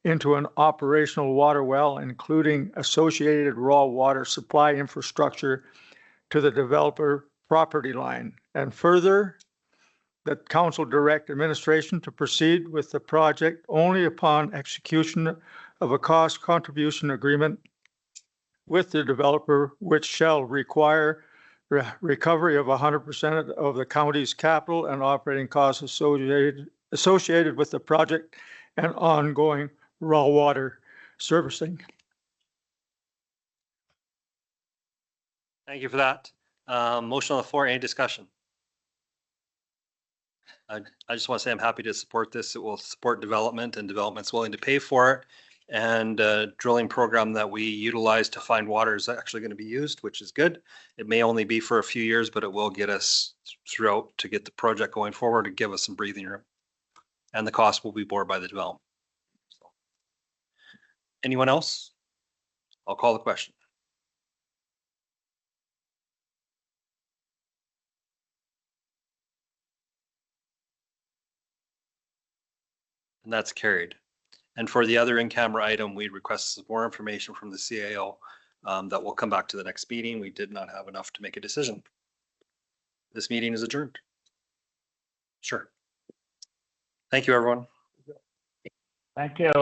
into an operational water well, including associated raw water supply infrastructure to the developer property line. And further, that council direct administration to proceed with the project only upon execution of a cost contribution agreement with the developer, which shall require recovery of 100% of the county's capital and operating costs associated with the project and ongoing raw water servicing. Thank you for that. Motion on the floor. Any discussion? I just want to say I'm happy to support this. It will support development, and development's willing to pay for it. And drilling program that we utilize to find water is actually going to be used, which is good. It may only be for a few years, but it will get us throughout to get the project going forward and give us some breathing room. and the cost will be borne by the development. So, anyone else? I'll call the question. And that's carried. And for the other in-camera item, we requested more information from the CAO that will come back to the next meeting. We did not have enough to make a decision. This meeting is adjourned. Sure. Thank you, everyone. Thank you.